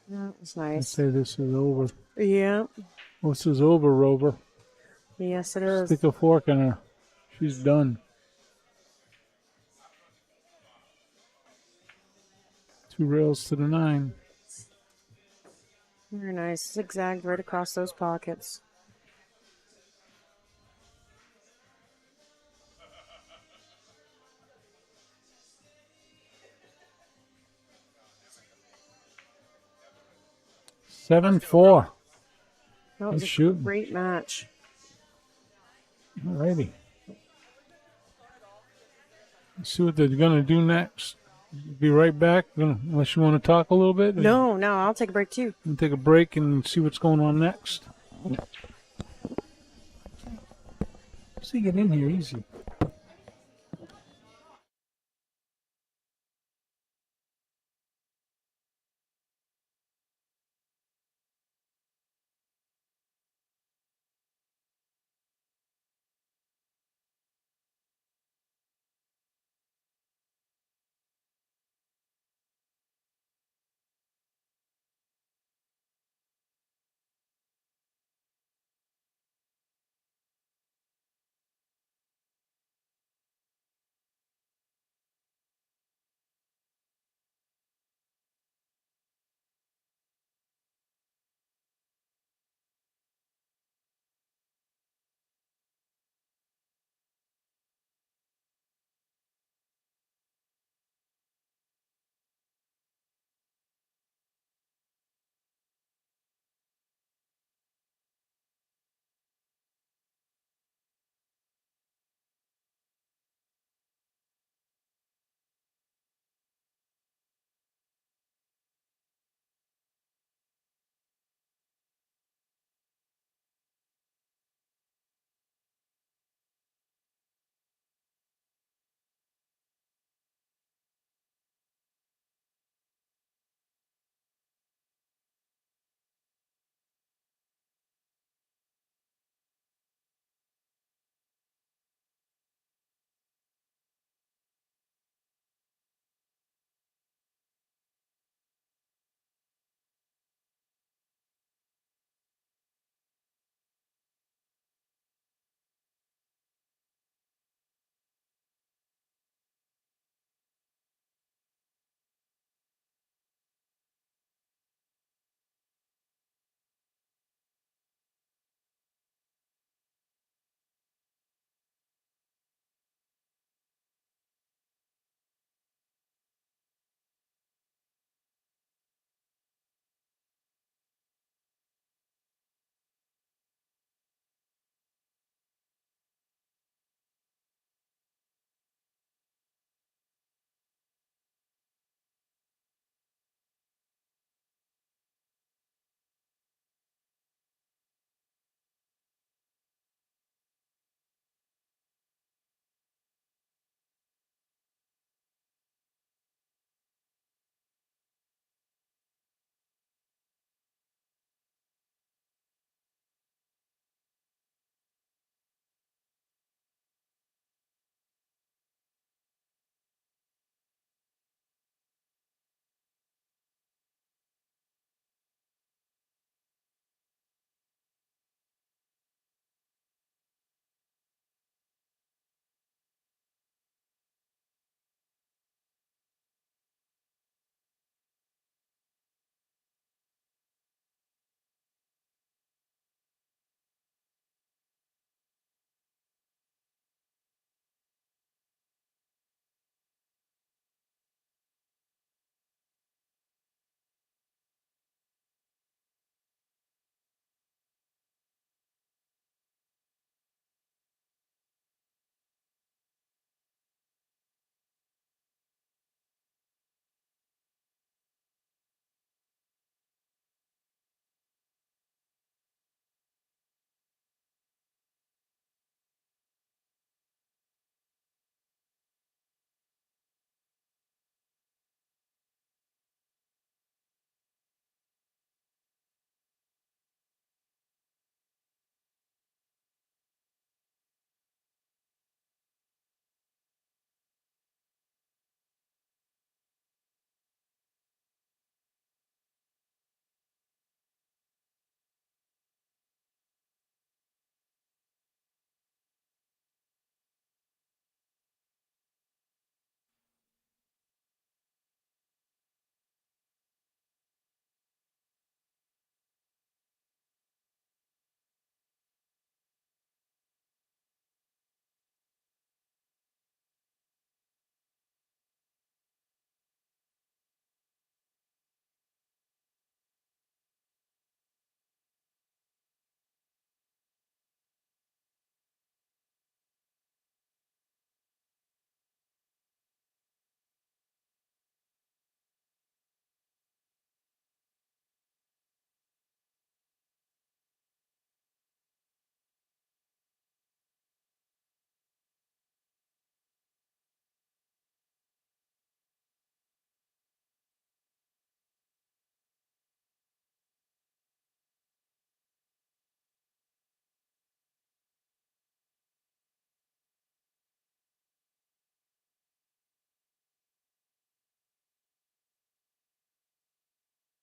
Speaker 8: That was
Speaker 5: I'd
Speaker 8: nice.
Speaker 5: say this is over.
Speaker 8: Yeah.
Speaker 5: This is over, Rover.
Speaker 8: Yes, it is.
Speaker 5: Stick a fork in her. She's done. 2 rails to the 9.
Speaker 8: Very nice. Zigzagged right across those pockets.
Speaker 5: Seven, 4.
Speaker 8: That was
Speaker 5: Nice
Speaker 8: a
Speaker 5: shooting.
Speaker 8: great match.
Speaker 5: Alrighty. Let's see what they're going to do next. Be right back. Unless you want to talk a little bit.
Speaker 8: No, I'll take a break too.
Speaker 5: We'll take a break and see what's going on next. See, get in here easy.